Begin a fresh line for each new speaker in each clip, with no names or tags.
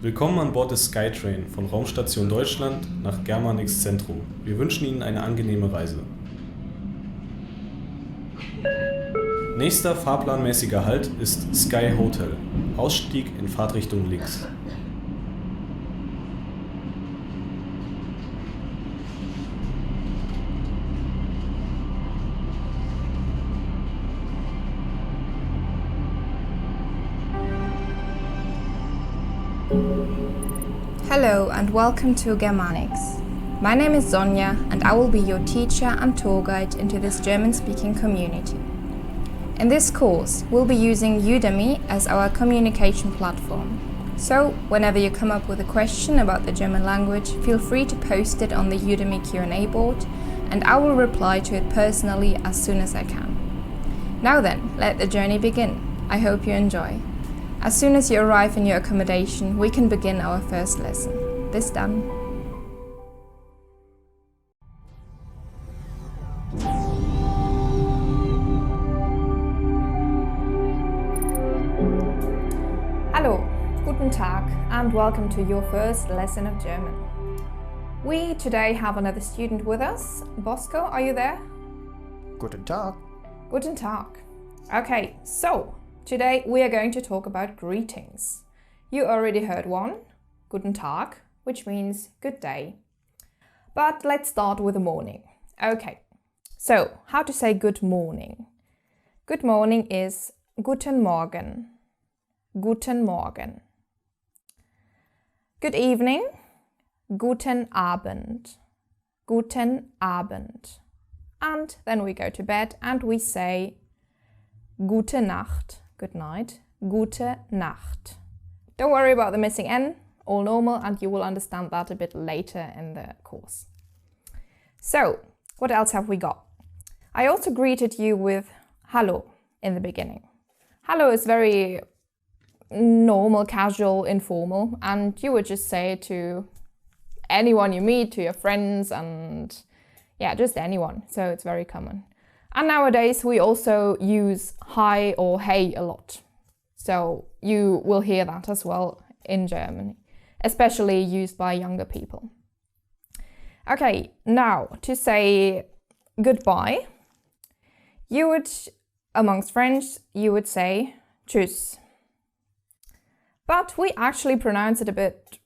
Willkommen an Bord des Skytrain von Raumstation Deutschland nach Germanix Zentrum. Wir wünschen Ihnen eine angenehme Reise. Nächster fahrplanmäßiger Halt ist Sky Hotel. Ausstieg in Fahrtrichtung links.
Hello and welcome to Germanics. My name is Sonja and I will be your teacher and tour guide into this German-speaking community. In this course, we'll be using Udemy as our communication platform. So, whenever you come up with a question about the German language, feel free to post it on the Udemy Q&A board and I will reply to it personally as soon as I can. Now then, let the journey begin. I hope you enjoy. As soon as you arrive in your accommodation, we can begin our first lesson. Bis dann. Hallo, guten Tag, and welcome to your first lesson of German. We today have another student with us. Bosco, are you there?
Guten Tag.
Guten Tag. Okay, so today we are going to talk about greetings. You already heard one, Guten Tag, which means good day. But let's start with the morning. Okay, so how to say good morning? Good morning is Guten Morgen. Guten Morgen. Good evening, Guten Abend. Guten Abend. And then we go to bed and we say Gute Nacht. Good night. Gute Nacht. Don't worry about the missing N, all normal, and you will understand that a bit later in the course. So, what else have we got? I also greeted you with Hallo in the beginning. Hallo is very normal, casual, informal, and you would just say it to anyone you meet, to your friends, and yeah, just anyone. So it's very common. And nowadays we also use hi or hey a lot. So you will hear that as well in Germany, especially used by younger people. Okay, now to say goodbye, you would, amongst friends, you would say tschüss. But we actually pronounce it a bit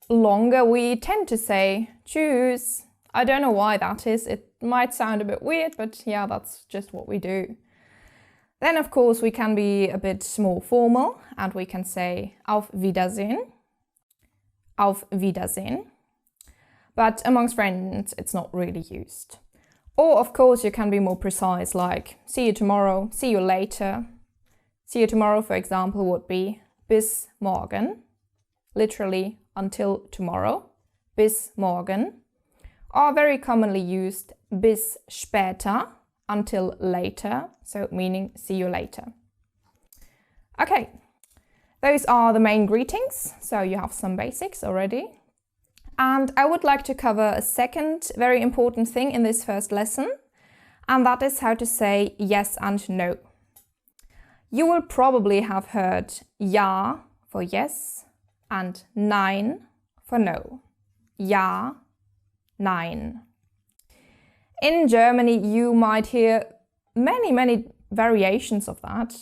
longer. We tend to say tschüss. I don't know why that is. It might sound a bit weird, but yeah, that's just what we do. Then, of course, we can be a bit more formal and we can say Auf Wiedersehen. Auf Wiedersehen. But amongst friends, it's not really used. Or, of course, you can be more precise, like see you tomorrow, see you later. See you tomorrow, for example, would be bis morgen. Literally, until tomorrow. Bis morgen. Are very commonly used bis später, until later, so meaning see you later. Okay, those are the main greetings, so you have some basics already. And I would like to cover a second very important thing in this first lesson, and that is how to say yes and no. You will probably have heard ja for yes and nein for no. Ja, nein. In Germany, you might hear many variations of that,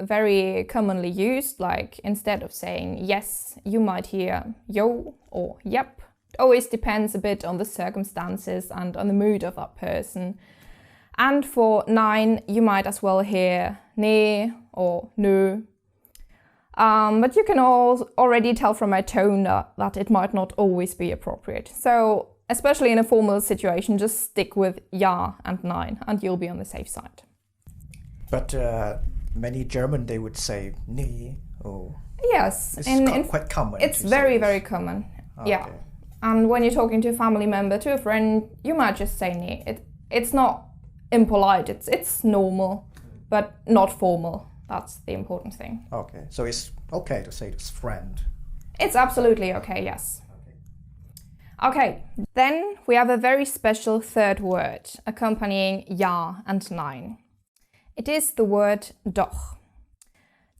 very commonly used, like instead of saying yes, you might hear yo or yep. It always depends a bit on the circumstances and on the mood of that person. And for nein, you might as well hear nee or nö. But you can already tell from my tone that it might not always be appropriate. So, especially in a formal situation, just stick with ja and nein and you'll be on the safe side.
But many German, they would say nee or...
Yes.
It's quite common.
It's very common, yeah. And when you're talking to a family member, to a friend, you might just say nee. It's not impolite, it's normal, but not formal. That's the important thing.
Okay, so it's okay to say this friend.
It's absolutely okay, yes. Okay, then we have a very special third word accompanying ja and nein. It is the word doch.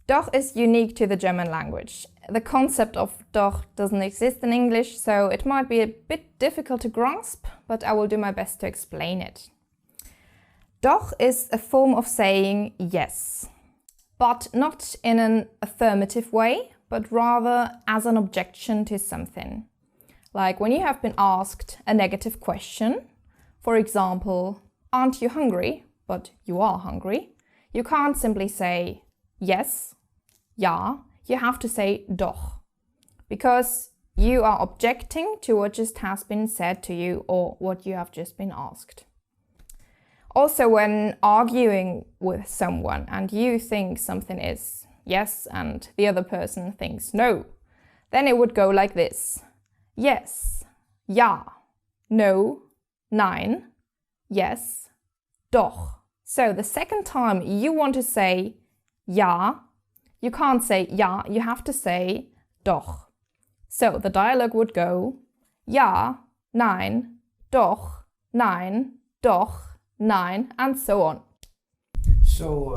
Doch is unique to the German language. the concept of doch doesn't exist in English, so it might be a bit difficult to grasp, but I will do my best to explain it. Doch is a form of saying yes, but not in an affirmative way, but rather as an objection to something. Like when you have been asked a negative question, for example, aren't you hungry? But you are hungry. You can't simply say yes, ja, you have to say doch, because you are objecting to what just has been said to you or what you have just been asked. Also, when arguing with someone and you think something is yes and the other person thinks no, then it would go like this. Yes, ja, no, nein, yes, doch. So the second time you want to say ja, you can't say ja, you have to say doch. So the dialogue would go ja, nein, doch, nein, doch, nein, and so on.
So,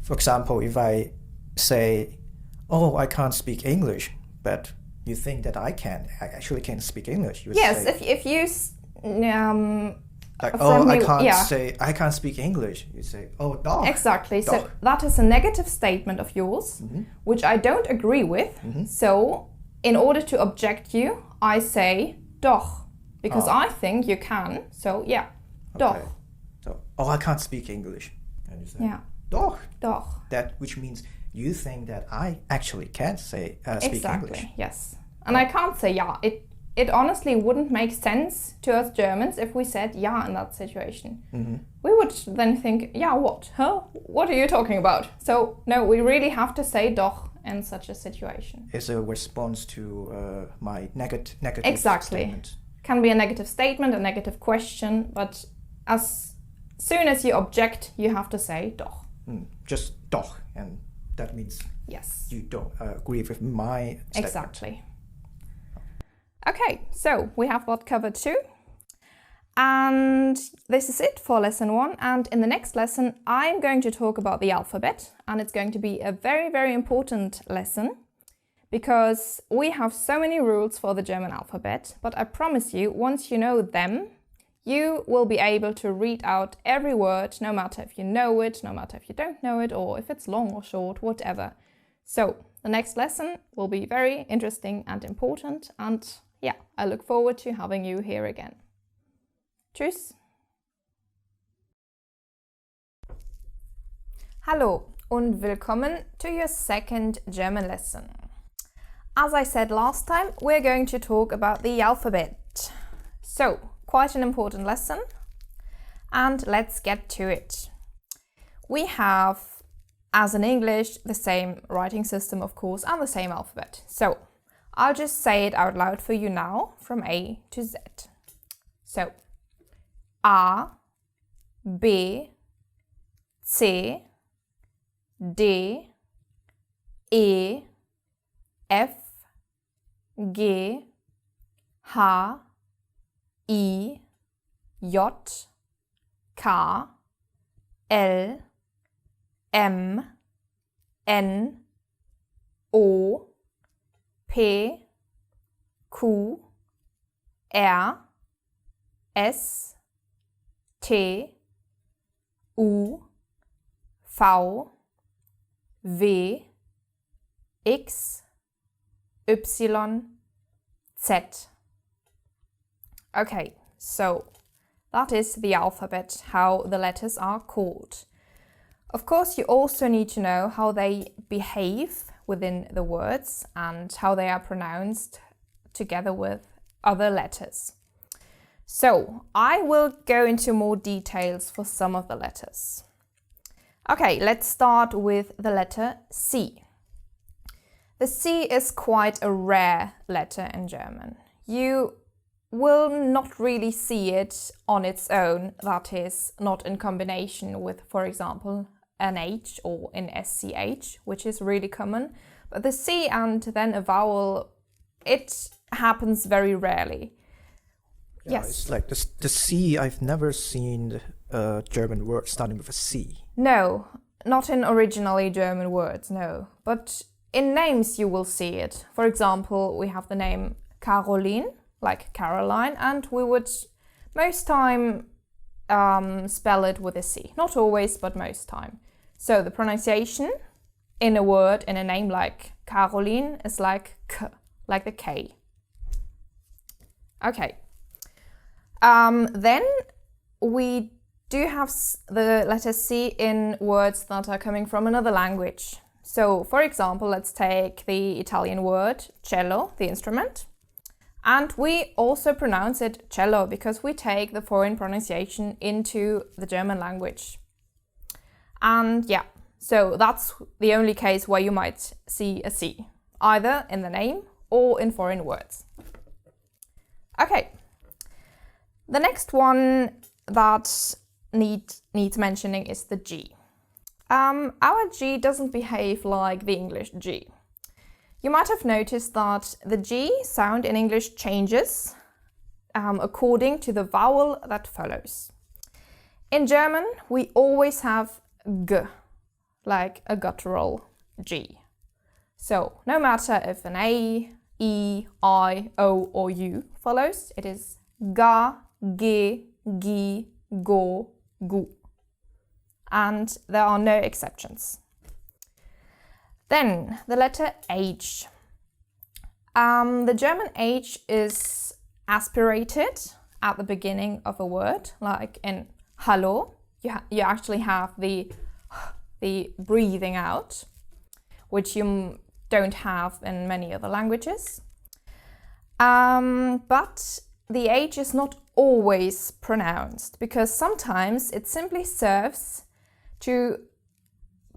for example, if I say, oh, I can't speak English, but you think that I actually can speak English. You would
Yes,
say,
if you
like,
from
I
you-
can't
yeah.
say, I can't speak English. You say, oh, doch.
Exactly. So
Doch.
that is a negative statement of yours, which I don't agree with. So in order to object you, I say doch, because I think you can. So yeah, doch.
Okay. So, oh, I can't speak English. And you say,
Yeah,
doch.
doch.
That, which means you think that I actually can say, speak
Exactly.
English.
Yes. And I can't say ja. It honestly wouldn't make sense to us Germans if we said ja in that situation. We would then think, yeah, what? Huh? What are you talking about? So no, we really have to say doch in such a situation.
It's a response to my negative
Exactly.
statement.
Can be a negative statement, a negative question, but as soon as you object, you have to say doch.
Just doch, and that means
Yes.
you don't agree with my statement.
Exactly. Okay, so we have that covered too. And this is it for lesson 1. And in the next lesson, I'm going to talk about the alphabet. And it's going to be a very, very important lesson because we have so many rules for the German alphabet. But I promise you, once you know them, you will be able to read out every word, no matter if you know it, no matter if you don't know it, or if it's long or short, whatever. So the next lesson will be very interesting and important. And yeah, I look forward to having you here again. Tschüss. Hallo und willkommen to your second German lesson. As I said last time, we're going to talk about the alphabet. So, quite an important lesson, and let's get to it. We have, as in English, the same writing system, of course, and the same alphabet. So, I'll just say it out loud for you now, from A to Z. So, A, B, C, D, E, F, G, H, I, J, K, L, M, N, O, P, Q, R, S, T, U, V, W, X, Y, Z. Okay, so that is the alphabet, how the letters are called. Of course, you also need to know how they behave within the words and how they are pronounced together with other letters. So, I will go into more details for some of the letters. Okay, let's start with the letter C. The C is quite a rare letter in German. You will not really see it on its own, that is, not in combination with, for example, an H or in SCH, which is really common. But the C and then a vowel, it happens very rarely.
Yeah,
Yes.
it's like the C, I've never seen a German word starting with a C.
No, not in originally German words, no. But in names you will see it. For example, we have the name Caroline, like Caroline, and we would most time spell it with a C. Not always, but most time. So the pronunciation in a word, in a name like Caroline, is like K, like the K. Okay. Then we do have the letter C in words that are coming from another language. So, for example, let's take the Italian word cello, the instrument. And we also pronounce it cello because we take the foreign pronunciation into the German language. And yeah, so that's the only case where you might see a C, either in the name or in foreign words. Okay, the next one that needs mentioning is the G. Our G doesn't behave like the English G. You might have noticed that the G sound in English changes according to the vowel that follows. In German, we always have G, like a guttural G. So, no matter if an A, E, I, O or U follows, it is ga, ge, gi, go, gu. And there are no exceptions. Then the letter H. The German H is aspirated at the beginning of a word, like in hallo. You actually have the breathing out, which you don't have in many other languages. But the H is not always pronounced because sometimes it simply serves to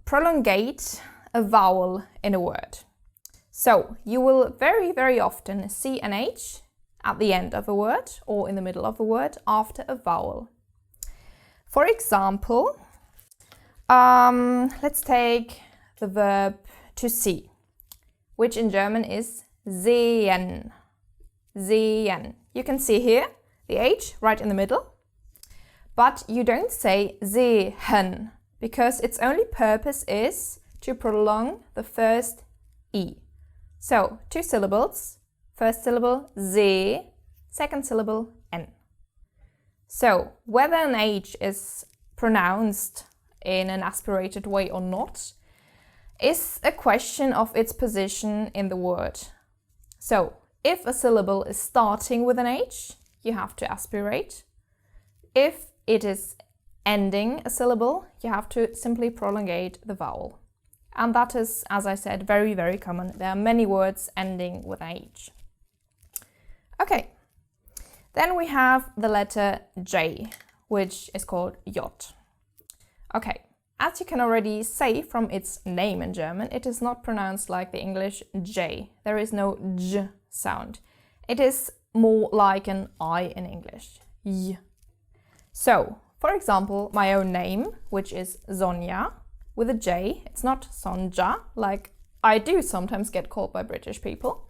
prolongate a vowel in a word. So you will very, very often see an H at the end of a word or in the middle of a word after a vowel. For example, let's take the verb to see, which in German is sehen. Sehen. You can see here the H right in the middle, but you don't say sehen because its only purpose is to prolong the first E. So, 2 syllables, first syllable se, second syllable n. So, whether an H is pronounced in an aspirated way or not is a question of its position in the word. So, if a syllable is starting with an H, you have to aspirate. If it is ending a syllable, you have to simply prolongate the vowel. And that is, as I said, very, very common. There are many words ending with an H. Okay, then we have the letter J, which is called J. Okay, as you can already say from its name in German, it is not pronounced like the English J. There is no J sound. It is more like an I in English, Y. So, for example, my own name, which is Sonja, with a J, it's not Sonja, like I do sometimes get called by British people.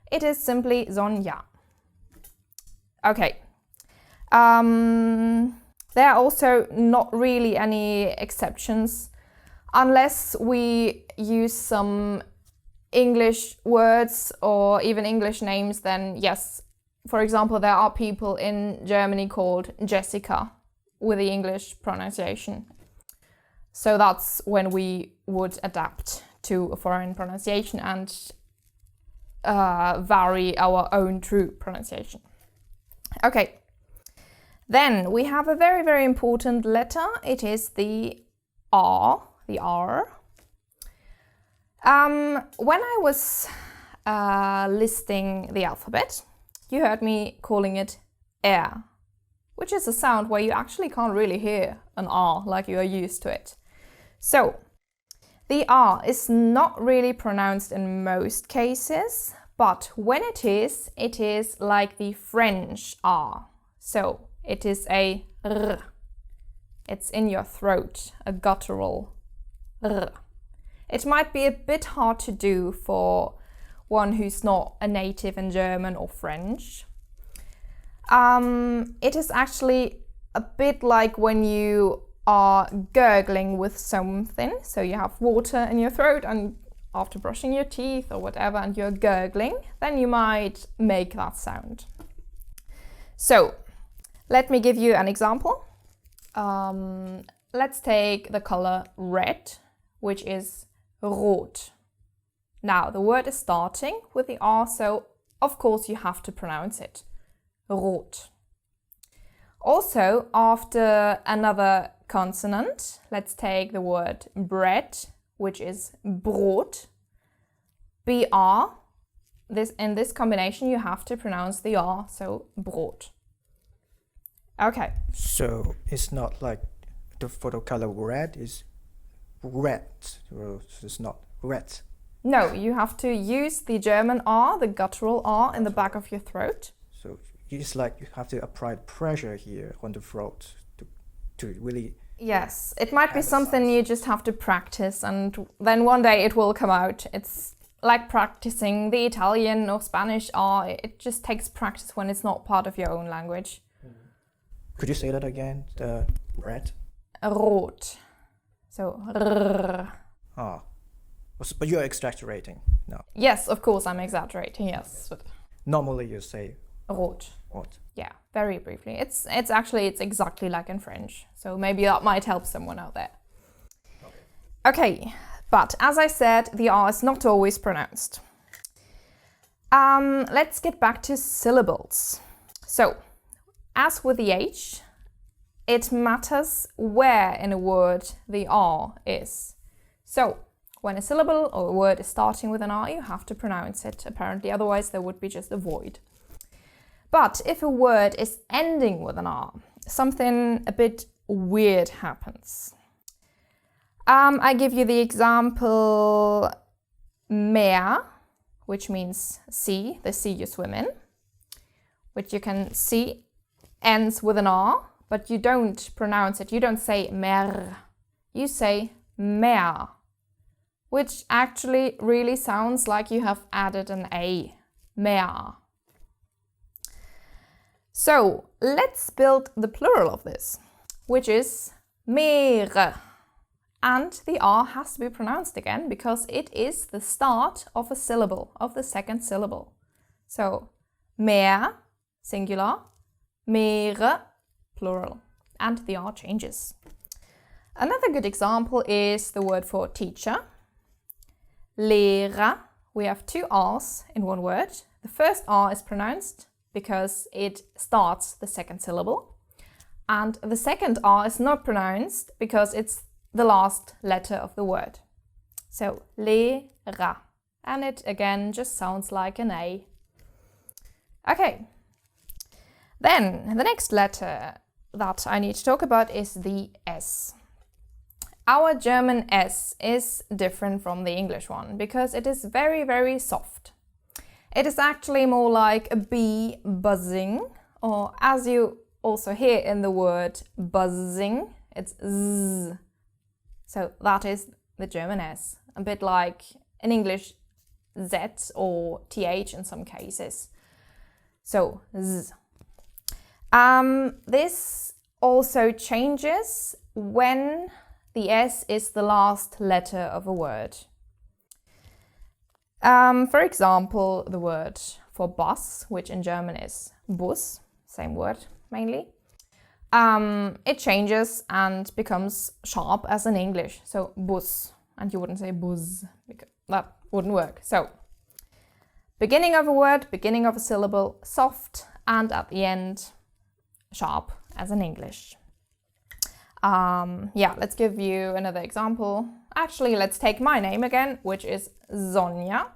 It is simply Sonja. Okay. There are also not really any exceptions, unless we use some English words or even English names, then yes. For example, there are people in Germany called Jessica with the English pronunciation. So that's when we would adapt to a foreign pronunciation and vary our own true pronunciation. Okay, then we have a very, very important letter. It is the R, the R. When I was listing the alphabet, you heard me calling it R, which is a sound where you actually can't really hear an R like you are used to it. So, the R is not really pronounced in most cases, but when it is like the French R. So, it is a R. It's in your throat, a guttural R. It might be a bit hard to do for one who's not a native in German or French. It is actually a bit like when you are gurgling with something. So you have water in your throat and after brushing your teeth or whatever and you're gurgling, then you might make that sound. So, let me give you an example. Let's take the color red, which is rot. Now, the word is starting with the R, so of course you have to pronounce it. Rot. Also, after another consonant, let's take the word bread, which is brot. BR. In this combination, you have to pronounce the R, so brot. Okay.
So it's not like the photo color red is red. So it's not red.
No, you have to use the German R, the guttural R in the back of your throat.
So it's like you have to apply pressure here on the throat to really...
Yes, it might be something you just have to practice and then one day it will come out. It's like practicing the Italian or Spanish R. It just takes practice when it's not part of your own language.
Could you say that again? The red?
Rot. So, rrr.
Ah. But you're exaggerating now.
Yes, of course I'm exaggerating, yes. But
normally you say
rot.
Rot.
Yeah, very briefly. It's exactly like in French. So maybe that might help someone out there. Okay, but as I said, the R is not always pronounced. Let's get back to syllables. So, as with the H, it matters where in a word the R is. So, when a syllable or a word is starting with an R, you have to pronounce it, apparently, otherwise there would be just a void. But if a word is ending with an R, something a bit weird happens. I give you the example mehr, which means sea, the sea you swim in, which you can see ends with an R, but you don't pronounce it. You don't say mer, you say mehr, which actually really sounds like you have added an A, mehr. So let's build the plural of this, which is meer. And the R has to be pronounced again because it is the start of a syllable, of the second syllable. So mehr, singular, mere, plural, and the R changes. Another good example is the word for teacher. Lehrer. We have two R's in one word. The first R is pronounced because it starts the second syllable. And the second R is not pronounced because it's the last letter of the word. So, Lehrer. And it again just sounds like an A. Okay. Then, the next letter that I need to talk about is the S. Our German S is different from the English one because it is very, very soft. It is actually more like a bee buzzing, or as you also hear in the word buzzing, it's z. So that is the German S, a bit like in English Z or TH in some cases. So z. This also changes when the S is the last letter of a word. For example, the word for bus, which in German is Bus, same word mainly. It changes and becomes sharp as in English, so Bus, and you wouldn't say Buzz, because that wouldn't work. So, beginning of a word, beginning of a syllable, soft, and at the end, sharp as in English. Let's give you another example. Actually, let's take my name again, which is Sonja.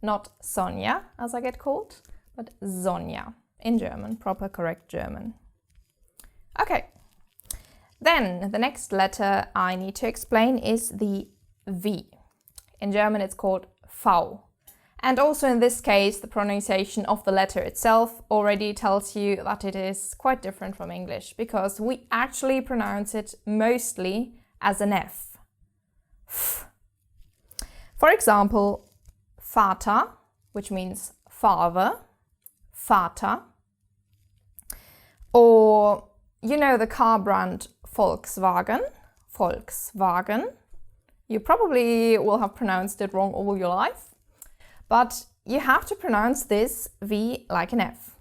Not Sonja, as I get called, but Sonja in German, proper correct German. Okay. Then the next letter I need to explain is the V. In German it's called V. And also in this case, the pronunciation of the letter itself already tells you that it is quite different from English because we actually pronounce it mostly as an F. F. For example, Vater, which means father, Vater. Or, you know the car brand Volkswagen, Volkswagen. You probably will have pronounced it wrong all your life, but you have to pronounce this V like an F.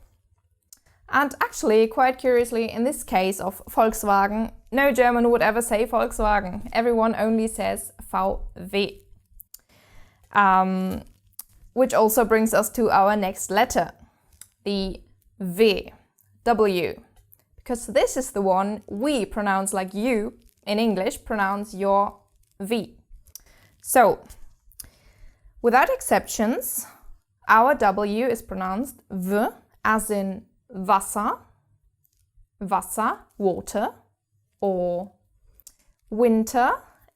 And actually, quite curiously, in this case of Volkswagen, no German would ever say Volkswagen. Everyone only says VW. Which also brings us to our next letter, the W. W. Because this is the one we pronounce like you, in English, pronounce your V. So, without exceptions, our W is pronounced V, as in Wasser, Wasser, water, or winter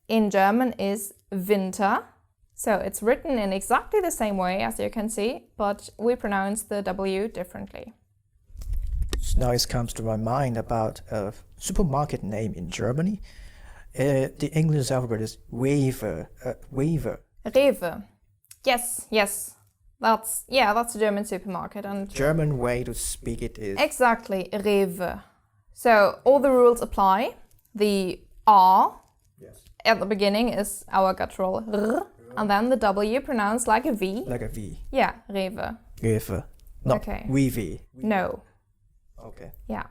in German is Winter. So it's written in exactly the same way as you can see, but we pronounce the W differently.
So now it comes to my mind about a supermarket name in Germany. The English alphabet is Rewe.
Rewe. Yes. That's a German supermarket. And
German way to speak it is...
Exactly, Rewe. So all the rules apply. The R at the beginning is our guttural R, and then the W pronounced like a V.
Like a V.
Yeah, Rewe.
Rewe. No,
Okay.
Rewe.
No.
Okay.
Yeah.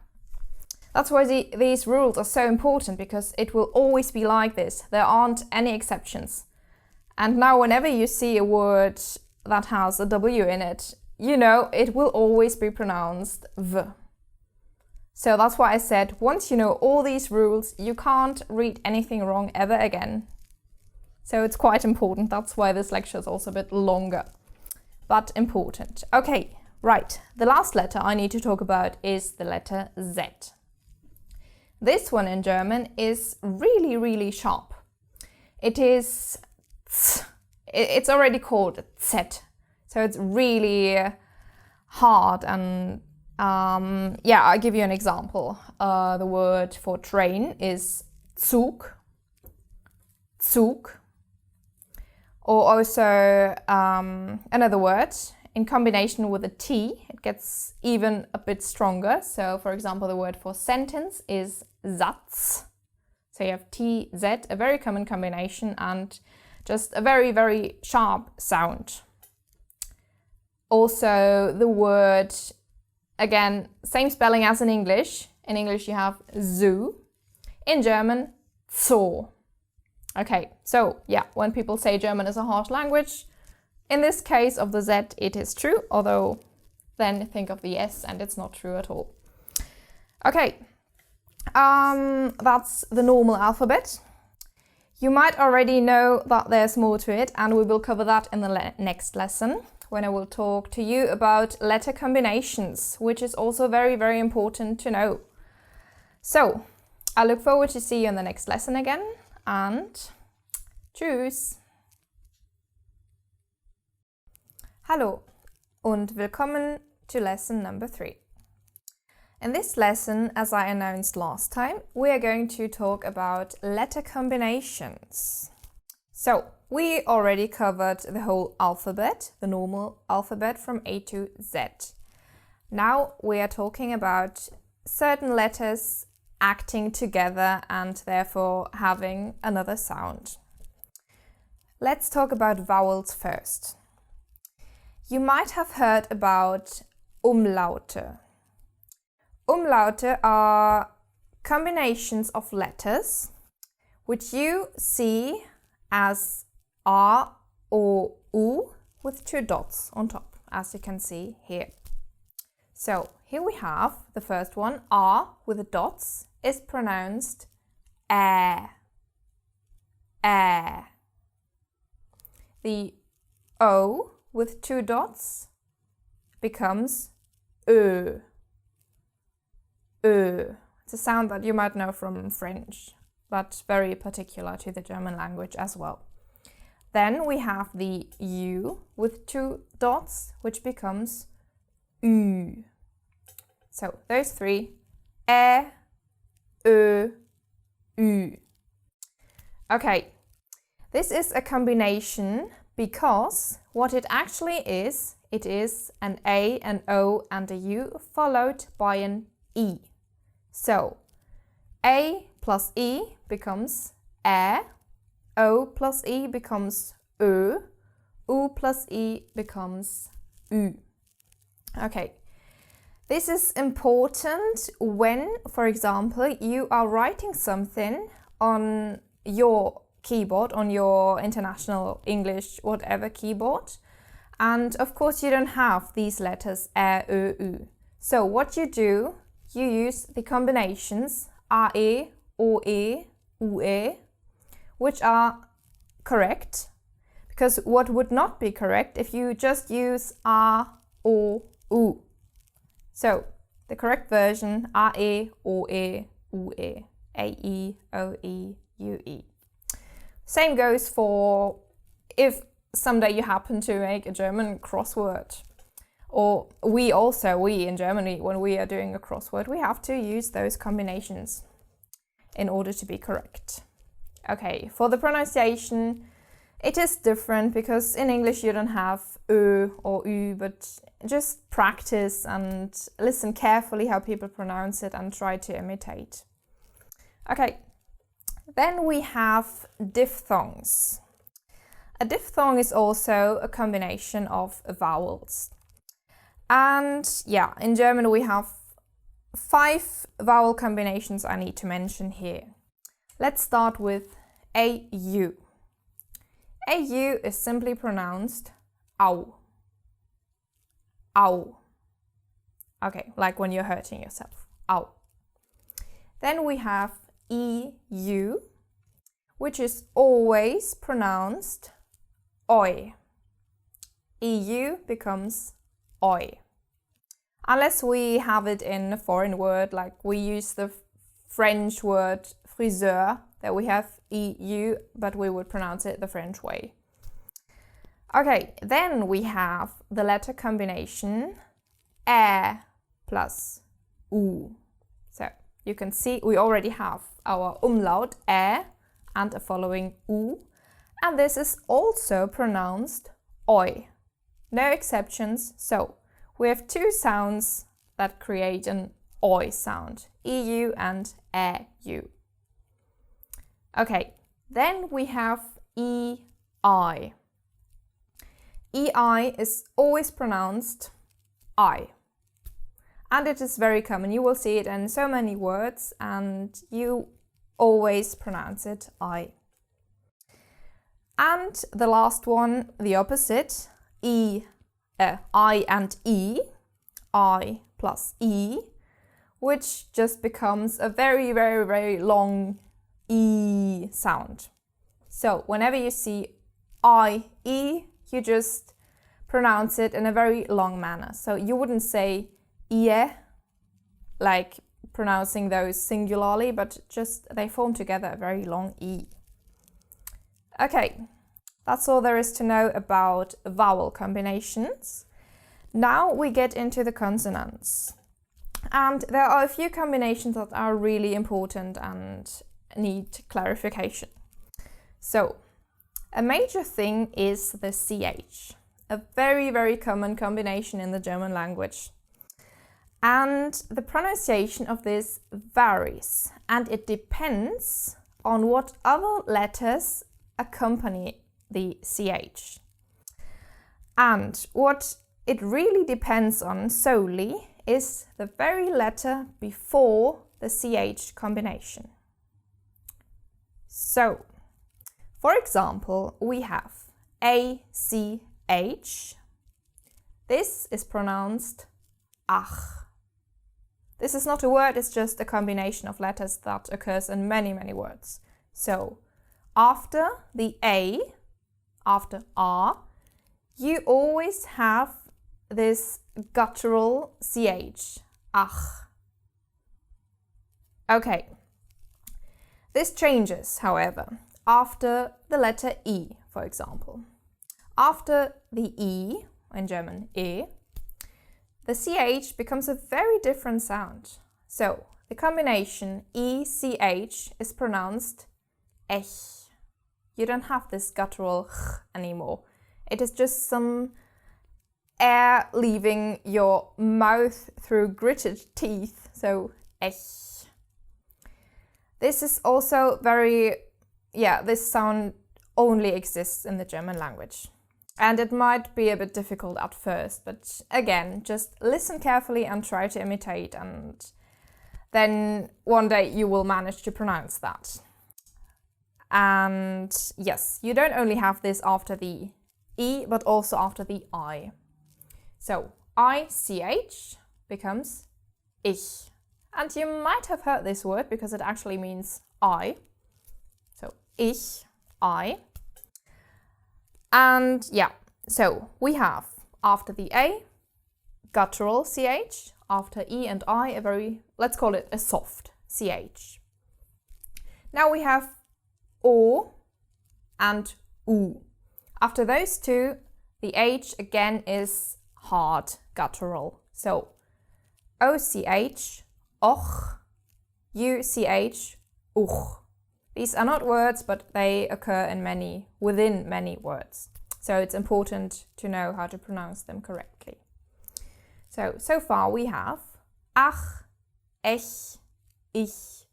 That's why these rules are so important, because it will always be like this. There aren't any exceptions. And now whenever you see a word that has a W in it, you know it will always be pronounced V. So that's why I said, once you know all these rules, you can't read anything wrong ever again. So it's quite important. That's why this lecture is also a bit longer, but important. Okay, right. The last letter I need to talk about is the letter Z. This one in German is really, really sharp. It is Z. It's already called Z. So it's really hard. And I'll give you an example. The word for train is Zug. Zug. Or also another word in combination with a T, it gets even a bit stronger. So for example, the word for sentence is Satz. So you have T, Z, a very common combination, and just a very, very sharp sound. Also the word, again, same spelling as in English. In English you have Zoo. In German, Zoo. Okay, so yeah, when people say German is a harsh language, in this case of the Z it is true, although then think of the S and it's not true at all. Okay, that's the normal alphabet. You might already know that there's more to it, and we will cover that in the next lesson, when I will talk to you about letter combinations, which is also very, very important to know. So, I look forward to see you in the next lesson again, and tschüss! Hallo und willkommen to lesson number 3. In this lesson, as I announced last time, we are going to talk about letter combinations. So, we already covered the whole alphabet, the normal alphabet from A to Z. Now we are talking about certain letters acting together and therefore having another sound. Let's talk about vowels first. You might have heard about Umlaute. Umlaute are combinations of letters which you see as R or U with 2 dots on top, as you can see here. So here we have the first one, R with the dots is pronounced ä. The O with 2 dots becomes Ö. It's a sound that you might know from French, but very particular to the German language as well. Then we have the U with 2 dots, which becomes Ü. So those 3, Ä, Ö, Ü. Okay, this is a combination because what it actually is, it is an A, an O and a U followed by an E. So, A plus E becomes Ä, O plus E becomes Ö. U plus E becomes Ü. Okay. This is important when, for example, you are writing something on your keyboard, on your international English, whatever keyboard. And of course you don't have these letters Ä, Ö, Ü. So what you do, you use the combinations AE, OE, UE, which are correct. Because what would not be correct if you just use A, O, U. So the correct version AE, OE, UE, AE, OE, UE. Same goes for if someday you happen to make a German crossword. Or we in Germany, when we are doing a crossword, we have to use those combinations in order to be correct. Okay, for the pronunciation, it is different because in English you don't have Ö or Ü, but just practice and listen carefully how people pronounce it and try to imitate. Okay, then we have diphthongs. A diphthong is also a combination of vowels. And yeah, in German we have 5 vowel combinations I need to mention here. Let's start with AU. AU is simply pronounced au. Au. Okay, like when you're hurting yourself. Au. Then we have EU, which is always pronounced oi. EU becomes oi. Unless we have it in a foreign word, like we use the French word friseur, that we have EU, but we would pronounce it the French way. Okay, then we have the letter combination ä plus u. So you can see we already have our umlaut ä and a following u, and this is also pronounced oi. No exceptions, so we have 2 sounds that create an oi sound, EU and AU. Okay, then we have EI. EI is always pronounced I. And it is very common. You will see it in so many words and you always pronounce it I. And the last one, the opposite, I and E, I plus E, which just becomes a very, very, very long E sound. So whenever you see I-E, you just pronounce it in a very long manner. So you wouldn't say ie, like pronouncing those singularly, but just they form together a very long E. Okay, that's all there is to know about vowel combinations. Now we get into the consonants. And there are a few combinations that are really important and need clarification. So, a major thing is the CH, a very, very common combination in the German language. And the pronunciation of this varies, and it depends on what other letters accompany the CH. And what it really depends on solely is the very letter before the CH combination. So, for example, we have ACH. This is pronounced ach. This is not a word, it's just a combination of letters that occurs in many, many words. So, after the A, after R, you always have this guttural CH, ach. Okay. This changes, however, after the letter E, for example. After the E, in German E, the CH becomes a very different sound. So, the combination ECH is pronounced ech. You don't have this guttural ch anymore. It is just some air leaving your mouth through gritted teeth, so ech. This is also very, this sound only exists in the German language. And it might be a bit difficult at first, but again, just listen carefully and try to imitate, and then one day you will manage to pronounce that. And yes, you don't only have this after the E, but also after the I. So, ICH becomes ich. And you might have heard this word because it actually means I. So, ich, I. And yeah, so we have after the A, guttural CH, after E and I, a very, let's call it a soft CH. Now we have O and U. After those two, the H again is hard guttural. So OCH, och, UCH, uch. These are not words, but they occur in within many words. So it's important to know how to pronounce them correctly. So far we have ach, ech, ich,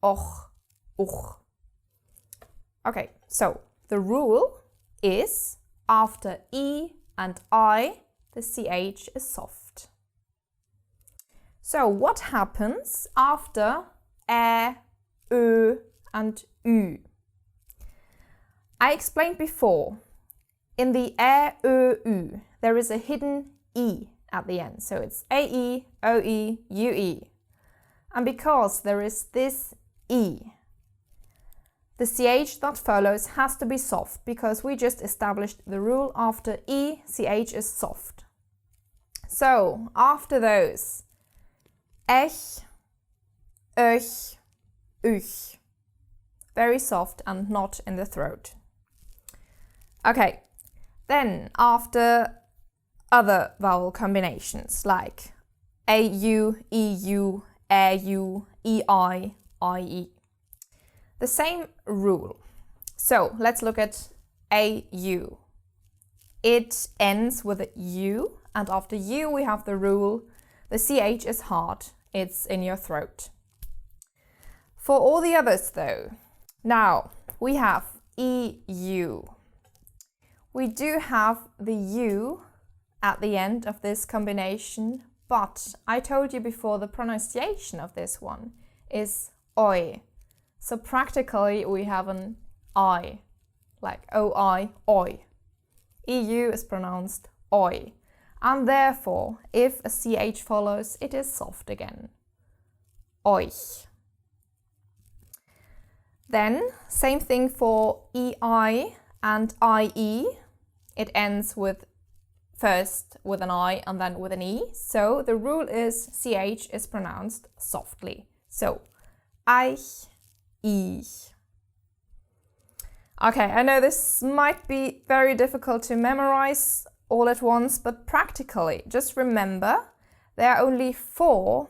och, uch. Okay, so the rule is after E and I, the CH is soft. So what happens after Ä, Ö and Ü? I explained before, in the Ä, Ö, Ü, there is a hidden E at the end. So it's AE, OE, UE. And because there is this E, the CH that follows has to be soft, because we just established the rule after E, CH is soft. So after those, ech, öch, üch. Very soft and not in the throat. Okay, then after other vowel combinations like AU, EU, AU, EI, IE. The same rule. So let's look at AU. It ends with a U, and after U we have the rule, the CH is hard, it's in your throat. For all the others though, now we have EU. We do have the U at the end of this combination, but I told you before the pronunciation of this one is oi. So practically we have an I, like OI, oi. EU is pronounced oi. And therefore, if a CH follows, it is soft again. Euch. Then, same thing for EI and IE. It ends with first with an I and then with an E. So the rule is CH is pronounced softly. So, eich, ich. Okay, I know this might be very difficult to memorize all at once, but practically, just remember, there are only 4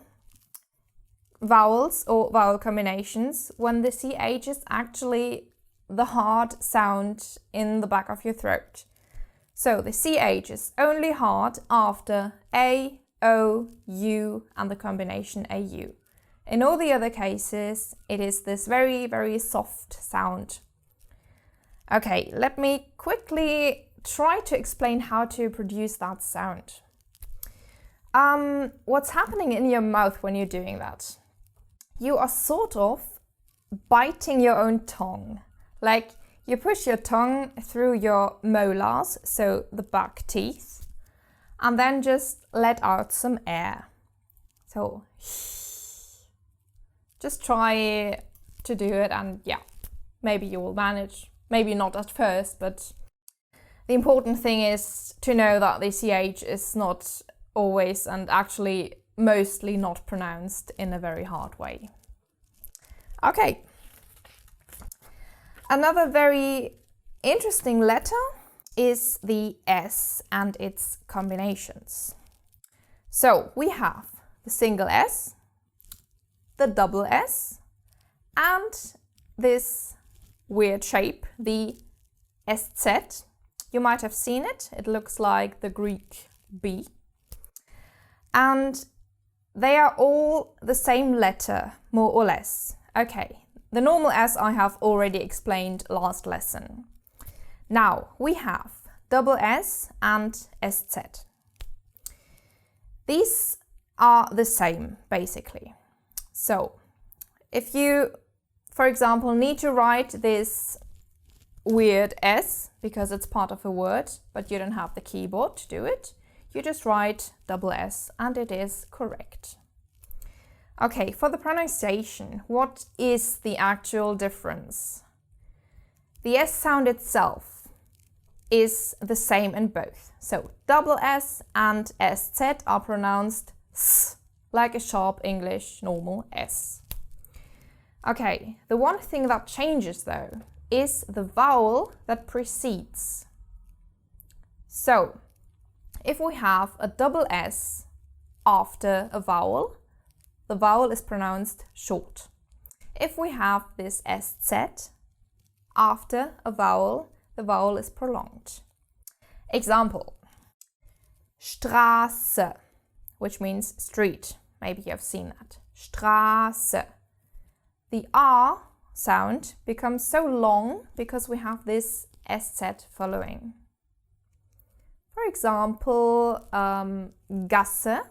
vowels or vowel combinations when the CH is actually the hard sound in the back of your throat. So the CH is only hard after A, O, U and the combination AU. In all the other cases, it is this very, very soft sound. Okay, let me quickly try to explain how to produce that sound. What's happening in your mouth when you're doing that? You are sort of biting your own tongue. Like you push your tongue through your molars, so the back teeth, and then just let out some air. So just try to do it, and yeah, maybe you will manage. Maybe not at first, but the important thing is to know that the CH is not always and actually mostly not pronounced in a very hard way. Okay. Another very interesting letter is the S and its combinations. So we have the single S, the double S, and this weird shape, the SZ. You might have seen it. It looks like the Greek B. And they are all the same letter, more or less. Okay, the normal S I have already explained last lesson. Now we have double S and SZ. These are the same basically. So if you, for example, need to write this weird S because it's part of a word, but you don't have the keyboard to do it, you just write double S and it is correct. Okay, for the pronunciation, what is the actual difference? The S sound itself is the same in both. So double S and SZ are pronounced S, like a sharp English normal S. Okay, the one thing that changes though is the vowel that precedes. So if we have a double S after a vowel, the vowel is pronounced short. If we have this SZ after a vowel, the vowel is prolonged. Example, Straße, which means street. Maybe you have seen that. Straße. The R sound becomes so long because we have this SZ following. For example, Gasse,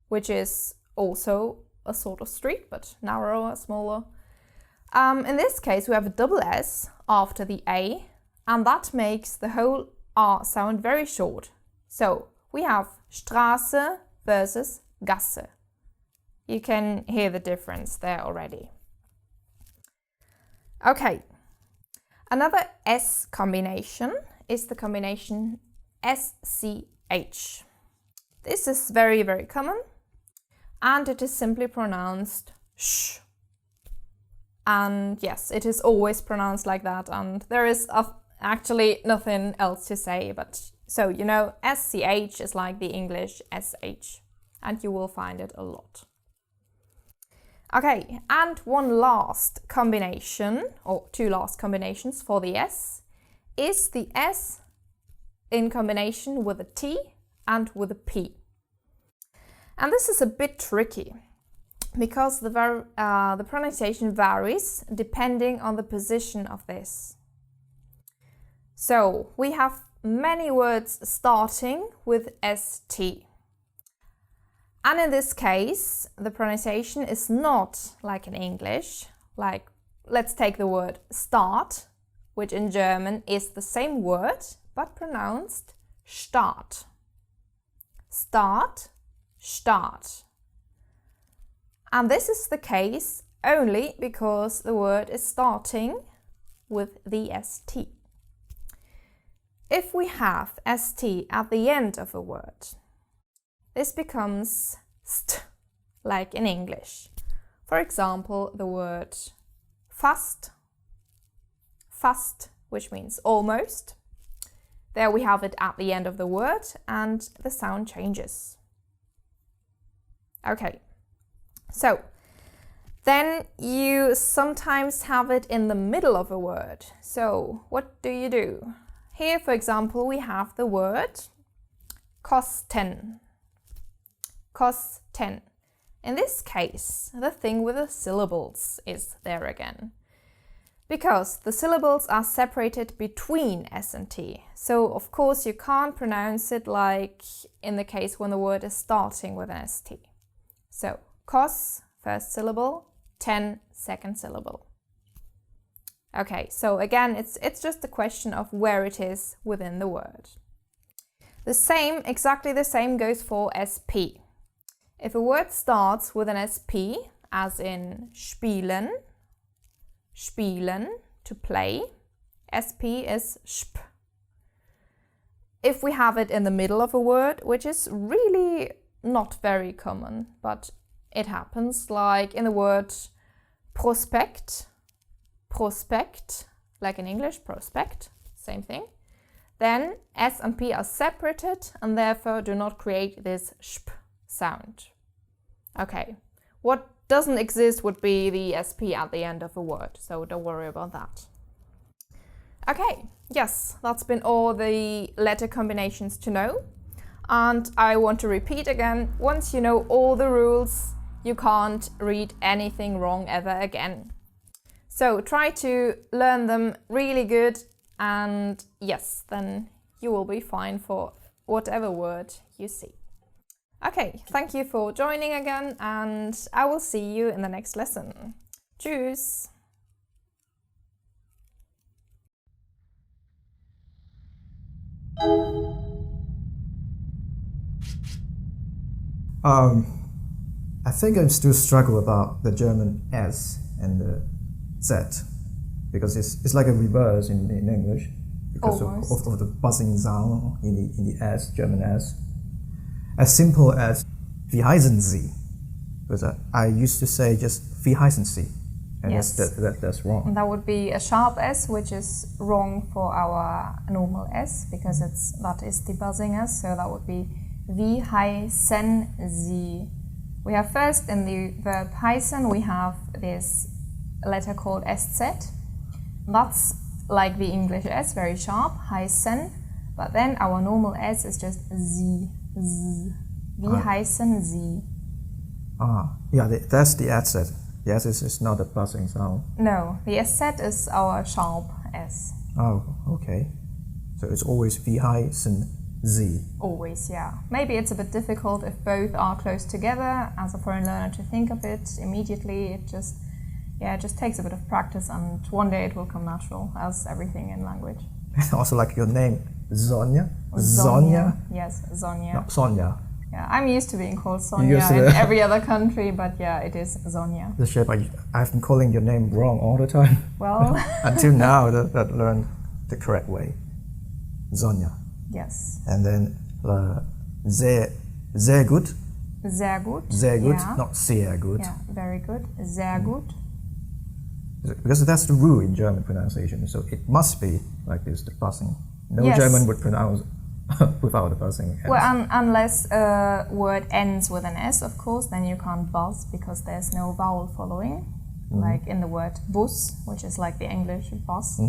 which is also a sort of street, but narrower, smaller. In this case, we have a double S after the A, and that makes the whole R sound very short. So we have Straße versus Gasse. You can hear the difference there already. Okay, another S combination is the combination SCH. This is very, very common, and it is simply pronounced sh. And yes, it is always pronounced like that, and there is actually nothing else to say, but so you know, SCH is like the English SH, and you will find it a lot. Okay, and one last combination, or two last combinations for the S, is the S in combination with a T and with a P. And this is a bit tricky because the pronunciation varies depending on the position of this. So we have many words starting with ST. And in this case, the pronunciation is not like in English. Like, let's take the word start, which in German is the same word, but pronounced Start. Start, start. And this is the case only because the word is starting with the ST. If we have ST at the end of a word, this becomes st, like in English. For example, the word fast, fast, which means almost. There we have it at the end of the word and the sound changes. Okay, so then you sometimes have it in the middle of a word. So what do? Here, for example, we have the word kosten. Kosten. In this case, the thing with the syllables is there again, because the syllables are separated between S and T. So, of course, you can't pronounce it like in the case when the word is starting with an ST. So, kos, first syllable, ten, second syllable. Okay, so again, it's just a question of where it is within the word. The same, exactly the same goes for SP. If a word starts with an SP, as in spielen, spielen, to play, SP is sp. If we have it in the middle of a word, which is really not very common, but it happens, like in the word prospect, prospect, like in English, prospect, same thing, then S and P are separated and therefore do not create this sp sound. Okay, what doesn't exist would be the SP at the end of a word, so don't worry about that. Okay, yes, that's been all the letter combinations to know. And I want to repeat again, once you know all the rules, you can't read anything wrong ever again. So try to learn them really good And yes, then you will be fine for whatever word you see. Okay, thank you for joining again, and I will see you in the next lesson. Tschüss!
I think I still struggle about the German S and the Z, because it's like a reverse in English because of the buzzing sound in the S, German S. As simple as wie heißen Sie, because I used to say just wie heißen Sie, and
yes.
that's wrong.
And that would be a sharp S, which is wrong for our normal S, because that is the buzzing S, so that would be wie heißen Sie. We have first in the verb heißen, we have this letter called SZ. That's like the English S, very sharp, heißen. But then our normal S is just Sie, Z. Wie heißen Sie?
Yeah, that's the SZ. The S is not a buzzing sound.
No, the SZ is our sharp S.
Oh, okay. So it's always wie heißen Sie.
Always, yeah. Maybe it's a bit difficult if both are close together as a foreign learner to think of it immediately. It just takes a bit of practice, and one day it will come natural, as everything in language.
Also like your name, Sonja?
Sonia? Yes, Sonja.
No, Sonja.
Yeah, I'm used to being called Sonja in every other country, but yeah, it is Sonja.
The shape, I've been calling your name wrong all the time.
Well...
Until now, that learned the correct way. Sonja.
Yes.
And then sehr gut.
Sehr gut.
Sehr gut,
yeah.
not sehr gut.
Yeah, very good. Sehr gut.
Because that's the rule in German pronunciation, so it must be like this, the buzzing. No
yes.
German would pronounce without the buzzing.
Well, unless a word ends with an S, of course, then you can't buzz because there's no vowel following, like in the word bus, which is like the English bus.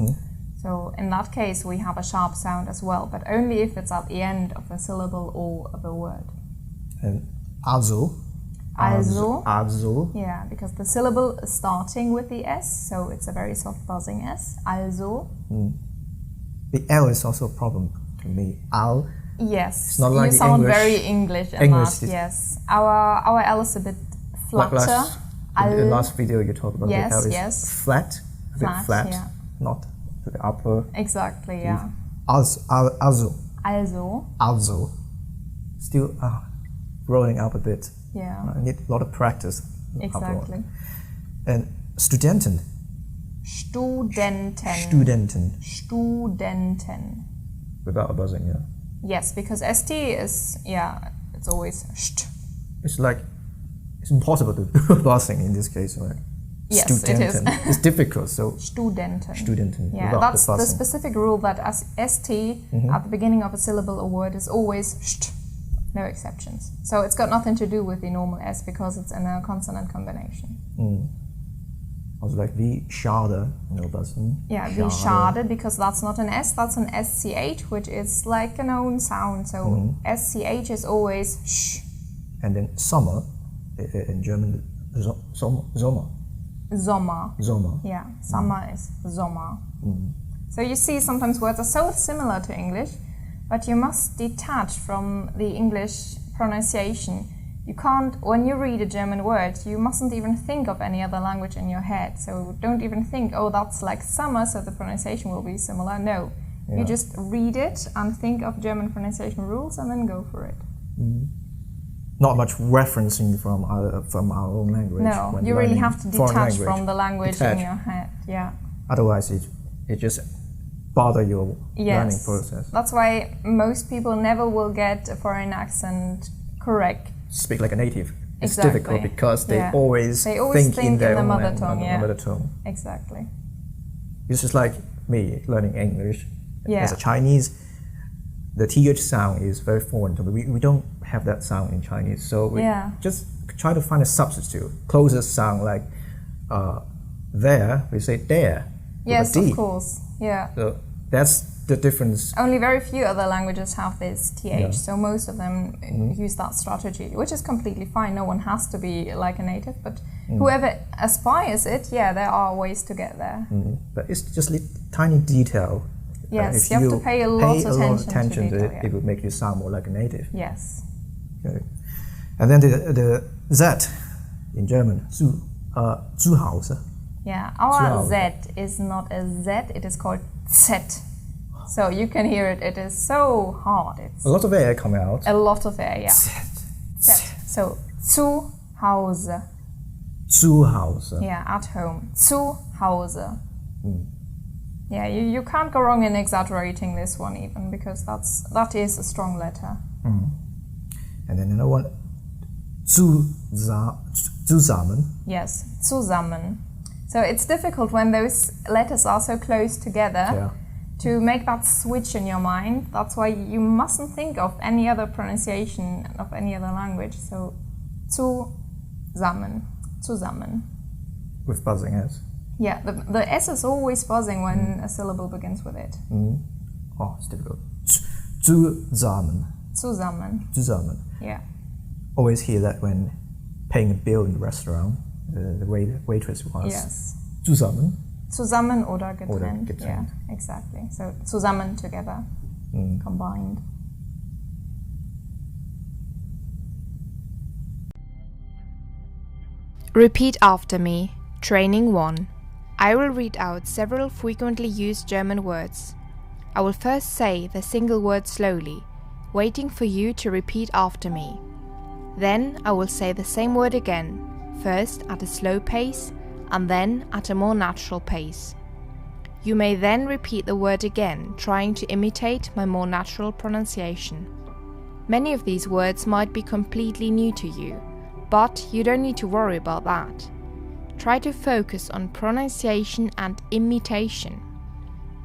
So in that case, we have a sharp sound as well, but only if it's at the end of a syllable or of a word.
And also.
Yeah, because the syllable is starting with the S, so it's a very soft buzzing S. Also.
The L is also a problem to me. Al.
Yes,
it's not like
you sound
English.
very English in that. Yes, our L is a bit flatter.
In the last video you talked about
yes,
the L is flat, a bit flat,
yeah.
not to the upper.
Exactly, yeah.
Also. Still growing up a bit.
Yeah.
I need a lot of practice.
Exactly.
And Studenten. Without a buzzing, yeah.
Yes, because ST is, it's always st.
It's like, it's impossible to do buzzing in this case, right?
Yes,
Studenten.
it is.
It's difficult, so.
Studenten. Yeah, that's the specific rule that as ST at the beginning of a syllable or word is always st. No exceptions. So it's got nothing to do with the normal S because it's in a consonant combination.
Also like wie schade, no buzzing.
Yeah, wie schade, because that's not an S, that's an SCH, which is like a known sound. So SCH is always sh.
And then summer, in German, Sommer.
Sommer. Yeah, summer is Sommer. So you see sometimes words are so similar to English, but you must detach from the English pronunciation. You can't, when you read a German word, you mustn't even think of any other language in your head. So don't even think, oh, that's like summer, so the pronunciation will be similar. No, you just read it and think of German pronunciation rules and then go for it.
Not much referencing from our own language.
No, you really have to detach from the language in your head. Yeah.
Otherwise, it just bother your learning process.
That's why most people never will get a foreign accent correct.
Speak like a native. It's
exactly.
difficult because they always think in their own
mother tongue.
Mother tongue.
Exactly.
It's just like me learning English.
Yeah.
As a Chinese, the TH sound is very foreign to me. We don't have that sound in Chinese, so we just try to find a substitute. Closest sound like there, we say there.
Yes, of course. Yeah.
So that's the difference.
Only very few other languages have this TH, so most of them use that strategy, which is completely fine. No one has to be like a native, but whoever aspires it, there are ways to get there.
But it's just a tiny detail
Yes,
If
you have to pay a lot of attention to
it,
detail,
it would make you sound more like a native.
Yes.
Okay. And then the Z in German, zu Hause.
Yeah, our Z is not a Z, it is called Z. So you can hear it, it is so hard. It's
A lot of air coming out.
a lot of air, yeah.
Z.
So, zu Hause.
Zu Hause.
Yeah, at home. Zu Hause. Yeah, you can't go wrong in exaggerating this one even, because that is a strong letter.
And then another one, zusammen.
Yes, zusammen. So it's difficult when those letters are so close together to make that switch in your mind. That's why you mustn't think of any other pronunciation of any other language. So, zusammen.
With buzzing S.
Yeah, the S is always buzzing when a syllable begins with it.
Oh, it's difficult. Zusammen.
Zusammen. Yeah.
Always hear that when paying a bill in the restaurant. The waitress was
Yes.
zusammen.
Zusammen oder getrennt.
Oder getrennt.
Yeah, exactly. So zusammen, together, combined.
Repeat after me. Training 1. I will read out several frequently used German words. I will first say the single word slowly, waiting for you to repeat after me. Then I will say the same word again, first at a slow pace and then at a more natural pace. You may then repeat the word again, trying to imitate my more natural pronunciation. Many of these words might be completely new to you, but you don't need to worry about that. Try to focus on pronunciation and imitation.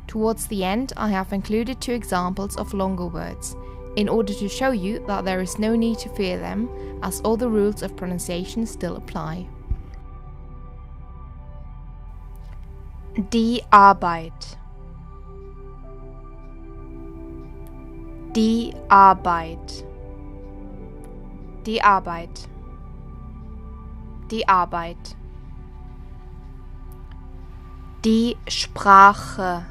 Towards the end, I have included 2 examples of longer words, in order to show you that there is no need to fear them, as all the rules of pronunciation still apply. Die Arbeit. Die Arbeit. Die Arbeit. Die Arbeit. Die Sprache.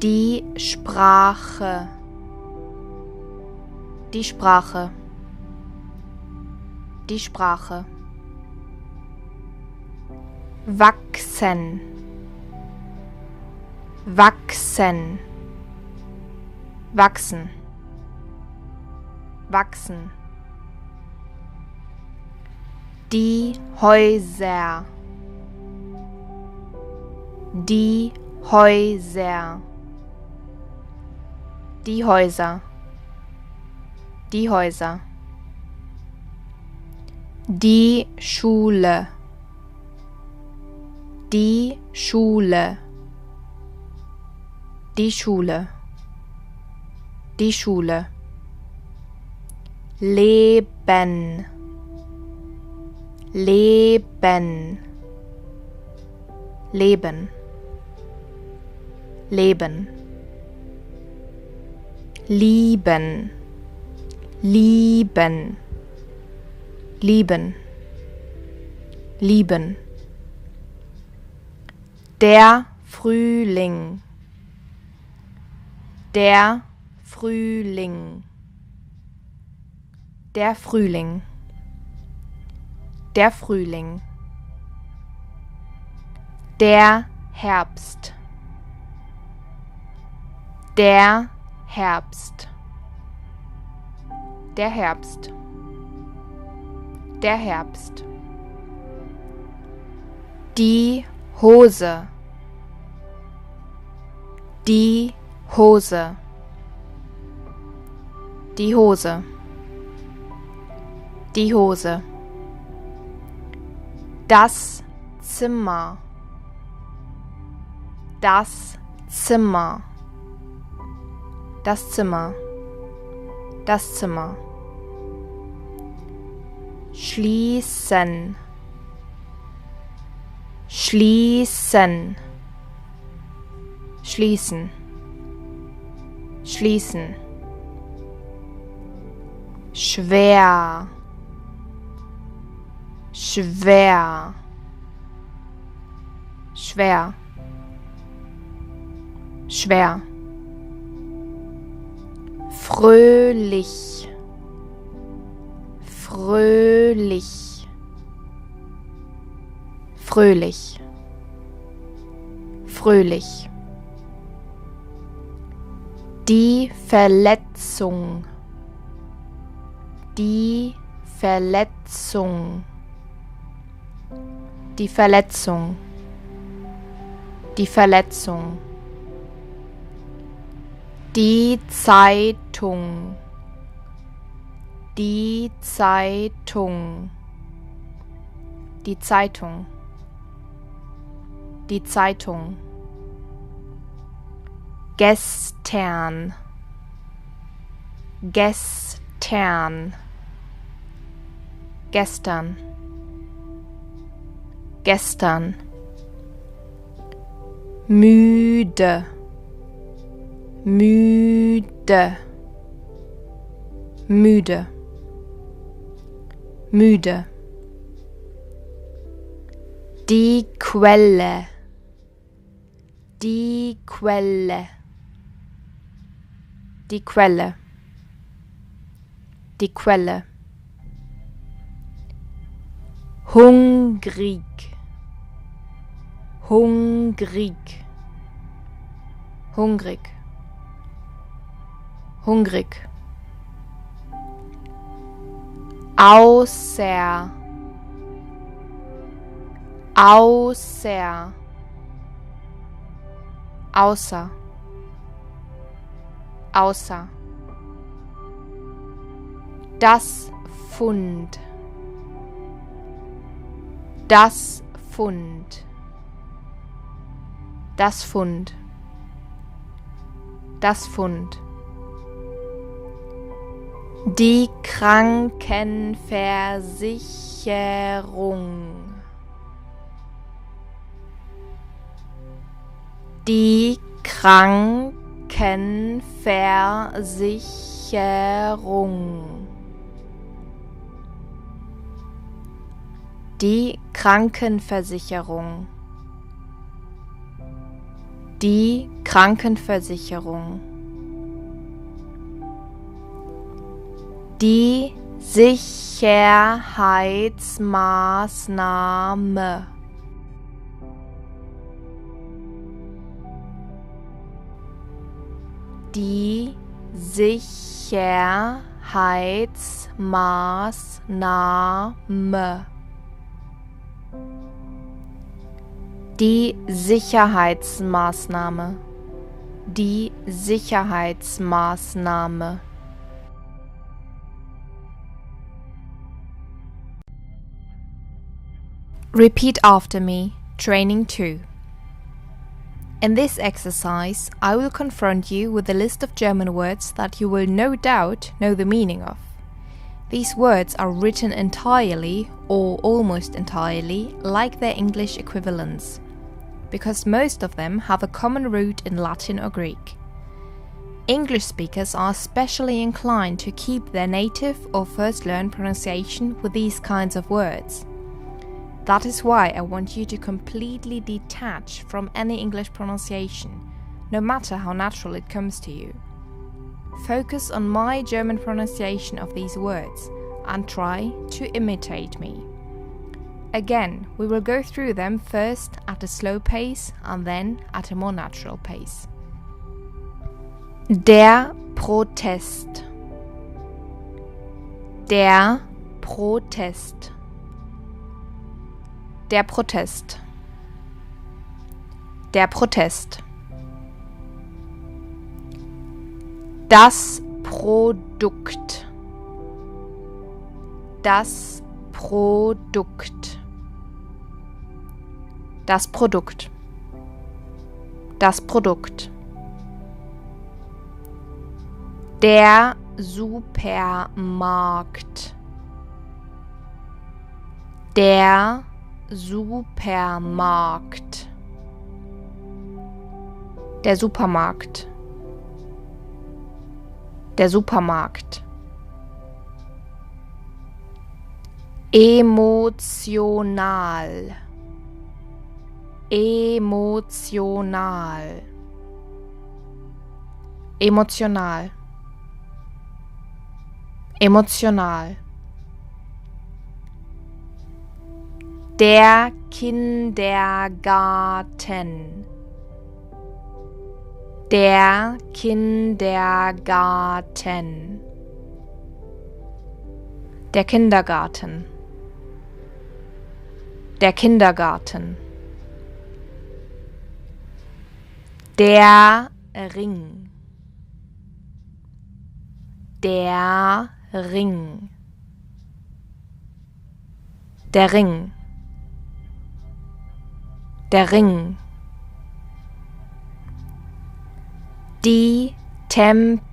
Die Sprache. Die Sprache. Die Sprache. Wachsen. Wachsen. Wachsen. Wachsen. Die Häuser. Die Häuser. Die Häuser. Die Häuser. Die Schule. Die Schule. Die Schule. Die Schule. Leben. Leben. Leben. Leben. Lieben. Lieben. Lieben. Lieben. Der Frühling. Der Frühling. Der Frühling. Der Frühling. Der Herbst. Der Herbst. Der Herbst. Der Herbst. Die Hose. Die Hose. Die Hose. Die Hose. Das Zimmer. Das Zimmer. Das Zimmer. Das Zimmer. Schließen. Schließen. Schließen. Schließen. Schwer. Schwer. Schwer. schwer, fröhlich, fröhlich, fröhlich, fröhlich. Die Verletzung, die Verletzung, die Verletzung, die Verletzung. Die Zeitung, die Zeitung, die Zeitung, die Zeitung. Gestern, gestern, gestern, gestern. Müde, müde, müde, müde. Die Quelle, die Quelle, die Quelle, die Quelle. Hungrig, hungrig, hungrig, hungrig. Außer, außer, außer, außer. Das Pfund, das Pfund, das Pfund, das Pfund. Die Krankenversicherung, die Krankenversicherung, die Krankenversicherung, die Krankenversicherung. Die Sicherheitsmaßnahme, die Sicherheitsmaßnahme, die Sicherheitsmaßnahme, die Sicherheitsmaßnahme. Repeat after me, Training 2. In this exercise, I will confront you with a list of German words that you will no doubt know the meaning of. These words are written entirely, or almost entirely, like their English equivalents, because most of them have a common root in Latin or Greek. English speakers are especially inclined to keep their native or first learned pronunciation with these kinds of words. That is why I want you to completely detach from any English pronunciation, no matter how natural it comes to you. Focus on my German pronunciation of these words and try to imitate me. Again, we will go through them first at a slow pace and then at a more natural pace. Der Protest. Der Protest. Der Protest. Der Protest. Das Produkt. Das Produkt. Das Produkt. Das Produkt. Der Supermarkt. Der Supermarkt. Der Supermarkt. Der Supermarkt. Emotional. Emotional. emotional, emotional. Der Kindergarten, der Kindergarten, der Kindergarten, der Kindergarten. Der Ring, der Ring, der Ring, der Ring. Die Temperatur,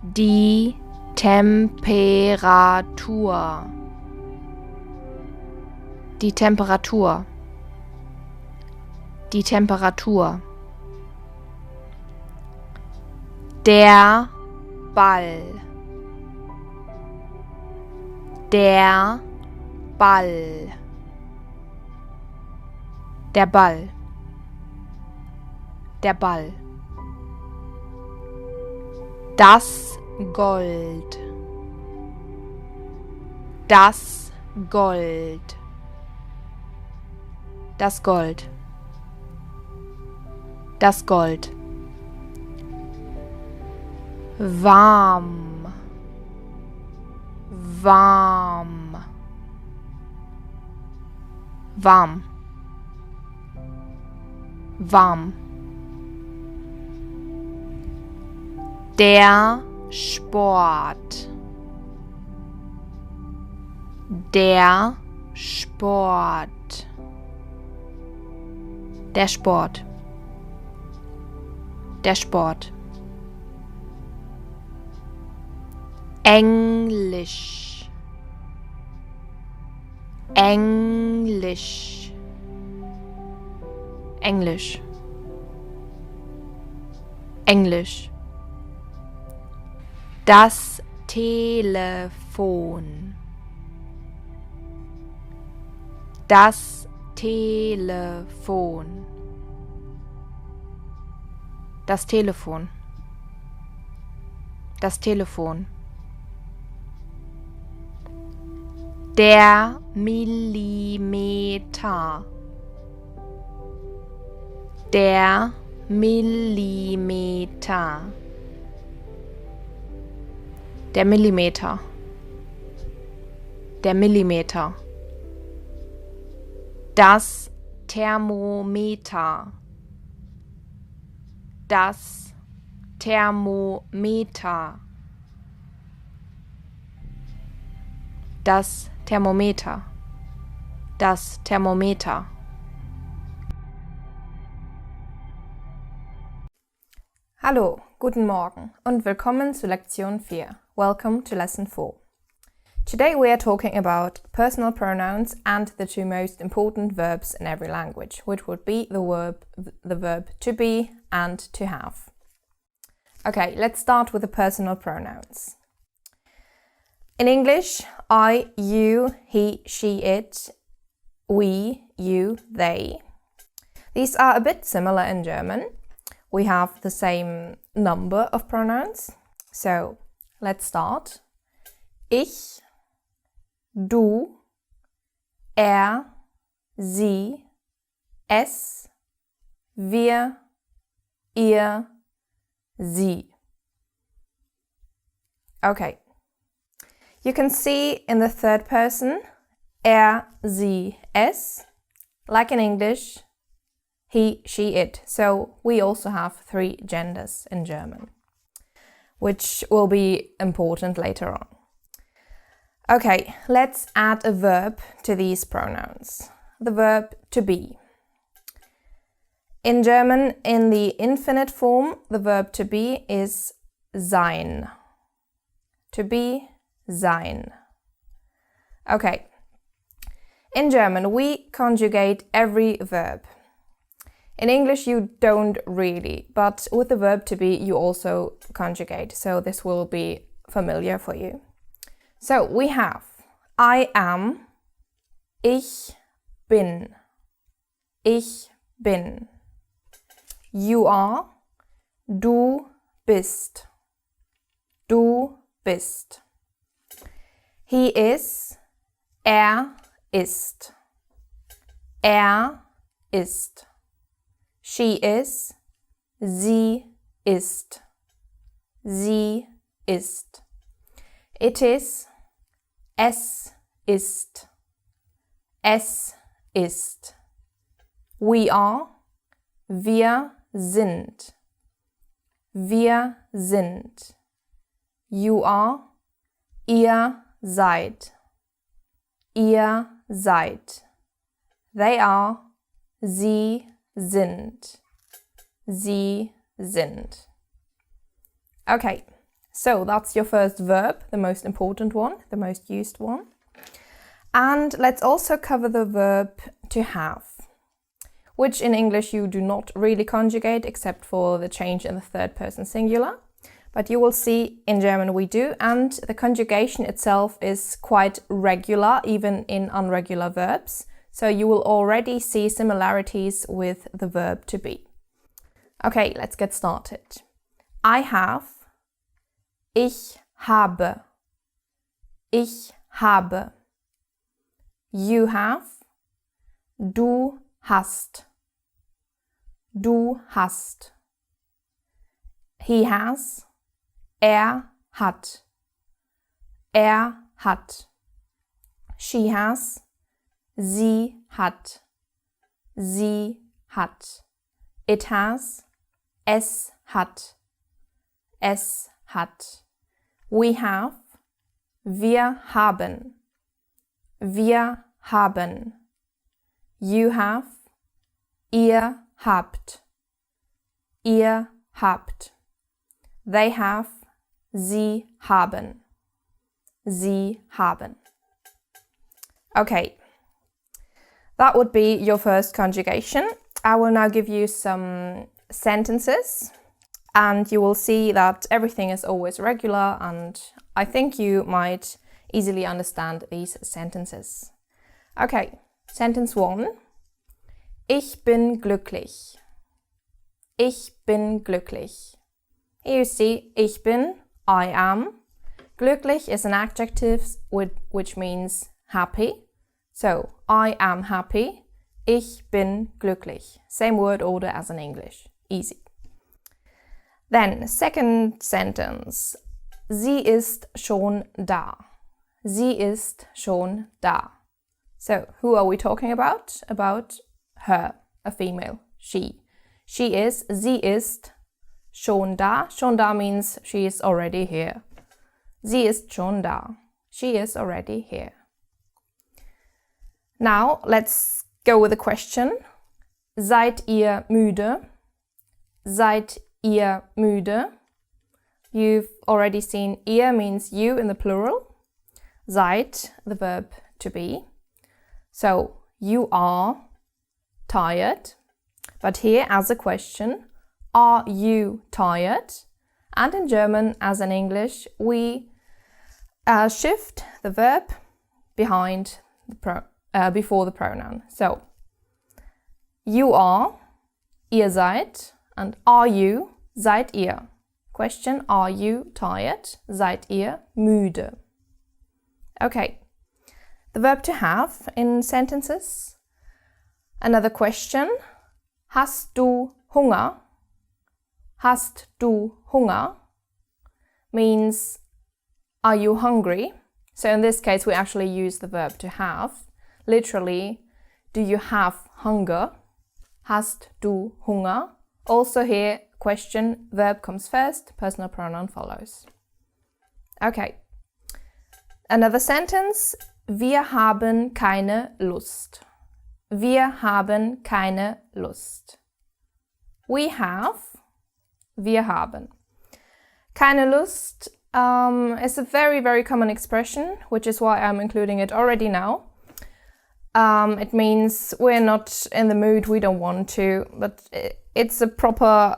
die Temperatur, die Temperatur, die Temperatur. Der Ball, der Ball, der Ball, der Ball. Das Gold, das Gold, das Gold, das Gold. Warm, warm, warm, warm. Der Sport, der Sport, der Sport, der Sport. Englisch, Englisch, Englisch, Englisch. Das Telefon, das Telefon, das Telefon, das Telefon. Der Millimeter, der Millimeter, der Millimeter, der Millimeter. Das Thermometer, das Thermometer, das Thermometer, das Thermometer.
Hallo, guten Morgen und willkommen zu Lektion 4. Welcome to Lesson 4. Today we are talking about personal pronouns and the two most important verbs in every language, which would be the verb to be and to have. Okay, let's start with the personal pronouns. In English, I, you, he, she, it, we, you, they. These are a bit similar in German. We have the same number of pronouns. So, let's start. Ich, du, er, sie, es, wir, ihr, sie. Okay. You can see in the third person, er, sie, es, like in English, he, she, it. So we also have 3 genders in German, which will be important later on. Okay, let's add a verb to these pronouns. The verb to be. In German, in the infinite form, the verb to be is sein. To be, sein. Okay. In German, we conjugate every verb. In English, you don't really, but with the verb to be, you also conjugate, so this will be familiar for you. So, we have I am, ich bin, ich bin. You are. Du bist. Du bist. He is. Er ist. Er ist. She is. Sie ist. Sie ist. It is. Es ist. Es ist. We are. Wir sind. Wir sind. You are. Ihr seid. Ihr seid. They are. Sie sind. Sie sind. Okay, so that's your first verb, the most important one, the most used one. And let's also cover the verb to have, which in English you do not really conjugate except for the change in the third person singular. But you will see in German we do, and the conjugation itself is quite regular, even in irregular verbs. So you will already see similarities with the verb to be. Okay, let's get started. I have. Ich habe. Ich habe. You have. Du hast. Du hast. He has. Er hat. Er hat. She has. Sie hat. Sie hat. It has. Es hat. Es hat. We have. Wir haben. Wir haben. You have. Ihr habt. Ihr habt. They have. Sie haben. Sie haben. Okay. That would be your first conjugation. I will now give you some sentences, and you will see that everything is always regular, and I think you might easily understand these sentences. Okay, sentence 1. Ich bin glücklich. Ich bin glücklich. Here you see ich bin, I am. Glücklich is an adjective which means happy. So, I am happy. Ich bin glücklich. Same word order as in English. Easy. Then, second sentence. Sie ist schon da. Sie ist schon da. So, who are we talking about? About her, a female, she. She is, sie ist schon da. Schon da means she is already here. Sie ist schon da. She is already here. Now, let's go with a question. Seid ihr müde? Seid ihr müde? You've already seen ihr means you in the plural. Seid, the verb to be. So, you are tired. But here, as a question, are you tired? And in German, as in English, we shift the verb behind the before the pronoun. So, you are, ihr seid, and are you, seid ihr. Question, are you tired? Seid ihr müde? Okay. The verb to have in sentences. Another question, hast du Hunger? Hast du Hunger? Means, are you hungry? So in this case, we actually use the verb to have. Literally, do you have hunger? Hast du Hunger? Also here, question, verb comes first, personal pronoun follows. Okay. Another sentence, wir haben keine Lust. Wir haben keine Lust. We have, wir haben. Keine Lust is a very, very common expression, which is why I'm including it already now. It means we're not in the mood, we don't want to, but it's a proper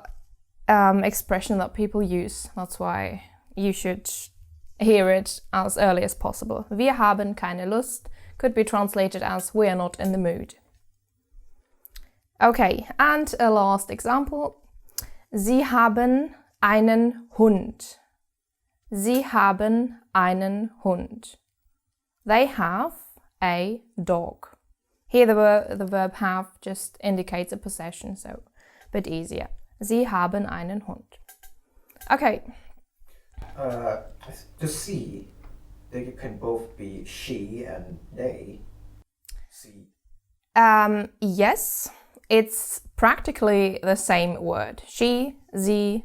expression that people use. That's why you should hear it as early as possible. Wir haben keine Lust could be translated as we are not in the mood. Okay, and a last example. Sie haben einen Hund. Sie haben einen Hund. They have a dog. Here the verb have just indicates a possession, so a bit easier. Sie haben einen Hund. Okay.
To see, they can both be she and they. See.
Yes, it's practically the same word. She, sie,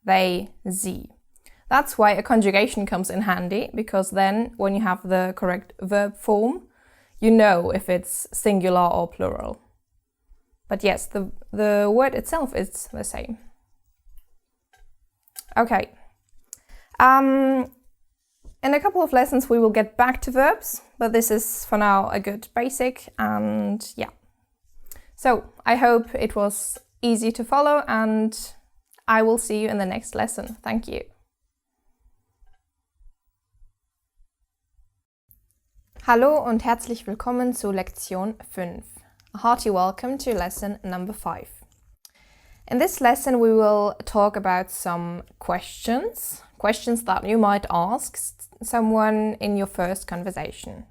they, sie. That's why a conjugation comes in handy, because then when you have the correct verb form, you know if it's singular or plural. But yes, the word itself is the same. Okay. In a couple of lessons we will get back to verbs, but this is for now a good basic, and yeah. So I hope it was easy to follow, and I will see you in the next lesson. Thank you. Hallo und herzlich willkommen zu Lektion 5. A hearty welcome to lesson number 5. In this lesson we will talk about some questions that you might ask someone in your first conversation.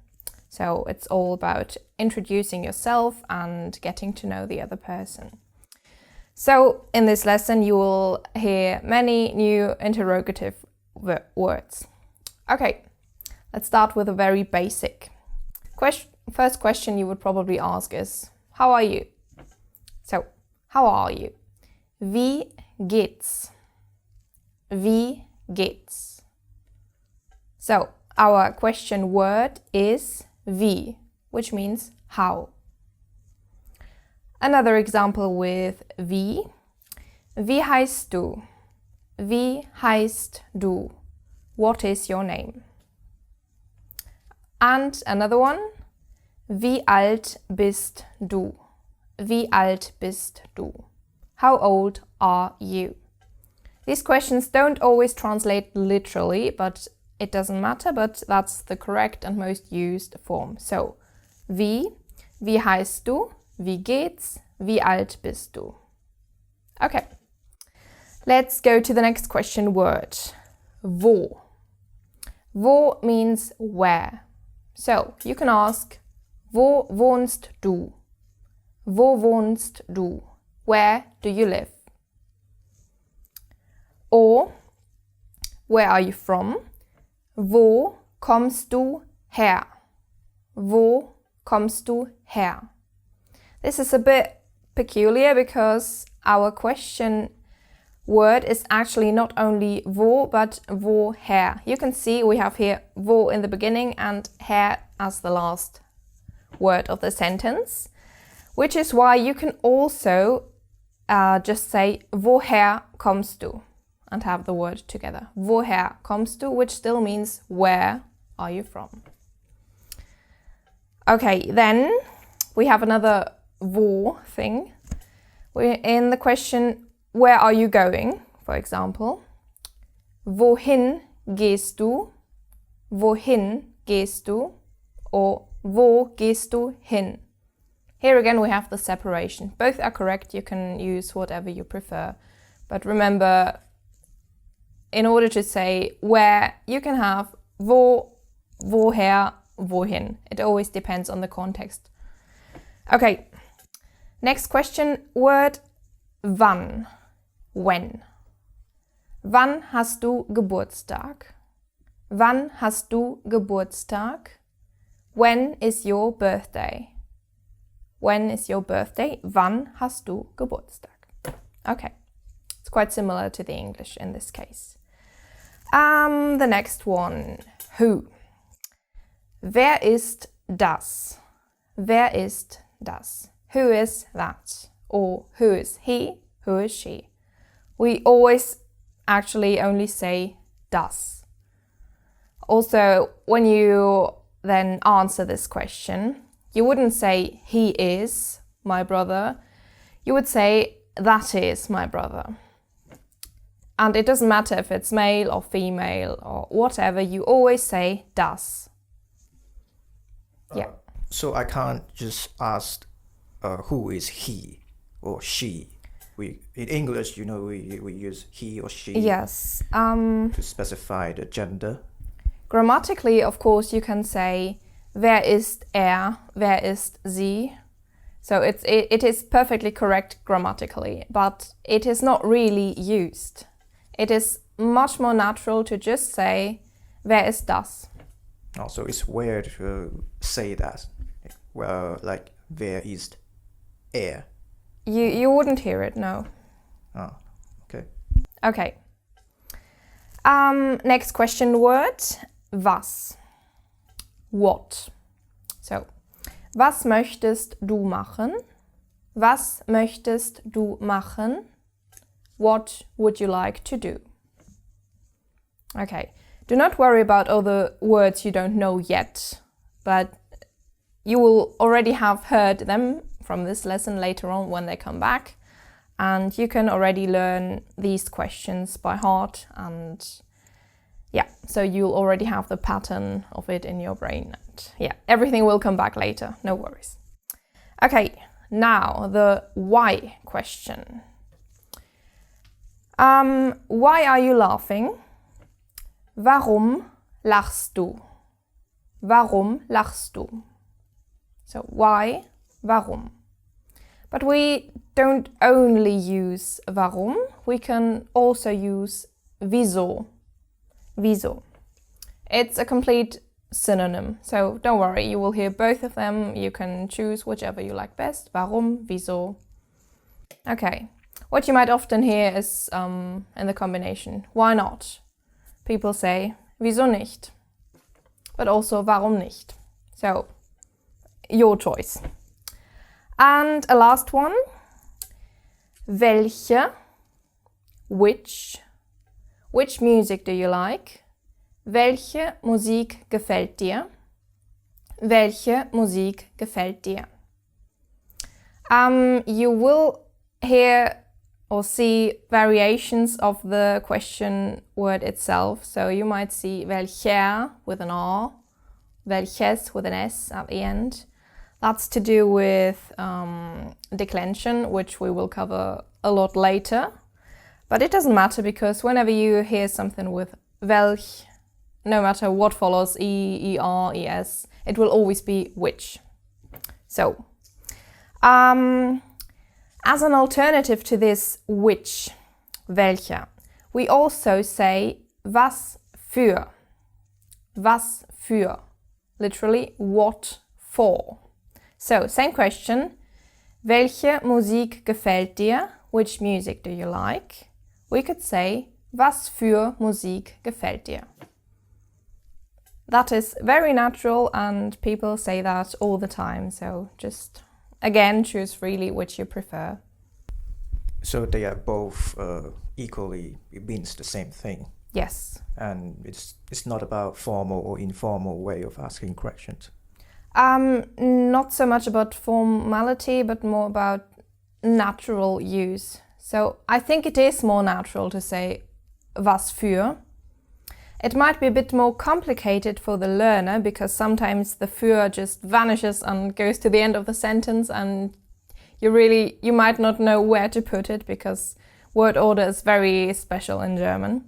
So it's all about introducing yourself and getting to know the other person. So in this lesson you will hear many new interrogative words. Okay. Let's start with a very basic. First question you would probably ask is, how are you? So, how are you? Wie geht's? Wie geht's? So, our question word is wie, which means how. Another example with wie. Wie heißt du? Wie heißt du? What is your name? And another one, wie alt bist du? Wie alt bist du? How old are you? These questions don't always translate literally, but it doesn't matter, but that's the correct and most used form. So, wie heißt du? Wie geht's? Wie alt bist du? Okay, let's go to the next question word, wo. Wo means where. So, you can ask, wo wohnst du? Wo wohnst du? Where do you live? Or, where are you from? Wo kommst du her? Wo kommst du her? This is a bit peculiar because our question word is actually not only wo, but woher. You can see we have here wo in the beginning and her as the last word of the sentence, which is why you can also just say woher kommst du and have the word together. Woher kommst du, which still means where are you from. Okay, then we have another wo thing. We're in the question, where are you going, for example. Wohin gehst du? Wohin gehst du? Or wo gehst du hin? Here again we have the separation. Both are correct, you can use whatever you prefer. But remember, in order to say where, you can have wo, woher, wohin. It always depends on the context. Okay, next question word, wann. When. Wann hast du Geburtstag? Wann hast du Geburtstag? When is your birthday? When is your birthday? Wann hast du Geburtstag? Okay, it's quite similar to the English in this case. The next one, who. Wer ist das? Wer ist das? Who is that? Or who is he? Who is she? We always actually only say das. Also, when you then answer this question, you wouldn't say he is my brother. You would say that is my brother. And it doesn't matter if it's male or female or whatever, you always say das. Yeah.
So I can't just ask who is he or she. in English, we use he or she.
Yes.
To specify the gender.
Grammatically, of course, you can say wer ist er, wer ist sie. So it is perfectly correct grammatically, but it is not really used. It is much more natural to just say wer ist das.
Also, it's weird to say that. Well, like wer ist er.
You wouldn't hear it, no.
Oh, okay.
Okay. Next question word, was. What. So, was möchtest du machen? Was möchtest du machen? What would you like to do? Okay. Do not worry about all the words you don't know yet, but you will already have heard them from this lesson later on when they come back, and you can already learn these questions by heart, and yeah, so you'll already have the pattern of it in your brain, and yeah, everything will come back later, no worries. Okay, now the why question. Why are you laughing? Warum lachst du? Warum lachst du? So why, warum? But we don't only use warum, we can also use wieso. Wieso. It's a complete synonym, so don't worry, you will hear both of them. You can choose whichever you like best. Warum, wieso. Okay, what you might often hear is in the combination, why not? People say, wieso nicht? But also, warum nicht? So, your choice. And a last one, welche, which music do you like? Welche Musik gefällt dir? Welche Musik gefällt dir? You will hear or see variations of the question word itself. So you might see welcher with an R, welches with an S at the end. That's to do with declension, which we will cover a lot later. But it doesn't matter, because whenever you hear something with welch, no matter what follows, E, ER, ES, it will always be which. So, as an alternative to this which, welcher, we also say was für. Was für. Literally, what for. So, same question. Welche Musik gefällt dir? Which music do you like? We could say, was für Musik gefällt dir? That is very natural, and people say that all the time. So just, again, choose freely which you prefer.
So they are both equally, it means the same thing.
Yes.
And it's not about formal or informal way of asking questions.
Not so much about formality, but more about natural use. So I think it is more natural to say was für. It might be a bit more complicated for the learner, because sometimes the für just vanishes and goes to the end of the sentence, and you might not know where to put it, because word order is very special in German.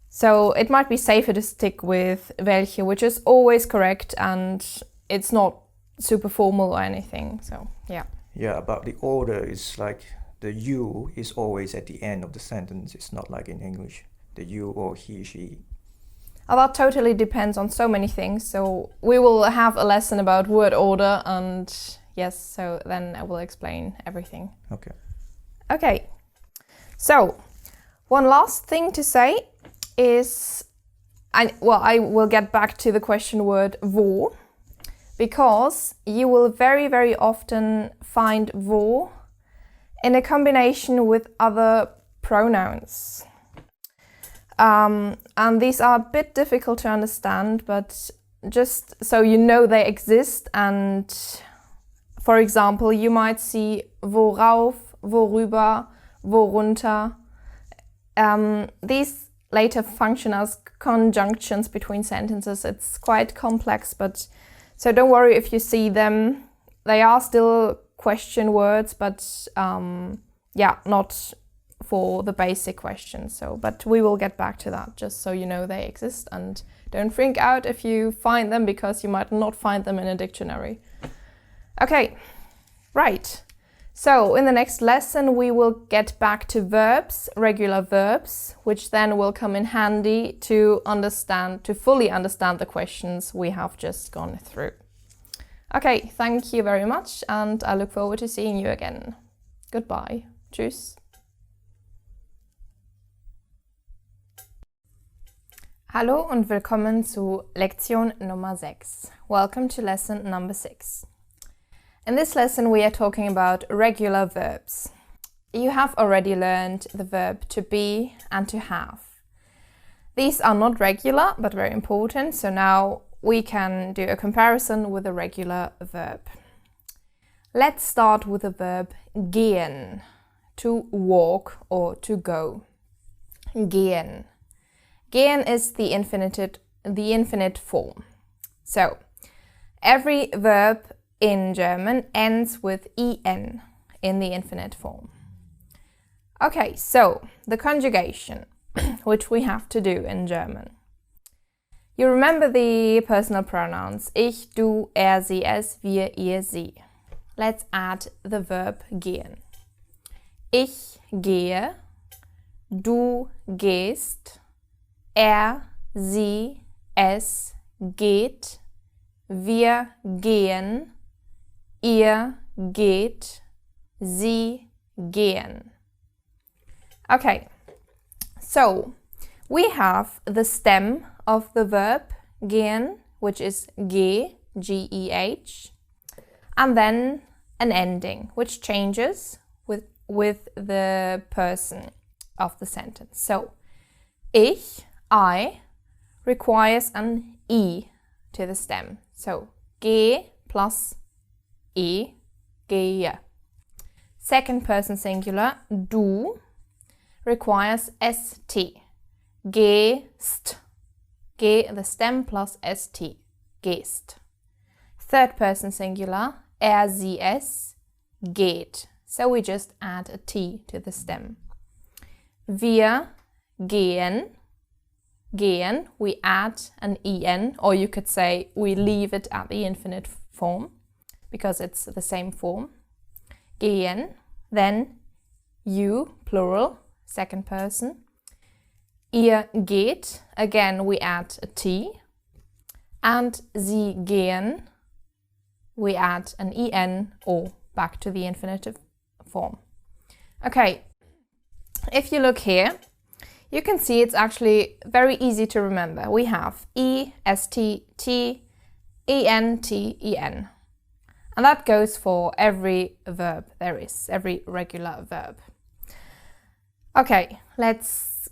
So it might be safer to stick with welche, which is always correct, and it's not super formal or anything. So yeah.
Yeah, but the order is like the you is always at the end of the sentence. It's not like in English, the you or he, she.
Oh, that totally depends on so many things. So we will have a lesson about word order, and yes, so then I will explain everything.
Okay.
Okay. So one last thing to say is, I will get back to the question word wo, because you will very, very often find wo in a combination with other pronouns. And these are a bit difficult to understand, but just so you know they exist. And for example, you might see worauf, worüber, worunter. These later function as conjunctions between sentences. It's quite complex, but so don't worry if you see them. They are still question words, but yeah, not for the basic questions. So, but we will get back to that, just so you know they exist, and don't freak out if you find them, because you might not find them in a dictionary. Okay, right. So in the next lesson we will get back to verbs, regular verbs, which then will come in handy to fully understand the questions we have just gone through. Okay, thank you very much, and I look forward to seeing you again. Goodbye. Tschüss. Hallo und willkommen zu Lektion Nummer 6. Welcome to lesson number 6. In this lesson we are talking about regular verbs. You have already learned the verb to be and to have. These are not regular but very important, so now we can do a comparison with a regular verb. Let's start with the verb gehen, to walk or to go. Gehen. Gehen is the infinite form. So, every verb in German ends with en in the infinite form. Okay, so the conjugation, which we have to do in German. You remember the personal pronouns ich, du, er, sie, es, wir, ihr, sie. Let's add the verb gehen. Ich gehe, du gehst, er, sie, es geht, wir gehen, ihr geht, sie gehen. Okay, so we have the stem of the verb gehen, which is ge, G-E-H, and then an ending, which changes with the person of the sentence. So, ich, I, requires an I to the stem. So, ge plus e, gehe. Second person singular, du, requires st. Gehst. Ge, the stem plus st. Gehst. Third person singular, er, sie, es, geht. So we just add a t to the stem. Wir gehen. Gehen, we add an en, or you could say we leave it at the infinite form, because it's the same form. Gehen. Then you, plural, second person. Ihr geht, again we add a t. And sie gehen, we add an en, or back to the infinitive form. Okay, if you look here, you can see it's actually very easy to remember. We have e, st, t, en, t, en. And that goes for every verb there is, every regular verb. Okay, let's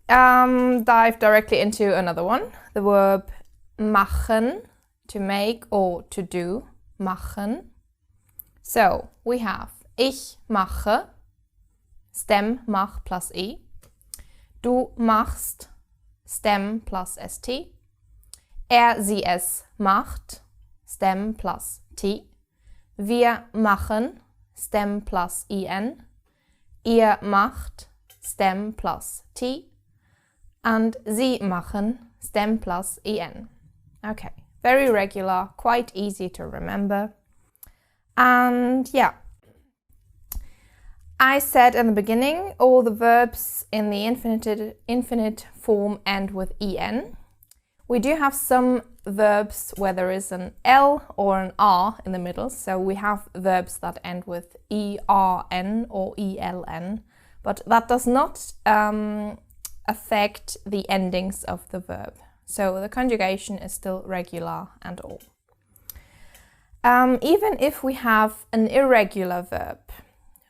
dive directly into another one. The verb machen, to make or to do, machen. So, we have ich mache, stem mach plus e. Du machst, stem plus st. Er, sie, es macht, stem plus t. Wir machen, stem plus en. Ihr macht, stem plus t. And sie machen, stem plus en. Okay, very regular, quite easy to remember. And yeah, I said in the beginning, all the verbs in the infinite form end with en. We do have some verbs where there is an L or an R in the middle, so we have verbs that end with ERN or ELN, but that does not affect the endings of the verb. So the conjugation is still regular and all. Even if we have an irregular verb,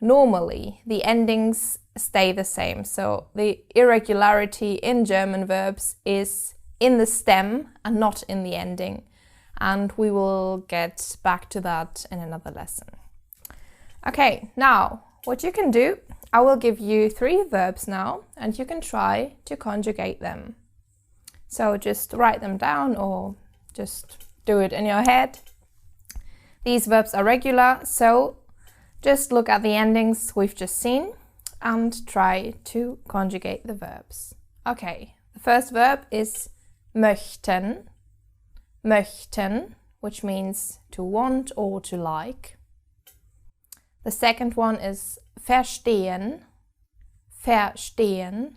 normally the endings stay the same. So the irregularity in German verbs is in the stem and not in the ending. And we will get back to that in another lesson. Okay, now what you can do, I will give you 3 verbs now and you can try to conjugate them. So just write them down or just do it in your head. These verbs are regular, so Just look at the endings we've just seen and try to conjugate the verbs. Okay, the first verb is möchten, möchten, which means to want or to like. The second one is verstehen, verstehen,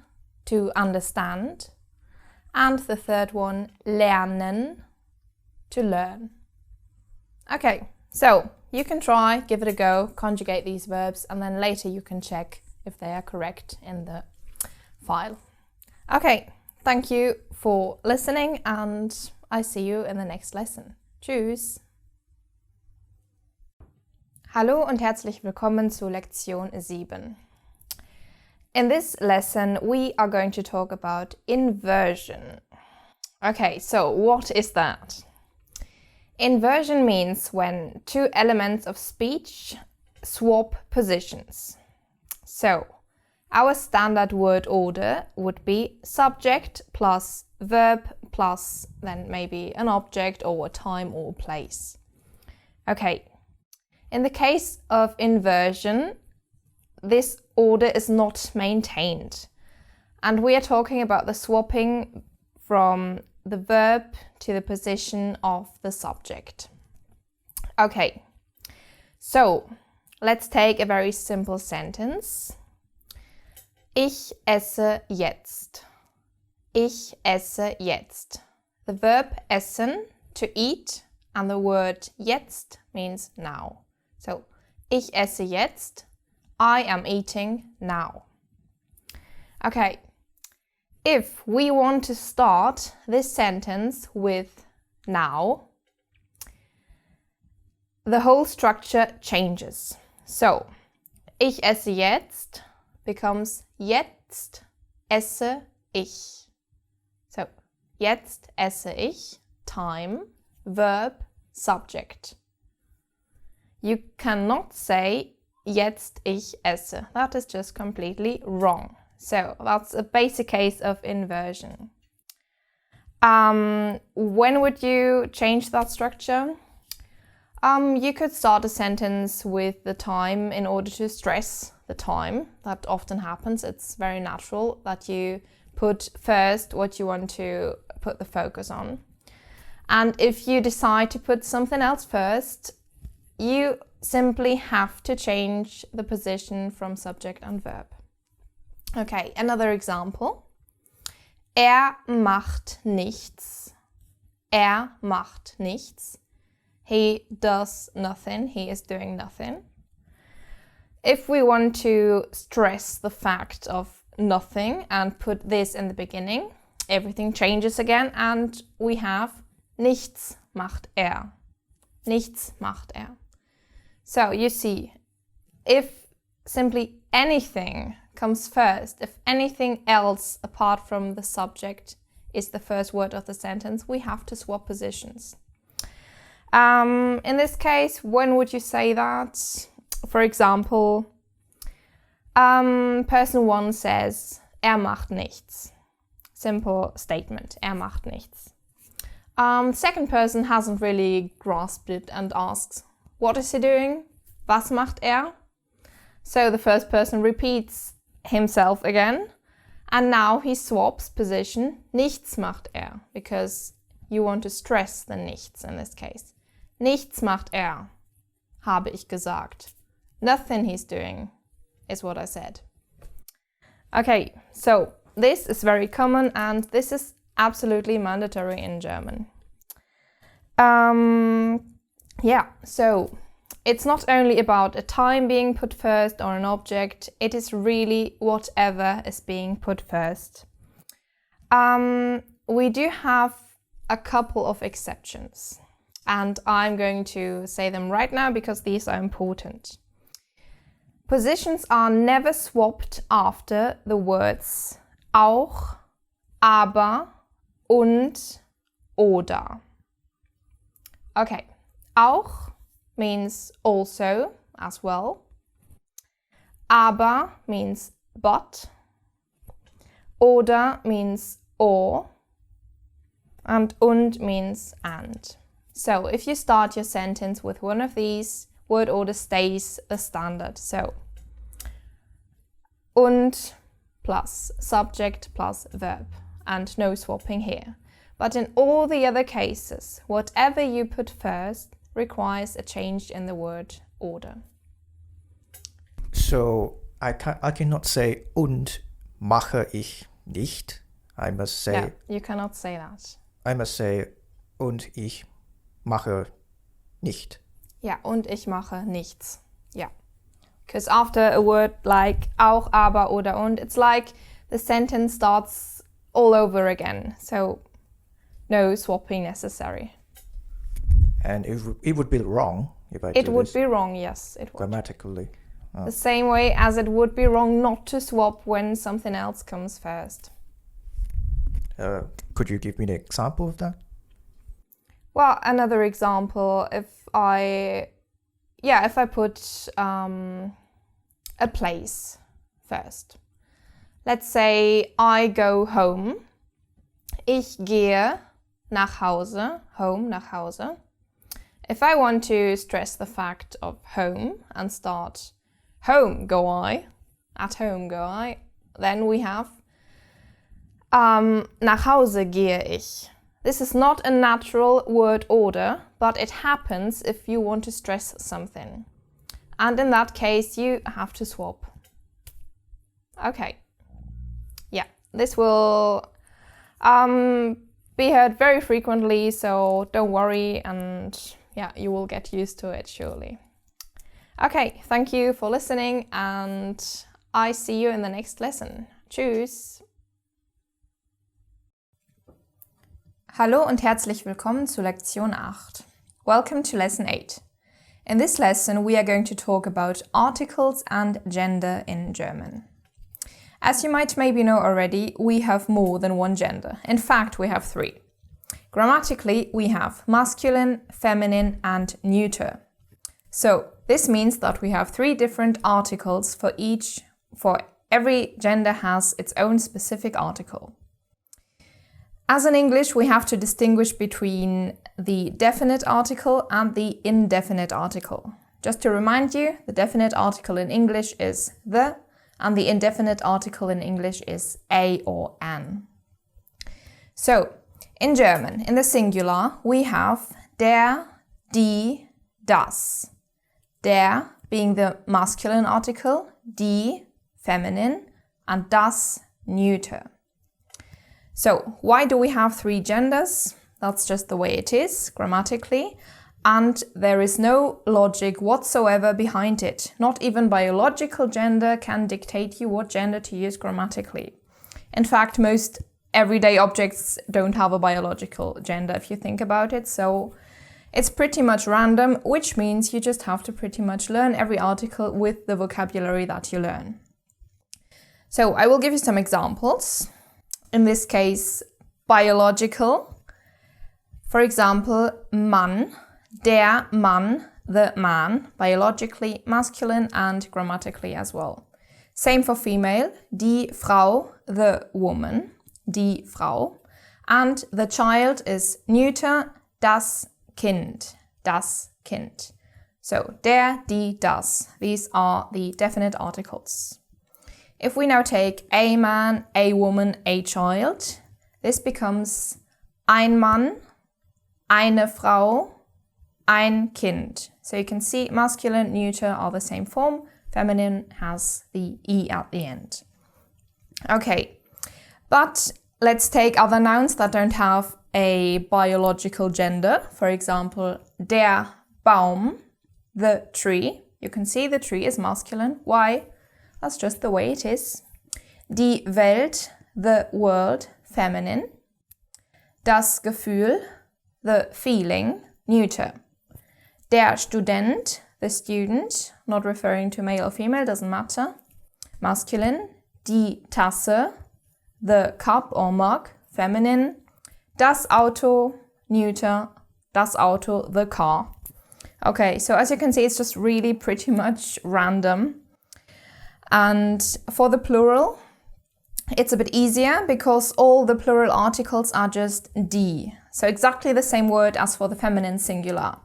to understand. And the third one, lernen, to learn. Okay, so you can try, give it a go, conjugate these verbs, and then later you can check if they are correct in the file. Okay, thank you for listening and I see you in the next lesson. Tschüss! Hallo und herzlich willkommen zu Lektion 7. In this lesson, we are going to talk about inversion. Okay, so what is that? Inversion means when two elements of speech swap positions. So, our standard word order would be subject plus verb plus then maybe an object or a time or place. Okay, in the case of inversion, this order is not maintained. And we are talking about the swapping from the verb to the position of the subject. Okay, so let's take a very simple sentence. Ich esse jetzt. Ich esse jetzt. The verb essen, to eat, and the word jetzt means now. So, ich esse jetzt. I am eating now. Okay, if we want to start this sentence with now, the whole structure changes. So, ich esse jetzt becomes jetzt esse ich. So, jetzt esse ich, time, verb, subject. You cannot say jetzt ich esse. That is just completely wrong. So that's a basic case of inversion. When would you change that structure? You could start a sentence with the time in order to stress the time. That often happens. It's very natural that you put first what you want to put the focus on. And if you decide to put something else first, you simply have to change the position from subject and verb. Okay, another example. Er macht nichts. Er macht nichts. He does nothing. He is doing nothing. If we want to stress the fact of nothing and put this in the beginning, everything changes again and we have nichts macht er. Nichts macht er. So you see, if simply anything comes first, if anything else apart from the subject is the first word of the sentence, we have to swap positions. In this case, when would you say that? For example, person 1 says, er macht nichts. Simple statement, er macht nichts. Second person hasn't really grasped it and asks, what is he doing? Was macht er? So the first person repeats himself again, and now he swaps position, nichts macht er, because you want to stress the nichts in this case. Nichts macht er, habe ich gesagt. Nothing he's doing is what I said. Okay, so this is very common and this is absolutely mandatory in German. Yeah, so it's not only about a time being put first or an object, it is really whatever is being put first. We do have a couple of exceptions and I'm going to say them right now because these are important. Positions are never swapped after the words auch, aber und oder. Okay, auch means also, as well. Aber means but. Oder means or. And means and. So if you start your sentence with one of these, word order stays the standard. So, und plus subject plus verb, and no swapping here. But in all the other cases, whatever you put first requires a change in the word order.
So I cannot say und mache ich nicht. I must say.
Yeah, you cannot say that.
I must say und ich mache nicht.
Yeah, und ich mache nichts. Yeah. Because after a word like auch, aber oder und, it's like the sentence starts all over again. So no swapping necessary.
And it would be wrong if I
It
do
would
this
be wrong, yes, it would.
grammatically.
The same way as it would be wrong not to swap when something else comes first.
Could you give me an example of that?
Well, another example, if I put a place first. Let's say I go home. Ich gehe nach Hause. Home, nach Hause. If I want to stress the fact of home and start home go I, at home go I, then we have nach Hause gehe ich. This is not a natural word order, but it happens if you want to stress something. And in that case, you have to swap. Okay. Yeah, this will be heard very frequently, so don't worry, and yeah, you will get used to it surely. Okay, thank you for listening, and I see you in the next lesson. Tschüss!
Hallo und herzlich willkommen zu Lektion 8. Welcome to Lesson 8. In this lesson, we are going to talk about articles and gender in German. As you might maybe know already, we have more than one gender. In fact, we have 3. Grammatically, we have masculine, feminine, and neuter. So, this means that we have 3 different articles for every gender has its own specific article. As in English, we have to distinguish between the definite article and the indefinite article. Just to remind you, the definite article in English is the, and the indefinite article in English is a or an. So, in German, in the singular, we have der, die, das. Der being the masculine article, die, feminine, and das, neuter. So, why do we have 3 genders? That's just the way it is, grammatically, and there is no logic whatsoever behind it. Not even biological gender can dictate you what gender to use grammatically. In fact, most everyday objects don't have a biological gender if you think about it, so it's pretty much random, which means you just have to pretty much learn every article with the vocabulary that you learn. So, I will give you some examples. In this case, biological. For example, Mann, der Mann, the man, biologically masculine and grammatically as well. Same for female, die Frau, the woman, die Frau. And the child is neuter, das Kind, das Kind. So, der, die, das. These are the definite articles. If we now take a man, a woman, a child, this becomes ein Mann, eine Frau, ein Kind. So you can see masculine, neuter are the same form. Feminine has the E at the end. Okay, but let's take other nouns that don't have a biological gender. For example, der Baum, the tree. You can see the tree is masculine. Why? That's just the way it is. Die Welt, the world, feminine. Das Gefühl, the feeling, neuter. Der Student, the student, not referring to male or female, doesn't matter, masculine. Die Tasse, the cup or mug, feminine. Das Auto, neuter. Das Auto, the car. Okay, so as you can see, it's just really pretty much random. And for the plural, it's a bit easier because all the plural articles are just die. So exactly the same word as for the feminine singular.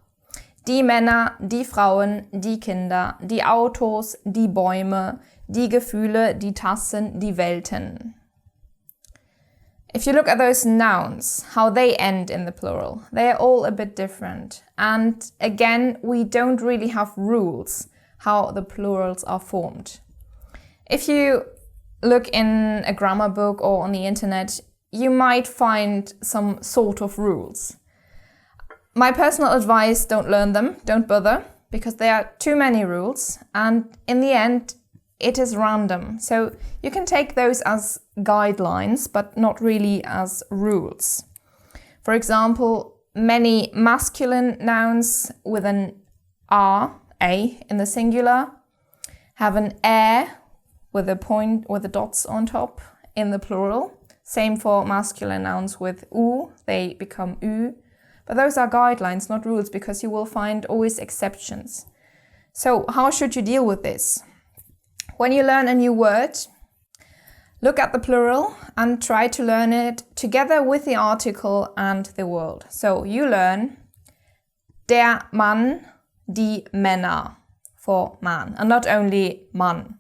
die Männer, die Frauen, die Kinder, die Autos, die Bäume, die Gefühle, die Tassen, die Welten. If you look at those nouns, how they end in the plural, they are all a bit different. And again, we don't really have rules how the plurals are formed. If you look in a grammar book or on the internet, you might find some sort of rules. My personal advice, don't learn them, don't bother, because there are too many rules, and in the end, it is random. So you can take those as guidelines, but not really as rules. For example, many masculine nouns with an a in the singular, have an with a point with the dots on top in the plural. Same for masculine nouns with u, they become ü. But those are guidelines, not rules, because you will find always exceptions. So how should you deal with this? When you learn a new word, look at the plural and try to learn it together with the article and the word. So you learn der Mann, die Männer for man, and not only Mann.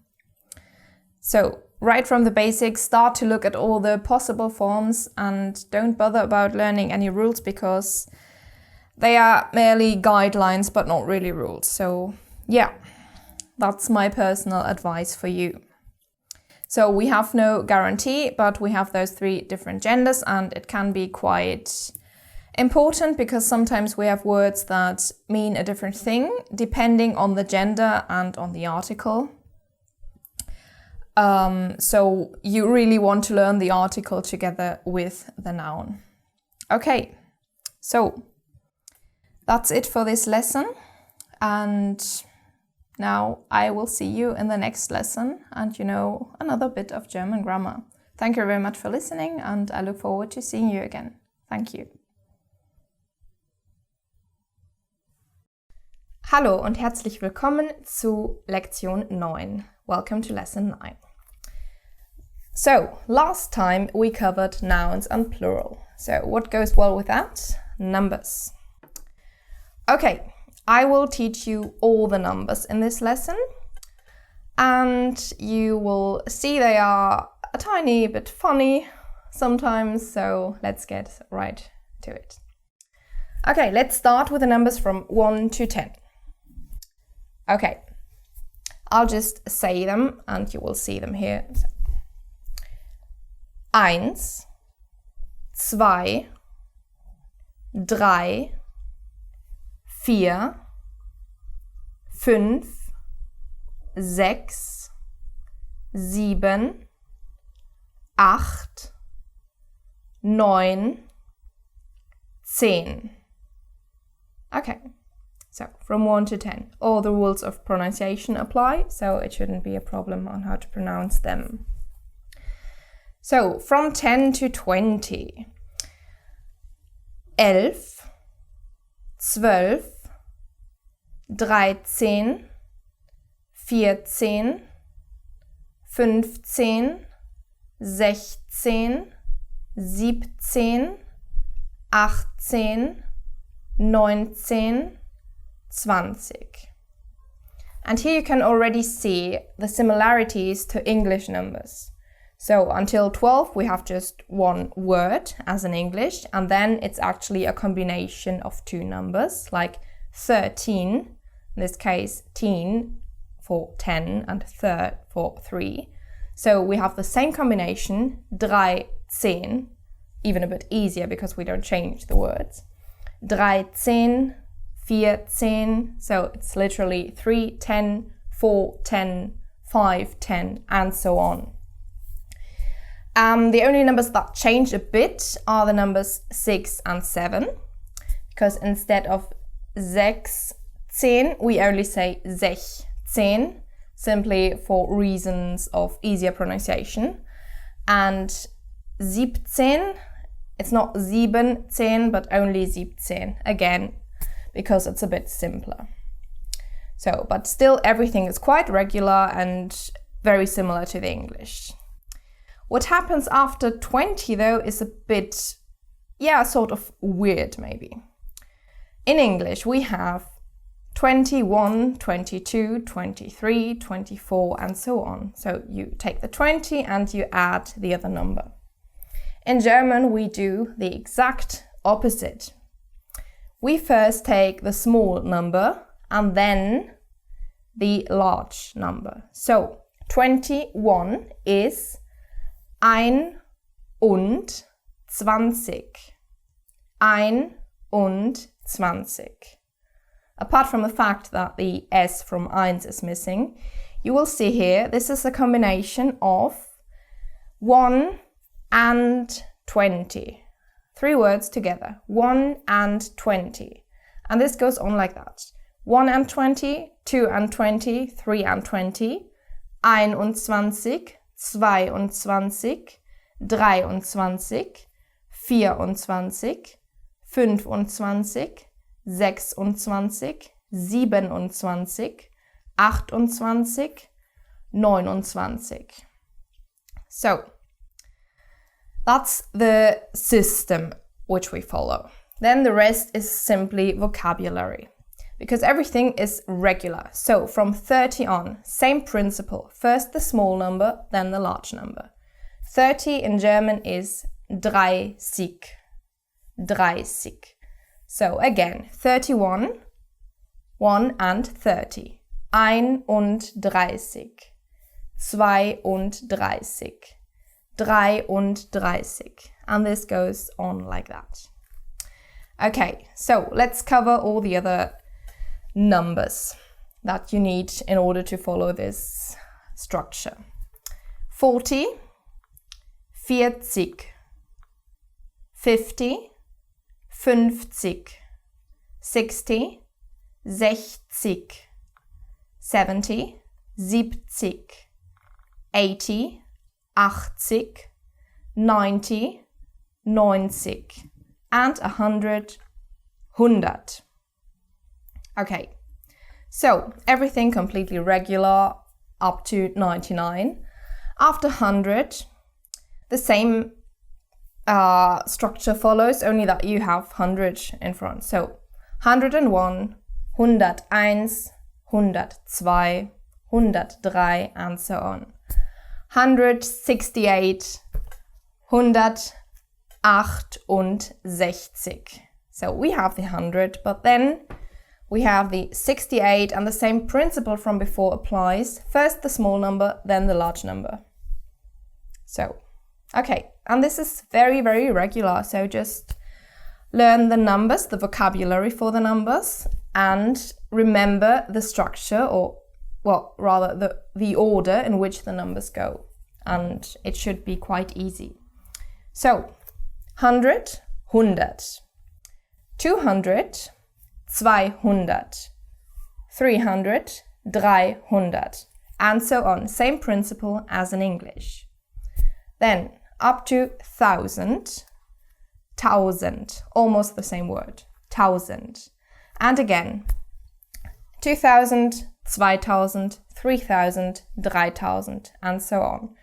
So right from the basics, start to look at all the possible forms and don't bother about learning any rules because they are merely guidelines but not really rules. So yeah, that's my personal advice for you. So we have no guarantee, but we have those 3 different genders, and it can be quite important because sometimes we have words that mean a different thing depending on the gender and on the article. So you really want to learn the article together with the noun. Okay, so that's it for this lesson, and now I will see you in the next lesson and another bit of German grammar. Thank you very much for listening, and I look forward to seeing you again. Thank you. Hallo und herzlich willkommen zu Lektion 9. Welcome to lesson 9. So, last time we covered nouns and plural. So, what goes well with that? Numbers. Okay, I will teach you all the numbers in this lesson, and you will see they are a tiny bit funny sometimes, so let's get right to it. Okay, let's start with the numbers from 1 to 10. Okay, I'll just say them and you will see them here. So, 1, 2, 3, 4, 5, 6, 7, 8, 9, 10. Okay, so from 1 to 10. All the rules of pronunciation apply, so it shouldn't be a problem on how to pronounce them. So, from 10 to 20. 11, 12, 13, 14, 15, 16, 17, 18, 19, 20. And here you can already see the similarities to English numbers. So until 12 we have just one word as in English, and then it's actually a combination of 2 numbers, like 13, in this case 10 for 10 and third for 3. So we have the same combination, 13, even a bit easier because we don't change the words. 13, 14, so it's literally 3, 10, 4, 10, 5, 10, and so on. The only numbers that change a bit are the numbers 6 and 7, because instead of 16, we only say 16, simply for reasons of easier pronunciation. And 17, it's not 17, but only 17, again, because it's a bit simpler. So, but still everything is quite regular and very similar to the English. What happens after 20 though is a bit, sort of weird maybe. In English we have 21, 22, 23, 24, and so on. So you take the 20 and you add the other number. In German, we do the exact opposite. We first take the small number and then the large number. So 21 is 21. 21. Apart from the fact that the S from eins is missing, you will see here, this is a combination of 1 and 20. 3 words together, 1 and 20. And this goes on like that. 1 and 20, 2 and 20, 3 and 20, 21, 22, 23, 24, 25, 26, 27, 28, 29. So, that's the system which we follow. Then the rest is simply vocabulary, because everything is regular. So from 30 on, same principle. First the small number, then the large number. 30 in German is 30. 30. So again, 31, 1 and 30. 31, 32, 33. And this goes on like that. Okay, so let's cover all the other numbers that you need in order to follow this structure. 40, 40, 50, 50, 60, 60, 70, 70, 80, 80, 90, 90, and 100, 100. Okay, so everything completely regular up to 99. After 100, the same structure follows, only that you have 100 in front. So 101, 101, 102, 103, and so on. 168, 168. So we have the 100, but then we have the 68, and the same principle from before applies. First the small number, then the large number. So, okay, and this is very, very regular. So just learn the numbers, the vocabulary for the numbers, and remember the structure, or, well, rather the order in which the numbers go. And it should be quite easy. So, 100, 100. 200, 200. 300, 300. And so on. Same principle as in English. Then, up to 1,000, 1,000. Almost the same word. 1,000. And again, 2,000, 2,000, 3,000, 3,000, and so on.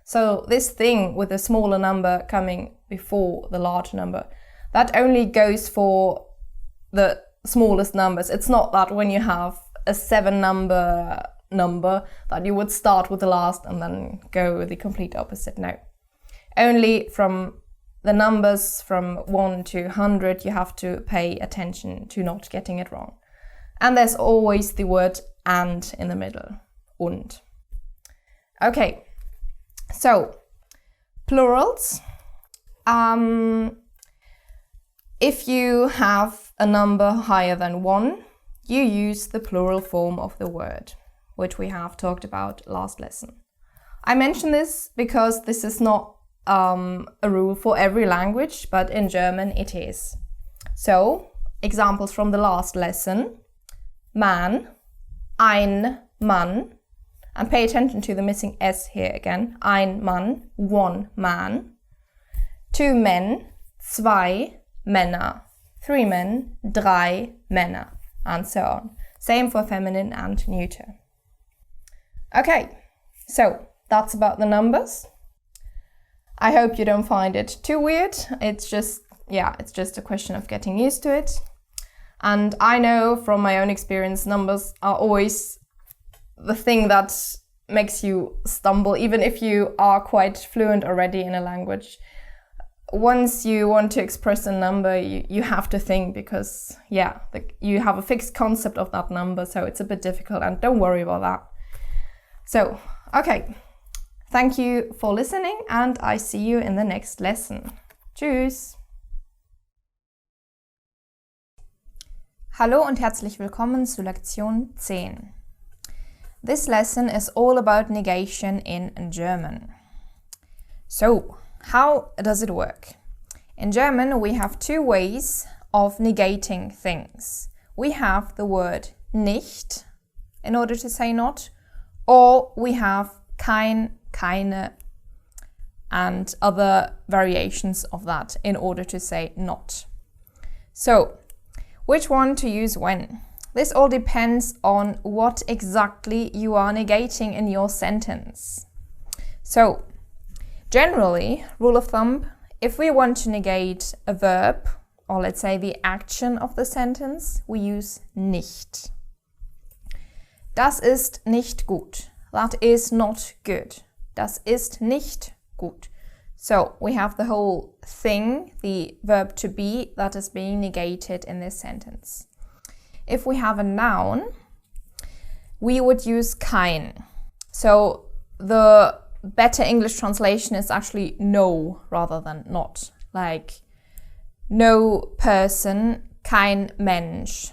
So this thing with the smaller number coming before the large number, that only goes for the smallest numbers. It's not that when you have a 7 number that you would start with the last and then go the complete opposite. No. Only from the numbers from 1 to 100 you have to pay attention to not getting it wrong. And there's always the word and in the middle. Und. Okay. So, plurals. If you have a number higher than 1, you use the plural form of the word, which we have talked about last lesson. I mention this because this is not a rule for every language, but in German it is. So, examples from the last lesson. Man, ein Mann. And pay attention to the missing S here again. Ein Mann, one man. 2 men, 2 Männer. 3 men, 3 Männer. And so on. Same for feminine and neuter. Okay, so that's about the numbers. I hope you don't find it too weird. It's just a question of getting used to it. And I know from my own experience, numbers are always the thing that makes you stumble, even if you are quite fluent already in a language. Once you want to express a number, you have to think, because you have a fixed concept of that number, so it's a bit difficult, and don't worry about that. So, okay, thank you for listening, and I see you in the next lesson. Tschüss!
Hallo und herzlich willkommen zu Lektion 10. This lesson is all about negation in German. So, how does it work? In German, we have two ways of negating things. We have the word nicht in order to say not, or we have kein, keine, and other variations of that in order to say not. So, which one to use when? This all depends on what exactly you are negating in your sentence. So, generally, rule of thumb, if we want to negate a verb, or let's say the action of the sentence, we use nicht. Das ist nicht gut. That is not good. Das ist nicht gut. So, we have the whole thing, the verb to be, that is being negated in this sentence. If we have a noun, we would use kein. So, the better English translation is actually no rather than not. Like, no person, kein Mensch.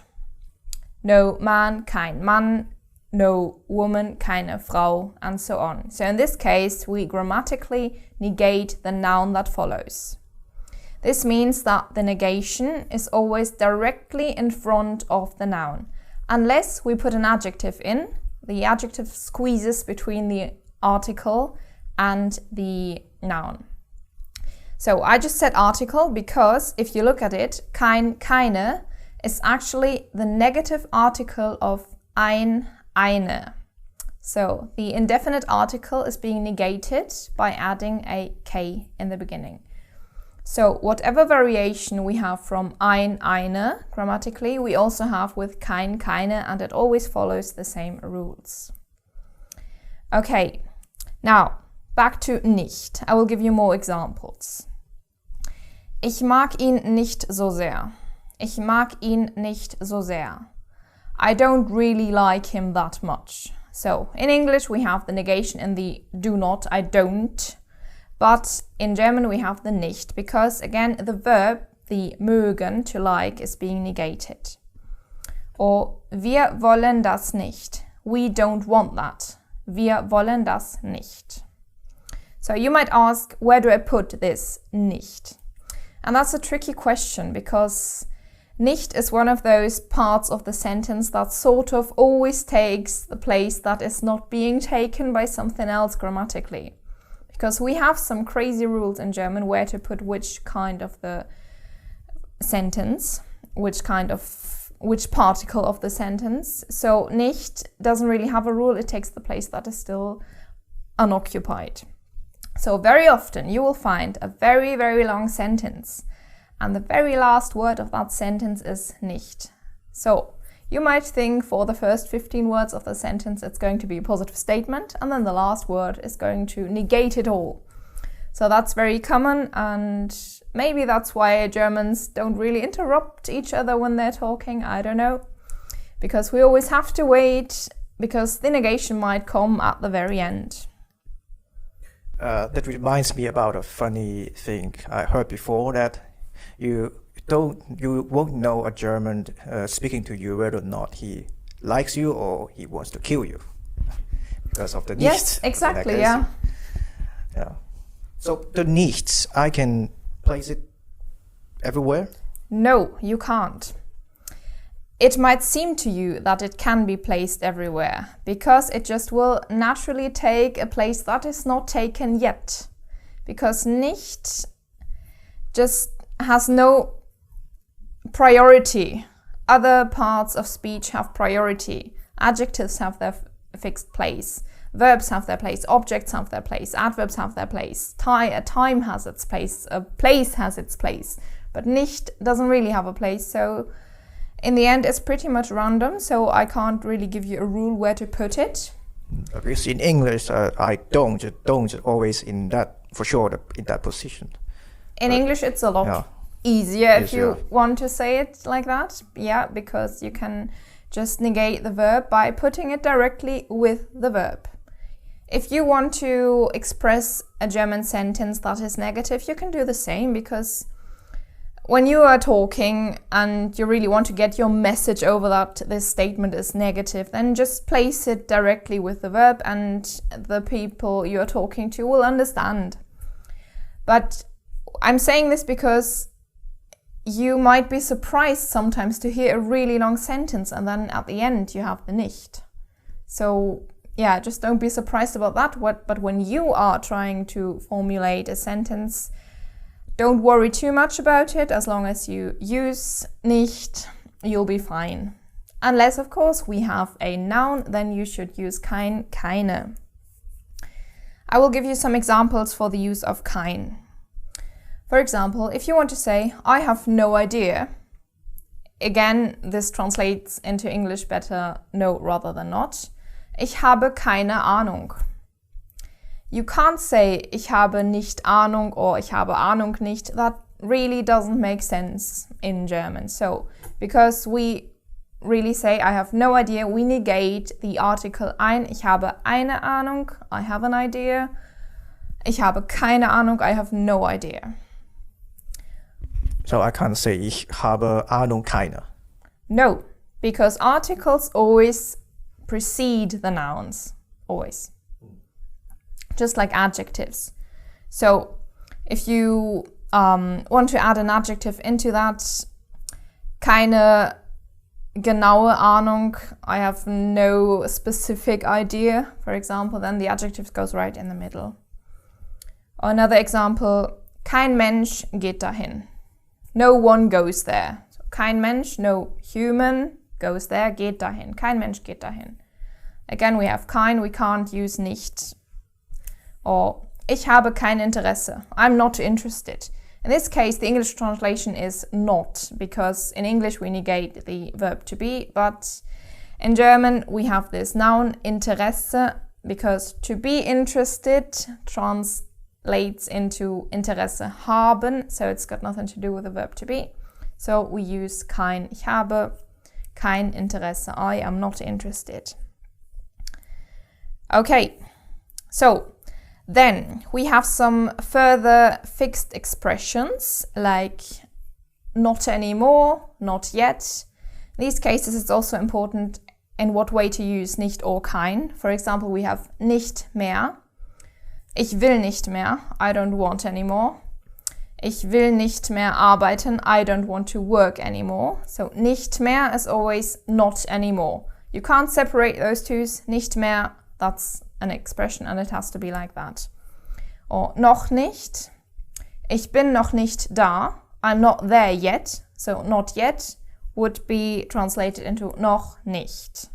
No man, kein Mann. No woman, keine Frau, and so on. So in this case, we grammatically negate the noun that follows. This means that the negation is always directly in front of the noun. Unless we put an adjective in, the adjective squeezes between the article and the noun. So I just said article because if you look at it, kein, keine is actually the negative article of ein, eine. So the indefinite article is being negated by adding a k in the beginning. So whatever variation we have from ein, eine, grammatically, we also have with kein, keine, and it always follows the same rules. Okay, now back to nicht. I will give you more examples. Ich mag ihn nicht so sehr. Ich mag ihn nicht so sehr. I don't really like him that much. So, in English we have the negation in the do not, I don't. But in German we have the nicht, because again the verb, the mögen, to like, is being negated. Or, wir wollen das nicht. We don't want that. Wir wollen das nicht. So you might ask, where do I put this nicht? And that's a tricky question, because nicht is one of those parts of the sentence that sort of always takes the place that is not being taken by something else grammatically. Because we have some crazy rules in German where to put which kind of the sentence, which particle of the sentence. So nicht doesn't really have a rule, it takes the place that is still unoccupied. So very often you will find a very, very long sentence, and the very last word of that sentence is nicht. So you might think for the first 15 words of the sentence it's going to be a positive statement, and then the last word is going to negate it all. So that's very common, and maybe that's why Germans don't really interrupt each other when they're talking, I don't know. Because we always have to wait, because the negation might come at the very end.
That reminds me about a funny thing I heard before, that you won't know a German speaking to you whether or not he likes you or he wants to kill you because of the nicht.
Yes, exactly, yeah.
So the nichts, I can place it everywhere?
No, you can't. It might seem to you that it can be placed everywhere, because it just will naturally take a place that is not taken yet. Because nicht just has no priority. Other parts of speech have priority. Adjectives have their fixed place. Verbs have their place. Objects have their place. Adverbs have their place. Time has its place. A place has its place. But nicht doesn't really have a place, so In the end, it's pretty much random, so I can't really give you a rule where to put it.
Because in English, I don't always in that, for sure, in that position.
In English, it's a lot easier if you want to say it like that. Yeah, because you can just negate the verb by putting it directly with the verb. If you want to express a German sentence that is negative, you can do the same, because when you are talking and you really want to get your message over that this statement is negative, then just place it directly with the verb and the people you are talking to will understand. But I'm saying this because you might be surprised sometimes to hear a really long sentence and then at the end you have the nicht. So yeah, just don't be surprised about that. But when you are trying to formulate a sentence, don't worry too much about it. As long as you use nicht, you'll be fine. Unless, of course, we have a noun, then you should use kein, keine. I will give you some examples for the use of kein. For example, if you want to say, I have no idea, again, this translates into English better no rather than not. Ich habe keine Ahnung. You can't say, ich habe nicht Ahnung or ich habe Ahnung nicht. That really doesn't make sense in German. So, because we really say, I have no idea, we negate the article ein. Ich habe eine Ahnung, I have an idea. Ich habe keine Ahnung, I have no idea.
So I can't say, ich habe Ahnung keine.
No, because articles always precede the nouns. Always. Just like adjectives. So if you want to add an adjective into that, keine genaue Ahnung, I have no specific idea, for example, then the adjective goes right in the middle. Or another example, kein Mensch geht dahin. No one goes there. So, kein Mensch, no human goes there, geht dahin. Kein Mensch geht dahin. Again, we have kein, we can't use nicht. Or, ich habe kein Interesse. I'm not interested. In this case, the English translation is not, because in English we negate the verb to be, but in German we have this noun, Interesse, because to be interested translates into Interesse haben, so it's got nothing to do with the verb to be. So we use kein, ich habe kein Interesse. I am not interested. Okay, so then we have some further fixed expressions like not anymore, not yet. In these cases it's also important in what way to use nicht or kein. For example, we have nicht mehr. Ich will nicht mehr. I don't want anymore. Ich will nicht mehr arbeiten. I don't want to work anymore. So nicht mehr is always not anymore. You can't separate those two. Nicht mehr, that's an expression and it has to be like that. Or noch nicht. Ich bin noch nicht da. I'm not there yet. So not yet would be translated into noch nicht.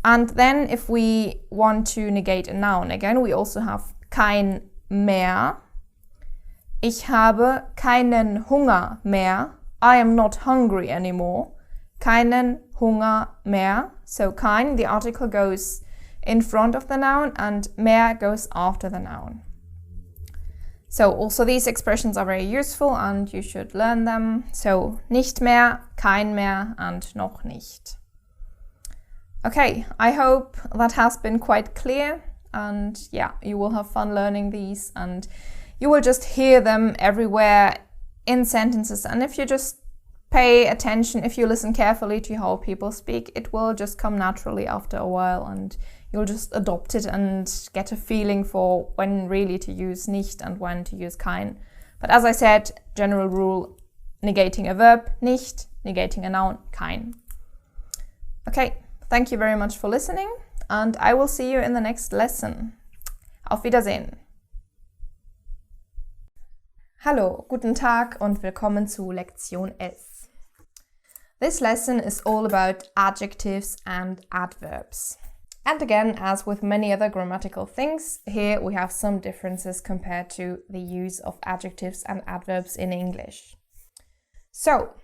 And then if we want to negate a noun again, we also have kein mehr. Ich habe keinen Hunger mehr. I am not hungry anymore. Keinen Hunger mehr. So kein, the article goes in front of the noun and mehr goes after the noun. So also these expressions are very useful and you should learn them. So nicht mehr, kein mehr and noch nicht. Okay, I hope that has been quite clear and yeah, you will have fun learning these and you will just hear them everywhere in sentences, and if you just pay attention, if you listen carefully to how people speak, it will just come naturally after a while and you'll just adopt it and get a feeling for when really to use nicht and when to use kein. But as I said, general rule, negating a verb, nicht, negating a noun, kein. Okay, thank you very much for listening and I will see you in the next lesson. Auf Wiedersehen. Hallo, guten Tag und willkommen zu Lektion 11. This lesson is all about adjectives and adverbs. And again, as with many other grammatical things, here we have some differences compared to the use of adjectives and adverbs in English. So,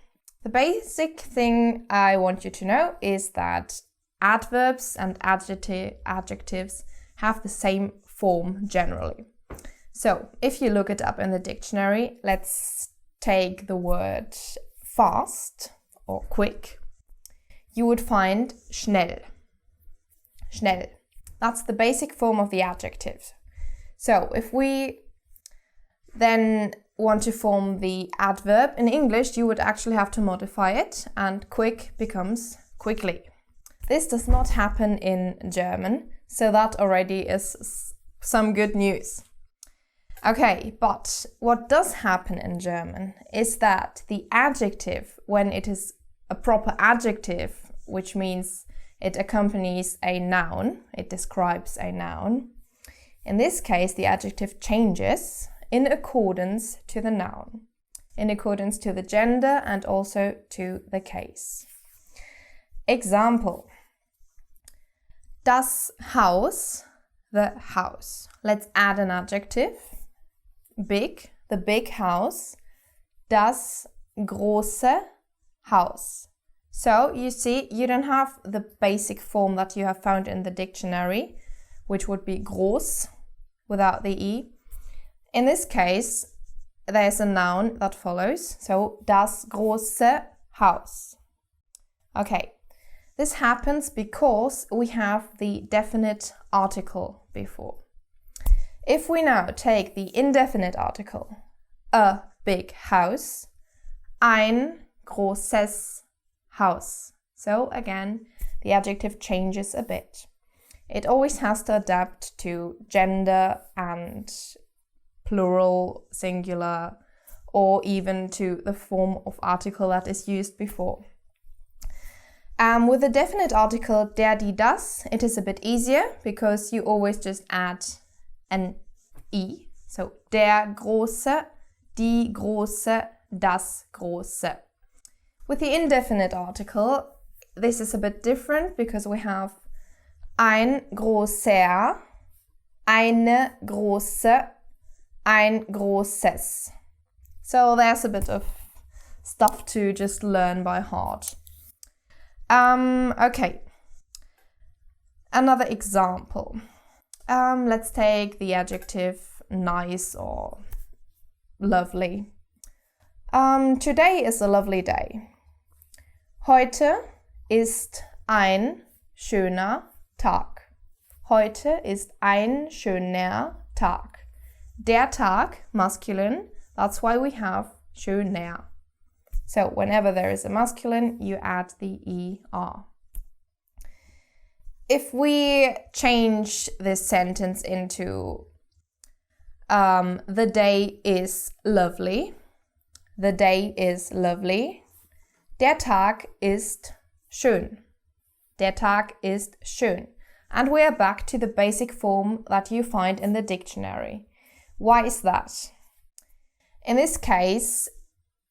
The basic thing I want you to know is that adverbs and adjectives have the same form generally. So, if you look it up in the dictionary, let's take the word fast or quick. You would find schnell. Schnell. That's the basic form of the adjective. So, if we then want to form the adverb in English, you would actually have to modify it, and quick becomes quickly. This does not happen in German, so that already is some good news. Okay, but what does happen in German is that the adjective, when it is a proper adjective, which means it accompanies a noun, it describes a noun, in this case the adjective changes in accordance to the noun, in accordance to the gender and also to the case. Example: das Haus, the house. Let's add an adjective. Big, the big house. Das große Haus. So you see, you don't have the basic form that you have found in the dictionary, which would be groß without the E. In this case, there's a noun that follows. So das große Haus. Okay. This happens because we have the definite article before. If we now take the indefinite article, a big house, ein großes Haus. So again, the adjective changes a bit. It always has to adapt to gender and plural, singular, or even to the form of article that is used before. With the definite article der, die, das, it is a bit easier because you always just add an I. So der Große, die Große, das Große. With the indefinite article, this is a bit different because we have ein großer, eine große, ein großes. So there's a bit of stuff to just learn by heart. Okay, another example. Let's take the adjective nice or lovely. Today is a lovely day. Heute ist ein schöner Tag. Heute ist ein schöner Tag. Der Tag, masculine, that's why we have schöner. So whenever there is a masculine, you add the ER. If we change this sentence into the day is lovely. The day is lovely. Der Tag ist schön. Der Tag ist schön. And we are back to the basic form that you find in the dictionary. Why is that? In this case,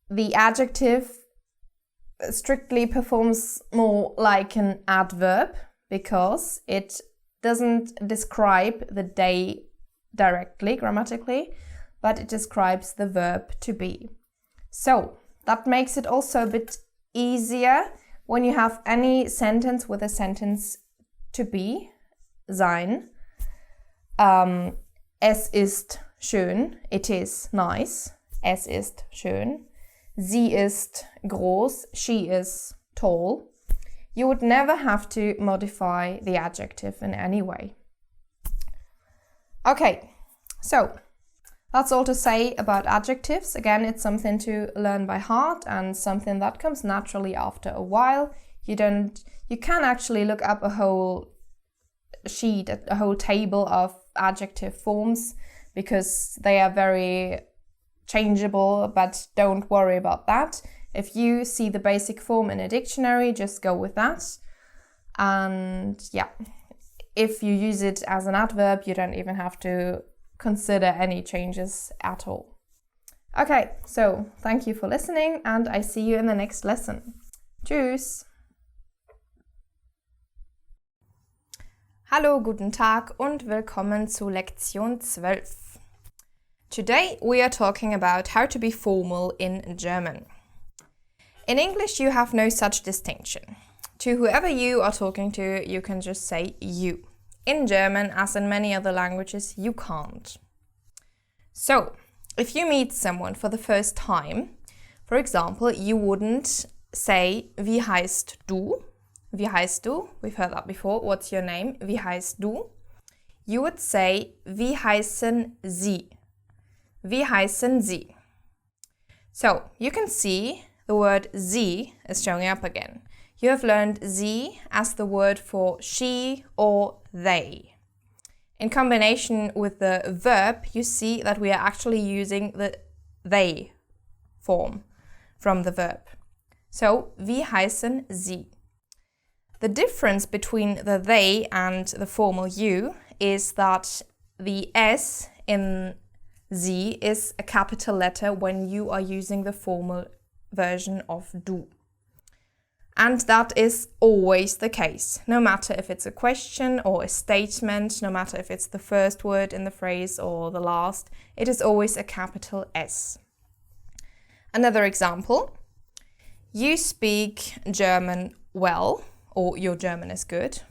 the adjective strictly performs more like an adverb because it doesn't describe the day directly, grammatically, but it describes the verb to be. So that makes it also a bit easier when you have any sentence with a sentence to be, sein. Es ist schön, it is nice. Es ist schön. Sie ist groß, she is tall. You would never have to modify the adjective in any way. Okay, so that's all to say about adjectives. Again, it's something to learn by heart and something that comes naturally after a while. You can actually look up a whole sheet, a whole table of adjective forms because they are very changeable, but don't worry about that. If you see the basic form in a dictionary, just go with that. And yeah, if you use it as an adverb, you don't even have to consider any changes at all. Okay, so thank you for listening and I see you in the next lesson. Tschüss!
Hallo, guten Tag und willkommen zu Lektion 12. Today we are talking about how to be formal in German.
In English, you have no such distinction. To whoever you are talking to, you can just say you. In German, as in many other languages, you can't. So, if you meet someone for the first time, for example, you wouldn't say, wie heißt du? Wie heißt du? We've heard that before. What's your name? Wie heißt du? You would say, wie heißen Sie? Wie heißen Sie? So, you can see the word sie is showing up again. You have learned sie as the word for she or they. In combination with the verb, you see that we are actually using the they form from the verb. So, wie heißen Sie? The difference between the they and the formal you is that the S in Sie is a capital letter when you are using the formal version of du. And that is always the case, no matter if it's a question or a statement, no matter if it's the first word in the phrase or the last, it is always a capital S. Another example, you speak German well, or your German is good.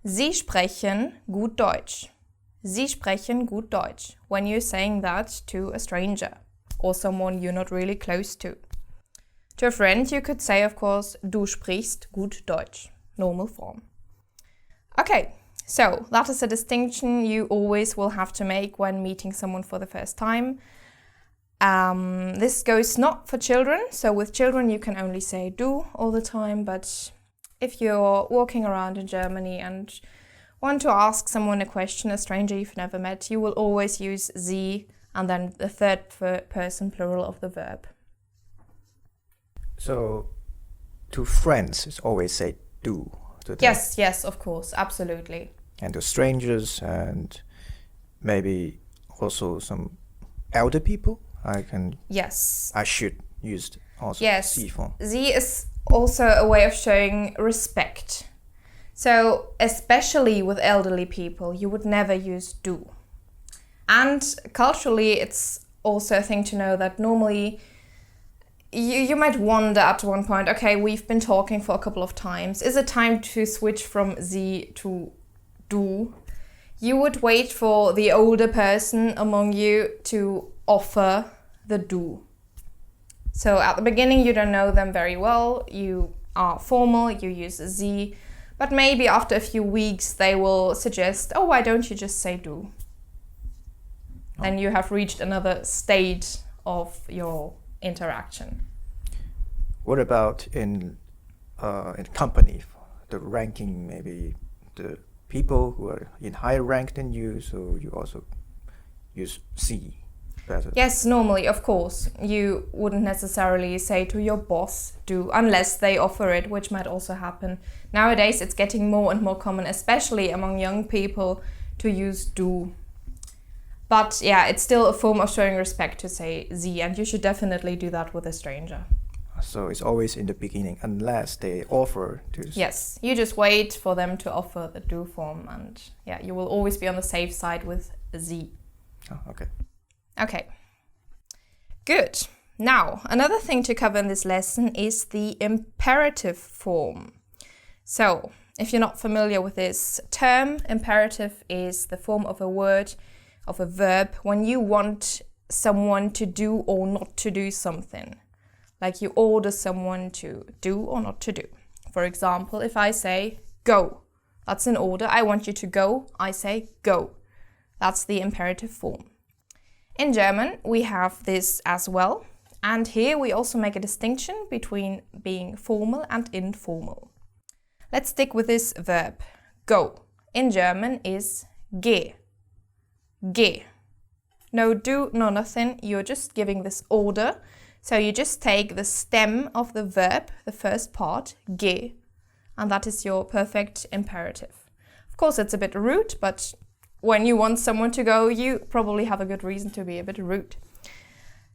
Sie sprechen gut Deutsch. Sie sprechen gut Deutsch, when you're saying that to a stranger or someone you're not really close to. To a friend, you could say, of course, du sprichst gut Deutsch, normal form. Okay, so that is a distinction you always will have to make when meeting someone for the first time. This goes not for children, so with children you can only say du all the time, but if you're walking around in Germany and want to ask someone a question, a stranger you've never met, you will always use sie and then the third person plural of the verb.
So, to friends, it's always say du. To them.
Yes, of course, absolutely.
And to strangers and maybe also some elder people, I should use also sie form.
Sie is also a way of showing respect. So, especially with elderly people, you would never use du. And culturally, it's also a thing to know that normally you might wonder at one point, okay, we've been talking for a couple of times. Is it time to switch from sie to du? You would wait for the older person among you to offer the du. So at the beginning, you don't know them very well. You are formal, you use sie. But maybe after a few weeks, they will suggest, oh, why don't you just say du? Then you have reached another stage of your interaction.
What about in company, the ranking, maybe the people who are in higher rank than you, so you also use sie?
Yes, normally, of course. You wouldn't necessarily say to your boss do, unless they offer it, which might also happen. Nowadays, it's getting more and more common, especially among young people, to use do. But yeah, it's still a form of showing respect to say sie, and you should definitely do that with a stranger.
So it's always in the beginning, unless they offer to...
Yes, you just wait for them to offer the do form, and yeah, you will always be on the safe side with sie.
Oh, okay.
Okay, good. Now, another thing to cover in this lesson is the imperative form. So, if you're not familiar with this term, imperative is the form of a word, of a verb, when you want someone to do or not to do something. Like you order someone to do or not to do. For example, if I say go, that's an order. I want you to go, I say go. That's the imperative form. In German, we have this as well, and here we also make a distinction between being formal and informal. Let's stick with this verb, go. In German is geh. Geh. No do, no nothing, you're just giving this order. So you just take the stem of the verb, the first part, geh, and that is your perfect imperative. Of course, it's a bit rude, but when you want someone to go, you probably have a good reason to be a bit rude.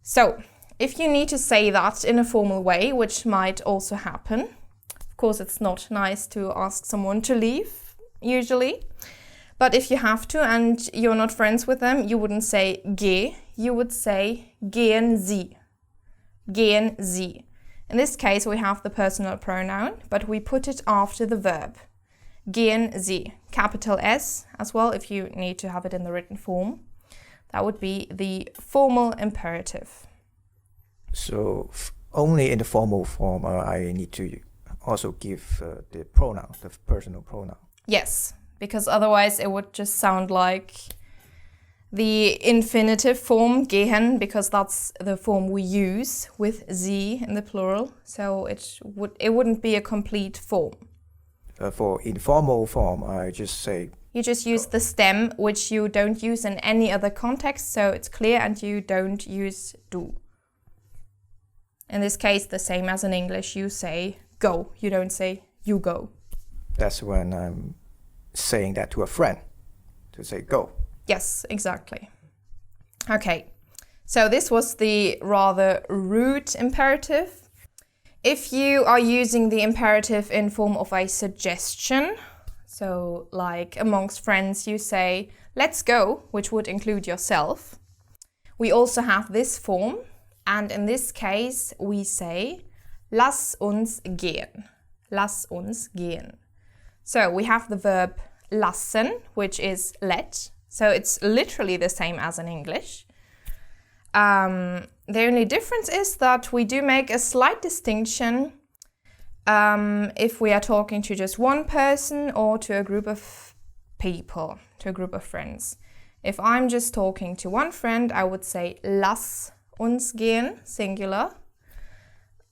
So, if you need to say that in a formal way, which might also happen, of course it's not nice to ask someone to leave, usually, but if you have to and you're not friends with them, you wouldn't say geh, you would say gehen Sie. Gehen Sie. In this case, we have the personal pronoun, but we put it after the verb. Gehen Sie, capital S as well, if you need to have it in the written form. That would be the formal imperative.
So only in the formal form I need to also give the pronoun, the personal pronoun.
Yes, because otherwise it would just sound like the infinitive form, gehen, because that's the form we use with sie in the plural. So it wouldn't be a complete form.
For informal form, I just say...
You just use the stem, which you don't use in any other context, so it's clear, and you don't use du. In this case, the same as in English, you say go. You don't say you go.
That's when I'm saying that to a friend, to say go.
Yes, exactly. Okay, so this was the rather rude imperative. If you are using the imperative in form of a suggestion, so like amongst friends you say, let's go, which would include yourself. We also have this form, and in this case we say, lass uns gehen. Lass uns gehen. So we have the verb lassen, which is let. So it's literally the same as in English. The only difference is that we do make a slight distinction if we are talking to just one person or to a group of people, to a group of friends. If I'm just talking to one friend, I would say lass uns gehen, singular,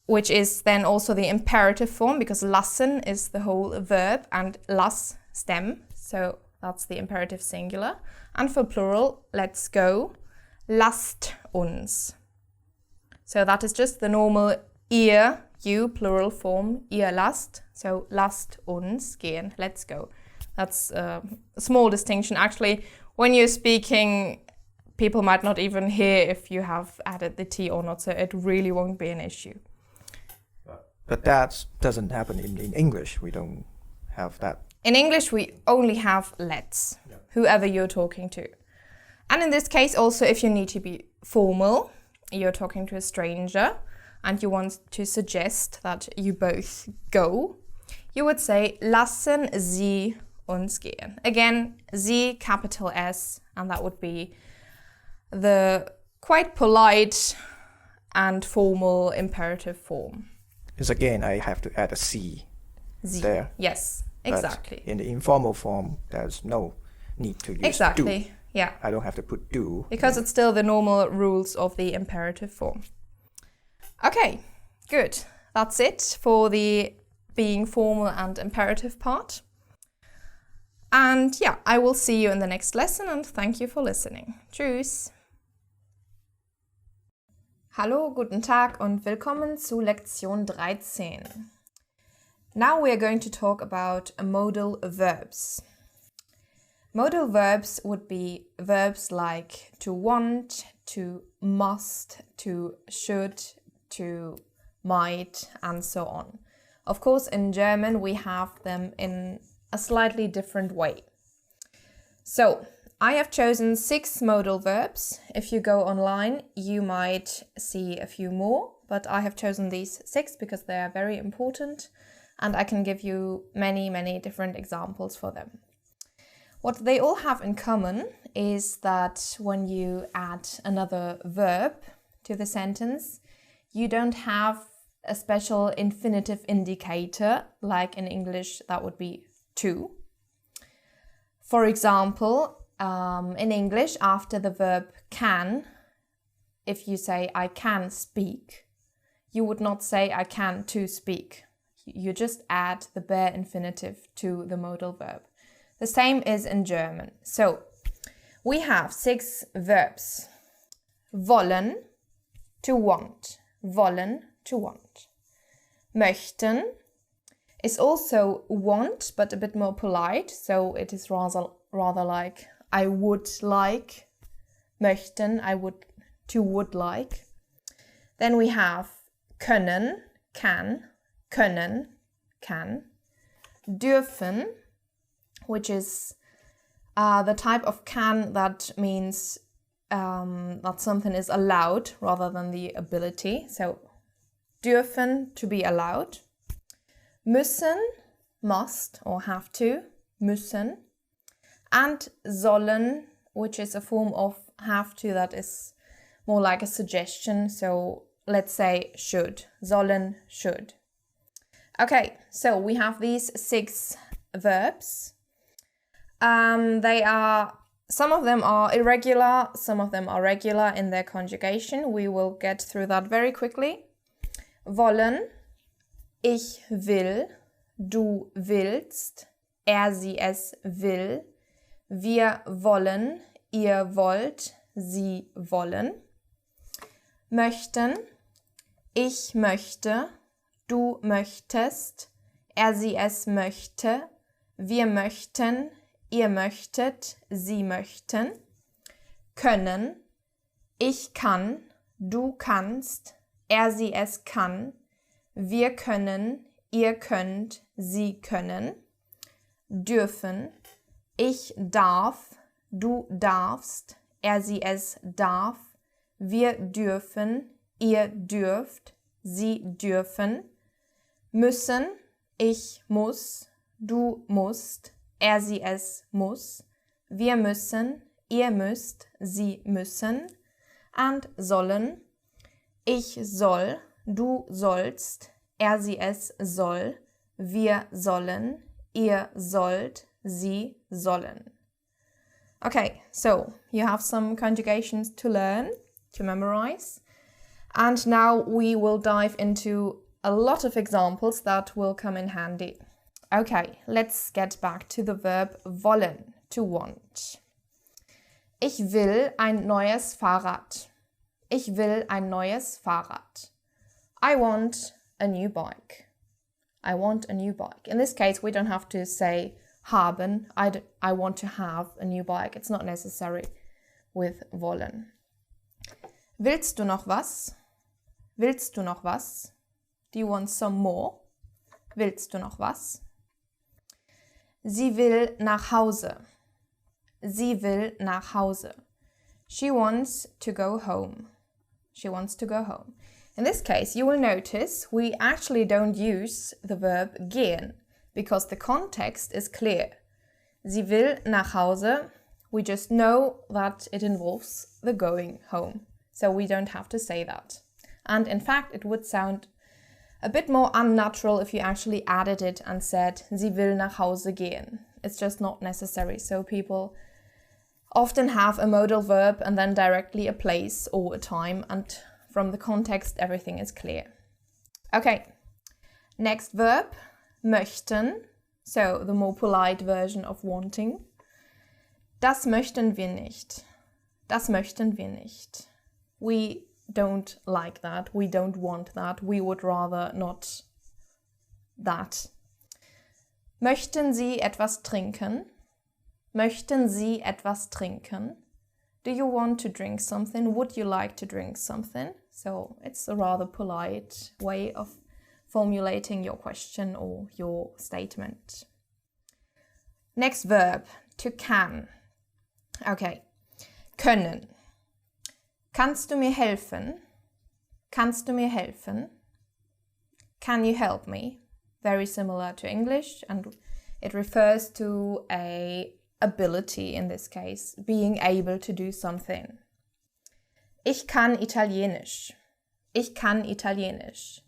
which is then also the imperative form because lassen is the whole verb and lass stem, so that's the imperative singular. And for plural, let's go, lasst uns. So that is just the normal ihr, you, plural form, ihr lasst. So lasst uns gehen, let's go. That's a small distinction. Actually, when you're speaking, people might not even hear if you have added the T or not, so it really won't be an issue.
But that doesn't happen in English. We don't have that.
In English, we only have let's, whoever you're talking to. And in this case, also, if you need to be formal, you're talking to a stranger, and you want to suggest that you both go, you would say, lassen Sie uns gehen. Again, Sie, capital S, and that would be the quite polite and formal imperative form.
Because again, I have to add a C
Sie.
there.
Yes, exactly.
But in the informal form, there's no need to use
exactly.
do.
Yeah.
I don't have to put do.
Because it's still the normal rules of the imperative form. Okay, good. That's it for the being formal and imperative part. And yeah, I will see you in the next lesson and thank you for listening. Tschüss. Hallo, guten Tag und willkommen zu Lektion 13. Now we are going to talk about modal verbs. Modal verbs would be verbs like to want, to must, to should, to might, and so on. Of course, in German we have them in a slightly different way. So, I have chosen 6 modal verbs. If you go online, you might see a few more, but I have chosen these 6 because they are very important and I can give you many, many different examples for them. What they all have in common is that when you add another verb to the sentence, you don't have a special infinitive indicator, like in English that would be to. For example, in English, after the verb can, if you say I can speak, you would not say I can to speak. You just add the bare infinitive to the modal verb. The same is in German. So, we have 6 verbs. Wollen, to want. Wollen, to want. Möchten is also want, but a bit more polite. So, it is rather like I would like. Möchten, I would, to would like. Then we have können, can. Können, can. Dürfen, which is the type of can that means that something is allowed rather than the ability. So, Dürfen, to be allowed. Müssen, must or have to, müssen. And sollen, which is a form of have to that is more like a suggestion. So let's say should. Sollen, should. Okay, so we have these 6 verbs. Some of them are irregular, some of them are regular in their conjugation. We will get through that very quickly. Wollen, ich will, du willst, sie es will, wir wollen, ihr wollt, sie wollen. Möchten, ich möchte, du möchtest, sie es möchte, wir möchten, ihr möchtet, sie möchten. Können, ich kann, du kannst, sie es kann, wir können, ihr könnt, sie können. Dürfen, ich darf, du darfst, sie es darf, wir dürfen, ihr dürft, sie dürfen. Müssen, ich muss, du musst, sie es muss, wir müssen, ihr müsst, sie müssen. And sollen, ich soll, du sollst, sie es soll, wir sollen, ihr sollt, sie sollen. Okay, so you have some conjugations to learn, to memorize. And now we will dive into a lot of examples that will come in handy. Okay, let's get back to the verb wollen, to want. Ich will ein neues Fahrrad. Ich will ein neues Fahrrad. I want a new bike. I want a new bike. In this case, we don't have to say haben. I want to have a new bike. It's not necessary with wollen. Willst du noch was? Willst du noch was? Do you want some more? Willst du noch was? Sie will nach Hause. Sie will nach Hause. She wants to go home. She wants to go home. In this case, you will notice we actually don't use the verb gehen because the context is clear. Sie will nach Hause. We just know that it involves the going home. So we don't have to say that. And in fact, it would sound a bit more unnatural if you actually added it and said, sie will nach Hause gehen. It's just not necessary. So people often have a modal verb and then directly a place or a time, and from the context, everything is clear. Okay, next verb, möchten. So the more polite version of wanting. Das möchten wir nicht. Das möchten wir nicht. We don't like that. We don't want that. We would rather not that. Möchten Sie etwas trinken? Möchten Sie etwas trinken? Do you want to drink something? Would you like to drink something? So it's a rather polite way of formulating your question or your statement. Next verb, to can. Okay, können. Kannst du mir helfen? Kannst du mir helfen? Can you help me? Very similar to English, and it refers to a ability in this case, being able to do something. Ich kann Italienisch. Ich kann Italienisch.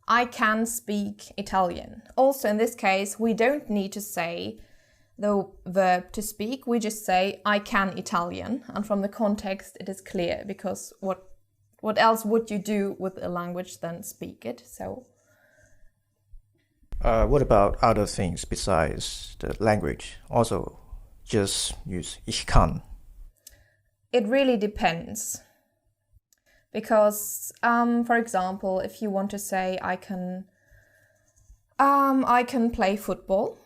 I can speak Italian. Also in this case, we don't need to say the verb to speak, we just say I can Italian, and from the context it is clear, because what else would you do with a language than speak it? So
what about other things besides the language? Also just use ich kann.
It really depends, because for example, if you want to say I can play football,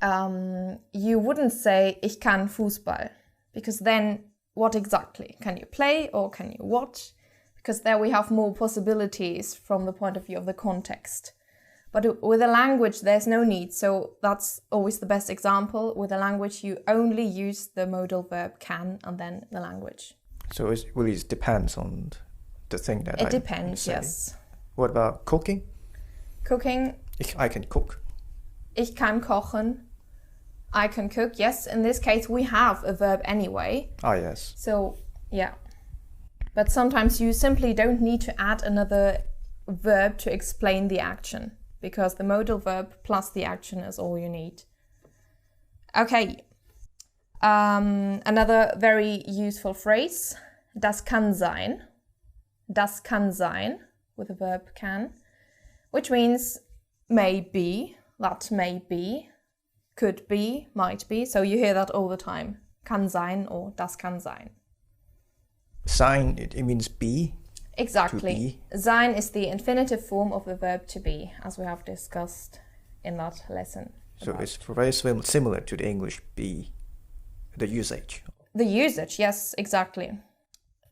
you wouldn't say ich kann Fußball, because then what exactly? Can you play or can you watch? Because there we have more possibilities from the point of view of the context. But with a language, there's no need. So that's always the best example. With a language, you only use the modal verb can and then the language.
So it really depends on the thing that
it depends,
say.
Yes.
What about cooking?
Cooking.
I can cook.
Ich kann kochen. I can cook. Yes, in this case we have a verb anyway.
Ah, yes.
So, yeah. But sometimes you simply don't need to add another verb to explain the action, because the modal verb plus the action is all you need. Okay. Another very useful phrase. Das kann sein. Das kann sein, with the verb can, which means may be, that may be, could be, might be. So you hear that all the time. Kann sein or das kann sein.
Sein, it means be.
Exactly. Sein is the infinitive form of the verb to be, as we have discussed in that lesson.
So it's very similar to the English be, the usage.
The usage, yes, exactly.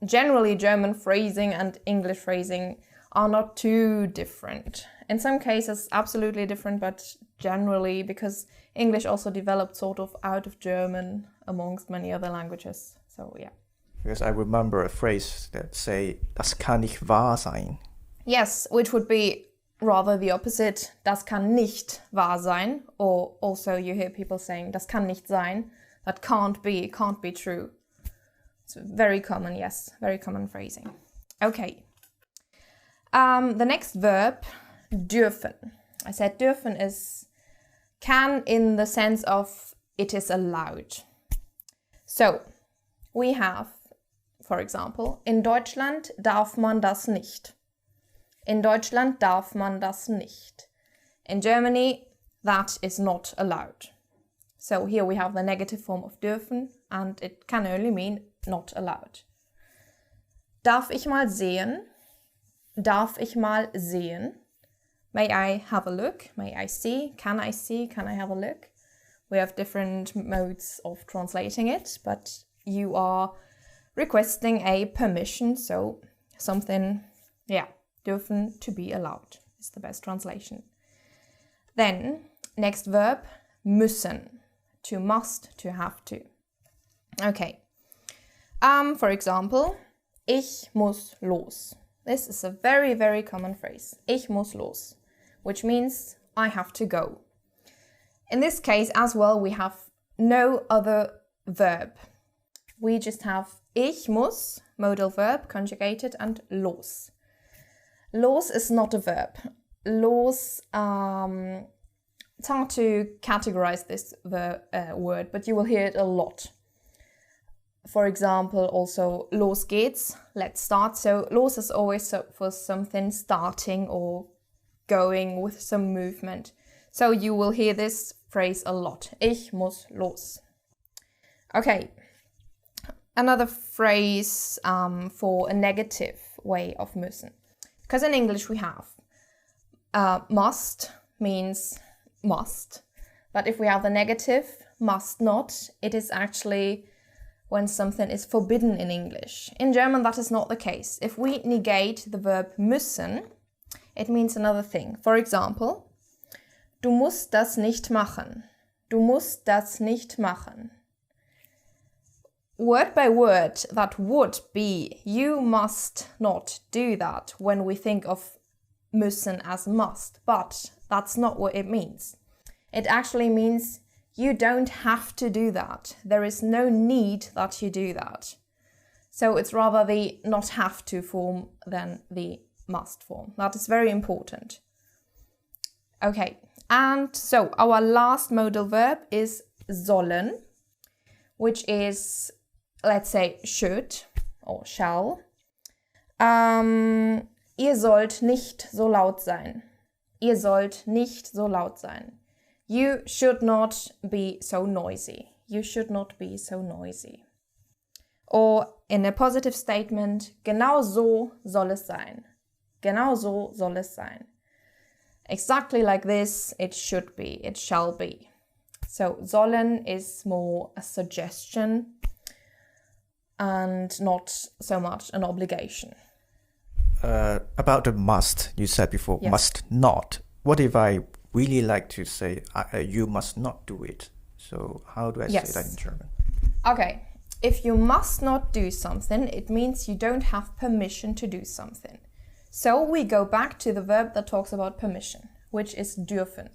Generally, German phrasing and English phrasing are not too different. In some cases, absolutely different, but generally, because English also developed sort of out of German amongst many other languages. So, yeah.
Because I remember a phrase that say, das kann nicht wahr sein.
Yes, which would be rather the opposite. Das kann nicht wahr sein. Or also you hear people saying, das kann nicht sein. That can't be true. It's very common, yes, very common phrasing. Okay. The next verb, dürfen. I said dürfen is can in the sense of it is allowed. So, we have, for example, in Deutschland darf man das nicht. In Deutschland darf man das nicht. In Germany, that is not allowed. So here we have the negative form of dürfen, and it can only mean not allowed. Darf ich mal sehen? Darf ich mal sehen? May I have a look? May I see? Can I see? Can I have a look? We have different modes of translating it, but you are requesting a permission, so something, dürfen, to be allowed is the best translation. Then, next verb, müssen. To must, to have to. Okay. For example, ich muss los. This is a very, very common phrase. Ich muss los, which means I have to go. In this case as well, we have no other verb. We just have ich muss, modal verb, conjugated, and los. Los is not a verb. Los, it's hard to categorize this word, but you will hear it a lot. For example, also, los geht's, let's start. So, los is always for something starting or going with some movement. So, you will hear this phrase a lot. Ich muss los. Okay. Another phrase for a negative way of müssen. Because in English we have must means must. But if we have the negative, must not, it is actually when something is forbidden in English. In German, that is not the case. If we negate the verb müssen, it means another thing. For example, du musst das nicht machen. Du musst das nicht machen. Word by word, that would be, you must not do that when we think of müssen as must, but that's not what it means. It actually means you don't have to do that. There is no need that you do that. So it's rather the not have to form than the must form. That is very important. Okay, and so our last modal verb is sollen, which is, let's say, should or shall. Ihr sollt nicht so laut sein. Ihr sollt nicht so laut sein. You should not be so noisy. You should not be so noisy. Or in a positive statement, genau so soll es sein. Genau so soll es sein. Exactly like this, it should be, it shall be. So sollen is more a suggestion and not so much an obligation.
About the must, you said before,
Yes.
must not. What if I really like to say, you must not do it? So how do I say that in German?
Okay, if you must not do something, it means you don't have permission to do something. So we go back to the verb that talks about permission, which is dürfen.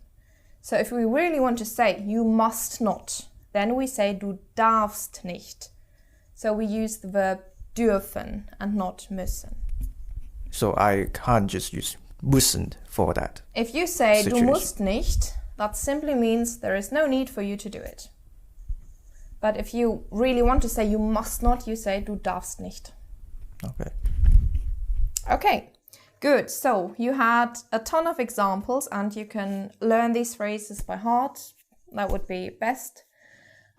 So if we really want to say you must not, then we say du darfst nicht. So we use the verb dürfen and not müssen.
So I can't just use müssen for that.
If you say
situation.
Du musst nicht, that simply means there is no need for you to do it. But if you really want to say you must not, you say du darfst nicht.
Okay.
Okay, good. So you had a ton of examples and you can learn these phrases by heart. That would be best.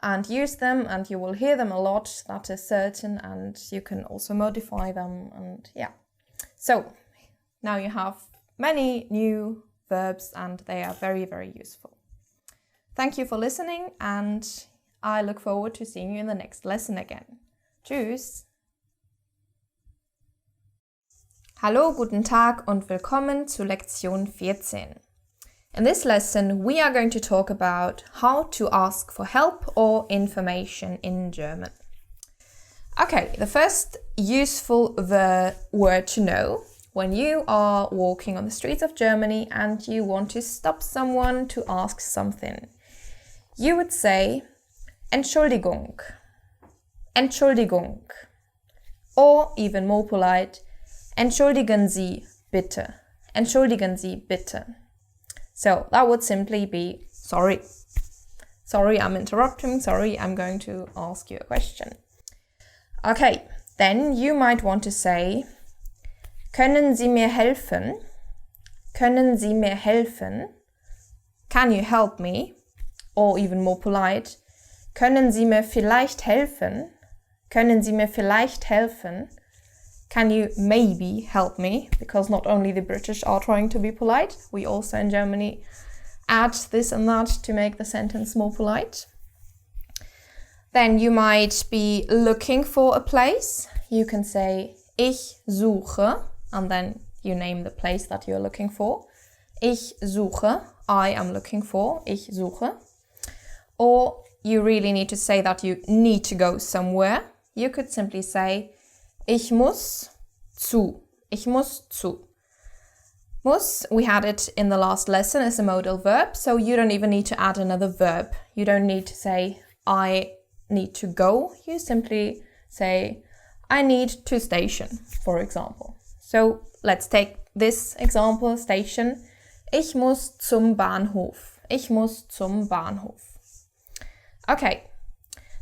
And use them, and you will hear them a lot, that is certain, and you can also modify them, and yeah. So now you have many new verbs and they are very, very useful. Thank you for listening, and I look forward to seeing you in the next lesson again. Tschüss! Hallo, guten Tag und willkommen zu Lektion 14. In this lesson, we are going to talk about how to ask for help or information in German. Okay, the first useful word to know when you are walking on the streets of Germany and you want to stop someone to ask something. You would say Entschuldigung, Entschuldigung, or even more polite, Entschuldigen Sie bitte, Entschuldigen Sie bitte. So that would simply be sorry. Sorry, I'm interrupting. Sorry, I'm going to ask you a question. Okay, then you might want to say, können Sie mir helfen? Können Sie mir helfen? Can you help me? Or even more polite, können Sie mir vielleicht helfen? Können Sie mir vielleicht helfen? Can you maybe help me? Because not only the British are trying to be polite, we also in Germany add this and that to make the sentence more polite. Then you might be looking for a place. You can say ich suche, and then you name the place that you're looking for. Ich suche, I am looking for, ich suche. Or you really need to say that you need to go somewhere. You could simply say ich muss zu. Ich muss zu. Muss, we had it in the last lesson as a modal verb, so you don't even need to add another verb. You don't need to say I need to go. You simply say I need to station, for example. So let's take this example, station. Ich muss zum Bahnhof. Ich muss zum Bahnhof. Okay,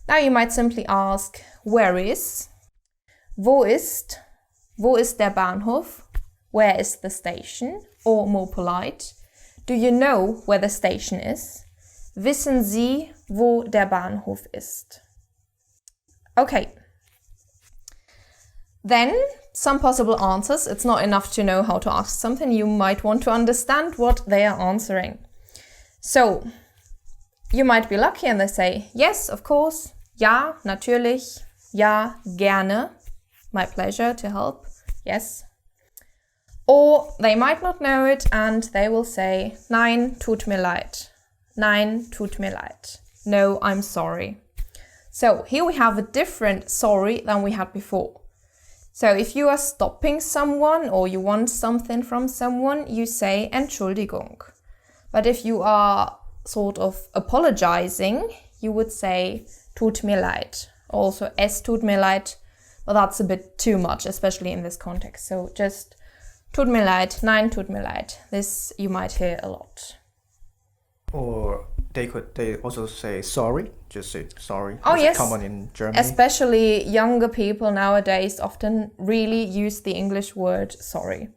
now you might simply ask, where is? Wo ist? Wo ist der Bahnhof? Where is the station? Or more polite, do you know where the station is? Wissen Sie, wo der Bahnhof ist? Okay. Then, some possible answers. It's not enough to know how to ask something. You might want to understand what they are answering. So, you might be lucky and they say, yes, of course. Ja, natürlich. Ja, gerne. My pleasure to help. Yes. Or they might not know it and they will say, nein, tut mir leid. Nein, tut mir leid. No, I'm sorry. So here we have a different sorry than we had before. So if you are stopping someone or you want something from someone, you say Entschuldigung. But if you are sort of apologizing, you would say tut mir leid. Also es tut mir leid, but that's a bit too much, especially in this context. So just tut mir leid, nein, tut mir leid. This you might hear a lot.
Or they also say sorry, just say sorry.
Oh, yes.
Common in Germany.
Especially younger people nowadays often really use the English word sorry.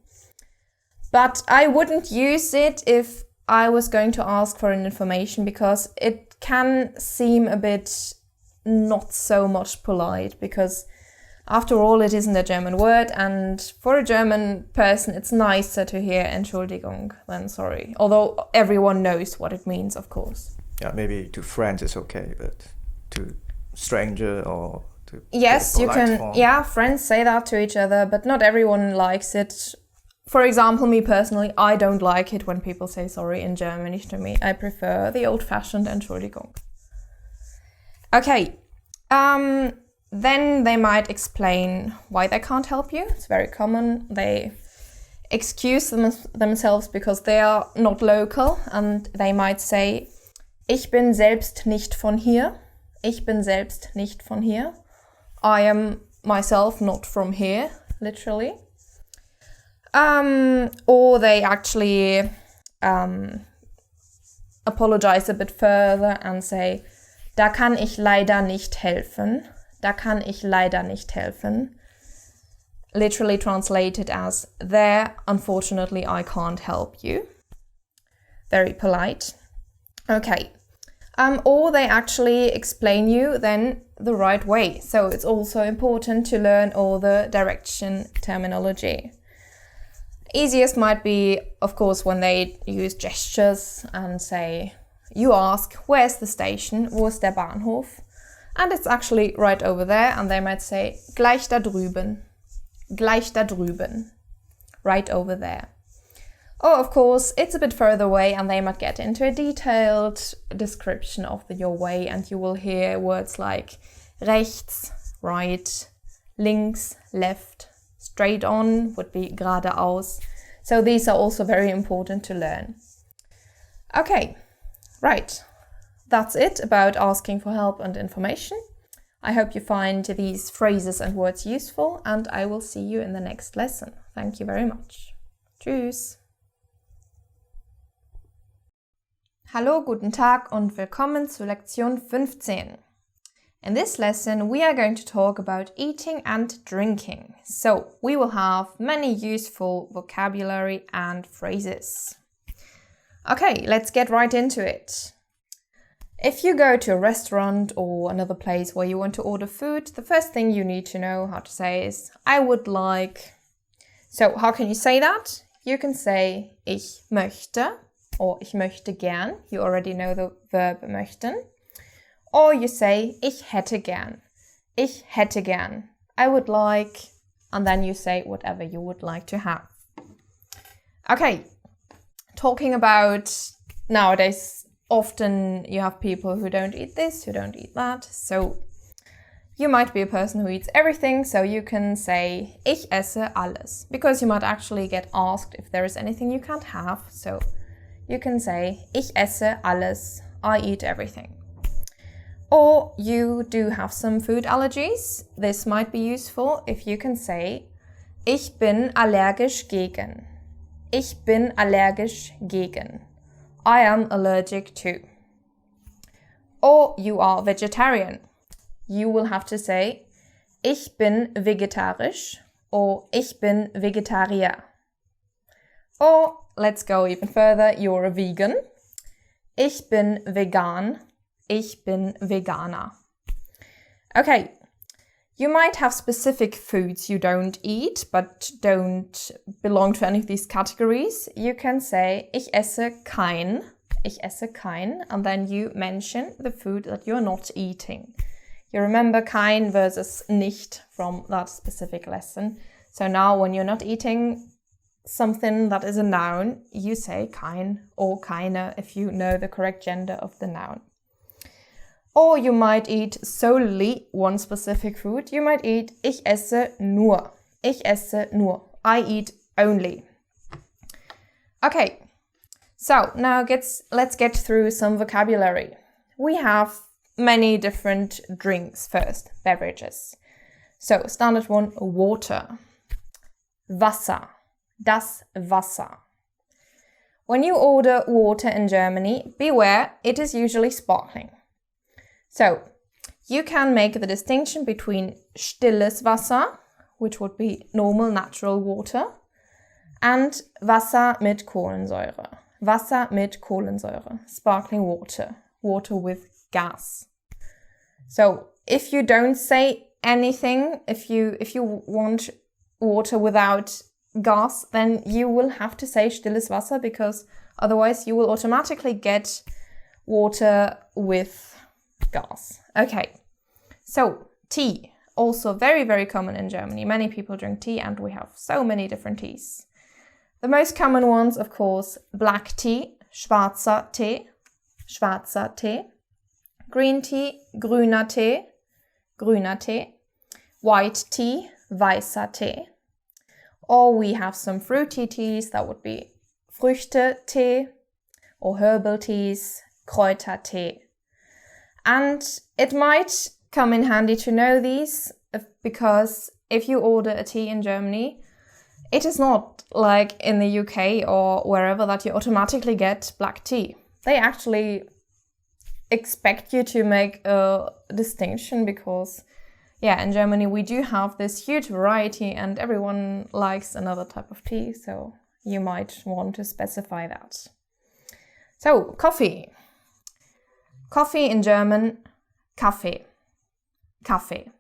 But I wouldn't use it if I was going to ask for an information because it can seem a bit not so much polite because after all it isn't a German word and for a German person it's nicer to hear Entschuldigung than sorry. Although everyone knows what it means, of course.
Yeah, maybe to friends it's okay, but to stranger or to
yes, you can
form.
Yeah, friends say that to each other, but not everyone likes it. For example, me personally, I don't like it when people say sorry in Germany to me. I prefer the old-fashioned Entschuldigung. Okay, then they might explain why they can't help you. It's very common. They excuse themselves because they are not local, and they might say, ich bin selbst nicht von hier. Ich bin selbst nicht von hier. I am myself not from here, literally. Or they actually apologize a bit further and say, da kann ich leider nicht helfen. Da kann ich leider nicht helfen. Literally translated as, there, unfortunately, I can't help you. Very polite. Okay. Or they actually explain you then the right way. So it's also important to learn all the direction terminology. Easiest might be, of course, when they use gestures and say, you ask, where's the station? Wo ist der Bahnhof? And it's actually right over there, and they might say, gleich da drüben. Gleich da drüben. Right over there. Or, of course, it's a bit further away, and they might get into a detailed description of your way, and you will hear words like rechts, right, links, left, straight on would be geradeaus. So these are also very important to learn. Okay, right. That's it about asking for help and information. I hope you find these phrases and words useful, and I will see you in the next lesson. Thank you very much. Tschüss. Hallo, guten Tag und willkommen zu Lektion 15. In this lesson, we are going to talk about eating and drinking. So, we will have many useful vocabulary and phrases. Okay, let's get right into it. If you go to a restaurant or another place where you want to order food, the first thing you need to know how to say is, I would like. So, how can you say that? You can say, ich möchte, or ich möchte gern. You already know the verb möchten. Or you say, ich hätte gern. Ich hätte gern. I would like, and then you say whatever you would like to have. Okay, talking about nowadays, often you have people who don't eat this, who don't eat that. So you might be a person who eats everything, so you can say, ich esse alles. Because you might actually get asked if there is anything you can't have. So you can say, ich esse alles. I eat everything. Or you do have some food allergies. This might be useful if you can say, ich bin allergisch gegen. Ich bin allergisch gegen. I am allergic to. Or you are vegetarian. You will have to say, ich bin vegetarisch, or ich bin Vegetarier. Or, let's go even further, you're a vegan. Ich bin vegan. Ich bin Veganer. Okay, you might have specific foods you don't eat, but don't belong to any of these categories. You can say, ich esse kein, and then you mention the food that you're not eating. You remember kein versus nicht from that specific lesson. So now when you're not eating something that is a noun, you say kein or keine if you know the correct gender of the noun. Or you might eat solely one specific food. You might eat, ich esse nur. Ich esse nur. I eat only. Okay, so now let's get through some vocabulary. We have many different drinks first, beverages. So, standard one, water. Wasser. Das Wasser. When you order water in Germany, beware, it is usually sparkling. So, you can make the distinction between stilles Wasser, which would be normal natural water, and Wasser mit Kohlensäure. Wasser mit Kohlensäure, sparkling water, water with gas. So, if you don't say anything, if you want water without gas, then you will have to say stilles Wasser, because otherwise you will automatically get water with gas. Okay, so tea, also very, very common in Germany. Many people drink tea, and we have so many different teas. The most common ones, of course, black tea, schwarzer Tee, green tea, grüner Tee, white tea, weißer Tee. Or we have some fruity teas, that would be Früchtetee, or herbal teas, Kräutertee. And it might come in handy to know these, because if you order a tea in Germany, it is not like in the UK or wherever that you automatically get black tea. They actually expect you to make a distinction because, yeah, in Germany we do have this huge variety and everyone likes another type of tea, so you might want to specify that. So, coffee. Coffee in German, Kaffee. Kaffee.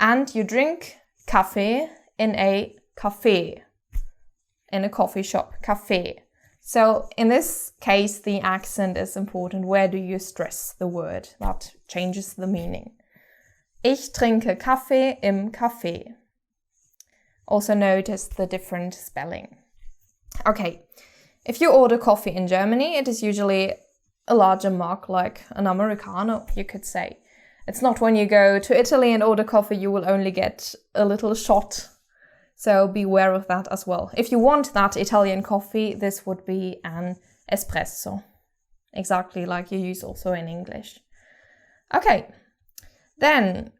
And you drink Kaffee in a café, in a coffee shop, café. So in this case, the accent is important. Where do you stress the word? That changes the meaning. Ich trinke Kaffee im Café. Also notice the different spelling. Okay, if you order coffee in Germany, it is usually a larger mug, like an Americano, you could say. It's not when you go to Italy and order coffee, you will only get a little shot. So beware of that as well. If you want that Italian coffee, this would be an espresso. Exactly like you use also in English. Okay, then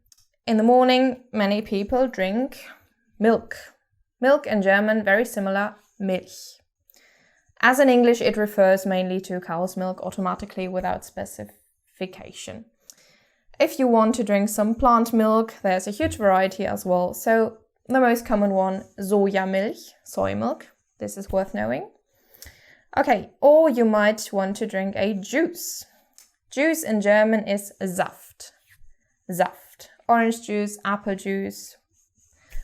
in the morning, many people drink milk. Milk in German, very similar, Milch. As in English, it refers mainly to cow's milk automatically without specification. If you want to drink some plant milk, there's a huge variety as well. So the most common one, Sojamilch, soy milk. This is worth knowing. Okay, or you might want to drink a juice. Juice in German is Saft. Saft. Orange juice, apple juice,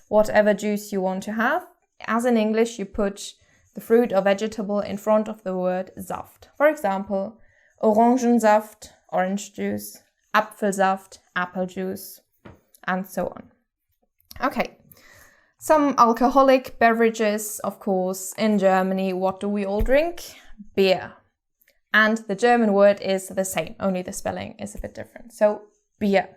whatever juice you want to have. As in English, you put the fruit or vegetable in front of the word Saft. For example, Orangensaft, orange juice, Apfelsaft, apple juice, and so on. Okay, some alcoholic beverages, of course, in Germany. What do we all drink? Beer. And the German word is the same, only the spelling is a bit different. So, beer.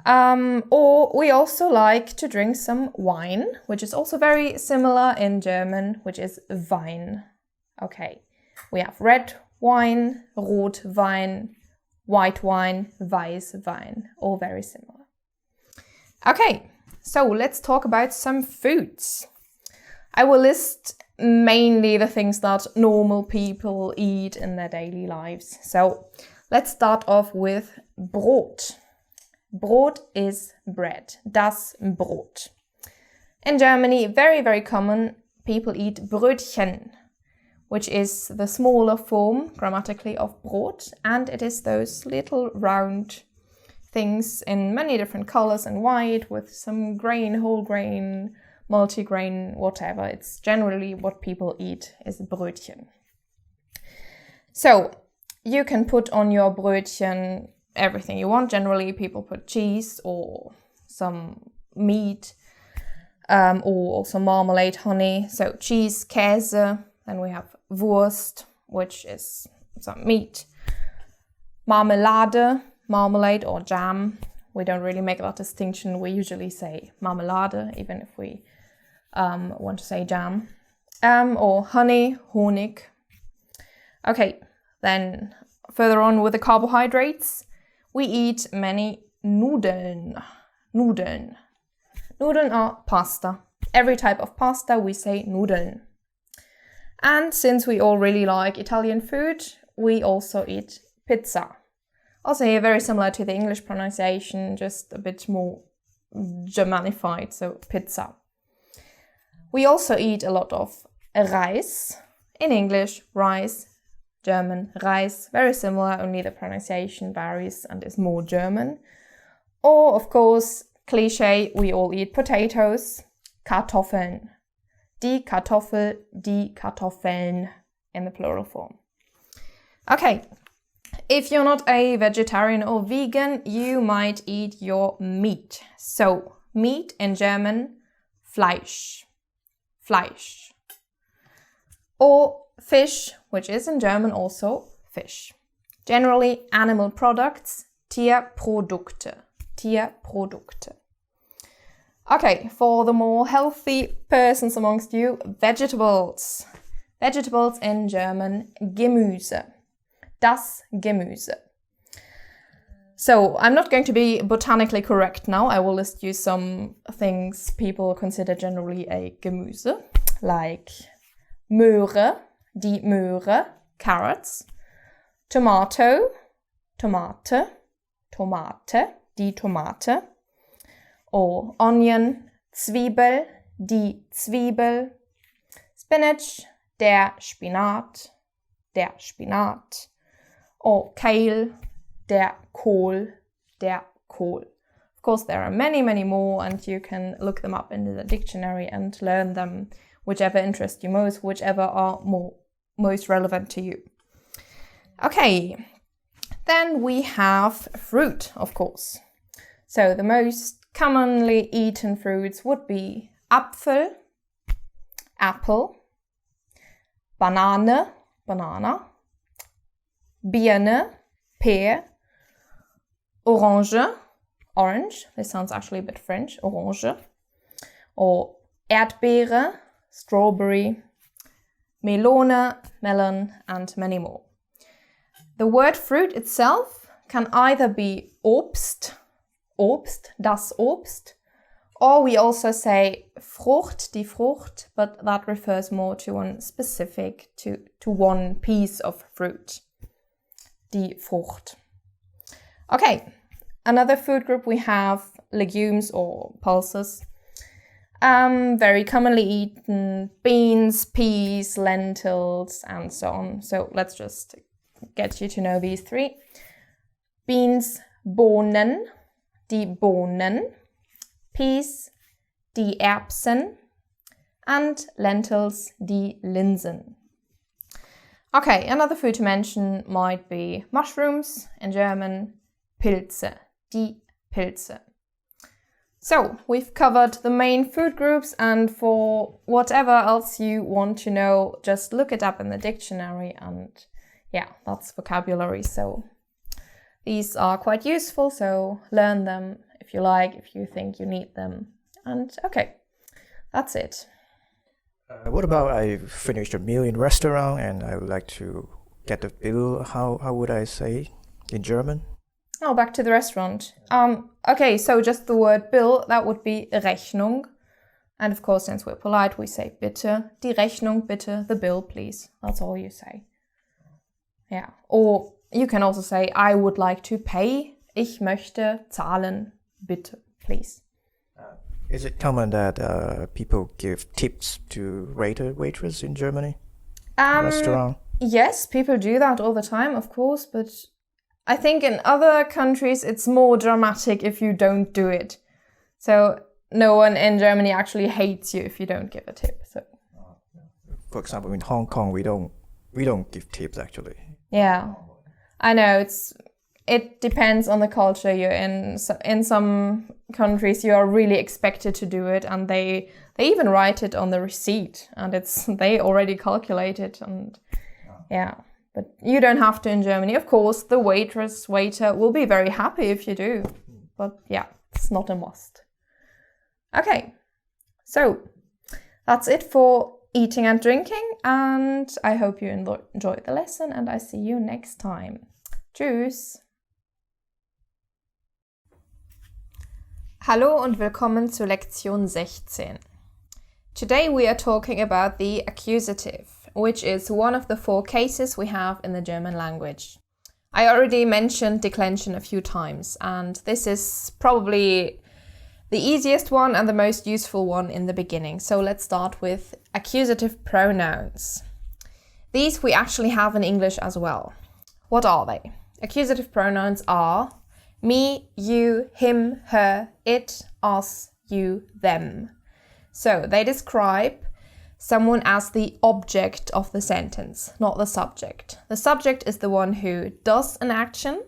Or we also like to drink some wine, which is also very similar in German, which is Wein. Okay, we have red wine, Rotwein, white wine, Weißwein, all very similar. Okay, so let's talk about some foods. I will list mainly the things that normal people eat in their daily lives. So let's start off with Brot. Brot is bread, das Brot. In Germany, very, very common, people eat Brötchen, which is the smaller form grammatically of Brot, and it is those little round things in many different colors and white with some grain, whole grain, multigrain, whatever. It's generally what people eat is Brötchen. So you can put on your Brötchen everything you want. Generally, people put cheese or some meat, or also marmalade, honey. So cheese, Käse. Then we have Wurst, which is some meat. Marmelade, marmalade or jam. We don't really make that distinction. We usually say Marmelade, even if we want to say jam. Or honey, Honig. Okay, then further on with the carbohydrates, we eat many Nudeln. Nudeln. Nudeln are pasta. Every type of pasta we say Nudeln. And since we all really like Italian food, we also eat pizza. Also here very similar to the English pronunciation, just a bit more Germanified, so pizza. We also eat a lot of Reis. In English, rice. German, Reis, very similar, only the pronunciation varies and is more German. Or, of course, cliché, we all eat potatoes, Kartoffeln. Die Kartoffel, die Kartoffeln in the plural form. Okay, if you're not a vegetarian or vegan, you might eat your meat. So, meat in German, Fleisch. Fleisch. Or fish, which is in German also fish. Generally, animal products, Tierprodukte. Tierprodukte. Okay, for the more healthy persons amongst you, vegetables. Vegetables in German, Gemüse. Das Gemüse. So, I'm not going to be botanically correct now. I will list you some things people consider generally a Gemüse, like Möhre, die Möhre, carrots, Tomato, Tomate, Tomate, die Tomate, or onion, Zwiebel, die Zwiebel, spinach, der Spinat, or kale, der Kohl, der Kohl. Of course, there are many, many more, and you can look them up in the dictionary and learn them, whichever interests you most, whichever are most relevant to you. Okay, then we have fruit, of course. So the most commonly eaten fruits would be Apfel, apple, Banane, banana, Birne, pear, Orange, orange, this sounds actually a bit French, orange, or Erdbeere, strawberry, Melone, melon, and many more. The word fruit itself can either be Obst, Obst, das Obst, or we also say Frucht, die Frucht, but that refers more to one specific, to one piece of fruit, die Frucht. Okay, another food group we have legumes or pulses. Very commonly eaten beans, peas, lentils, and so on. So let's just get you to know these three. Beans, Bohnen, die Bohnen, peas, die Erbsen, and lentils, die Linsen. Okay, another food to mention might be mushrooms, in German, Pilze, die Pilze. So, we've covered the main food groups, and for whatever else you want to know, just look it up in the dictionary, and yeah, that's vocabulary. So these are quite useful, so learn them if you like, if you think you need them. And okay, that's it.
What about I finished a meal in restaurant and I would like to get the bill? How would I say in German?
Oh, back to the restaurant. Okay, so just the word bill, that would be Rechnung. And of course, since we're polite, we say bitte, die Rechnung, bitte, the bill, please. That's all you say. Yeah, or you can also say, I would like to pay. Ich möchte zahlen, bitte, please.
Is it common that people give tips to waiter, waitress in Germany? Restaurant?
Yes, people do that all the time, of course, but I think in other countries it's more dramatic if you don't do it. So no one in Germany actually hates you if you don't give a tip. So,
for example, in Hong Kong, we don't give tips actually.
Yeah, I know it depends on the culture you're in. So in some countries, you are really expected to do it, and they even write it on the receipt, and they already calculate it, and yeah. But you don't have to in Germany. Of course, the waiter will be very happy if you do, but yeah, it's not a must. Okay, so that's it for eating and drinking, and I hope you enjoyed the lesson, and I see you next time. Tschüss! Hallo und willkommen zu Lektion 16. Today we are talking about the accusative, which is one of the 4 cases we have in the German language. I already mentioned declension a few times, and this is probably the easiest one and the most useful one in the beginning. So let's start with accusative pronouns. These we actually have in English as well. What are they? Accusative pronouns are me, you, him, her, it, us, you, them. So they describe someone as the object of the sentence, not the subject. The subject is the one who does an action,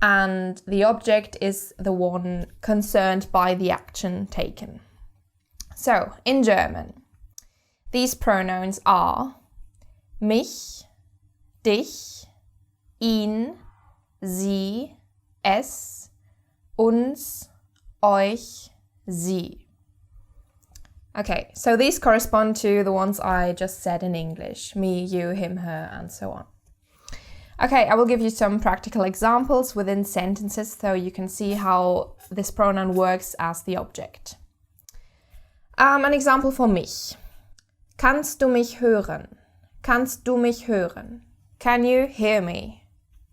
and the object is the one concerned by the action taken. So, in German, these pronouns are mich, dich, ihn, sie, es, uns, euch, sie. Okay, so these correspond to the ones I just said in English. Me, you, him, her, and so on. Okay, I will give you some practical examples within sentences so you can see how this pronoun works as the object. An example for mich. Kannst du mich hören? Kannst du mich hören? Can you hear me?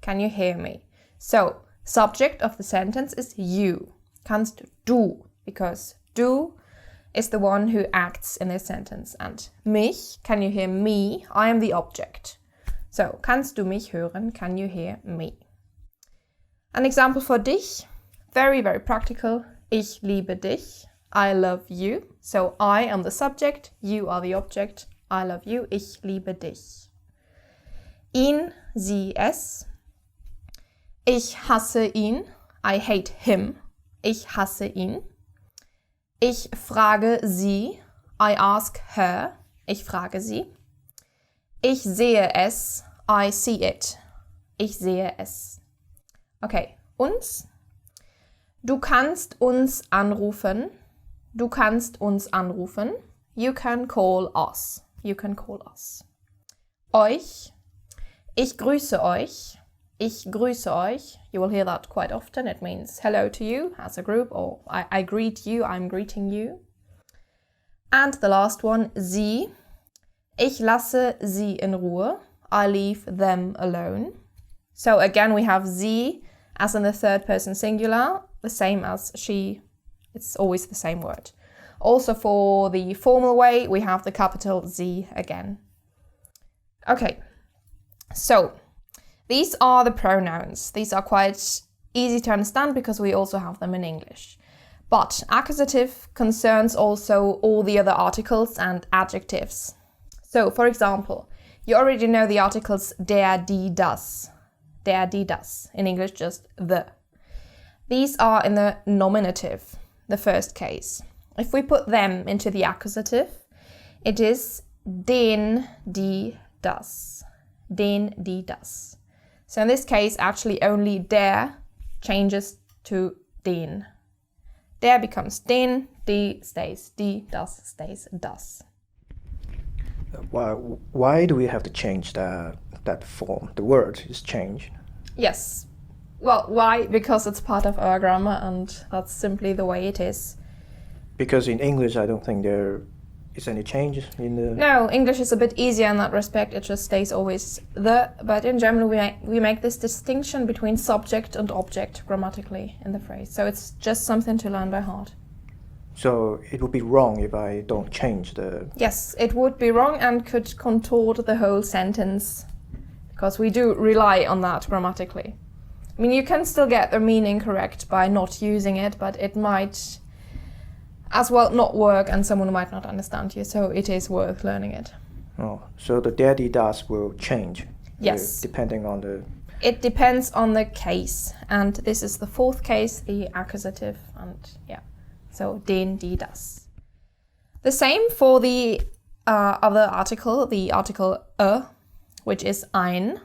Can you hear me? So, subject of the sentence is you. Kannst du, because du is the one who acts in this sentence. And mich, can you hear me? I am the object. So, kannst du mich hören? Can you hear me? An example for dich, very, very practical. Ich liebe dich. I love you. So, I am the subject, you are the object. I love you. Ich liebe dich. Ihn, sie, es. Ich hasse ihn. I hate him. Ich hasse ihn. Ich frage sie. I ask her. Ich frage sie. Ich sehe es. I see it. Ich sehe es. Okay, uns. Du kannst uns anrufen. Du kannst uns anrufen. You can call us. You can call us. Euch. Ich grüße euch. Ich grüße euch. You will hear that quite often. It means hello to you as a group, or I greet you, I'm greeting you. And the last one, sie. Ich lasse sie in Ruhe. I leave them alone. So again, we have sie as in the third person singular, the same as she. It's always the same word. Also for the formal way, we have the capital Z again. Okay, so these are the pronouns. These are quite easy to understand because we also have them in English. But accusative concerns also all the other articles and adjectives. So, for example, you already know the articles der, die, das. Der, die, das. In English, just the. These are in the nominative, the first case. If we put them into the accusative, it is den, die, das. Den, die, das. So in this case, actually only der changes to den. Der becomes den, die stays die, das stays das.
Why do we have to change that form? The word is changed.
Yes. Well, why? Because it's part of our grammar and that's simply the way it is.
Because in English, I don't think there is any change in the...
No, English is a bit easier in that respect. It just stays always the. But in German, we make this distinction between subject and object grammatically in the phrase. So it's just something to learn by heart.
So it would be wrong if I don't change the...
Yes, it would be wrong and could contort the whole sentence because we do rely on that grammatically. I mean, you can still get the meaning correct by not using it, but it might as well not work and someone might not understand you, so it is worth learning it.
Oh, so the der, die, das will change?
Yes.
Depending on the...
It depends on the case, and this is the fourth case, the accusative, and yeah. So, den, die, das. The same for the other article, the article which is ein.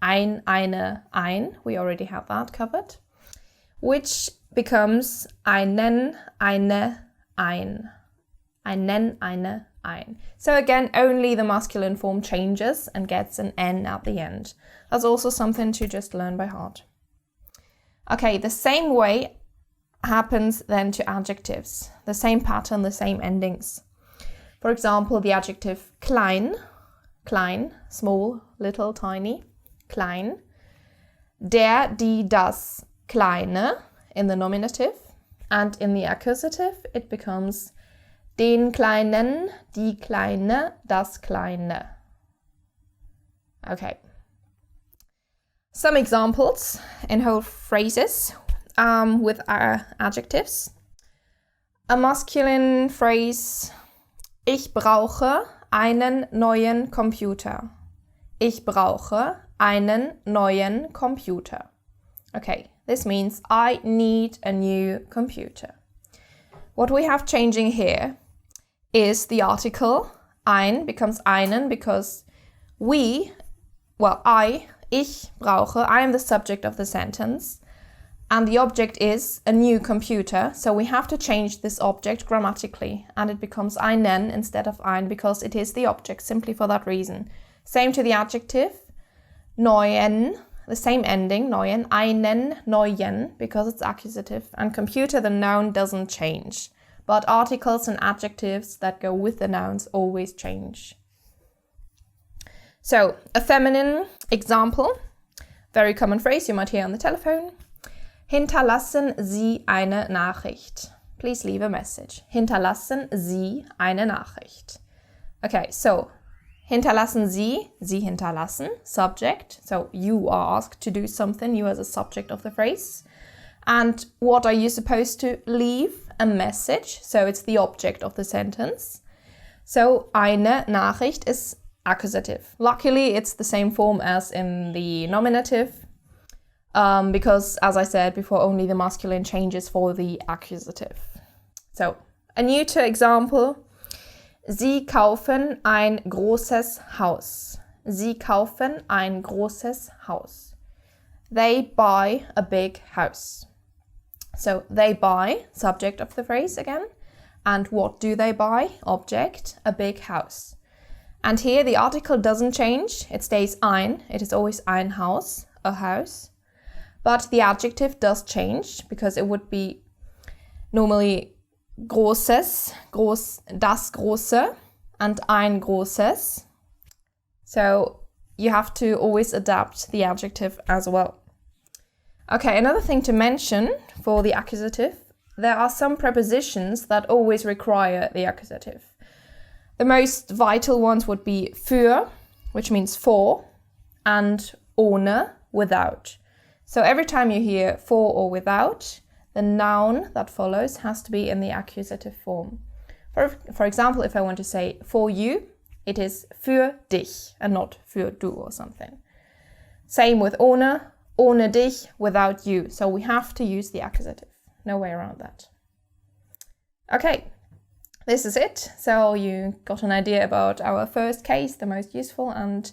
Ein, eine, ein. We already have that covered. Which becomes einen, eine, ein. Einen, eine, ein. So again, only the masculine form changes and gets an N at the end. That's also something to just learn by heart. Okay, the same way happens then to adjectives. The same pattern, the same endings. For example, the adjective klein, klein, small, little, tiny, klein. Der, die, das, kleine in the nominative. And in the accusative, it becomes den Kleinen, die Kleine, das Kleine. Okay. Some examples in whole phrases with our adjectives. A masculine phrase, ich brauche einen neuen Computer. Ich brauche einen neuen Computer. Okay, this means I need a new computer. What we have changing here is the article ein becomes einen because ich brauche, I am the subject of the sentence, And the object is a new computer, so we have to change this object grammatically, and it becomes einen instead of ein because it is the object, simply for that reason. Same to the adjective, neuen, the same ending, neuen, einen, neuen, because it's accusative, and computer, the noun, doesn't change. But articles and adjectives that go with the nouns always change. So, a feminine example, very common phrase you might hear on the telephone. Hinterlassen Sie eine Nachricht. Please leave a message. Hinterlassen Sie eine Nachricht. Okay, so hinterlassen Sie, Sie hinterlassen, subject. So you are asked to do something, you as a subject of the phrase. And what are you supposed to leave? A message. So it's the object of the sentence. So eine Nachricht is accusative. Luckily, it's the same form as in the nominative. Because, as I said before, only the masculine changes for the accusative. So, a neuter example. Sie kaufen ein großes Haus. Sie kaufen ein großes Haus. They buy a big house. So, they buy, subject of the phrase again. And what do they buy? Object, a big house. And here the article doesn't change. It stays ein. It is always ein Haus, a house. But the adjective does change because it would be normally großes, das große, and ein großes. So you have to always adapt the adjective as well. Okay, another thing to mention for the accusative, there are some prepositions that always require the accusative. The most vital ones would be für, which means for, and ohne, without. So every time you hear for or without, the noun that follows has to be in the accusative form. For example, if I want to say for you, it is für dich and not für du or something. Same with ohne dich, without you. So we have to use the accusative. No way around that. Okay, this is it. So you got an idea about our first case, the most useful, and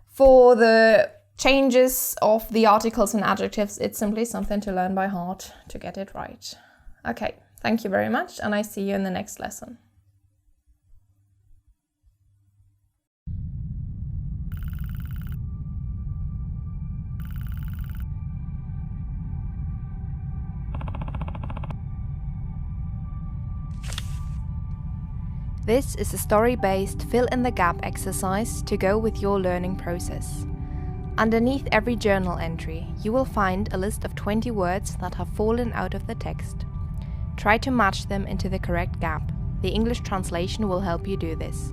for the changes of the articles and adjectives, it's simply something to learn by heart to get it right. Okay, thank you very much, and I see you in the next lesson.
This is a story-based fill-in-the-gap exercise to go with your learning process. Underneath every journal entry, you will find a list of 20 words that have fallen out of the text. Try to match them into the correct gap. The English translation will help you do this.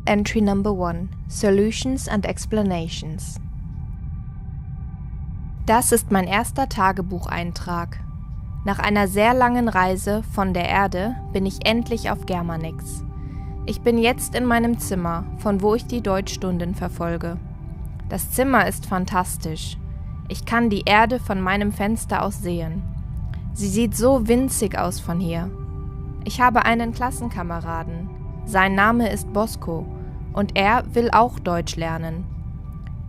Entry number 1. Solutions and Explanations. Das ist mein erster Tagebucheintrag. Nach einer sehr langen Reise von der Erde bin ich endlich auf Germanix. Ich bin jetzt in meinem Zimmer, von wo ich die Deutschstunden verfolge. Das Zimmer ist fantastisch. Ich kann die Erde von meinem Fenster aus sehen. Sie sieht so winzig aus von hier. Ich habe einen Klassenkameraden. Sein Name ist Bosco und er will auch Deutsch lernen.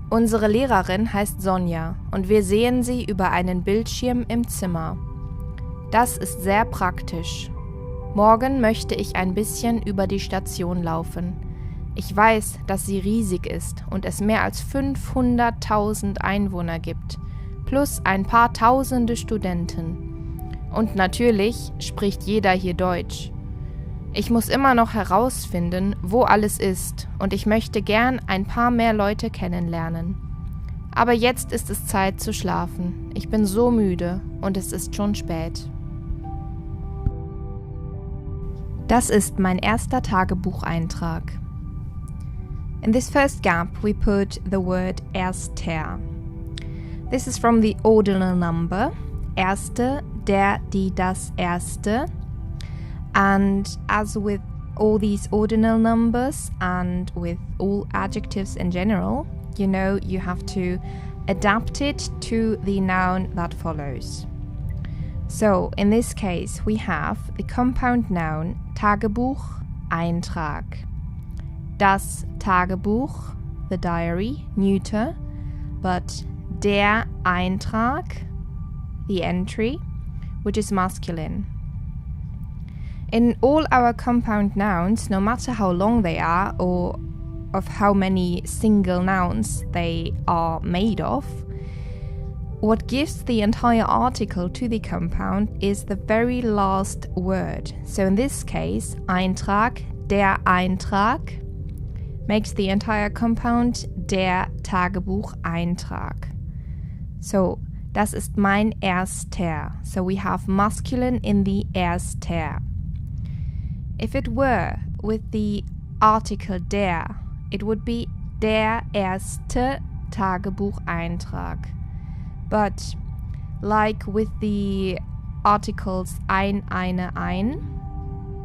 Unsere Lehrerin heißt Sonja und wir sehen sie über einen Bildschirm im Zimmer. Das ist sehr praktisch. Morgen möchte ich ein bisschen über die Station laufen. Ich weiß, dass sie riesig ist und es mehr als 500.000 Einwohner gibt, plus ein paar tausende Studenten. Und natürlich spricht jeder hier Deutsch. Ich muss immer noch herausfinden, wo alles ist und ich möchte gern ein paar mehr Leute kennenlernen. Aber jetzt ist es Zeit zu schlafen. Ich bin so müde und es ist schon spät. Das ist mein erster Tagebucheintrag. In this first gap we put the word erster. This is from the ordinal number, erste, der, die, das erste. And as with all these ordinal numbers and with all adjectives in general, you know you have to adapt it to the noun that follows. So, in this case, we have the compound noun Tagebuch, Eintrag. Das Tagebuch, the diary, neuter, but der Eintrag, the entry, which is masculine. In all our compound nouns, no matter how long they are or of how many single nouns they are made of, what gives the entire article to the compound is the very last word. So in this case, Eintrag, der Eintrag, makes the entire compound der Tagebucheintrag. So, das ist mein erster. So we have masculine in the erster. If it were with the article der, it would be der erste Tagebucheintrag. But like with the articles ein, eine, ein,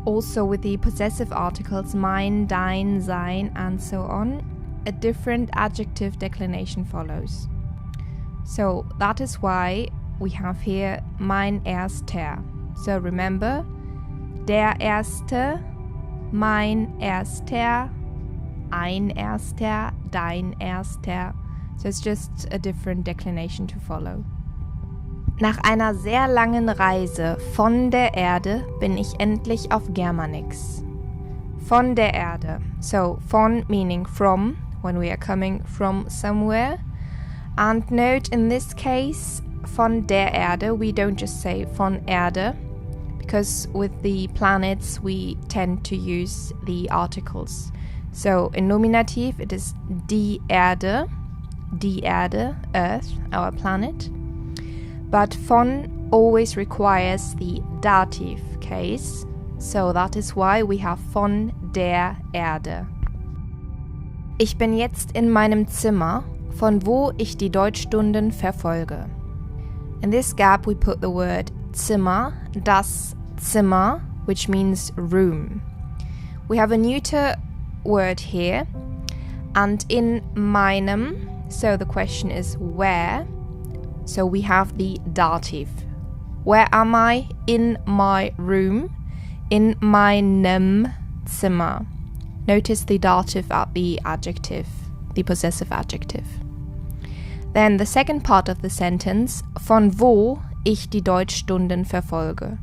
also with the possessive articles mein, dein, sein, and so on, a different adjective declination follows. So that is why we have here mein erster. So remember, der erste, mein erster, ein erster, dein erster. So it's just a different declination to follow. Nach einer sehr langen Reise von der Erde bin ich endlich auf Germanix. Von der Erde. So, von meaning from, when we are coming from somewhere. And note, in this case, von der Erde, we don't just say von Erde, because with the planets we tend to use the articles. So, in nominative it is die Erde, Earth, our planet. But von always requires the dative case, so that is why we have von der Erde. Ich bin jetzt in meinem Zimmer, von wo ich die Deutschstunden verfolge. In this gap we put the word Zimmer, das Zimmer, which means room. We have a neuter word here, and in meinem, so the question is where. So we have the dative. Where am I? In my room. In meinem Zimmer. Notice the dative at the adjective, the possessive adjective. Then the second part of the sentence, von wo ich die Deutschstunden verfolge.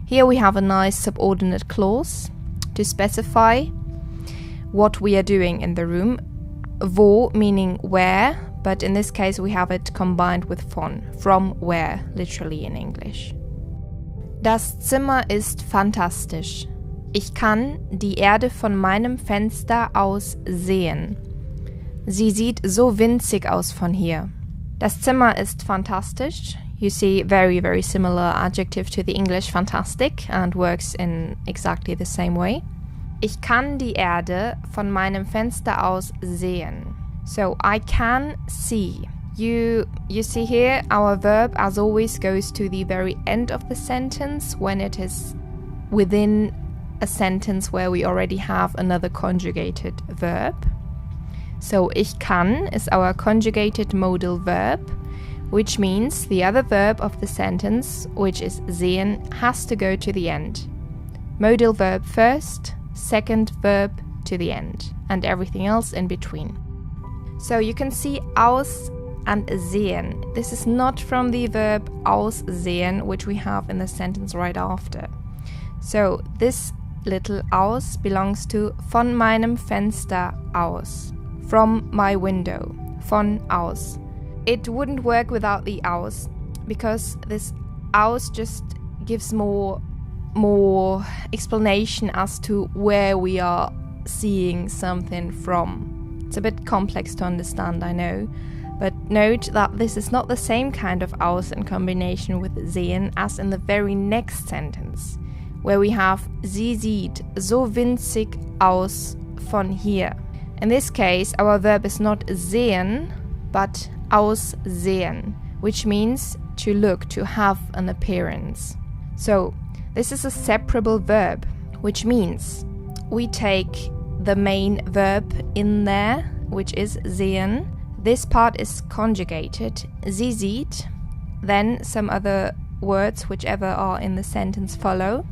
Here we have a nice subordinate clause to specify what we are doing in the room. Wo meaning where, but in this case we have it combined with von, from where, literally in English. Das Zimmer ist fantastisch. Ich kann die Erde von meinem Fenster aus sehen. Sie sieht so winzig aus von hier. Das Zimmer ist fantastisch. You see, very, very similar adjective to the English fantastic and works in exactly the same way. Ich kann die Erde von meinem Fenster aus sehen. So, I can see. You see here, our verb as always goes to the very end of the sentence when it is within a sentence where we already have another conjugated verb. So, ich kann is our conjugated modal verb, which means the other verb of the sentence, which is sehen, has to go to the end. Modal verb first, second verb to the end, and everything else in between. So you can see aus and sehen. This is not from the verb aussehen, which we have in the sentence right after. So this little aus belongs to von meinem Fenster aus, from my window, von aus. It wouldn't work without the aus, because this aus just gives more explanation as to where we are seeing something from. It's a bit complex to understand, I know, but note that this is not the same kind of aus in combination with sehen as in the very next sentence, where we have sie sieht so winzig aus von hier. In this case, our verb is not sehen, but aussehen, which means to look, to have an appearance. So, this is a separable verb, which means we take the main verb in there which is sehen. This part is conjugated. Sie sieht. Then some other words, whichever are in the sentence, follow.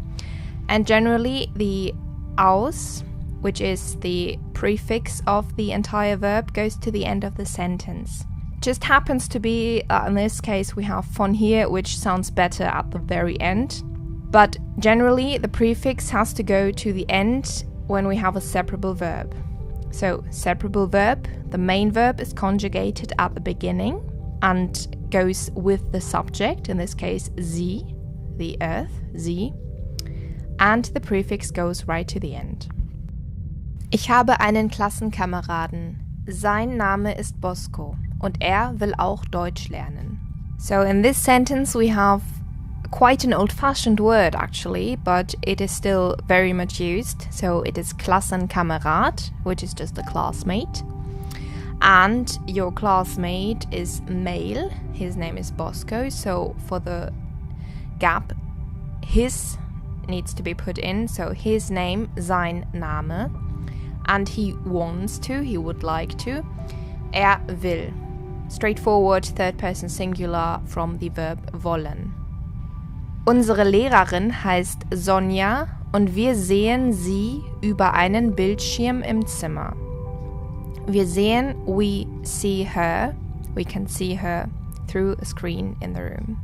And generally the aus, which is the prefix of the entire verb, goes to the end of the sentence. Just happens to be, in this case, we have von here, which sounds better at the very end. But generally, the prefix has to go to the end when we have a separable verb. So, separable verb, the main verb is conjugated at the beginning and goes with the subject, in this case, sie, the earth, sie. And the prefix goes right to the end. Ich habe einen Klassenkameraden. Sein Name ist Bosco. Und will auch Deutsch lernen. So in this sentence we have quite an old-fashioned word actually, but it is still very much used. So it is Klassenkamerad, which is just a classmate. And your classmate is male. His name is Bosco. So for the gap, his needs to be put in. So his name, sein Name. And he wants to, he would like to. Will. Straightforward third person singular from the verb wollen. Unsere Lehrerin heißt Sonja und wir sehen sie über einen Bildschirm im Zimmer. Wir sehen, we see her, we can see her through a screen in the room.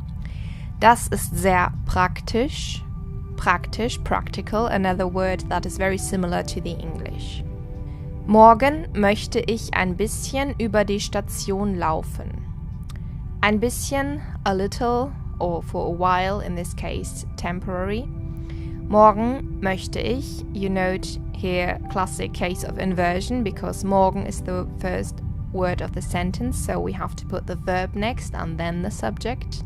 Das ist sehr praktisch. Praktisch, practical, another word that is very similar to the English. Morgen möchte ich ein bisschen über die Station laufen. Ein bisschen, a little, or for a while, in this case, temporary. Morgen möchte ich, you note here, classic case of inversion, because morgen is the first word of the sentence, so we have to put the verb next and then the subject.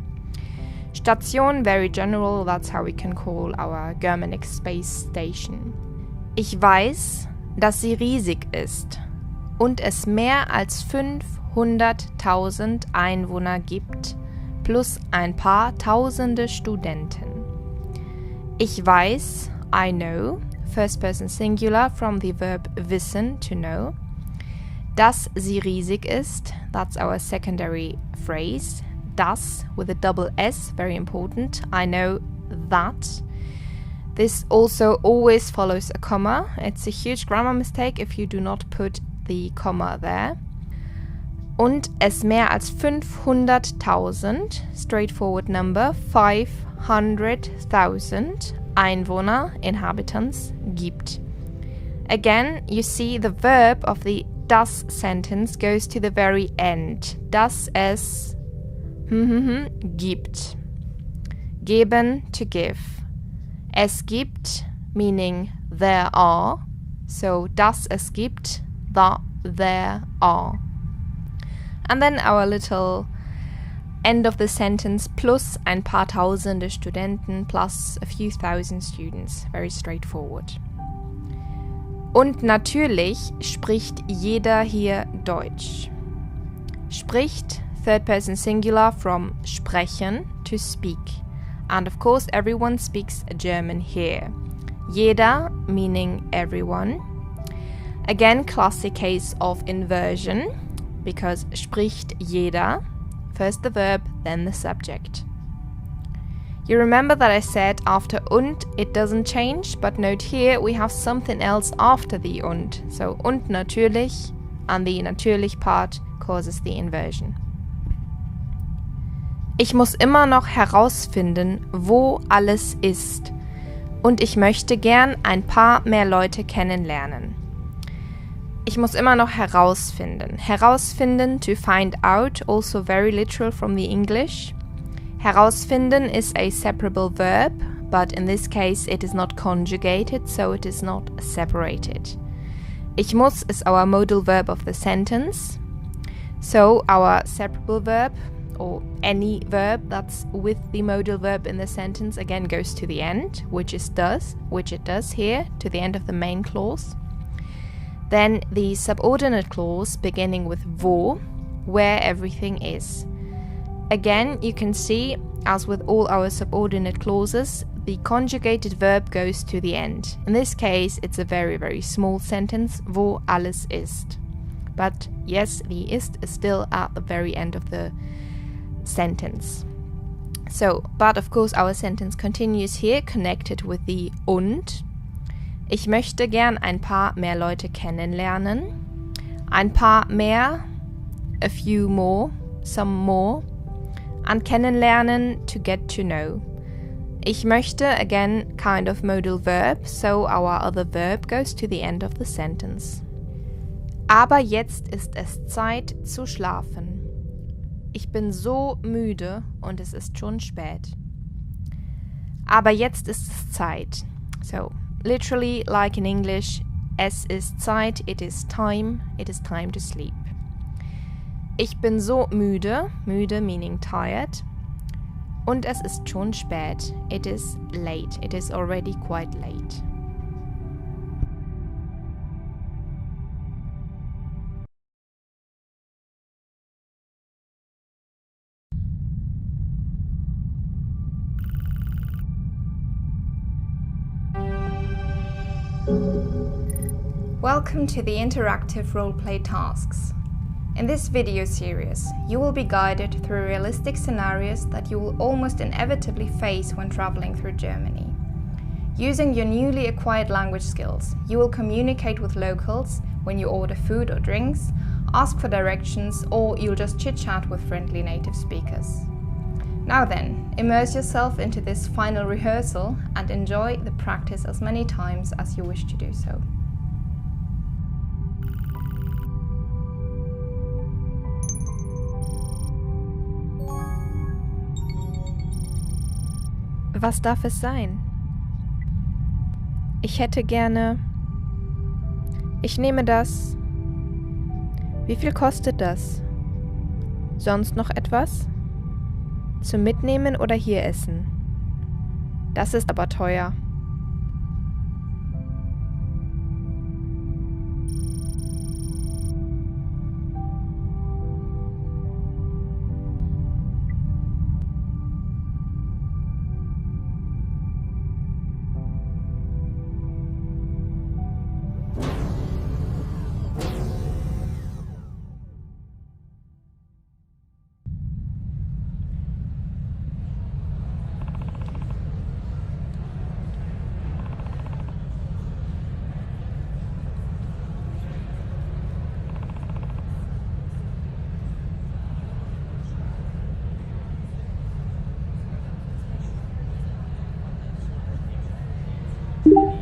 Station, very general, that's how we can call our Germanic space station. Ich weiß, dass sie riesig ist und es mehr als 500.000 Einwohner gibt, plus ein paar tausende Studenten. Ich weiß, I know, first person singular from the verb wissen, to know. Dass sie riesig ist, that's our secondary phrase. Das with a double S, very important. I know that. This also always follows a comma. It's a huge grammar mistake if you do not put the comma there. Und es mehr als 500.000, straightforward number, 500,000 Einwohner, inhabitants, gibt. Again, you see the verb of the das sentence goes to the very end. Dass es gibt. Geben, to give. Es gibt, meaning there are. So, dass es gibt, that there are. And then our little end of the sentence, plus ein paar tausende Studenten, plus a few thousand students. Very straightforward. Und natürlich spricht jeder hier Deutsch. Spricht, third person singular from sprechen, to speak. And of course, everyone speaks German here. Jeder, meaning everyone. Again, classic case of inversion, because spricht jeder. First the verb, then the subject. You remember that I said after und it doesn't change, but note here we have something else after the und. So und natürlich, and the natürlich part causes the inversion. Ich muss immer noch herausfinden, wo alles ist. Und ich möchte gern ein paar mehr Leute kennenlernen. Ich muss immer noch herausfinden. Herausfinden, to find out, also very literal from the English. Herausfinden is a separable verb, but in this case it is not conjugated, so it is not separated. Ich muss is our modal verb of the sentence. So our separable verb, or any verb that's with the modal verb in the sentence, again goes to the end, which it does here, to the end of the main clause. Then the subordinate clause beginning with wo, where everything is. Again, you can see, as with all our subordinate clauses, the conjugated verb goes to the end. In this case, it's a very, very small sentence, wo alles ist. but yes, the ist is still at the very end of the sentence. So, but of course our sentence continues here, connected with the und. Ich möchte gern ein paar mehr Leute kennenlernen. Ein paar mehr, a few more, some more. And kennenlernen, to get to know. Ich möchte, again, kind of modal verb, so our other verb goes to the end of the sentence. Aber jetzt ist es Zeit zu schlafen. Ich bin so müde und es ist schon spät. Aber jetzt ist es Zeit. So, literally, like in English, es ist Zeit, it is time to sleep. Ich bin so müde, müde meaning tired. Und es ist schon spät, it is late, it is already quite late.
Welcome to the interactive roleplay tasks. In this video series, you will be guided through realistic scenarios that you will almost inevitably face when traveling through Germany. Using your newly acquired language skills, you will communicate with locals when you order food or drinks, ask for directions, or you'll just chit-chat with friendly native speakers. Now then, immerse yourself into this final rehearsal and enjoy the practice as many times as you wish to do so.
Was darf es sein? Ich hätte gerne... Ich nehme das... Wie viel kostet das? Sonst noch etwas? Zum Mitnehmen oder hier essen? Das ist aber teuer.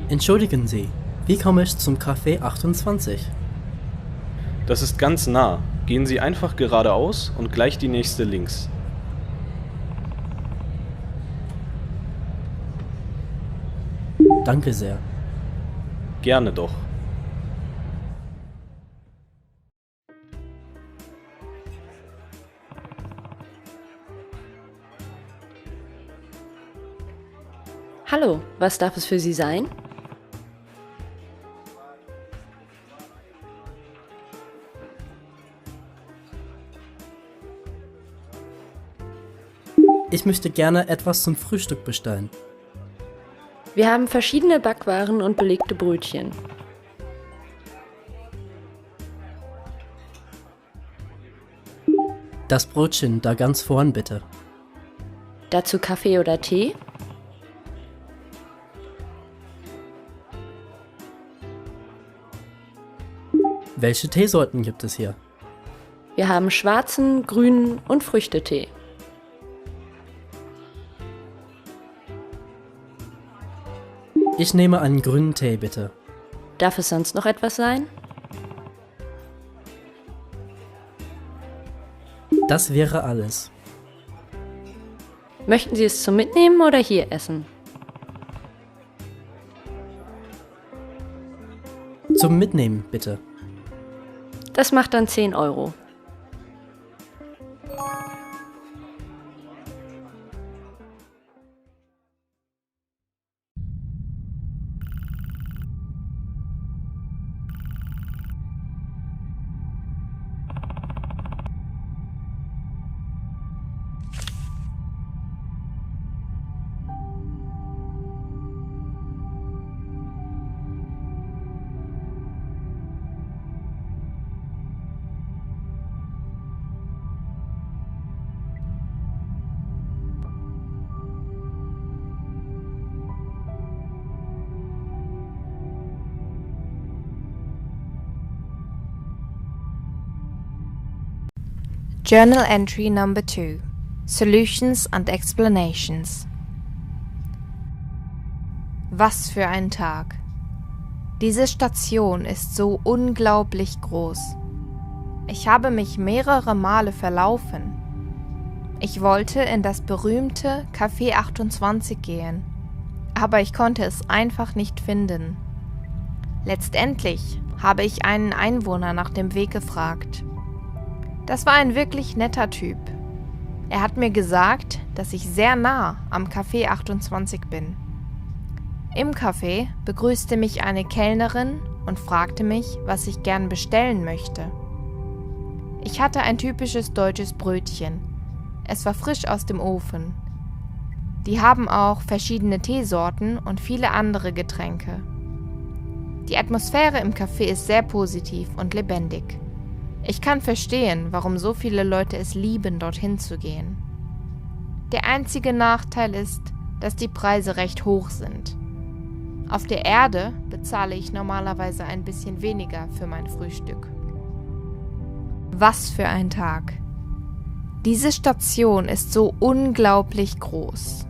Entschuldigen Sie, wie komme ich zum Café 28?
Das ist ganz nah. Gehen Sie einfach geradeaus und gleich die nächste links.
Danke sehr.
Gerne doch.
Hallo, was darf es für Sie sein?
Ich möchte gerne etwas zum Frühstück bestellen.
Wir haben verschiedene Backwaren und belegte Brötchen.
Das Brötchen da ganz vorn bitte.
Dazu Kaffee oder Tee?
Welche Teesorten gibt es hier?
Wir haben schwarzen, grünen und Früchtetee.
Ich nehme einen grünen Tee bitte.
Darf es sonst noch etwas sein?
Das wäre alles.
Möchten Sie es zum Mitnehmen oder hier essen?
Zum Mitnehmen bitte.
Das macht dann 10 Euro.
Journal entry number 2. Solutions and explanations. Was für ein Tag. Diese Station ist so unglaublich groß. Ich habe mich mehrere Male verlaufen. Ich wollte in das berühmte Café 28 gehen, aber ich konnte es einfach nicht finden. Letztendlich habe ich einen Einwohner nach dem Weg gefragt. Das war ein wirklich netter Typ. Er hat mir gesagt, dass ich sehr nah am Café 28 bin. Im Café begrüßte mich eine Kellnerin und fragte mich, was ich gern bestellen möchte. Ich hatte ein typisches deutsches Brötchen. Es war frisch aus dem Ofen. Die haben auch verschiedene Teesorten und viele andere Getränke. Die Atmosphäre im Café ist sehr positiv und lebendig. Ich kann verstehen, warum so viele Leute es lieben, dorthin zu gehen. Der einzige Nachteil ist, dass die Preise recht hoch sind. Auf der Erde bezahle ich normalerweise ein bisschen weniger für mein Frühstück. Was für ein Tag. Diese Station ist so unglaublich groß.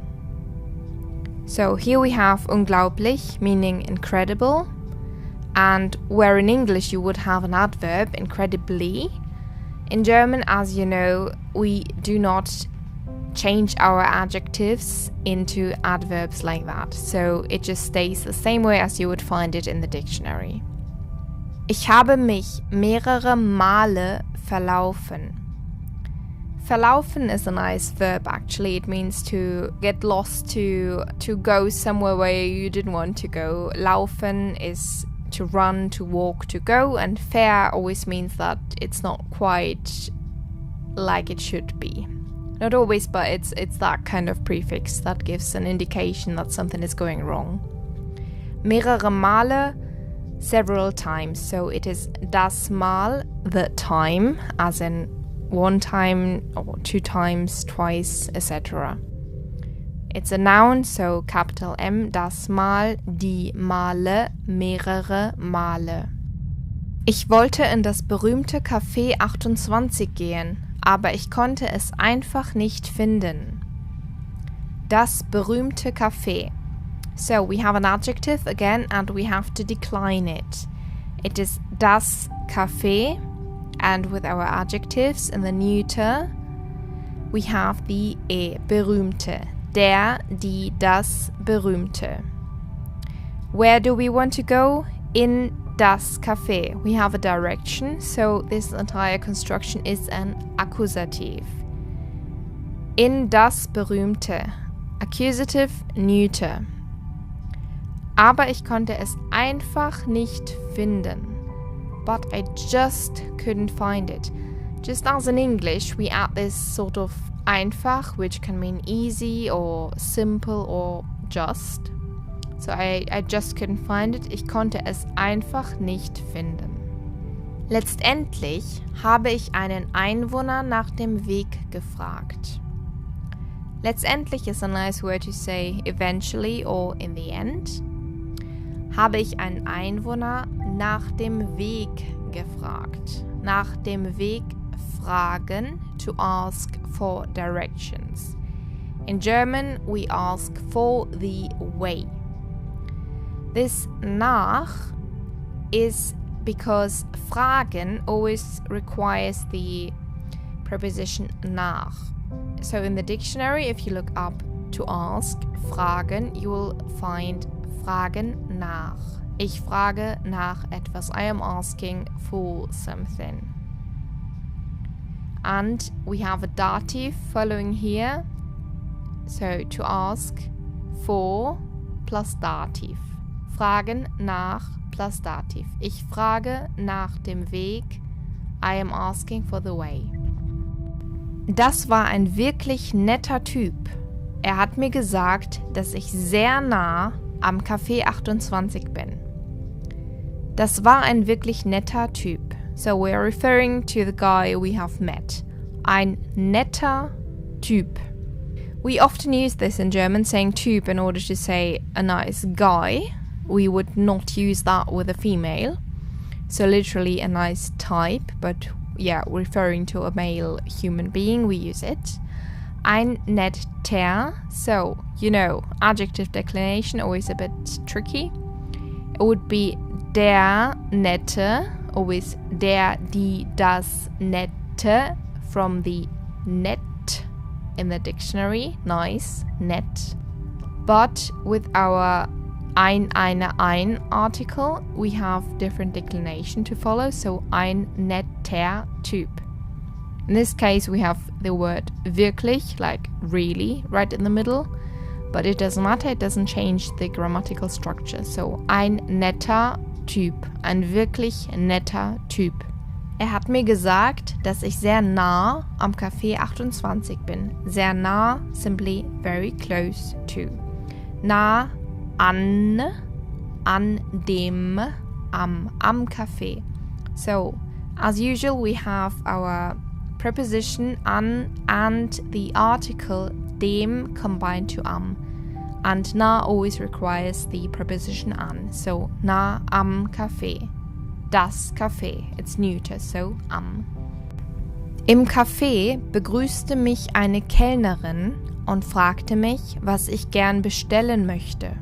So here we have unglaublich, meaning incredible, and where in English you would have an adverb, incredibly. In German, as you know, we do not change our adjectives into adverbs like that, so it just stays the same way as you would find it in the dictionary. Ich habe mich mehrere Male verlaufen. Verlaufen is a nice verb actually. It means to get lost, to go somewhere where you didn't want to go. Laufen is to run, to walk, to go, and fair always means that it's not quite like it should be. Not always, but it's that kind of prefix that gives an indication that something is going wrong. Mehrere Male, several times, so it is das Mal, the time, as in one time or two times, twice, etc. It's a noun, so capital M, das Mal, die Male, mehrere Male. Ich wollte in das berühmte Café 28 gehen, aber ich konnte es einfach nicht finden. Das berühmte Café. So we have an adjective again and we have to decline it. It is das Café, and with our adjectives in the neuter we have the berühmte. Der, die, das berühmte. Where do we want to go? In das Café. We have a direction, so this entire construction is an accusative. In das berühmte. Accusative, neuter. Aber ich konnte es einfach nicht finden. But I just couldn't find it. Just as in English, we add this sort of einfach, which can mean easy or simple or just. So I just couldn't find it. Ich konnte es einfach nicht finden. Letztendlich habe ich einen Einwohner nach dem Weg gefragt. Letztendlich is a nice word to say eventually or in the end. Habe ich einen Einwohner nach dem Weg gefragt. Nach dem Weg fragen, to ask for directions. In German, we ask for the way. This nach is because fragen always requires the preposition nach. So in the dictionary, if you look up to ask, fragen, you will find fragen nach. Ich frage nach etwas. I am asking for something. And we have a dative following here. So to ask for plus dative. Fragen nach plus dative. Ich frage nach dem Weg. I am asking for the way. Das war ein wirklich netter Typ. Er hat mir gesagt, dass ich sehr nah am Café 28 bin. Das war ein wirklich netter Typ. So we are referring to the guy we have met. Ein netter Typ. We often use this in German, saying Typ in order to say a nice guy. We would not use that with a female. So literally a nice type, but referring to a male human being, we use it. Ein netter, so, adjective declination, always a bit tricky. It would be der nette, always der, die, das nette, from the net in the dictionary, nice, net. But with our ein article, we have different declination to follow, so ein netter Typ. In this case, we have the word wirklich, like really, right in the middle, but it doesn't matter, it doesn't change the grammatical structure. So ein netter Typ, ein wirklich netter Typ. Er hat mir gesagt, dass ich sehr nah am Café 28 bin. Sehr nah, simply very close to. Nah an dem, am Café. So, as usual, we have our preposition an and the article dem combined to am. And nah always requires the preposition an. So, nah am Café. Das Café. It's neuter, so am. Im Café begrüßte mich eine Kellnerin und fragte mich, was ich gern bestellen möchte.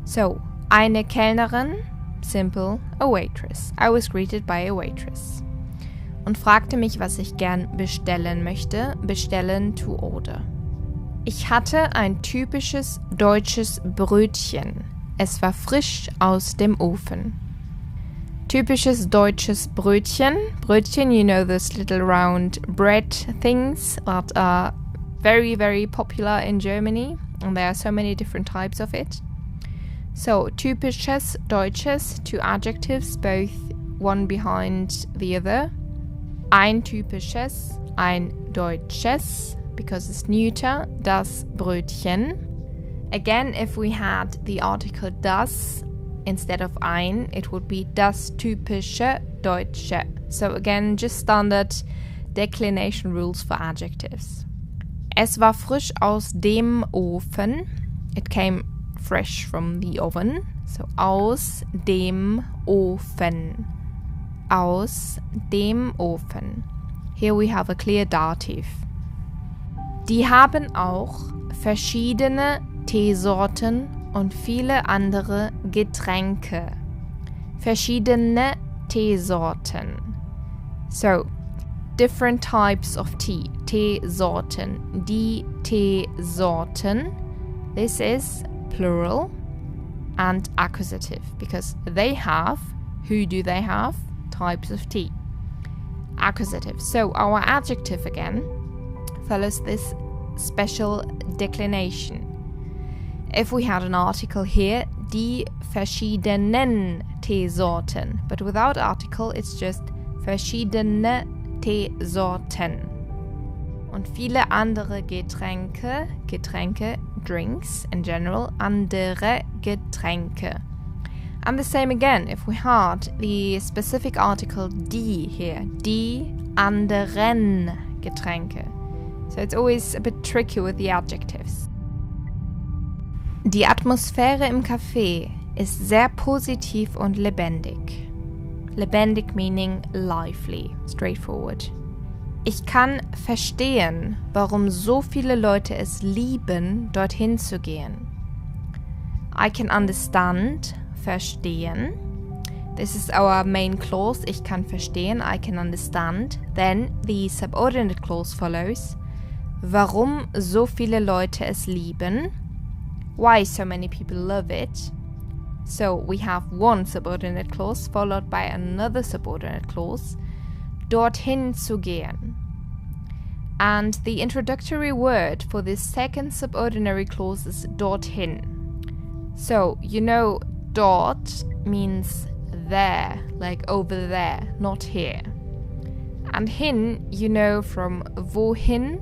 So, eine Kellnerin, simple, a waitress. I was greeted by a waitress. Und fragte mich, was ich gern bestellen möchte. Bestellen, to order. Ich hatte ein typisches deutsches Brötchen. Es war frisch aus dem Ofen. Typisches deutsches Brötchen. Brötchen, those little round bread things that are very, very popular in Germany. And there are so many different types of it. So, typisches deutsches, two adjectives, both one behind the other. Ein typisches, ein deutsches, because it's neuter, das Brötchen. Again, if we had the article das instead of ein, it would be das typische Deutsche. So again, just standard declination rules for adjectives. Es war frisch aus dem Ofen. It came fresh from the oven. So aus dem Ofen. Aus dem Ofen. Here we have a clear dative. Die haben auch verschiedene Teesorten und viele andere Getränke. Verschiedene Teesorten. So, different types of tea. Teesorten. Die Teesorten. This is plural and accusative because they have, who do they have? Types of tea. Accusative. So, our adjective again follows this special declination. If we had an article here, die verschiedenen Teesorten, but without article, it's just verschiedene Teesorten. Und viele andere Getränke, drinks in general, andere Getränke. And the same again, if we had the specific article die here, die anderen Getränke. So it's always a bit tricky with the adjectives. Die Atmosphäre im Café ist sehr positiv und lebendig. Lebendig meaning lively, straightforward. Ich kann verstehen, warum so viele Leute es lieben, dorthin zu gehen. I can understand, verstehen. This is our main clause, ich kann verstehen, I can understand. Then the subordinate clause follows. Warum so viele Leute es lieben? Why so many people love it? So we have one subordinate clause followed by another subordinate clause. Dorthin zu gehen. And the introductory word for this second subordinary clause is dorthin. So, dort means there, like over there, not here. And hin, from wohin,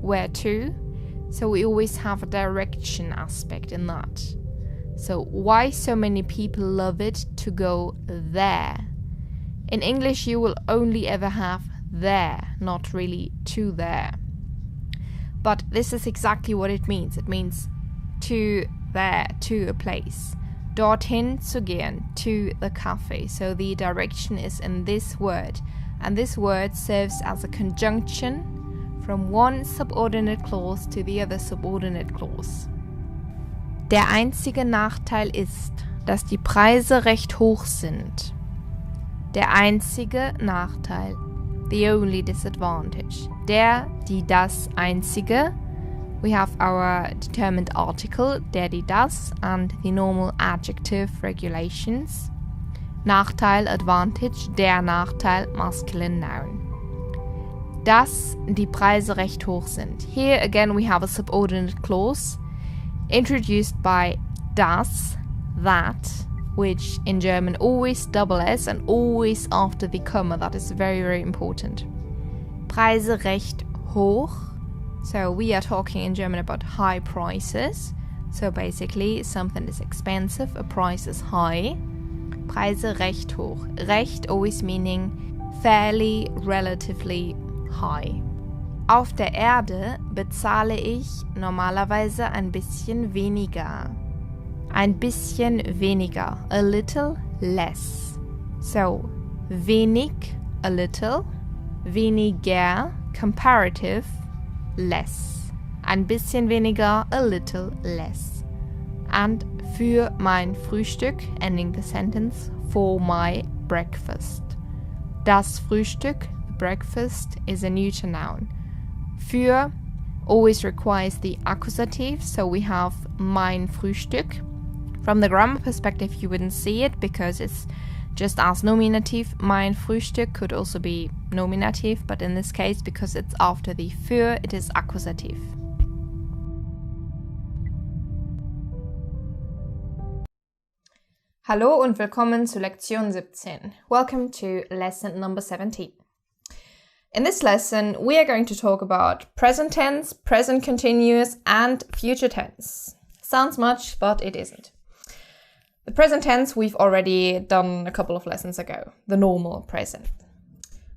where to. So we always have a direction aspect in that. So why so many people love it to go there? In English you will only ever have there, not really to there. But this is exactly what it means. It means to there, to a place. Dorthin zu gehen, to the cafe. So the direction is in this word. and this word serves as a conjunction from one subordinate clause to the other subordinate clause. Der einzige Nachteil ist, dass die Preise recht hoch sind. Der einzige Nachteil, the only disadvantage. Der, die, das einzige. We have our determined article, der, die, das, and the normal adjective regulations. Nachteil, advantage, der Nachteil, masculine noun. Dass die Preise recht hoch sind. Here again we have a subordinate clause introduced by das, that, which in German always double S and always after the comma. That is very, very important. Preise recht hoch. So we are talking in German about high prices. So basically something is expensive, a price is high. Preise recht hoch. Recht always meaning fairly, relatively high. Auf der Erde bezahle ich normalerweise ein bisschen weniger. Ein bisschen weniger. A little less. So, wenig, a little. Weniger, comparative, less. Ein bisschen weniger, a little less. And für mein Frühstück, ending the sentence, for my breakfast. Das Frühstück, breakfast, is a neuter noun. Für always requires the accusative, so we have mein Frühstück. From the grammar perspective, you wouldn't see it because it's just as nominative. Mein Frühstück could also be nominative, but in this case, because it's after the für, it is accusative.
Hallo und willkommen zu Lektion 17. Welcome to lesson number 17. In this lesson, we are going to talk about present tense, present continuous, and future tense. Sounds much, but it isn't. The present tense we've already done a couple of lessons ago, the normal present.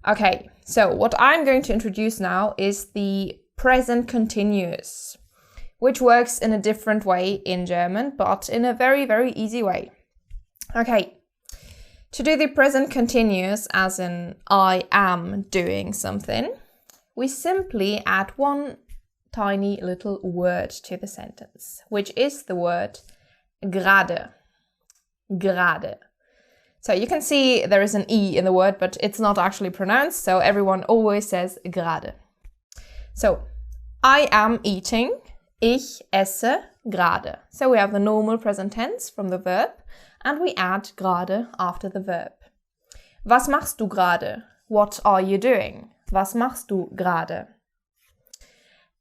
Okay, so what I'm going to introduce now is the present continuous, which works in a different way in German, but in a very, very easy way. Okay, to do the present continuous, as in I am doing something, we simply add one tiny little word to the sentence, which is the word gerade. Gerade. So you can see there is an E in the word, but it's not actually pronounced, so everyone always says gerade. So, I am eating, ich esse gerade. So we have the normal present tense from the verb, and we add gerade after the verb. Was machst du gerade? What are you doing? Was machst du gerade?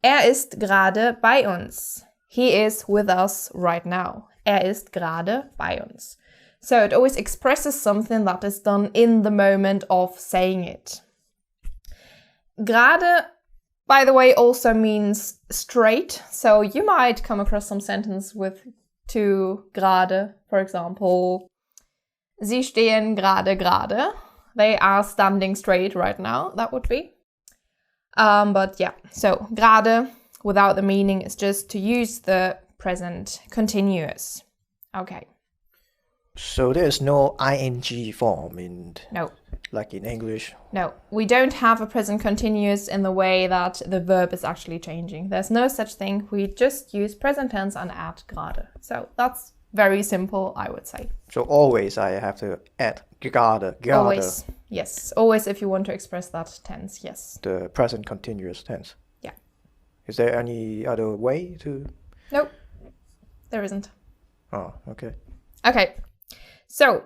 Ist gerade bei uns. He is with us right now. Ist gerade bei uns. So it always expresses something that is done in the moment of saying it. Gerade, by the way, also means straight. So you might come across some sentence with to gerade, for example, Sie stehen gerade. They are standing straight right now, that would be. But yeah, so gerade without the meaning is just to use the present continuous. Okay.
So there's no ing form
No.
Like in English?
No, we don't have a present continuous in the way that the verb is actually changing. There's no such thing. We just use present tense and add gerade. So that's very simple, I would say.
So always I have to add gerade.
Always, yes. Always if you want to express that tense, yes.
The present continuous tense.
Yeah.
Is there any other way to?
Nope, there isn't.
Oh, okay.
Okay, so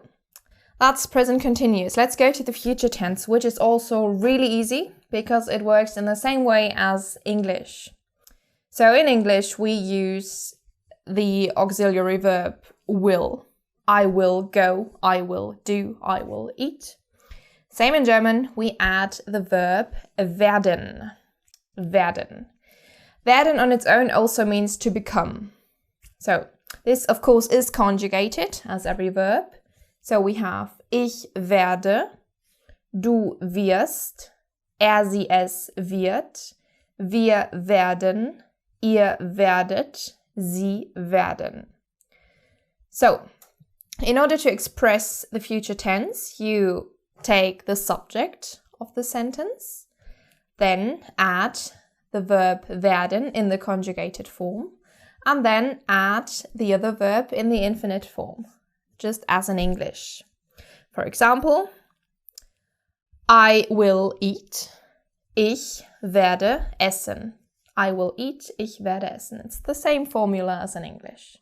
that's present continuous. Let's go to the future tense, which is also really easy because it works in the same way as English. So in English, we use the auxiliary verb will. I will go, I will do, I will eat. Same in German, we add the verb werden. Werden. Werden on its own also means to become. So this, of course, is conjugated as every verb. So we have ich werde, du wirst, sie es wird, wir werden, ihr werdet, sie werden. So, in order to express the future tense, you take the subject of the sentence. Then add the verb werden in the conjugated form, and then add the other verb in the infinite form, just as in English. For example, I will eat, ich werde essen. I will eat, ich werde essen. It's the same formula as in English.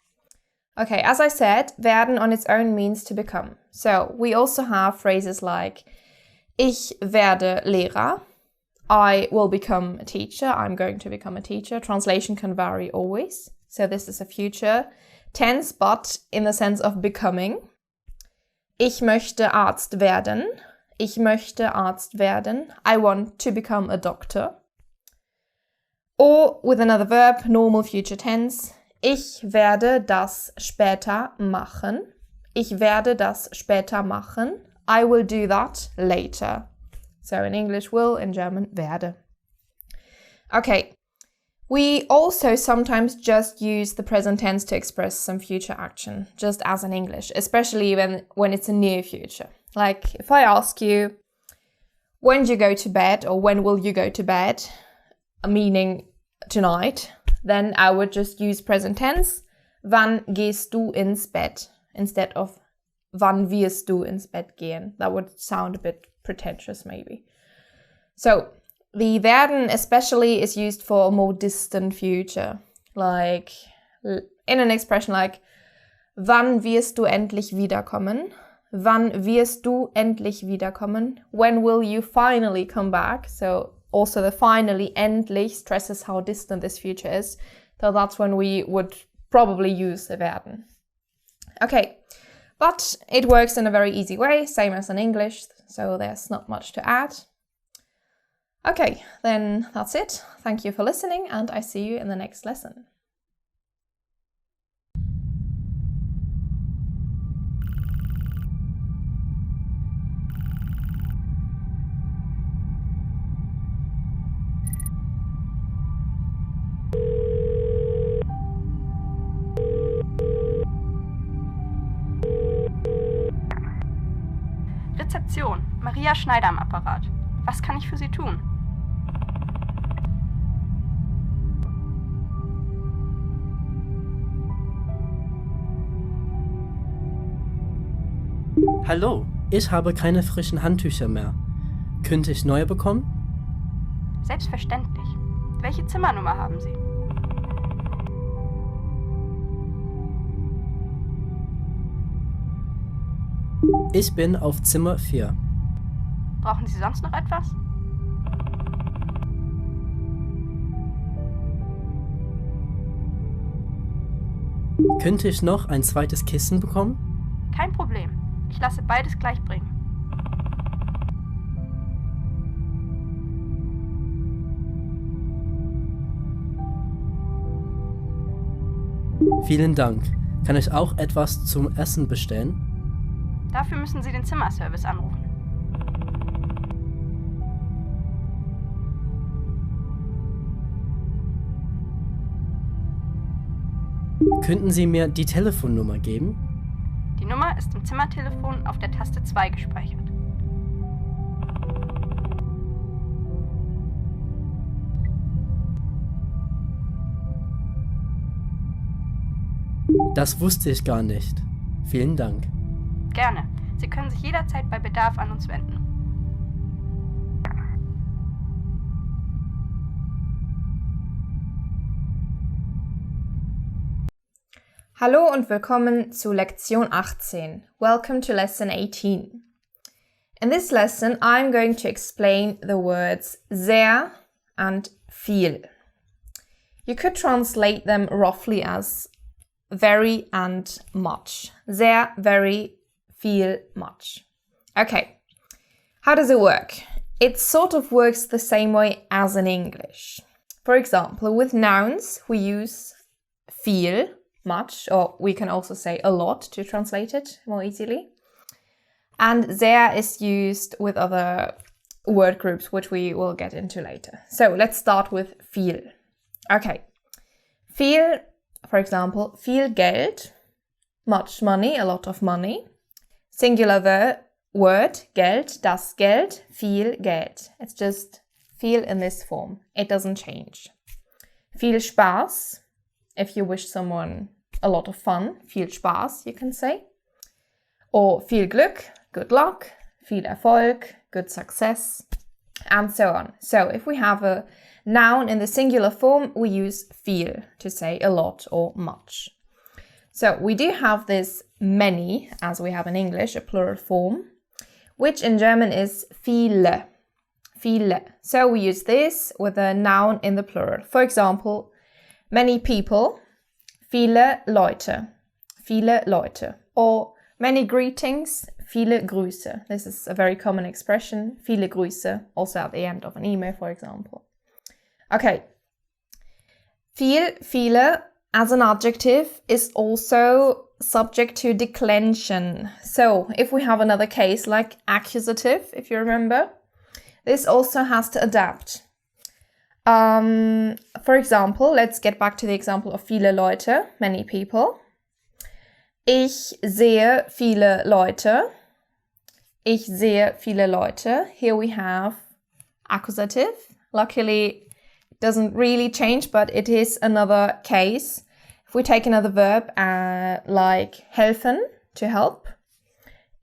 Okay, as I said, werden on its own means to become. So we also have phrases like ich werde Lehrer, I will become a teacher, I'm going to become a teacher. Translation can vary always. So this is a future tense, but in the sense of becoming. Ich möchte Arzt werden. Ich möchte Arzt werden. I want to become a doctor. Or with another verb, normal future tense. Ich werde das später machen. Ich werde das später machen. I will do that later. So in English, will, in German, werde. Okay. We also sometimes just use the present tense to express some future action, just as in English, especially when it's a near future. Like if I ask you, when do you go to bed, or when will you go to bed, meaning tonight, then I would just use present tense, wann gehst du ins Bett, instead of wann wirst du ins Bett gehen. That would sound a bit pretentious maybe. So the werden especially is used for a more distant future, like in an expression like wann wirst du endlich wiederkommen? Wann wirst du endlich wiederkommen? When will you finally come back? So also the finally, endlich stresses how distant this future is. So that's when we would probably use the werden. Okay, but it works in a very easy way, same as in English, so there's not much to add. Okay, then that's it. Thank you for listening, and I see you in the next lesson.
Rezeption, Maria Schneider am Apparat. Was kann ich für Sie tun?
Hallo, ich habe keine frischen Handtücher mehr. Könnte ich neue bekommen?
Selbstverständlich. Welche Zimmernummer haben Sie?
Ich bin auf Zimmer 4.
Brauchen Sie sonst noch etwas?
Könnte ich noch ein zweites Kissen bekommen?
Kein Problem. Ich lasse beides gleich bringen.
Vielen Dank. Kann ich auch etwas zum Essen bestellen?
Dafür müssen Sie den Zimmerservice anrufen.
Könnten Sie mir die Telefonnummer geben?
Die Nummer ist im Zimmertelefon auf der Taste 2 gespeichert.
Das wusste ich gar nicht. Vielen Dank.
Gerne. Sie können sich jederzeit bei Bedarf an uns wenden.
Hallo und willkommen zu Lektion 18. Welcome to lesson 18. In this lesson, I'm going to explain the words sehr and viel. You could translate them roughly as very and much. Sehr, very, viel, much. Okay, how does it work? It sort of works the same way as in English. For example, with nouns, we use viel, much, or we can also say a lot to translate it more easily. And sehr is used with other word groups, which we will get into later. So let's start with viel. Okay, viel, for example, viel Geld, much money, a lot of money. Singular verb word, Geld, das Geld, viel Geld. It's just viel in this form. It doesn't change. Viel Spaß, if you wish someone a lot of fun, viel Spaß, you can say. Or viel Glück, good luck, viel Erfolg, good success, and so on. So if we have a noun in the singular form, we use viel to say a lot or much. So we do have this many, as we have in English, a plural form, which in German is viele. Viele. So we use this with a noun in the plural. For example, many people, viele Leute, viele Leute. Or many greetings, viele Grüße. This is a very common expression, viele Grüße, also at the end of an email, for example. Okay. Viel, viele, as an adjective, is also subject to declension. So if we have another case like accusative, if you remember, this also has to adapt. For example, let's get back to the example of viele Leute, many people. Ich sehe viele Leute. Ich sehe viele Leute. Here we have accusative. Luckily, it doesn't really change, but it is another case. If we take another verb like helfen, to help.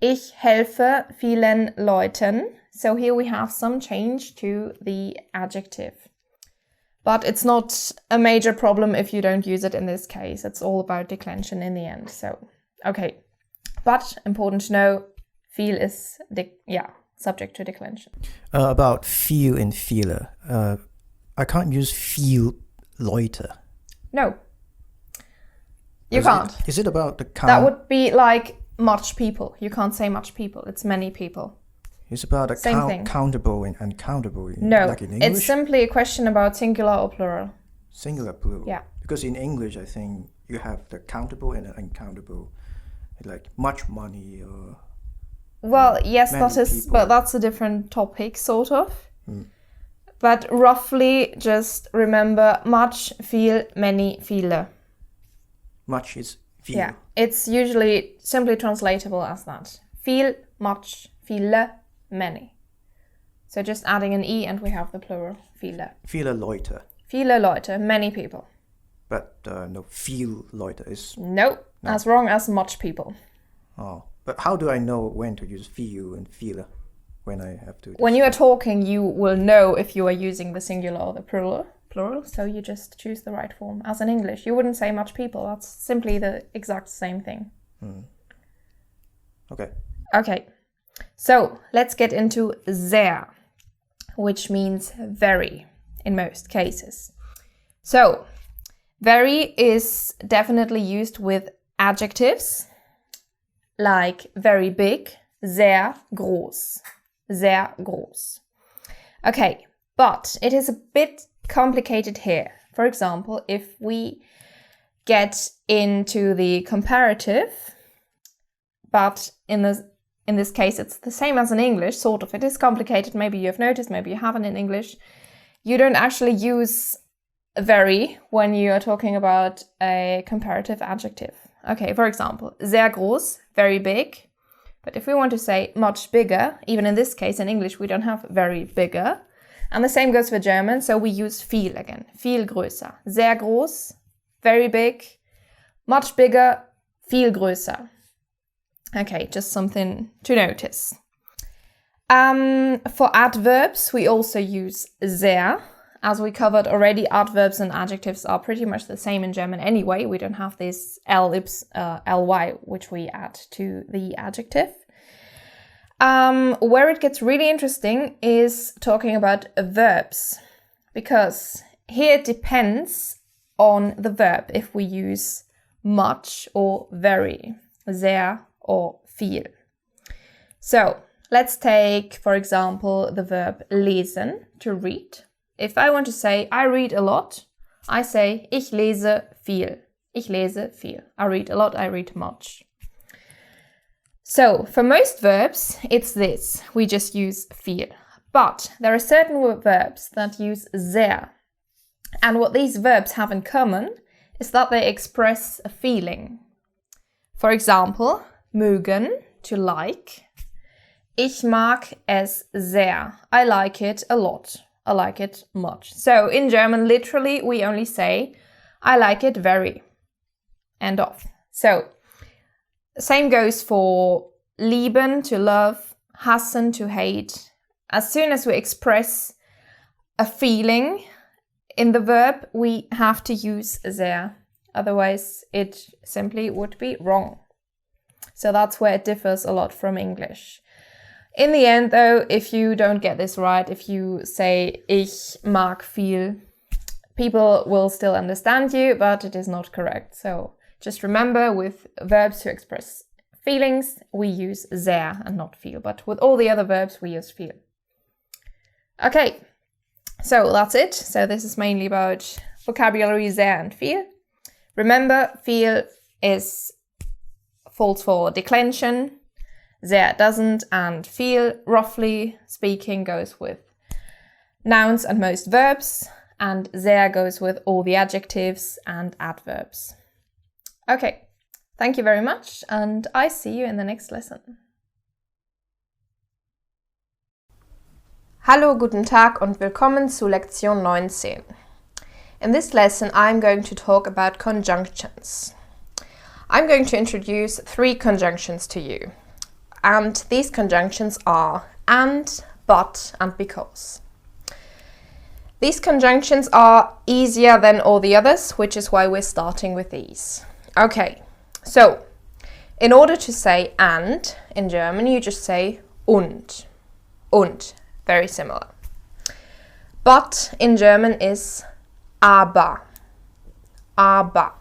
Ich helfe vielen Leuten. So here we have some change to the adjective. But it's not a major problem if you don't use it in this case. It's all about declension in the end. So, okay. But important to know, viel is, subject to declension.
About viel and viele. I can't use viel Leute.
No. You can't.
Is it about the count?
That would be like much people. You can't say much people. It's many people.
It's about a countable and uncountable.
No,
like in English?
It's simply a question about singular or plural.
Singular, plural.
Yeah.
Because in English, I think you have the countable and the uncountable, like much money or.
Well, yes, that is,
people.
but that's a different topic, sort of. But roughly, just remember much, viel, many, viele.
Much is viel.
Yeah, it's usually simply translatable as that. Viel, much, viele, many. So just adding an e and we have the plural, viele.
Viele Leute.
Viele Leute, many people.
But no, viel Leute is...
No, as wrong as much people.
Oh, but how do I know when to use viel and viele? When I have to...
When you are talking, you will know if you are using the singular or the plural, so you just choose the right form. As in English, you wouldn't say much people. That's simply the exact same thing.
Okay.
Okay, so let's get into sehr, which means very in most cases. So, very is definitely used with adjectives, like very big, sehr groß. Sehr groß. Okay, but it is a bit complicated here. For example, if we get into the comparative, but in this case it's the same as in English, sort of. It is complicated, maybe you have noticed, maybe you haven't in English. You don't actually use very when you are talking about a comparative adjective. Okay, for example, sehr groß, very big. But if we want to say much bigger, even in this case in English we don't have very bigger. And the same goes for German, so we use viel again. Viel größer. Sehr groß, very big. Much bigger, viel größer. Okay, just something to notice. For adverbs, we also use sehr. As we covered already, adverbs and adjectives are pretty much the same in German anyway. We don't have this ly, which we add to the adjective. Where it gets really interesting is talking about verbs, because here it depends on the verb if we use much or very, sehr or viel. So let's take, for example, the verb lesen, to read. If I want to say I read a lot, I say ich lese viel. Ich lese viel. I read a lot, I read much. So for most verbs, it's this. We just use viel. But there are certain verbs that use sehr. And what these verbs have in common is that they express a feeling. For example, mögen, to like, Ich mag es sehr. I like it a lot. I like it much. So in German, literally, we only say, I like it very. End of. So, same goes for lieben, to love, hassen, to hate. As soon as we express a feeling in the verb, we have to use sehr. Otherwise, it simply would be wrong. So that's where it differs a lot from English. In the end, though, if you don't get this right, if you say ich mag viel, people will still understand you, but it is not correct. So just remember, with verbs to express feelings, we use sehr and not viel. But with all the other verbs, we use viel. Okay, so that's it. So this is mainly about vocabulary sehr and viel. Remember, viel falls for declension. Sehr doesn't, and viel, roughly speaking, goes with nouns and most verbs, and sehr goes with all the adjectives and adverbs. Okay, thank you very much, and I see you in the next lesson. Hallo, guten Tag und willkommen zu Lektion 19. In this lesson, I'm going to talk about conjunctions. I'm going to introduce 3 conjunctions to you. And these conjunctions are and, but, and because. These conjunctions are easier than all the others, which is why we're starting with these. Okay, so in order to say and in German, you just say und. Und, very similar. But in German is aber. Aber.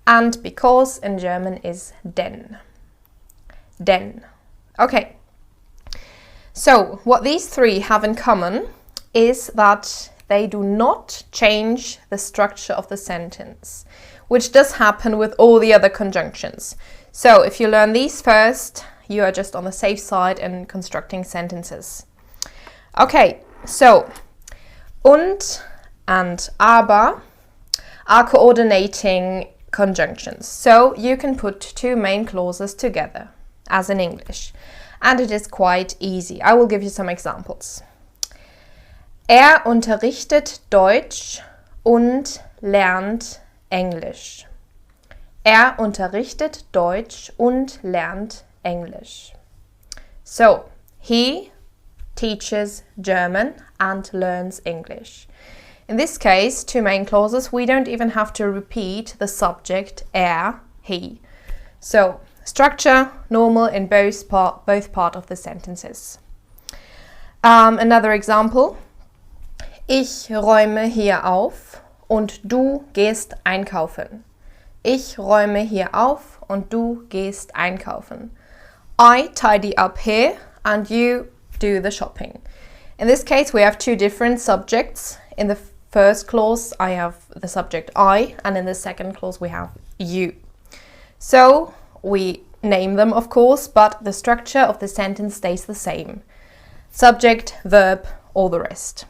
And because in German is denn. Denn. Okay. So, what these 3 have in common is that they do not change the structure of the sentence, which does happen with all the other conjunctions. So, if you learn these first, you are just on the safe side in constructing sentences. Okay, so und and aber are coordinating conjunctions. So, you can put 2 main clauses together, as in English. And it is quite easy. I will give you some examples. Er unterrichtet Deutsch und lernt Englisch. Er unterrichtet Deutsch und lernt Englisch. So, he teaches German and learns English. In this case, 2 main clauses, we don't even have to repeat the subject he. So, structure, normal in both part of the sentences. Another example. Ich räume hier auf und du gehst einkaufen. Ich räume hier auf und du gehst einkaufen. I tidy up here and you do the shopping. In this case, we have 2 different subjects. In the first clause, I have the subject I, and in the second clause, we have you. So, we name them, of course, but the structure of the sentence stays the same. Subject, verb, all the rest.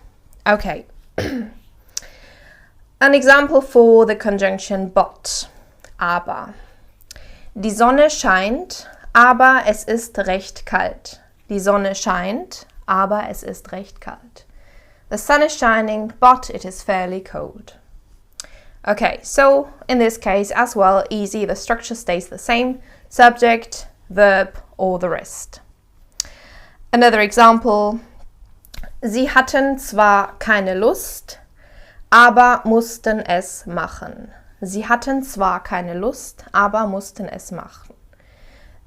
Okay. An example for the conjunction but, aber. Die Sonne scheint, aber es ist recht kalt. Die Sonne scheint, aber es ist recht kalt. The sun is shining, but it is fairly cold. Okay, so in this case as well, easy, the structure stays the same. Subject, verb, all the rest. Another example. Sie hatten zwar keine Lust, aber mussten es machen. Sie hatten zwar keine Lust, aber mussten es machen.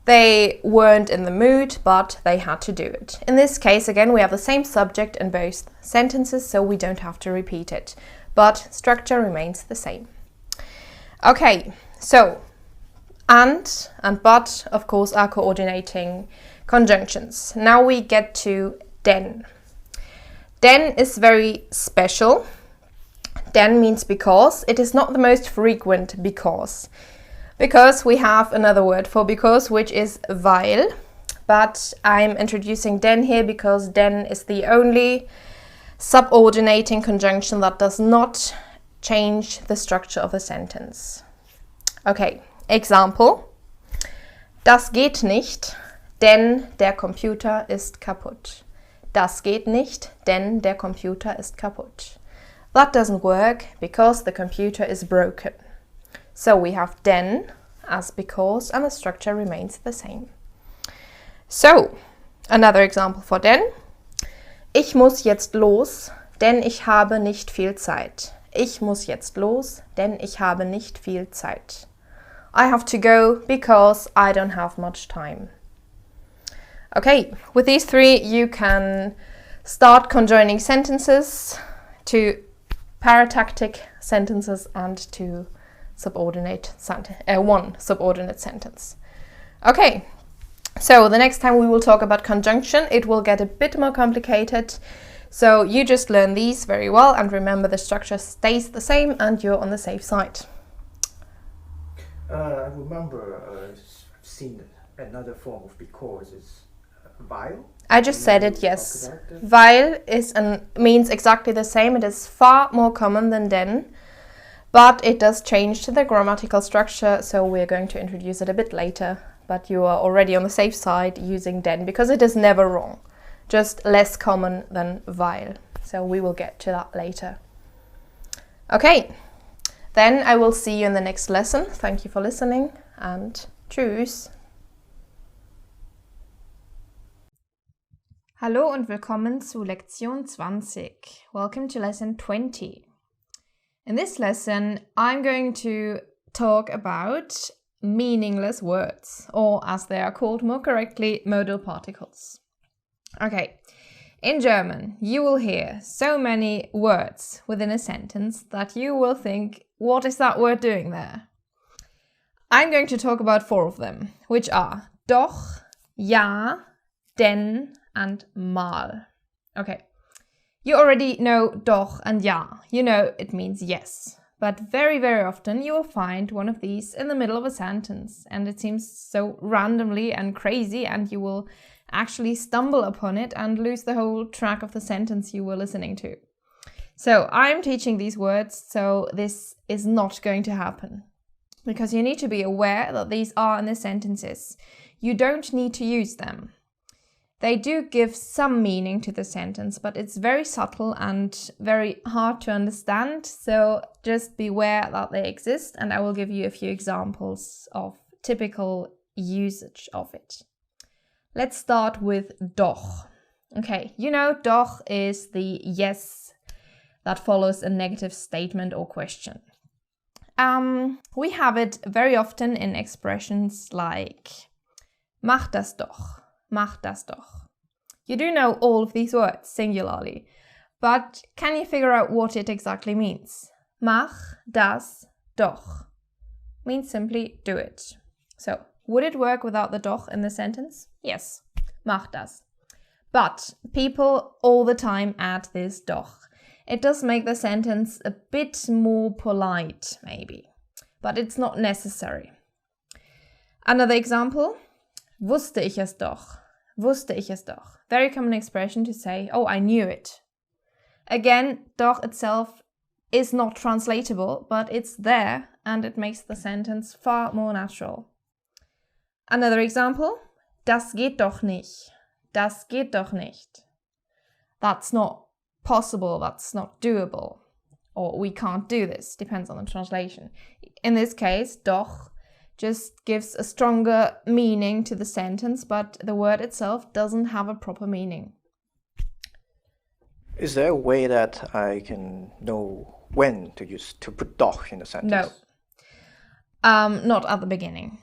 They weren't in the mood, but they had to do it. In this case, again, we have the same subject in both sentences, so we don't have to repeat it. But structure remains the same. Okay, so and but, of course, are coordinating conjunctions. Now we get to denn. Denn is very special. Denn means because. It is not the most frequent because. Because we have another word for because, which is weil. But I'm introducing denn here because denn is the only subordinating conjunction that does not change the structure of a sentence. Okay, example. Das geht nicht, denn der Computer ist kaputt. Das geht nicht, denn der Computer ist kaputt. That doesn't work because the computer is broken. So we have denn as because and the structure remains the same. So, another example for denn. Ich muss jetzt los, denn ich habe nicht viel Zeit. Ich muss jetzt los, denn ich habe nicht viel Zeit. I have to go because I don't have much time. Okay, with these three you can start conjoining sentences to paratactic sentences and to one subordinate sentence. Okay, so the next time we will talk about conjunction, it will get a bit more complicated. So you just learn these very well and remember the structure stays the same and you're on the safe side.
I remember I've seen another form of because is weil.
I just said it, yes. Weil means exactly the same. It is far more common than denn, but it does change to the grammatical structure, so we're going to introduce it a bit later. But you are already on the safe side using denn because it is never wrong, just less common than weil. So we will get to that later. Okay, then I will see you in the next lesson. Thank you for listening and tschüss.
Hallo und willkommen zu Lektion 20. Welcome to lesson 20. In this lesson, I'm going to talk about meaningless words, or as they are called more correctly, modal particles. Okay, in German, you will hear so many words within a sentence that you will think, what is that word doing there? I'm going to talk about 4 of them, which are doch, ja, denn, and mal. Okay, you already know doch and ja. You know it means yes. But very, very often you will find one of these in the middle of a sentence and it seems so randomly and crazy and you will actually stumble upon it and lose the whole track of the sentence you were listening to. So I'm teaching these words, so this is not going to happen. Because you need to be aware that these are in the sentences. You don't need to use them. They do give some meaning to the sentence, but it's very subtle and very hard to understand, so just beware that they exist and I will give you a few examples of typical usage of it. Let's start with doch. Okay, you know doch is the yes that follows a negative statement or question. We have it very often in expressions like mach das doch. Mach das doch. You do know all of these words singularly, but can you figure out what it exactly means? Mach das doch means simply do it. So, would it work without the doch in the sentence? Yes, mach das. But people all the time add this doch. It does make the sentence a bit more polite, maybe, but it's not necessary. Another example, wusste ich es doch. Wusste ich es doch. Very common expression to say, oh, I knew it. Again, doch itself is not translatable, but it's there and it makes the sentence far more natural. Another example, das geht doch nicht. Das geht doch nicht. That's not possible, that's not doable. Or we can't do this, depends on the translation. In this case, doch just gives a stronger meaning to the sentence, but the word itself doesn't have a proper meaning.
Is there a way that I can know when to put doch in a sentence?
No, not at the beginning.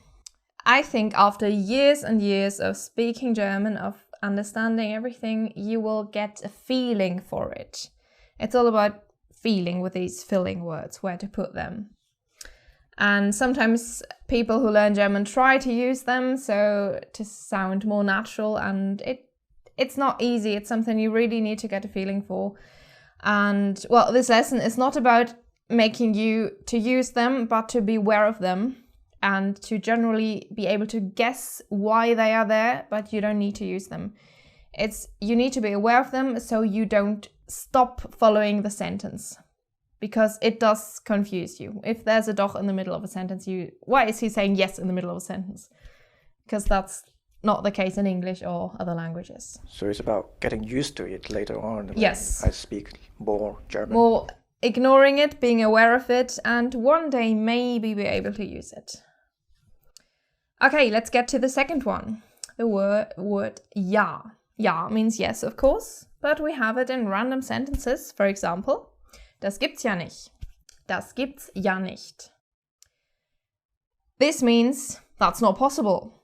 I think after years and years of speaking German, of understanding everything, you will get a feeling for it. It's all about feeling with these filling words, where to put them. And sometimes people who learn German try to use them so to sound more natural, and it's not easy. It's something you really need to get a feeling for. And well, this lesson is not about making you to use them, but to be aware of them and to generally be able to guess why they are there, but you don't need to use them. You need to be aware of them so you don't stop following the sentence. Because it does confuse you. If there's a doch in the middle of a sentence, why is he saying yes in the middle of a sentence? Because that's not the case in English or other languages.
So it's about getting used to it later on. When
Yes.
I speak more German.
More ignoring it, being aware of it, and one day maybe be able to use it. Okay, let's get to the second one. The word ja. Ja means yes, of course, but we have it in random sentences. For example, das gibt's ja nicht. Das gibt's ja nicht. This means that's not possible.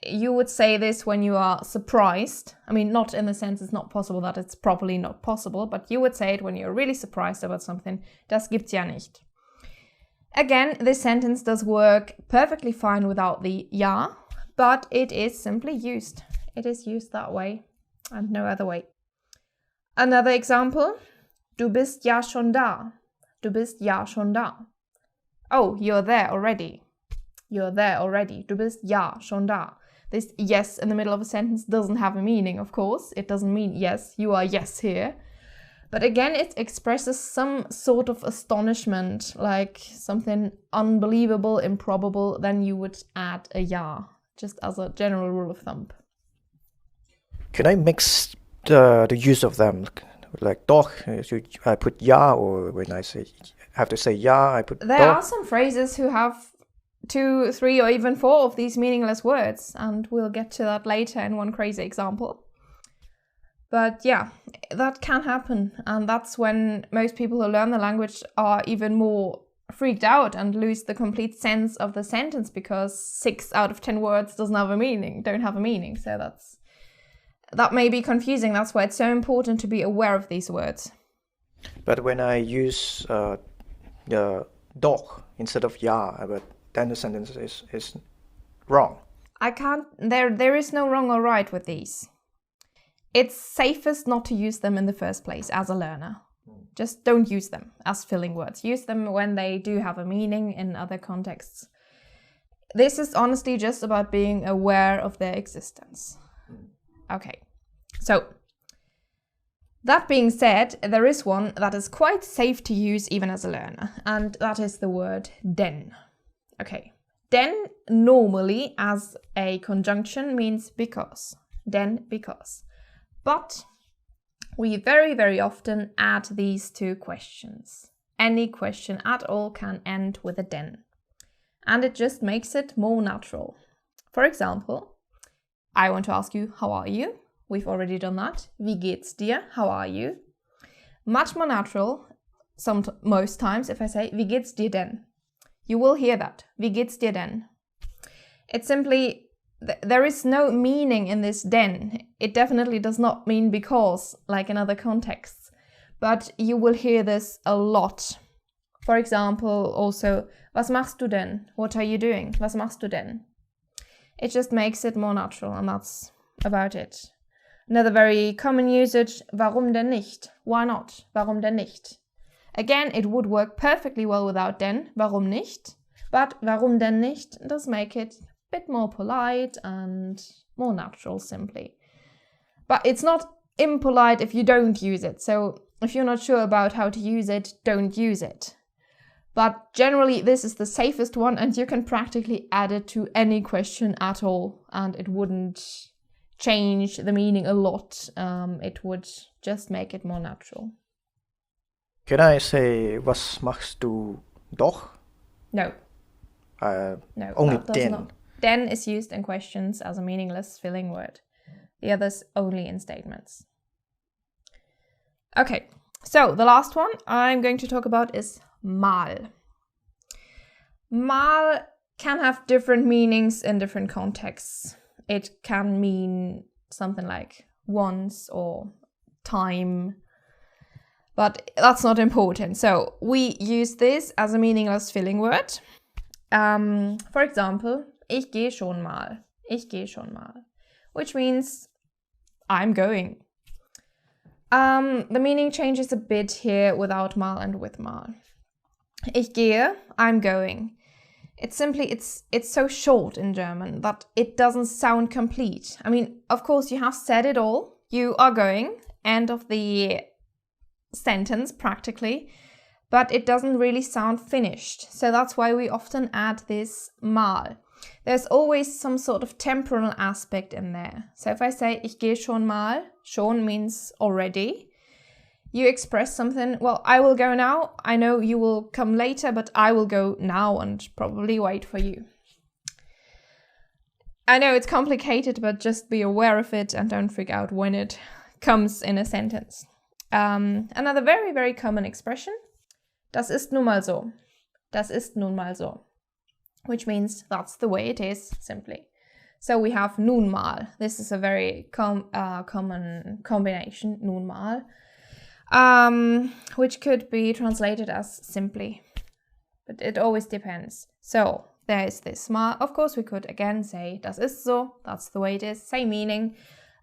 You would say this when you are surprised. I mean, not in the sense it's not possible that it's properly not possible, but you would say it when you're really surprised about something. Das gibt's ja nicht. Again, this sentence does work perfectly fine without the ja, but it is simply used. It is used that way and no other way. Another example. Du bist ja schon da. Du bist ja schon da. Oh, you're there already. You're there already. Du bist ja schon da. This yes in the middle of a sentence doesn't have a meaning, of course. It doesn't mean yes, you are yes here. But again, it expresses some sort of astonishment, like something unbelievable, improbable. Then you would add a ja, just as a general rule of thumb.
Can I mix the use of them? Like doch, I put ja, or when I have to say ja, I put
There
doch.
are some phrases who have 2, 3, or even 4 of these meaningless words, and we'll get to that later in one crazy example. But yeah, that can happen, and that's when most people who learn the language are even more freaked out and lose the complete sense of the sentence because 6 out of 10 words don't have a meaning. So that may be confusing. That's why it's so important to be aware of these words.
But when I use doch instead of ja, but then the sentence is wrong.
There is no wrong or right with these. It's safest not to use them in the first place as a learner. Just don't use them as filling words. Use them when they do have a meaning in other contexts. This is honestly just about being aware of their existence. Okay, so that being said, there is one that is quite safe to use even as a learner, and that is the word denn. Okay, denn normally as a conjunction means because. Denn because. But we very, very often add these to questions. Any question at all can end with a denn. And it just makes it more natural. For example, I want to ask you, how are you? We've already done that. Wie geht's dir? How are you? Much more natural, most times, if I say, wie geht's dir denn? You will hear that. Wie geht's dir denn? It's simply, there is no meaning in this denn. It definitely does not mean because, like in other contexts. But you will hear this a lot. For example, also, was machst du denn? What are you doing? Was machst du denn? It just makes it more natural, and that's about it. Another very common usage, warum denn nicht? Why not? Warum denn nicht? Again, it would work perfectly well without denn, warum nicht? But warum denn nicht does make it a bit more polite and more natural, simply. But it's not impolite if you don't use it, so if you're not sure about how to use it, don't use it. But generally, this is the safest one, and you can practically add it to any question at all, and it wouldn't change the meaning a lot. It would just make it more natural.
Can I say, was machst du doch?
No.
No, only denn.
Not. Den is used in questions as a meaningless filling word. The others only in statements. Okay, so the last one I'm going to talk about is mal. Mal can have different meanings in different contexts. It can mean something like once or time, but that's not important. So we use this as a meaningless filling word. For example, ich gehe schon mal. Ich gehe schon mal. Which means I'm going. The meaning changes a bit here without mal and with mal. Ich gehe, I'm going. It's simply, it's so short in German that it doesn't sound complete. I mean, of course, you have said it all. You are going, end of the sentence practically, but it doesn't really sound finished. So that's why we often add this mal. there's always some sort of temporal aspect in there. So if I say, ich gehe schon mal, schon means already. You express something, well, I will go now. I know you will come later, but I will go now and probably wait for you. I know it's complicated, but just be aware of it and don't freak out when it comes in a sentence. Another very, very common expression, das ist nun mal so. Das ist nun mal so, which means that's the way it is, simply. So we have nun mal. This is a very common combination, nun mal, which could be translated as simply, but it always depends. So there is this mal. Of course, we could again say das ist so, that's the way it is, same meaning,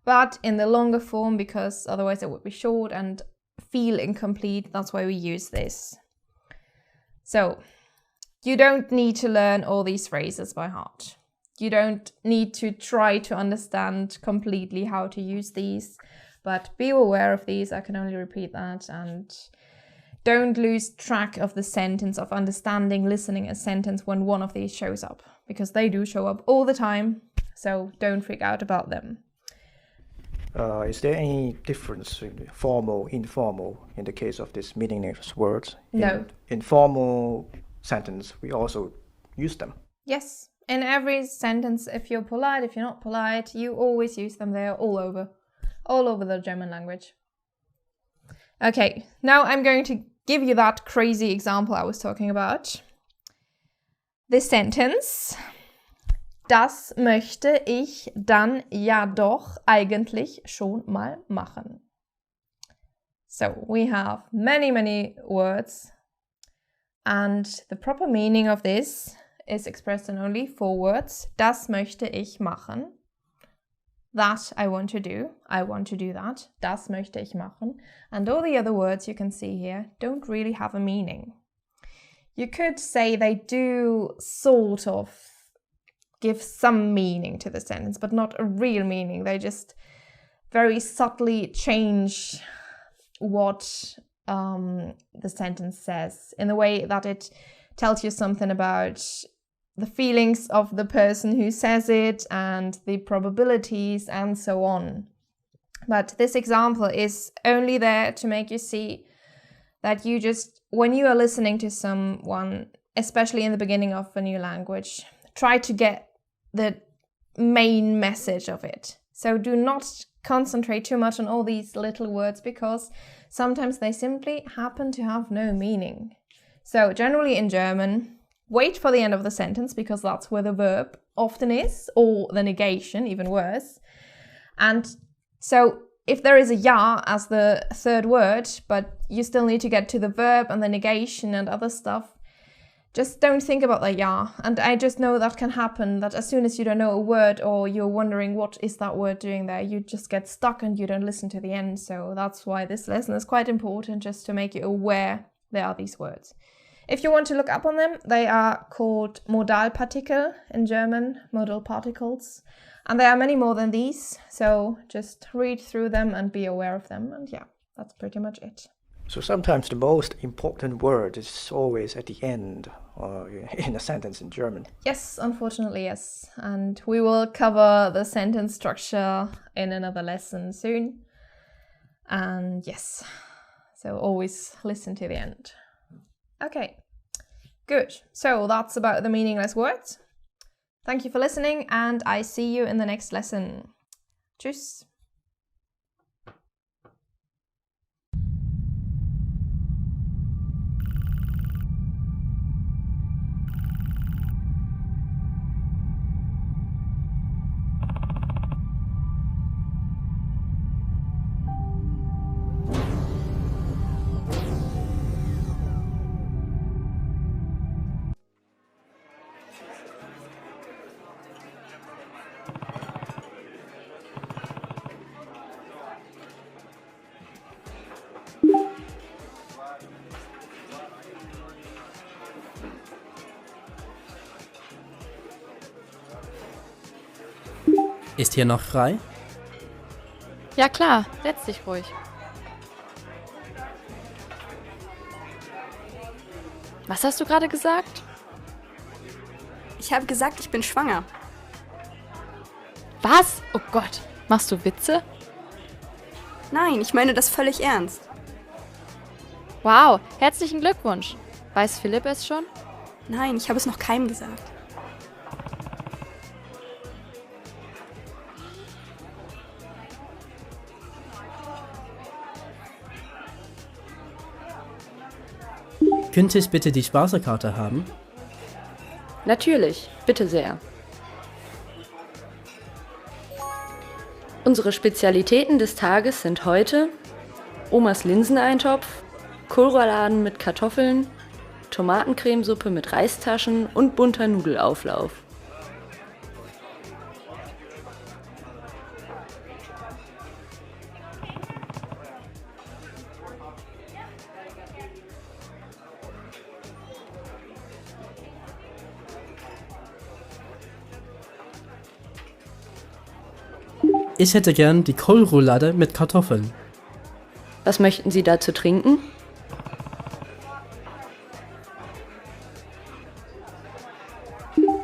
but in the longer form, because otherwise it would be short and feel incomplete. That's why we use this. So you don't need to learn all these phrases by heart. You don't need to try to understand completely how to use these, but be aware of these. I can only repeat that, and don't lose track of the sentence, of understanding, listening a sentence when one of these shows up, because they do show up all the time, so don't freak out about them.
Is there any difference in formal, informal in the case of these meaningless words?
No.
In formal sentence, we also use them.
Yes. In every sentence, if you're polite, if you're not polite, you always use them. They're all over the German language. Okay, now I'm going to give you that crazy example I was talking about. This sentence, das möchte ich dann ja doch eigentlich schon mal machen. So we have many, many words, and the proper meaning of this is expressed in only 4 words. Das möchte ich machen. That I want to do. I want to do that. Das möchte ich machen. And all the other words you can see here don't really have a meaning. You could say they do sort of give some meaning to the sentence, but not a real meaning. They just very subtly change what the sentence says in the way that it tells you something about the feelings of the person who says it and the probabilities and so on. But this example is only there to make you see that you just, when you are listening to someone, especially in the beginning of a new language, try to get the main message of it. So do not concentrate too much on all these little words, because sometimes they simply happen to have no meaning. So generally in German, wait for the end of the sentence, because that's where the verb often is, or the negation, even worse. And so if there is a ja as the third word, but you still need to get to the verb and the negation and other stuff, just don't think about the ja. And I just know that can happen, that as soon as you don't know a word or you're wondering what is that word doing there, you just get stuck and you don't listen to the end. So that's why this lesson is quite important, just to make you aware there are these words. If you want to look up on them, they are called Modal Particle in German, Modal Particles. And there are many more than these, so just read through them and be aware of them. And yeah, that's pretty much it.
So sometimes the most important word is always at the end in a sentence in German.
Yes, unfortunately, yes. And we will cover the sentence structure in another lesson soon. And yes, so always listen to the end. Okay, good. So that's about the meaningless words. Thank you for listening, and I see you in the next lesson. Tschüss.
Ist hier noch frei?
Ja klar, setz dich ruhig. Was hast du gerade gesagt?
Ich habe gesagt, ich bin schwanger.
Was? Oh Gott, machst du Witze?
Nein, ich meine das völlig ernst.
Wow, herzlichen Glückwunsch. Weiß Philipp es schon?
Nein, ich habe es noch keinem gesagt.
Könnte ich bitte die Speisekarte haben?
Natürlich, bitte sehr. Unsere Spezialitäten des Tages sind heute Omas Linseneintopf, Kohlrouladen mit Kartoffeln, Tomatencremesuppe mit Reistaschen und bunter Nudelauflauf.
Ich hätte gern die Kohlroulade mit Kartoffeln.
Was möchten Sie dazu trinken?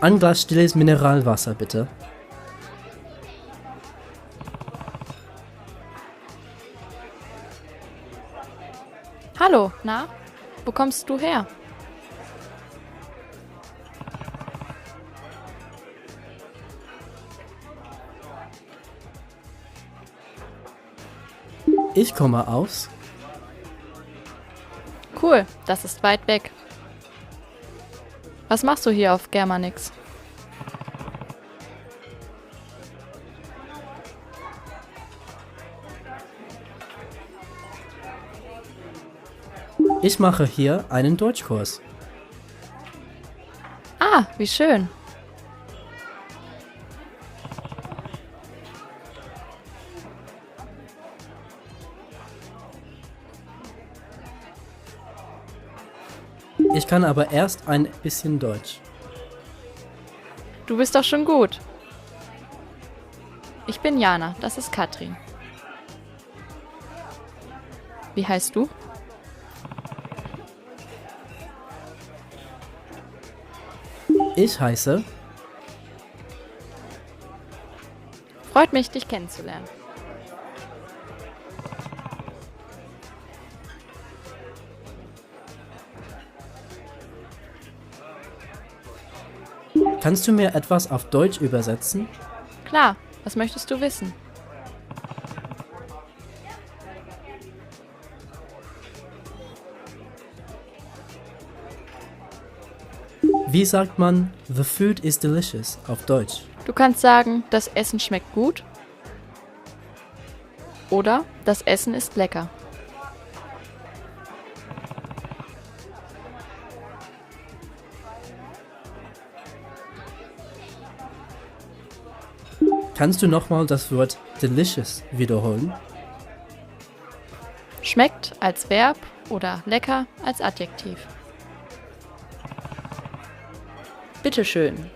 Ein Glas stilles Mineralwasser, bitte.
Hallo, na? Wo kommst du her?
Ich komme aus.
Cool, das ist weit weg. Was machst du hier auf Germanix?
Ich mache hier einen Deutschkurs.
Ah, wie schön.
Ich kann aber erst ein bisschen Deutsch.
Du bist doch schon gut. Ich bin Jana, das ist Katrin. Wie heißt du?
Ich heiße.
Freut mich, dich kennenzulernen.
Kannst du mir etwas auf Deutsch übersetzen?
Klar, was möchtest du wissen?
Wie sagt man The food is delicious auf Deutsch?
Du kannst sagen, das Essen schmeckt gut oder das Essen ist lecker.
Kannst du nochmal das Wort delicious wiederholen?
Schmeckt als Verb oder lecker als Adjektiv.
Bitteschön.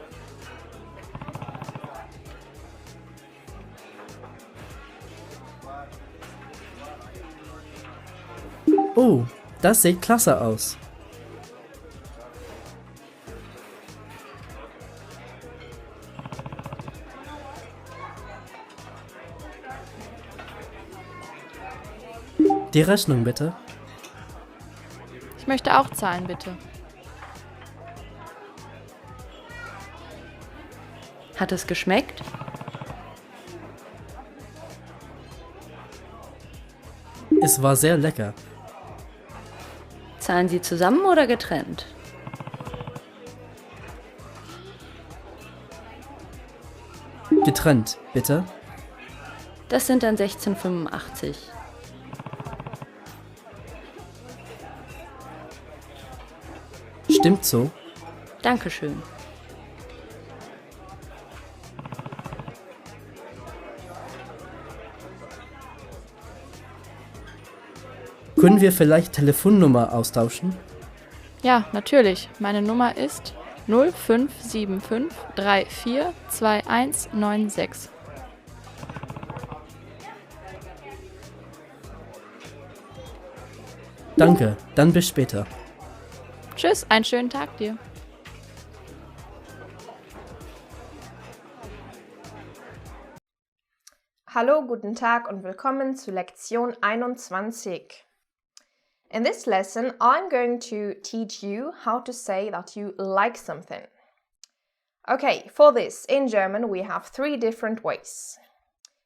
Oh, das sieht klasse aus. Die Rechnung bitte.
Ich möchte auch zahlen, bitte.
Hat es geschmeckt?
Es war sehr lecker.
Zahlen Sie zusammen oder getrennt?
Getrennt, bitte.
Das sind dann 16,85.
Stimmt so.
Dankeschön.
Können wir vielleicht Telefonnummer austauschen?
Ja, natürlich. Meine Nummer ist 0575 34 2196.
Danke, dann bis später.
Tschüss, einen schönen Tag dir.
Hallo, guten Tag und willkommen zu Lektion 21. In this lesson, I'm going to teach you how to say that you like something. Okay, for this, in German, we have 3 different ways.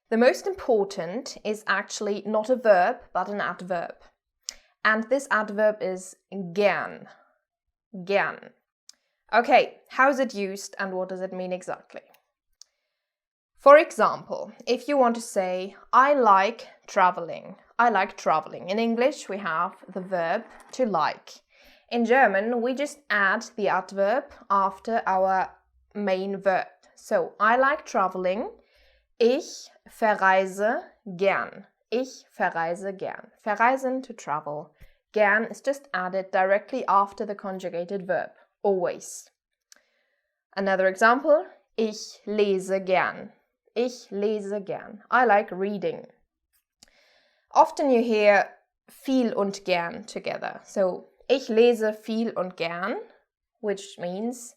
The most important is actually not a verb, but an adverb. And this adverb is gern. Gern. Okay, how is it used and what does it mean exactly? For example, if you want to say, I like traveling. I like traveling. In English, we have the verb to like. In German, we just add the adverb after our main verb. So, I like traveling. Ich verreise gern. Ich verreise gern. Verreisen, to travel. Gern is just added directly after the conjugated verb. Always. Another example, ich lese gern. Ich lese gern. I like reading. Often you hear viel und gern together. So, ich lese viel und gern, which means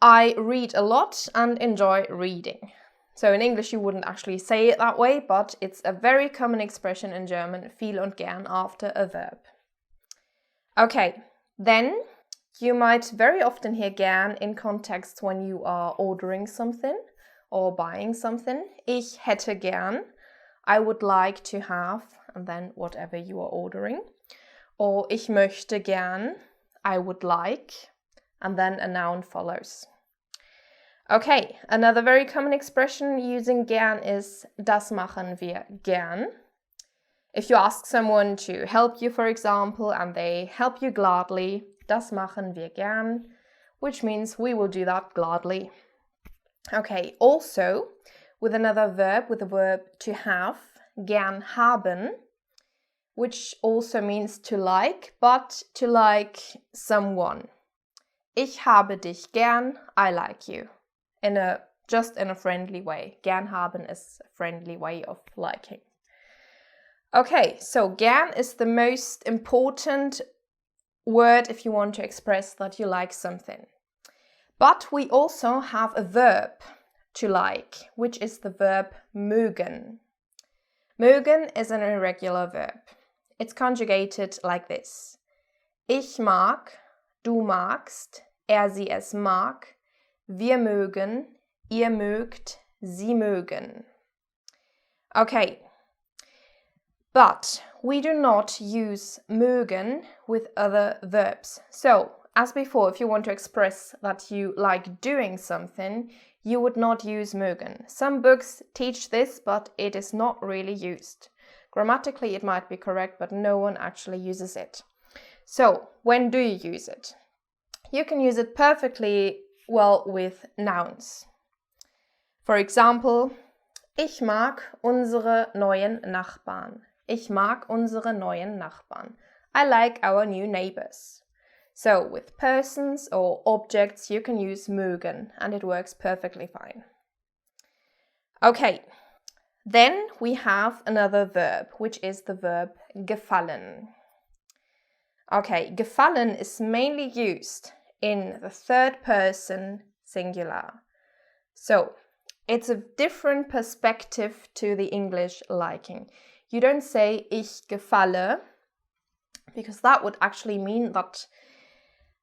I read a lot and enjoy reading. So in English you wouldn't actually say it that way, but it's a very common expression in German, viel und gern after a verb. Okay, then you might very often hear gern in contexts when you are ordering something or buying something. Ich hätte gern, I would like to have, and then whatever you are ordering. Or ich möchte gern, I would like, and then a noun follows. Okay, another very common expression using gern is das machen wir gern. If you ask someone to help you, for example, and they help you gladly, das machen wir gern, which means we will do that gladly. Okay, also with another verb, with the verb to have, gern haben, which also means to like, but to like someone. Ich habe dich gern, I like you. Just in a friendly way. Gern haben is a friendly way of liking. Okay, so gern is the most important word if you want to express that you like something. But we also have a verb to like, which is the verb mögen. Mögen is an irregular verb. It's conjugated like this. Ich mag, du magst, sie es mag, wir mögen, ihr mögt, sie mögen. Okay, but we do not use mögen with other verbs. So, as before, if you want to express that you like doing something, you would not use mögen. Some books teach this, but it is not really used. Grammatically, it might be correct, but no one actually uses it. So, when do you use it? You can use it perfectly well with nouns. For example, ich mag unsere neuen Nachbarn. Ich mag unsere neuen Nachbarn. I like our new neighbors. So with persons or objects you can use mögen and it works perfectly fine. Okay, then we have another verb, which is the verb gefallen. Okay, gefallen is mainly used in the third person singular. So, it's a different perspective to the English liking. You don't say ich gefalle, because that would actually mean that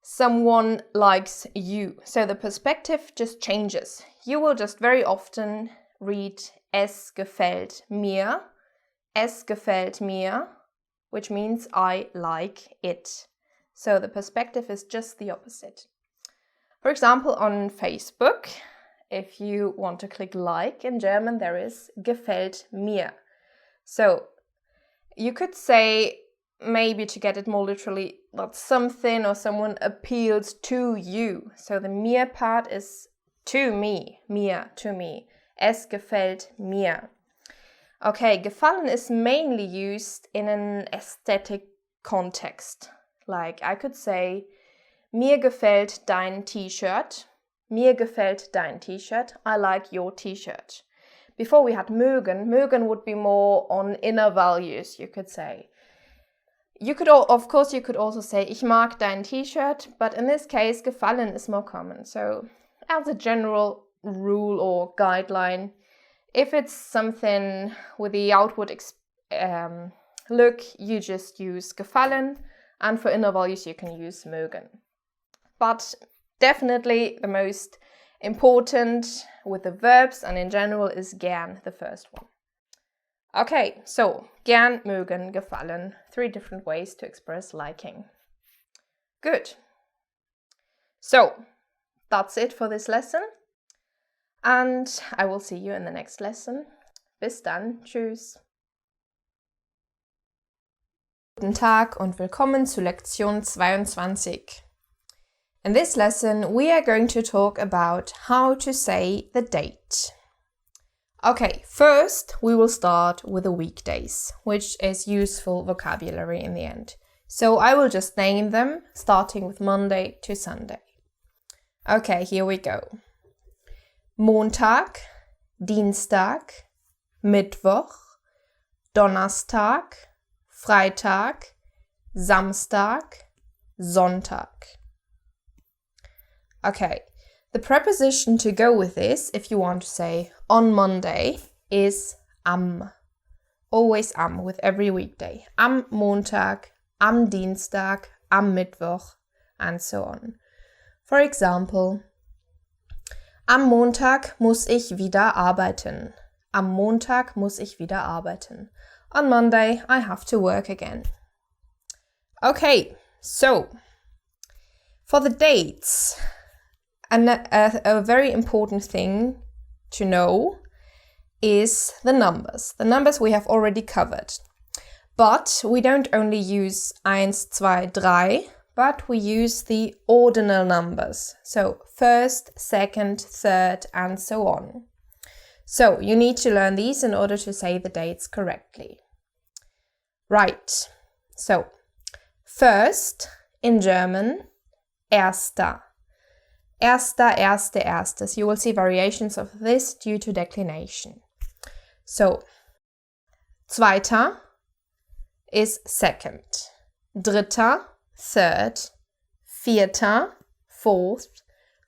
someone likes you. So the perspective just changes. You will just very often read es gefällt mir, which means I like it. So the perspective is just the opposite. For example, on Facebook, if you want to click like, in German there is gefällt mir. So you could say, maybe to get it more literally, that something or someone appeals to you. So the mir part is to me, mir, to me. Es gefällt mir. Okay, gefallen is mainly used in an aesthetic context. Like I could say, mir gefällt dein T-shirt. Mir gefällt dein T-shirt. I like your T-shirt. Before we had mögen. Mögen would be more on inner values, you could say. You could also say, ich mag dein T-shirt, but in this case, gefallen is more common. So, as a general rule or guideline, If it's something with the outward look, you just use gefallen, and for inner values you can use mögen. But definitely the most important with the verbs and in general is gern, the first one. Okay, so gern, mögen, gefallen, 3 different ways to express liking. Good. So, that's it for this lesson. And I will see you in the next lesson. Bis dann. Tschüss. Guten Tag und willkommen zu Lektion 22. In this lesson, we are going to talk about how to say the date. Okay, first we will start with the weekdays, which is useful vocabulary in the end. So I will just name them, starting with Monday to Sunday. Okay, here we go. Montag, Dienstag, Mittwoch, Donnerstag, Freitag, Samstag, Sonntag. Okay, the preposition to go with this, if you want to say on Monday, is am. Always am with every weekday. Am Montag, am Dienstag, am Mittwoch, and so on. For example, am Montag muss ich wieder arbeiten. Am Montag muss ich wieder arbeiten. On Monday, I have to work again. Okay, so for the dates, a very important thing to know is the numbers. The numbers we have already covered. But we don't only use 1, 2, 3, but we use the ordinal numbers. So first, second, third, and so on. So you need to learn these in order to say the dates correctly. Right. So first in German, erster. Erster, erste, erstes. You will see variations of this due to declination. So, zweiter is second. Dritter, third. Vierter, fourth.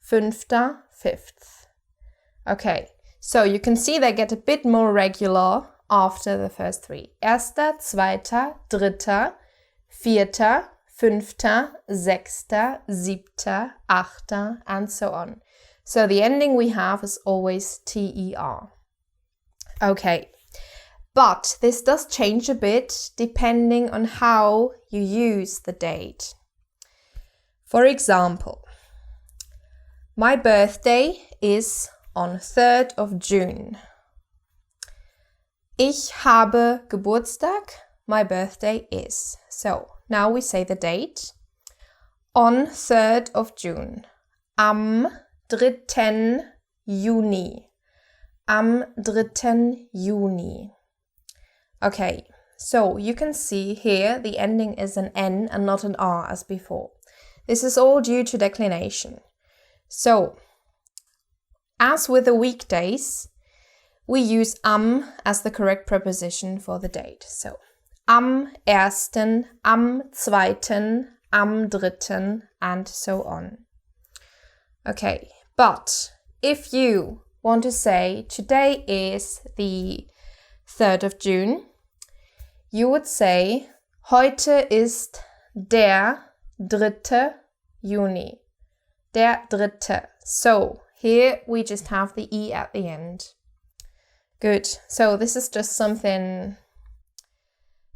Fünfter, fifth. Okay, so you can see they get a bit more regular after the first 3. Erster, zweiter, dritter, vierter, fünfter, sechster, siebter, achter, and so on. So the ending we have is always ter. Okay, but this does change a bit depending on how you use the date. For example, my birthday is on 3rd of June. Ich habe Geburtstag. My birthday is. So, now we say the date. On 3rd of June. Am 3. Juni. Am 3. Juni. Okay, so you can see here the ending is an N and not an R as before. This is all due to declination. So, as with the weekdays, we use am as the correct preposition for the date. So, am 1., am 2., am 3., and so on. Okay, but if you want to say today is the 3rd of June, you would say heute ist der 3. Juni. Der 3. So here we just have the E at the end. Good. So this is just something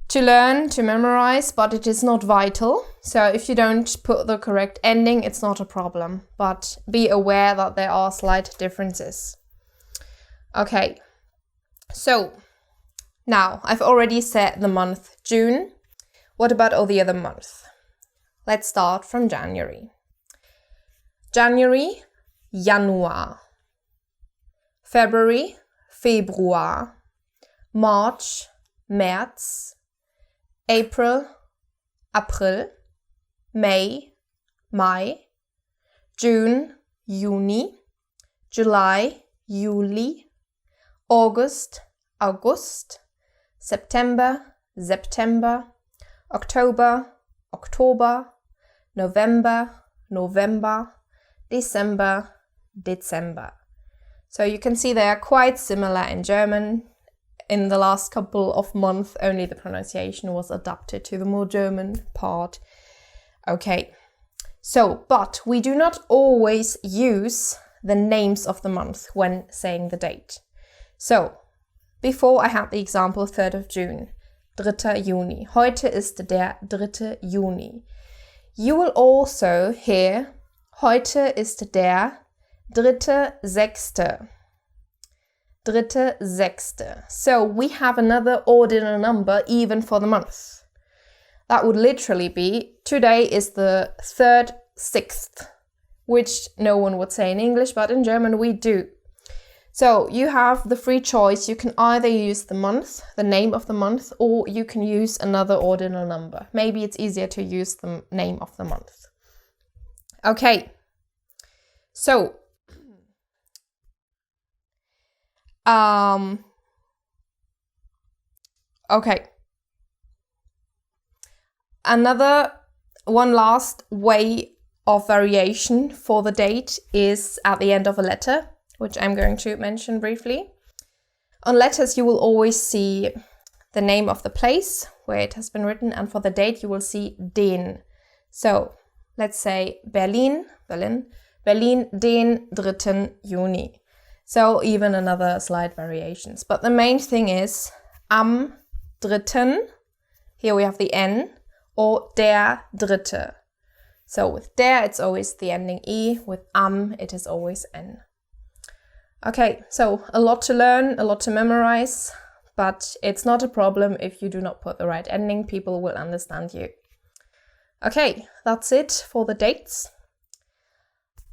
to learn, to memorize, but it is not vital. So if you don't put the correct ending, it's not a problem. But be aware that there are slight differences. Okay. So now I've already said the month June. What about all the other months? Let's start from January. January, Januar. February, Februar. March, März. April, April. May, Mai. June, Juni. July, Juli. August, August. September, September. October, Oktober. November, November. December, Dezember. So you can see they are quite similar in German. In the last couple of months, only the pronunciation was adapted to the more German part. Okay, so, but we do not always use the names of the month when saying the date. So, before I had the example 3rd of June, 3. Juni. Heute ist der 3. Juni. You will also hear, heute ist der 3.6. 3.6. So we have another ordinal number even for the month. That would literally be, today is the 3rd 6th, which no one would say in English, but in German we do. So you have the free choice. You can either use the month, the name of the month, or you can use another ordinal number. Maybe it's easier to use the name of the month. Okay, so okay. One last way of variation for the date is at the end of a letter, which I'm going to mention briefly. On letters, you will always see the name of the place where it has been written, and for the date, you will see den. So let's say Berlin, den 3. Juni. So even another slight variations. But the main thing is am 3. Here we have the N, or der Dritte. So with der, it's always the ending E. With am, it is always N. Okay, so a lot to learn, a lot to memorize, but it's not a problem if you do not put the right ending. People will understand you. Okay, that's it for the dates.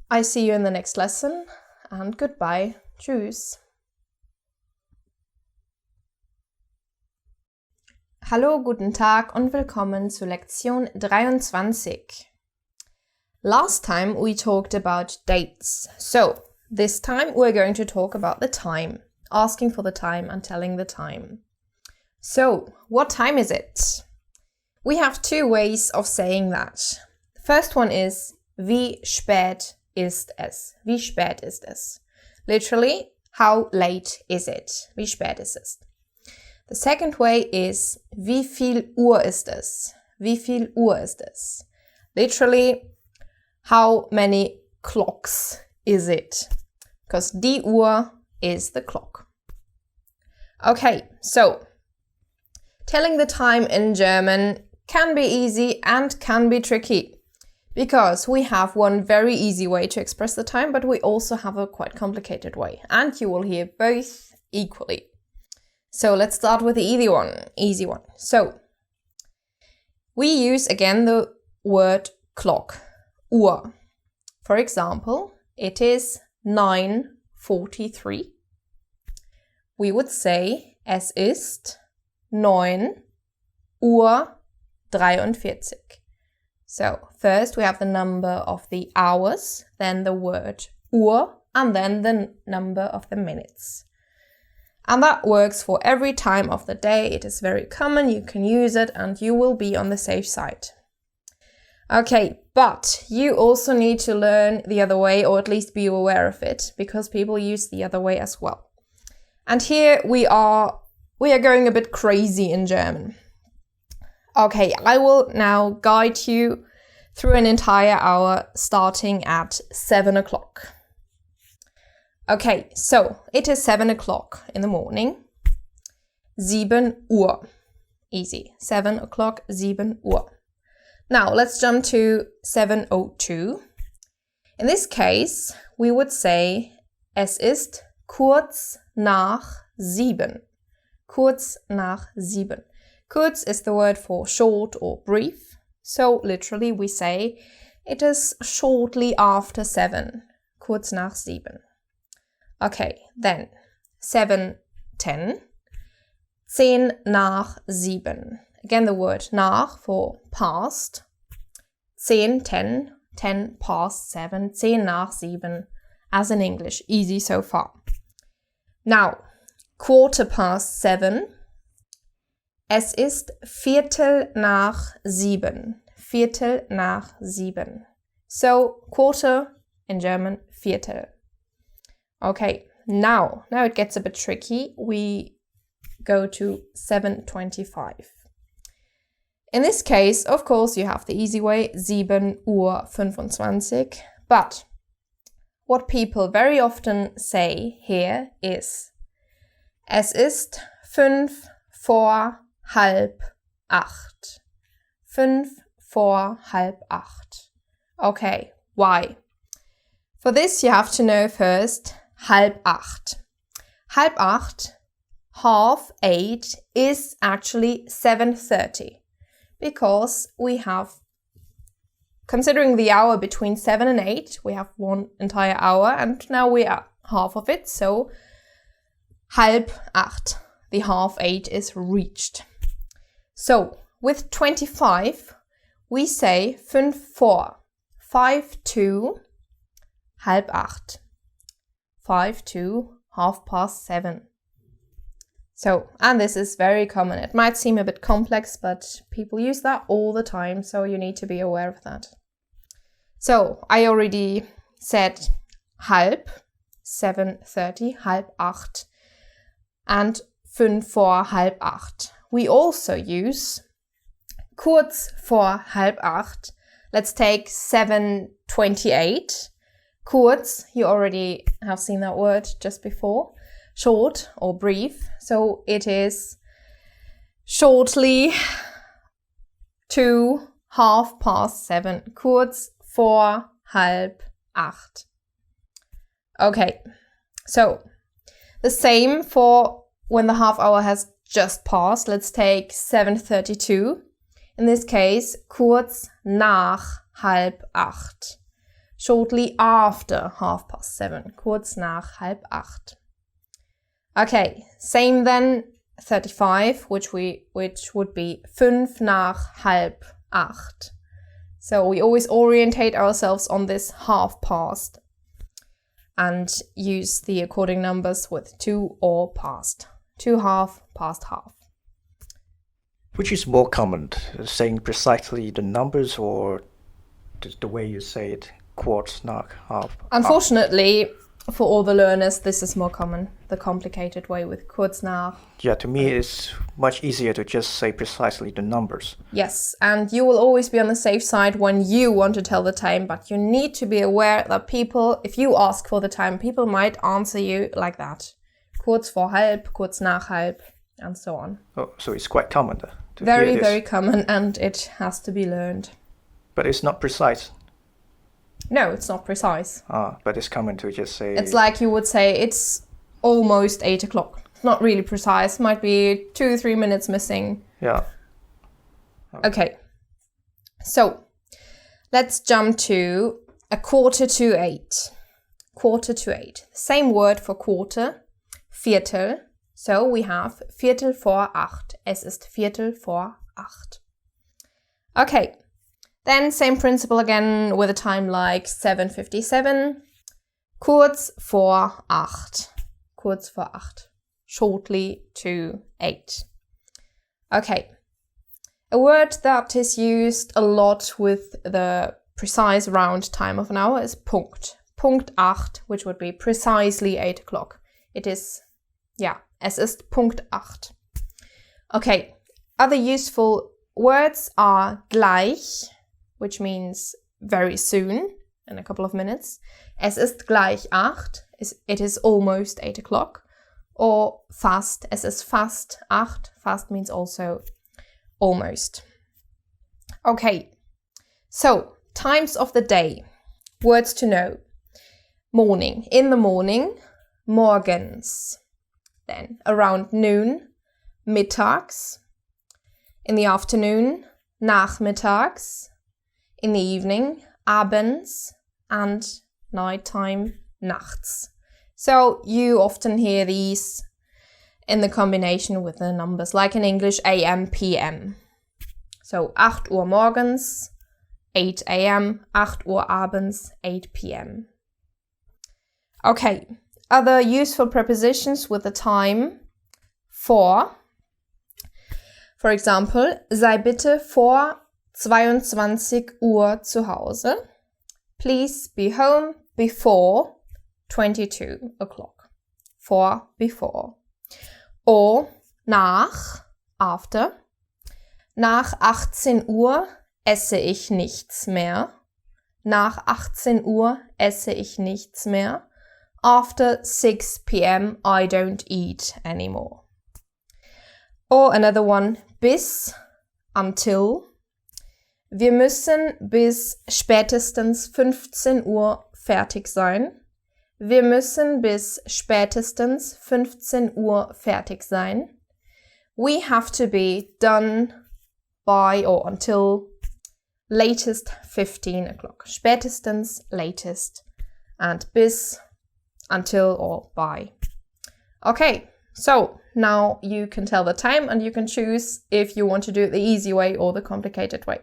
I see you in the next lesson, and goodbye. Tschüss. Hallo, guten Tag und willkommen zu Lektion 23. Last time we talked about dates. So, this time we're going to talk about the time, asking for the time and telling the time. So, what time is it? We have two ways of saying that. The first one is wie spät ist es? Wie spät ist es? Literally, how late is it? Wie spät ist es? The second way is wie viel Uhr ist es? Wie viel Uhr ist es? Literally, how many clocks is it? Because die Uhr is the clock. Okay, so telling the time in German can be easy and can be tricky because we have one very easy way to express the time, but we also have a quite complicated way, and you will hear both equally. So let's start with the easy one. So we use again the word clock, Uhr. For example, it is 9:43. We would say, es ist 9:43. So first we have the number of the hours, then the word Uhr, and then the number of the minutes. And that works for every time of the day. It is very common, you can use it, and you will be on the safe side. Okay, but you also need to learn the other way, or at least be aware of it, because people use the other way as well. And here we are going a bit crazy in German. Okay, I will now guide you through an entire hour starting at 7 o'clock. Okay, so it is 7 o'clock in the morning. 7 Uhr. Easy. 7 o'clock, 7 Uhr. Now let's jump to 7:02. In this case, we would say, es ist kurz nach 7. Kurz nach 7. Kurz is the word for short or brief. So literally we say, it is shortly after 7. Kurz nach 7. Okay, then 7:10. 10 nach 7. Again, the word nach for past. 10:10. 10 past 7. 10 nach 7. As in English. Easy so far. Now, 7:15. Es ist 7:15. 7:15. So, quarter in German, Viertel. Okay, Now it gets a bit tricky. We go to 7:25. In this case, of course, you have the easy way, 7:25. But what people very often say here is, es ist 7:55. 7:55. Okay, why? For this you have to know first 7:30. 7:30, 7:30 is actually 7:30 because we have, considering the hour between 7 and 8, we have one entire hour and now we are half of it, so 7:30, the 7:30 is reached. So with 25, we say 5 vor, 5 to 7:30, 5 to 7:30. So, and this is very common. It might seem a bit complex, but people use that all the time, so you need to be aware of that. So, I already said halb, 7:30, 7:30, and 5 vor 7:30. We also use kurz vor 7:30. Let's take 7:28. Kurz, you already have seen that word just before. Short or brief. So it is shortly to 7:30. Kurz vor 7:30. Okay, so the same for when the half hour has just passed. Let's take 7:32. In this case, kurz nach 7:30. Shortly after 7:30. Kurz nach 7:30. Okay, same then 35, which would be 5 nach 7:30. So we always orientate ourselves on this half past and use the according numbers with to or past. To half, past half.
Which is more common, saying precisely the numbers or the way you say it, kurz nach half?
Unfortunately, for all the learners, this is more common, the complicated way with kurz nach.
Yeah, to me it's much easier to just say precisely the numbers.
Yes, and you will always be on the safe side when you want to tell the time, but you need to be aware that people, if you ask for the time, people might answer you like that. Kurz vor halb, kurz nach halb, and so on.
Oh, so it's quite common to
very,
hear this.
very common, and it has to be learned.
But it's not precise.
No, it's not precise.
But it's common to just say...
It's like you would say it's almost 8 o'clock. It's not really precise. Might be 2-3 minutes missing.
Yeah.
Okay. So, let's jump to 7:45. 7:45. Same word for quarter. Viertel. So we have 7:45. Es ist 7:45. Okay. Then same principle again with a time like 7:57. Kurz vor 8. Kurz vor 8. Shortly to 8. Okay. A word that is used a lot with the precise round time of an hour is Punkt. Punkt 8, which would be precisely 8 o'clock. It is, es ist Punkt 8. Okay. Other useful words are gleich, which means very soon, in a couple of minutes. Es ist gleich 8, it is almost 8 o'clock. Or fast, es ist fast 8, fast means also almost. Okay, so times of the day, words to know. Morning, in the morning, morgens. Then around noon, mittags. In the afternoon, nachmittags. In the evening, abends, and nighttime, nachts. So you often hear these in the combination with the numbers, like in English, AM, PM. So 8 Uhr morgens, 8 AM, 8 Uhr abends, 8 PM. Okay, other useful prepositions with the time vor. For example, sei bitte vor 22 Uhr zu Hause. Please be home before 22 o'clock. for before. Or nach, after. Nach 18 Uhr esse ich nichts mehr. Nach 18 Uhr esse ich nichts mehr. After 6 p.m. I don't eat anymore. Or another one, bis, until. Wir müssen bis spätestens 15 Uhr fertig sein. Wir müssen bis spätestens 15 Uhr fertig sein. We have to be done by or until latest 15 o'clock. Spätestens, latest, and bis, until or by. Okay, so now you can tell the time and you can choose if you want to do it the easy way or the complicated way.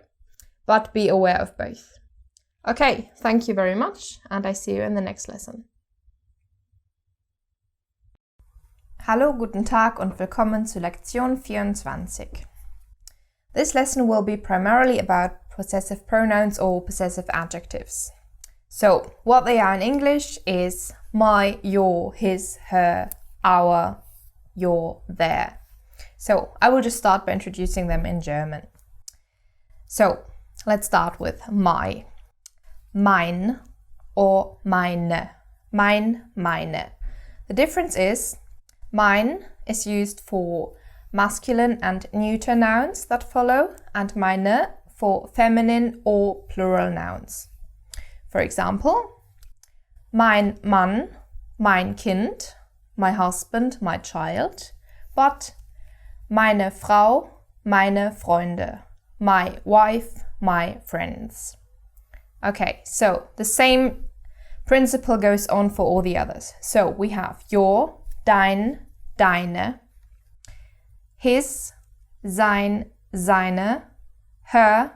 But be aware of both. Okay, thank you very much, and I see you in the next lesson. Hallo, guten Tag und willkommen zu Lektion 24. This lesson will be primarily about possessive pronouns or possessive adjectives. So, what they are in English is my, your, his, her, our, your, their. So, I will just start by introducing them in German. So, let's start with my. Mein or meine. Mein, meine. The difference is mein is used for masculine and neuter nouns that follow, and meine for feminine or plural nouns. For example, mein Mann, mein Kind, my husband, my child, but meine Frau, meine Freunde, my wife, my friends. Okay, so the same principle goes on for all the others. So we have your, dein, deine, his, sein, seine, her,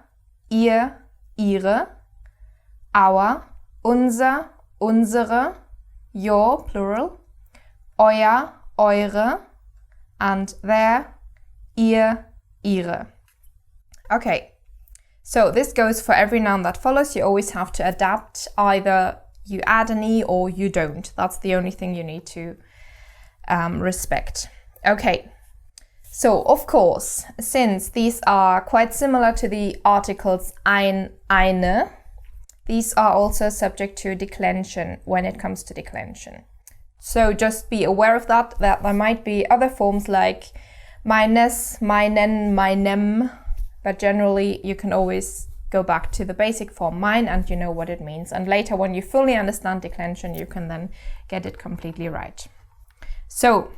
ihr, ihre, our, unser, unsere, your, plural, euer, eure, and their, ihr, ihre. Okay, so this goes for every noun that follows. You always have to adapt. Either you add an e or you don't. That's the only thing you need to respect. Okay, so of course, since these are quite similar to the articles ein, eine, these are also subject to declension when it comes to declension. So just be aware of that there might be other forms like meines, meinen, meinem, but generally you can always go back to the basic form mein and you know what it means. And later when you fully understand declension, you can then get it completely right. So,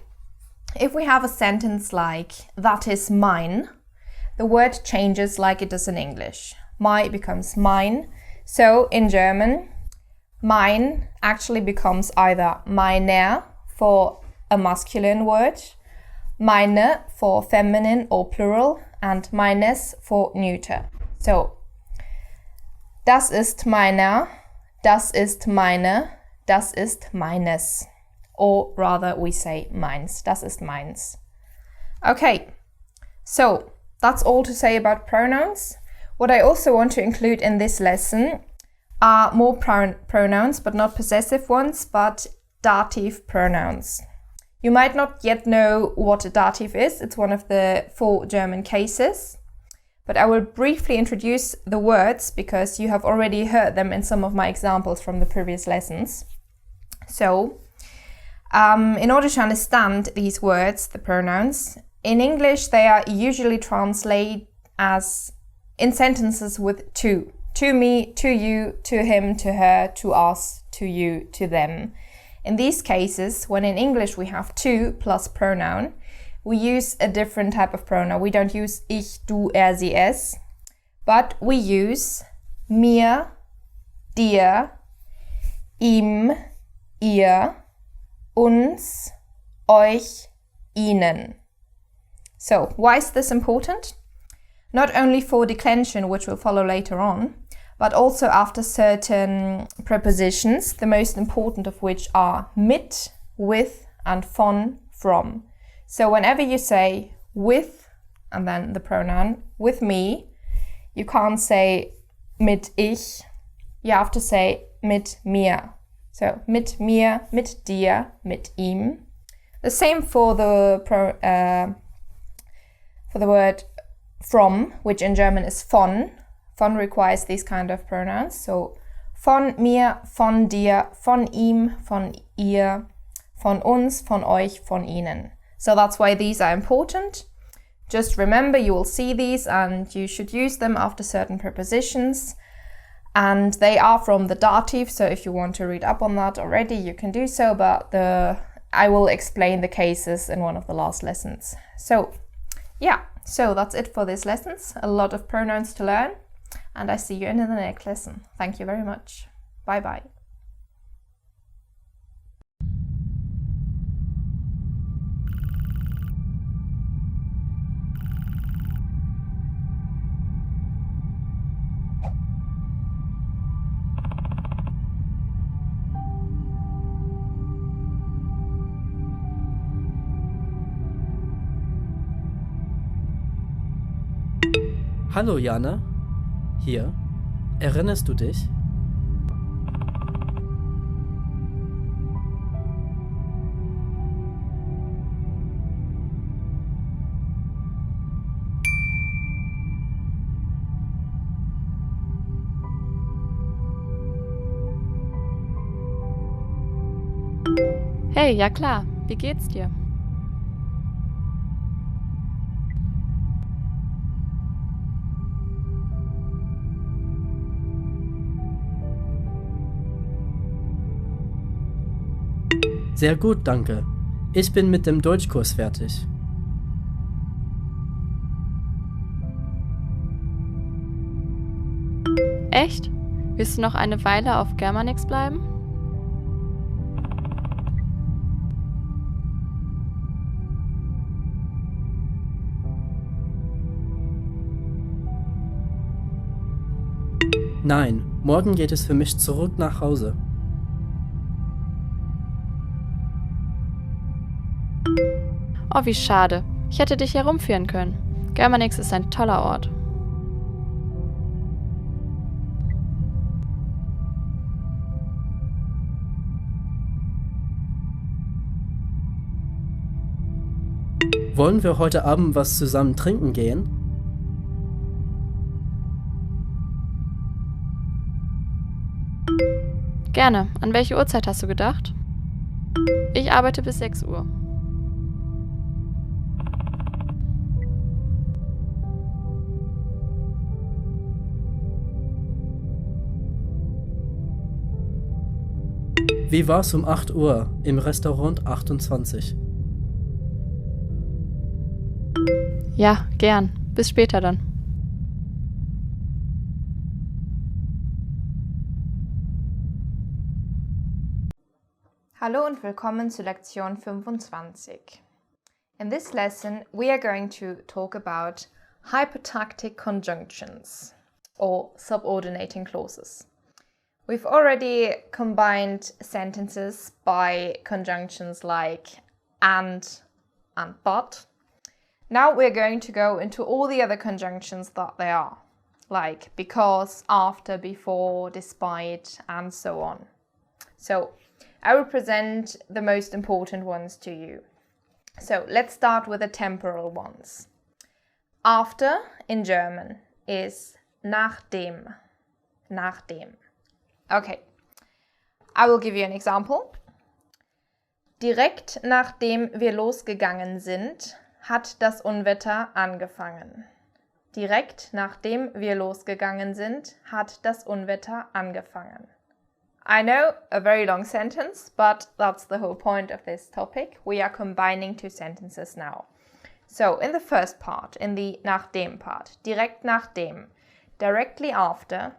if we have a sentence like, that is mine, the word changes like it does in English. My becomes mine. So, in German, mein actually becomes either meiner for a masculine word, meine for feminine or plural, and meines for neuter. So, das ist meiner, das ist meine, das ist meines. Or rather, we say meins. Das ist meins. Okay, so that's all to say about pronouns. What I also want to include in this lesson are more pronouns, but not possessive ones, but dative pronouns. You might not yet know what a dative is. It's one of the 4 German cases. But I will briefly introduce the words because you have already heard them in some of my examples from the previous lessons. So, in order to understand these words, the pronouns, in English they are usually translated as in sentences with to. To me, to you, to him, to her, to us, to you, to them. In these cases, when in English we have to plus pronoun, we use a different type of pronoun. We don't use ich, du, er, sie, es, but we use mir, dir, ihm, ihr, uns, euch, ihnen. So, why is this important? Not only for declension, which will follow later on, but also after certain prepositions, the most important of which are mit, with, and von, from. So whenever you say with, and then the pronoun, with me, you can't say mit ich, you have to say mit mir. So mit mir, mit dir, mit ihm, The same for the word from, which in German is von. Von requires these kind of pronouns. So von mir, von dir, von ihm, von ihr, von uns, von euch, von ihnen. So that's why these are important. Just remember, you will see these and you should use them after certain prepositions. And they are from the dative, so if you want to read up on that already, you can do so, but I will explain the cases in one of the last lessons. So, yeah, so that's it for this lessons. A lot of pronouns to learn, and I see you in the next lesson. Thank you very much. Bye bye.
Hallo Jana, hier. Erinnerst du dich?
Hey, ja klar, wie geht's dir?
Sehr gut, danke. Ich bin mit dem Deutschkurs fertig.
Echt? Willst du noch eine Weile auf Germanix bleiben?
Nein, morgen geht es für mich zurück nach Hause.
Oh, wie schade. Ich hätte dich herumführen können. Germanix ist ein toller Ort.
Wollen wir heute Abend was zusammen trinken gehen?
Gerne. An welche Uhrzeit hast du gedacht? Ich arbeite bis 6 Uhr.
Wie war's um 8 Uhr im Restaurant 28?
Ja, gern. Bis später dann.
Hallo und willkommen zu Lektion 25. In this lesson, we are going to talk about hypertactic conjunctions or subordinating clauses. We've already combined sentences by conjunctions like and but. Now we're going to go into all the other conjunctions that there are, like because, after, before, despite, and so on. So I will present the most important ones to you. So let's start with the temporal ones. After in German is nachdem. Nachdem. Okay, I will give you an example. Direkt nachdem wir losgegangen sind, hat das Unwetter angefangen. Direkt nachdem wir losgegangen sind, hat das Unwetter angefangen. I know, a very long sentence, but that's the whole point of this topic. We are combining two sentences now. So, in the first part, in the nachdem part, direkt nachdem, directly after,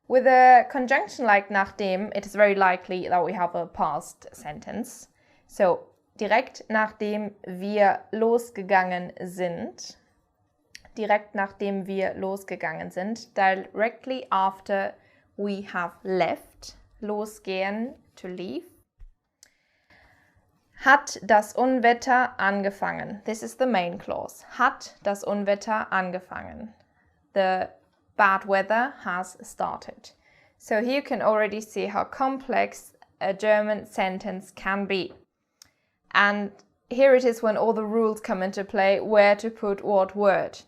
with a conjunction like nachdem, it is very likely that we have a past sentence. So, direkt nachdem wir losgegangen sind, direkt nachdem wir losgegangen sind, directly after we have left, losgehen, to leave, hat das Unwetter angefangen. This is the main clause. Hat das Unwetter angefangen. The bad weather has started. So here you can already see how complex a German sentence can be. And here it is when all the rules come into play, where to put what word.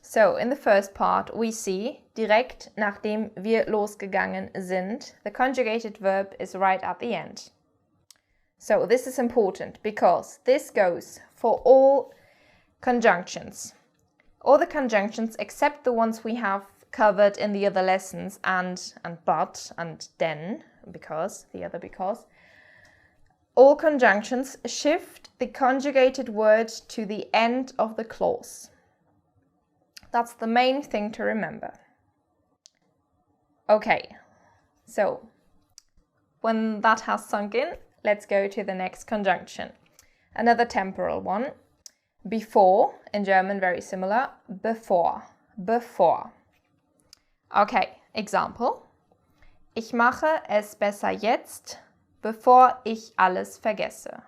So, in the first part, we see, direkt nachdem wir losgegangen sind, the conjugated verb is right at the end. So, this is important because this goes for all conjunctions. All the conjunctions except the ones we have covered in the other lessons, and but, and denn, because, the other because. All conjunctions shift the conjugated word to the end of the clause. That's the main thing to remember. Okay, so when that has sunk in, let's go to the next conjunction. Another temporal one. Before, in German very similar, bevor, bevor. Okay, example. Ich mache es besser jetzt, bevor ich alles vergesse.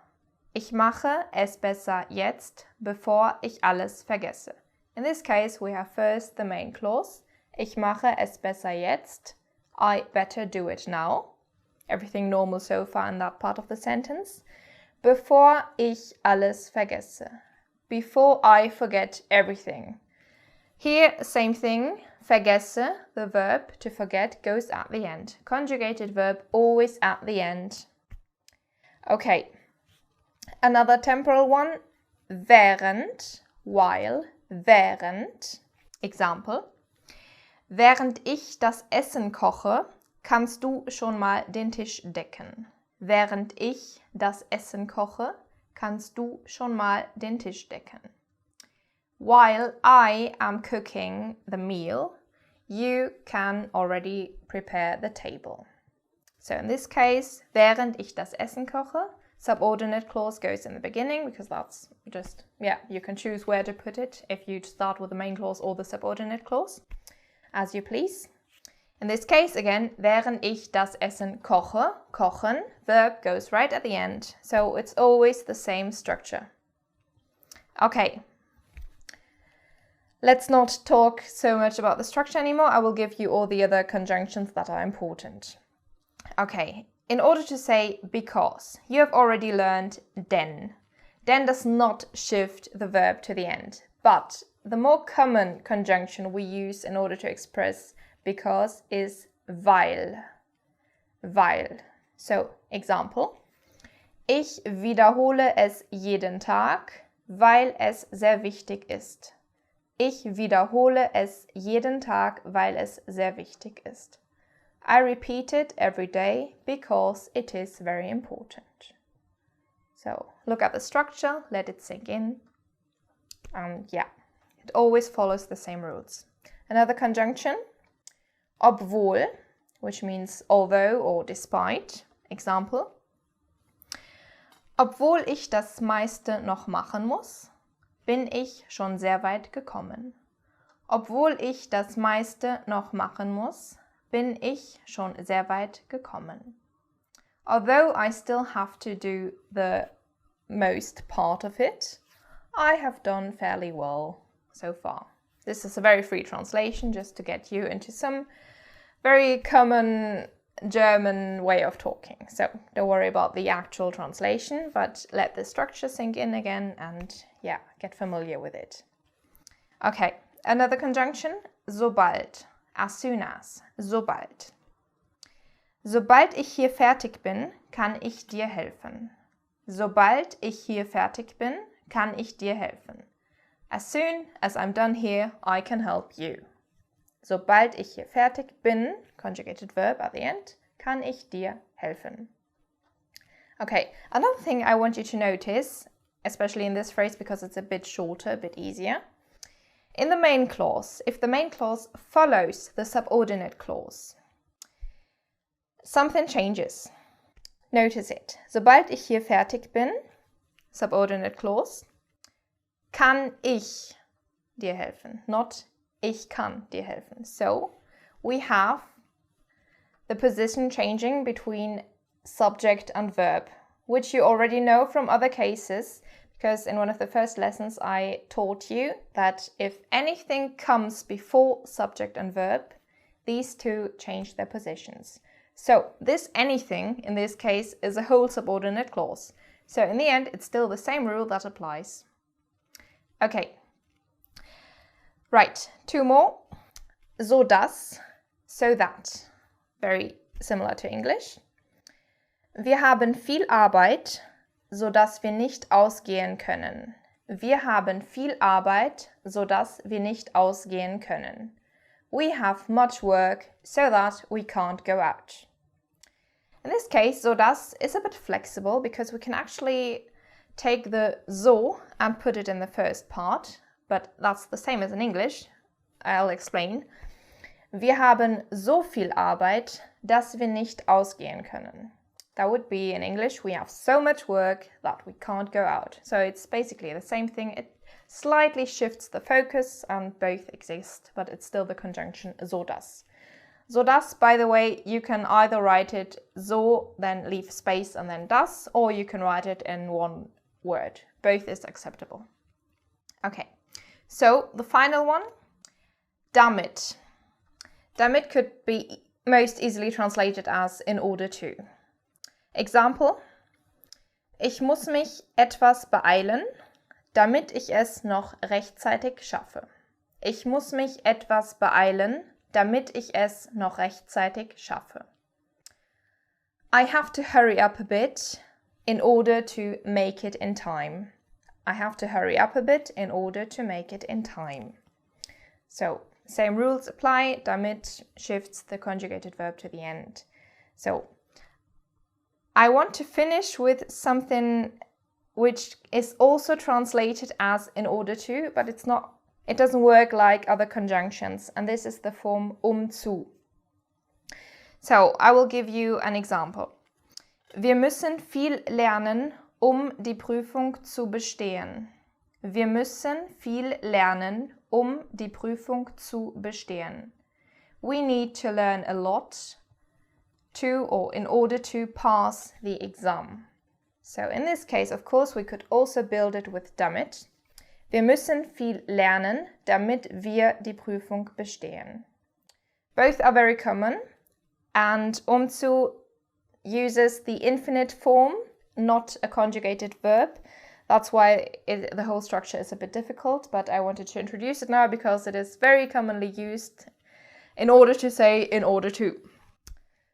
Ich mache es besser jetzt, bevor ich alles vergesse. In this case, we have first the main clause. Ich mache es besser jetzt. I better do it now. Everything normal so far in that part of the sentence. Bevor ich alles vergesse. Before I forget everything. Here, same thing. Vergesse, the verb to forget, goes at the end. Conjugated verb always at the end. Okay. Another temporal one. Während, while, während. Example. Während ich das Essen koche, kannst du schon mal den Tisch decken. Während ich das Essen koche, kannst du schon mal den Tisch decken. While I am cooking the meal, you can already prepare the table. So in this case, während ich das Essen koche, subordinate clause goes in the beginning because that's just, you can choose where to put it if you start with the main clause or the subordinate clause, as you please. In this case, again, während ich das Essen koche, kochen, verb goes right at the end, so it's always the same structure. Okay. Let's not talk so much about the structure anymore. I will give you all the other conjunctions that are important. Okay, in order to say because, you have already learned denn. Denn does not shift the verb to the end, but the more common conjunction we use in order to express because is weil. Weil. So, example. Ich wiederhole es jeden Tag, weil es sehr wichtig ist. Ich wiederhole es jeden Tag, weil es sehr wichtig ist. I repeat it every day because it is very important. So, look at the structure, let it sink in. And it always follows the same rules. Another conjunction, obwohl, which means although or despite. Example. Obwohl ich das meiste noch machen muss, bin ich schon sehr weit gekommen. Obwohl ich das meiste noch machen muss, bin ich schon sehr weit gekommen. Although I still have to do the most part of it, I have done fairly well so far. This is a very free translation just to get you into some very common German way of talking. So don't worry about the actual translation, but let the structure sink in again and get familiar with it. Okay, another conjunction, sobald, as soon as, sobald. Sobald ich hier fertig bin, kann ich dir helfen. Sobald ich hier fertig bin, kann ich dir helfen. As soon as I'm done here, I can help you. Sobald ich hier fertig bin, conjugated verb at the end, kann ich dir helfen. Okay, another thing I want you to notice, especially in this phrase because it's a bit shorter, a bit easier. In the main clause, if the main clause follows the subordinate clause, something changes. Notice it. Sobald ich hier fertig bin, subordinate clause, kann ich dir helfen, not ich kann dir helfen. So, we have the position changing between subject and verb, which you already know from other cases, because in one of the first lessons I taught you that if anything comes before subject and verb, these two change their positions. So, this anything, in this case, is a whole subordinate clause. So in the end, it's still the same rule that applies. Okay. Right, 2 more. So dass, so that. Very similar to English. Wir haben viel Arbeit, so dass wir nicht ausgehen können. Wir haben viel Arbeit, so dass wir nicht ausgehen können. We have much work, so that we can't go out. In this case, so dass is a bit flexible because we can actually take the so and put it in the first part, but that's the same as in English. I'll explain. Wir haben so viel Arbeit, dass wir nicht ausgehen können. That would be in English, we have so much work that we can't go out. So it's basically the same thing. It slightly shifts the focus and both exist, but it's still the conjunction so dass. So dass, by the way, you can either write it so, then leave space and then das, or you can write it in one word. Both is acceptable. Okay, so the final one, damit. Damit could be most easily translated as in order to. Example: Ich muss mich etwas beeilen, damit ich es noch rechtzeitig schaffe. Ich muss mich etwas beeilen, damit ich es noch rechtzeitig schaffe. I have to hurry up a bit in order to make it in time. I have to hurry up a bit in order to make it in time. So, same rules apply. Damit shifts the conjugated verb to the end. So, I want to finish with something which is also translated as in order to, but it doesn't work like other conjunctions, and this is the form zu. So, I will give you an example. Wir müssen viel lernen, die Prüfung zu bestehen. Wir müssen viel lernen, die Prüfung zu bestehen. We need to learn a lot to or in order to pass the exam. So in this case, of course, we could also build it with damit. Wir müssen viel lernen, damit wir die Prüfung bestehen. Both are very common, and zu uses the infinite form, not a conjugated verb. That's why the whole structure is a bit difficult, but I wanted to introduce it now because it is very commonly used in order to say in order to.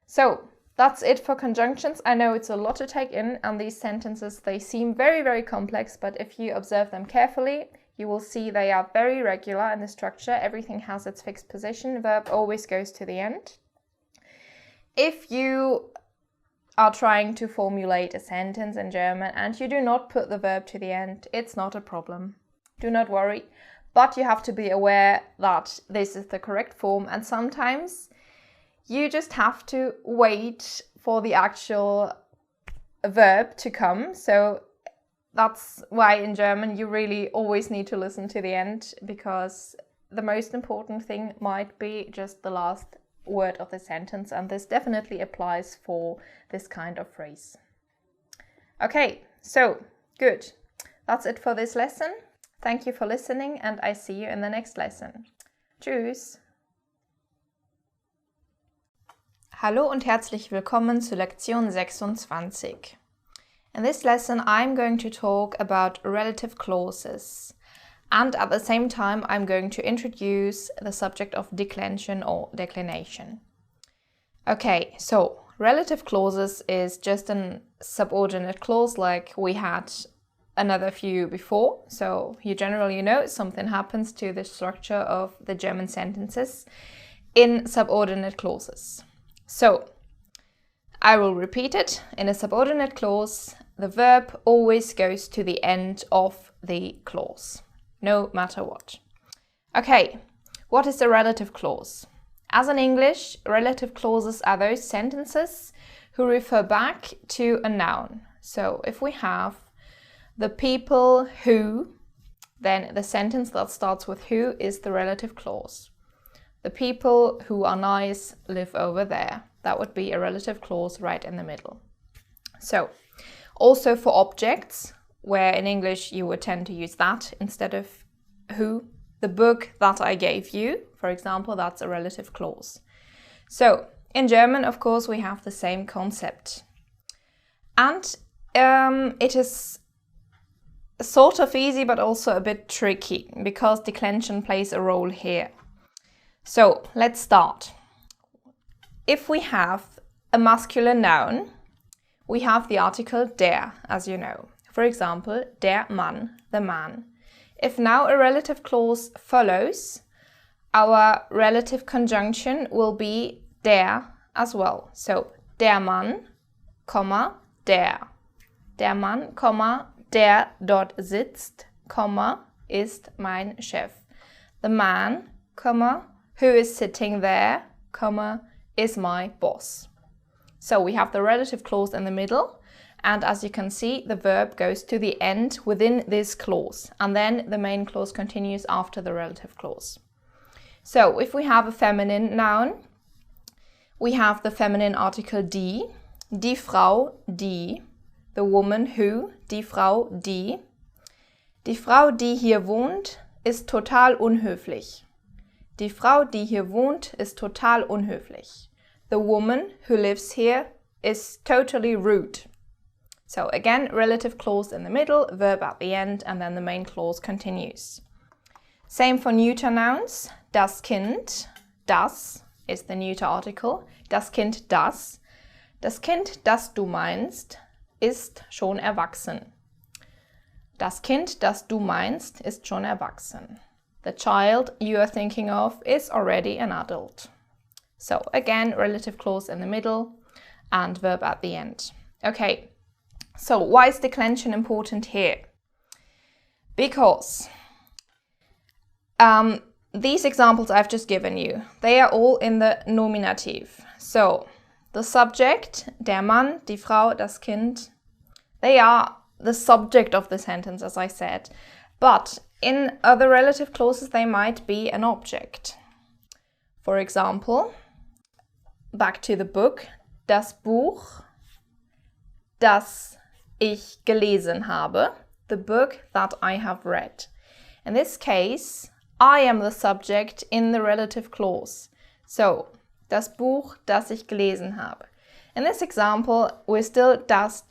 So, that's it for conjunctions. I know it's a lot to take in, and these sentences, they seem very, very complex, but if you observe them carefully, you will see they are very regular in the structure. Everything has its fixed position. Verb always goes to the end. If you are trying to formulate a sentence in German and you do not put the verb to the end, it's not a problem. Do not worry. But you have to be aware that this is the correct form, and sometimes you just have to wait for the actual verb to come. So that's why in German you really always need to listen to the end, because the most important thing might be just the last word of the sentence, and this definitely applies for this kind of phrase. Okay, so good. That's it for this lesson. Thank you for listening, and I see you in the next lesson. Tschüss!
Hallo und herzlich willkommen zu Lektion 26. In this lesson I'm going to talk about relative clauses, and at the same time I'm going to introduce the subject of declension or declination. Okay, so relative clauses is just a subordinate clause like we had another few before. So you generally know something happens to the structure of the German sentences in subordinate clauses. So, I will repeat it. In a subordinate clause, the verb always goes to the end of the clause, no matter what. Okay, what is a relative clause? As in English, relative clauses are those sentences who refer back to a noun. So, if we have the people who, then the sentence that starts with who is the relative clause. The people who are nice live over there. That would be a relative clause right in the middle. So, also for objects, where in English you would tend to use that instead of who. The book that I gave you, for example, that's a relative clause. So, in German, of course, we have the same concept. And
it is sort of easy, but also a bit tricky because declension plays a role here. So let's start. If we have a masculine noun, we have the article der, as you know. For example, der Mann, the man. If now a relative clause follows, our relative conjunction will be der as well. So, der Mann, der. Der Mann, der dort sitzt, ist mein Chef. The man, who is sitting there, is my boss. So we have the relative clause in the middle, and as you can see, the verb goes to the end within this clause, and then the main clause continues after the relative clause. So if we have a feminine noun, we have the feminine article die Frau, die, the woman who, die Frau, die. Die Frau, die hier wohnt, ist total unhöflich. Die Frau, die hier wohnt, ist total unhöflich. The woman who lives here is totally rude. So again, relative clause in the middle, verb at the end, and then the main clause continues. Same for neuter nouns. Das Kind, das is the neuter article. Das Kind, das. Das Kind, das du meinst, ist schon erwachsen. Das Kind, das du meinst, ist schon erwachsen. The child you are thinking of is already an adult. So again, relative clause in the middle and verb at the end. Okay, so why is declension important here? Because these examples I've just given you, they are all in the nominative. So the subject, der Mann, die Frau, das Kind, they are the subject of the sentence, as I said. But in other relative clauses, they might be an object. For example, back to the book, das Buch, das ich gelesen habe, the book that I have read. In this case, I am the subject in the relative clause. So, das Buch, das ich gelesen habe. In this example, we're still das,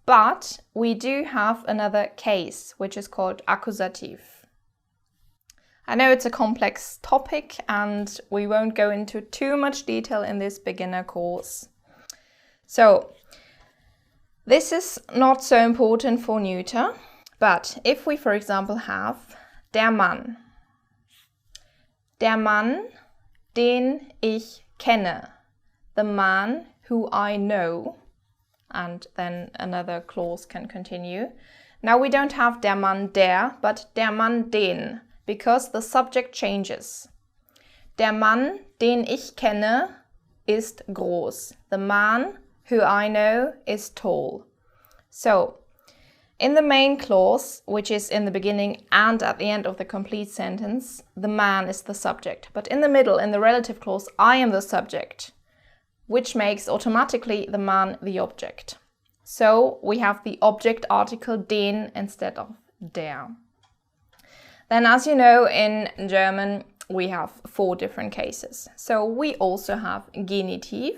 but we do have another case, which is called accusative. I know it's a complex topic and we won't go into too much detail in this beginner course. So, this is not so important for neuter, but if we, for example, have der Mann. Der Mann, den ich kenne. The man who I know. And then another clause can continue. Now we don't have der Mann der, but der Mann den, because the subject changes. Der Mann, den ich kenne, ist groß. The man who I know is tall. So, in the main clause, which is in the beginning and at the end of the complete sentence, the man is the subject. But in the middle, in the relative clause, I am the subject, which makes automatically the man the object. So we have the object article den instead of der. Then, as you know, in German, we have 4 different cases. So we also have Genitiv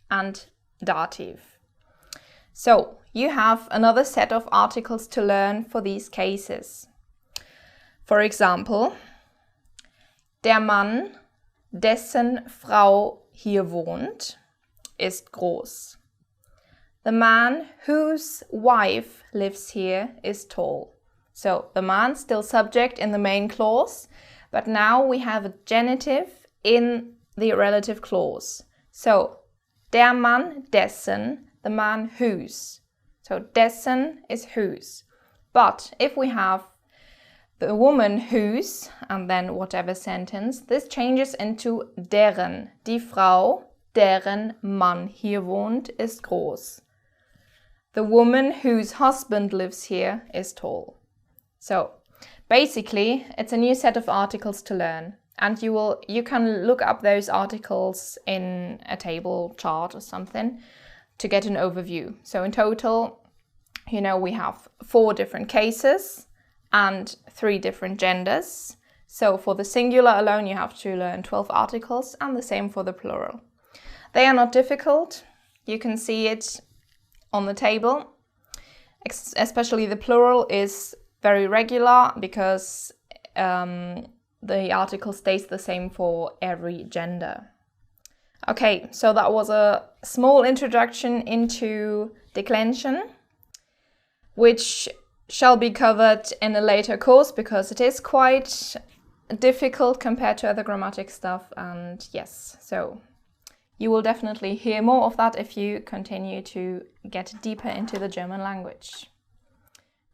and Dativ. So you have another set of articles to learn for these cases. For example, der Mann, dessen Frau hier wohnt, ist groß. The man whose wife lives here is tall. So the man still subject in the main clause, but now we have a genitive in the relative clause. So der Mann, dessen, the man whose. So dessen is whose. But if we have the woman whose, and then whatever sentence, this changes into deren. Die Frau, deren Mann hier wohnt, ist groß. The woman whose husband lives here is tall. So basically, it's a new set of articles to learn. And you can look up those articles in a table chart or something to get an overview. So in total, we have 4 different cases and 3 different genders. So for the singular alone, you have to learn 12 articles, and the same for the plural. They are not difficult. You can see it on the table. Especially the plural is very regular because the article stays the same for every gender. Okay, so that was a small introduction into declension, which shall be covered in a later course because it is quite difficult compared to other grammatic stuff. And yes, so you will definitely hear more of that if you continue to get deeper into the German language.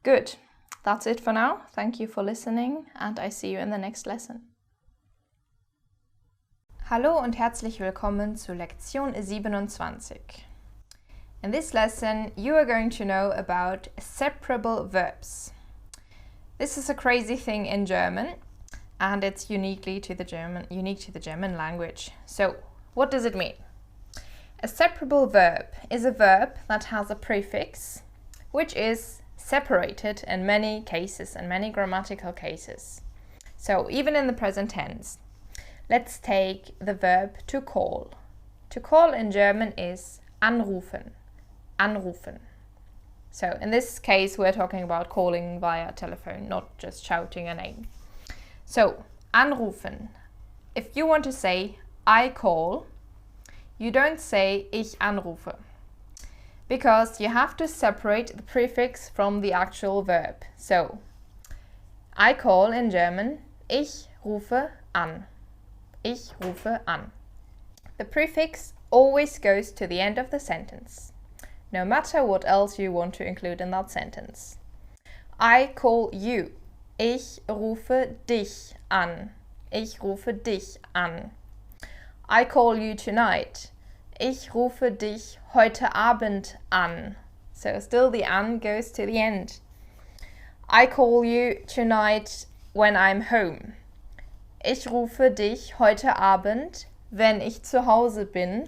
Good. That's it for now. Thank you for listening and I see you in the next lesson.
Hallo und herzlich willkommen zu Lektion 27. In this lesson, you are going to know about separable verbs. This is a crazy thing in German and it's unique to the German language. So, what does it mean? A separable verb is a verb that has a prefix which is separated in many cases, in many grammatical cases. So even in the present tense. Let's take the verb to call. To call in German is anrufen. Anrufen. So in this case we're talking about calling via telephone, not just shouting a name. So anrufen. If you want to say I call, you don't say ich anrufe, because you have to separate the prefix from the actual verb. So, I call in German, ich rufe an. Ich rufe an. The prefix always goes to the end of the sentence, no matter what else you want to include in that sentence. I call you. Ich rufe dich an. Ich rufe dich an. I call you tonight. Ich rufe dich heute Abend an. So still the an goes to the end. I call you tonight when I'm home. Ich rufe dich heute Abend, wenn ich zu Hause bin,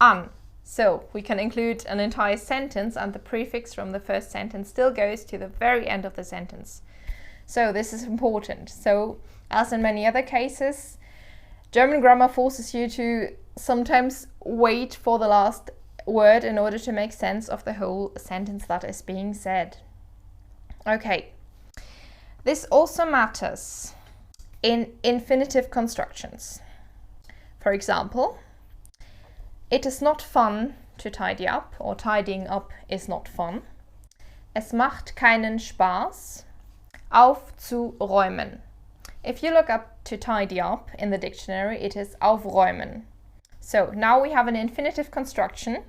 an. So we can include an entire sentence and the prefix from the first sentence still goes to the very end of the sentence. So this is important. So as in many other cases, German grammar forces you to sometimes wait for the last word in order to make sense of the whole sentence that is being said. Okay, this also matters in infinitive constructions. For example, it is not fun to tidy up, or tidying up is not fun. Es macht keinen Spaß, aufzuräumen. If you look up to tidy up in the dictionary, it is aufräumen. So now we have an infinitive construction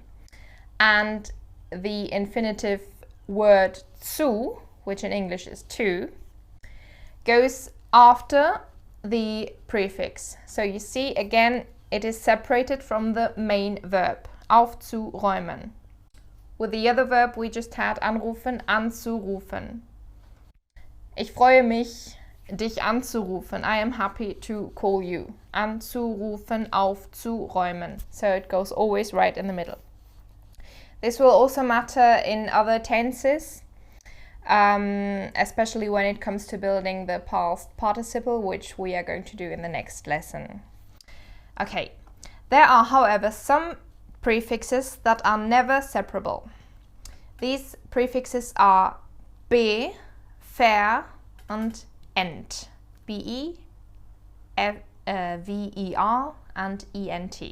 and the infinitive word zu, which in English is to, goes after the prefix. So you see again it is separated from the main verb, aufzuräumen. With the other verb we just had anrufen, anzurufen. Ich freue mich, dich anzurufen. I am happy to call you. Anzurufen, aufzuräumen. So it goes always right in the middle. This will also matter in other tenses, especially when it comes to building the past participle, which we are going to do in the next lesson. Okay, there are, however, some prefixes that are never separable. These prefixes are be, ver and ent. be, ver and ent.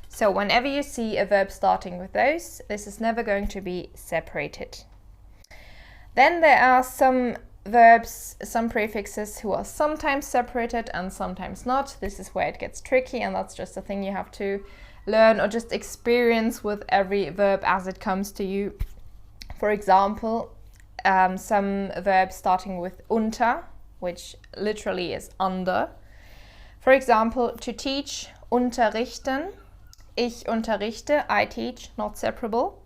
So whenever you see a verb starting with those, this is never going to be separated. Then there are some verbs, some prefixes who are sometimes separated and sometimes not. This is where it gets tricky, and that's just a thing you have to learn or just experience with every verb as it comes to you. For example, some verbs starting with unter, which literally is under. For example, to teach, unterrichten. Ich unterrichte, I teach, not separable.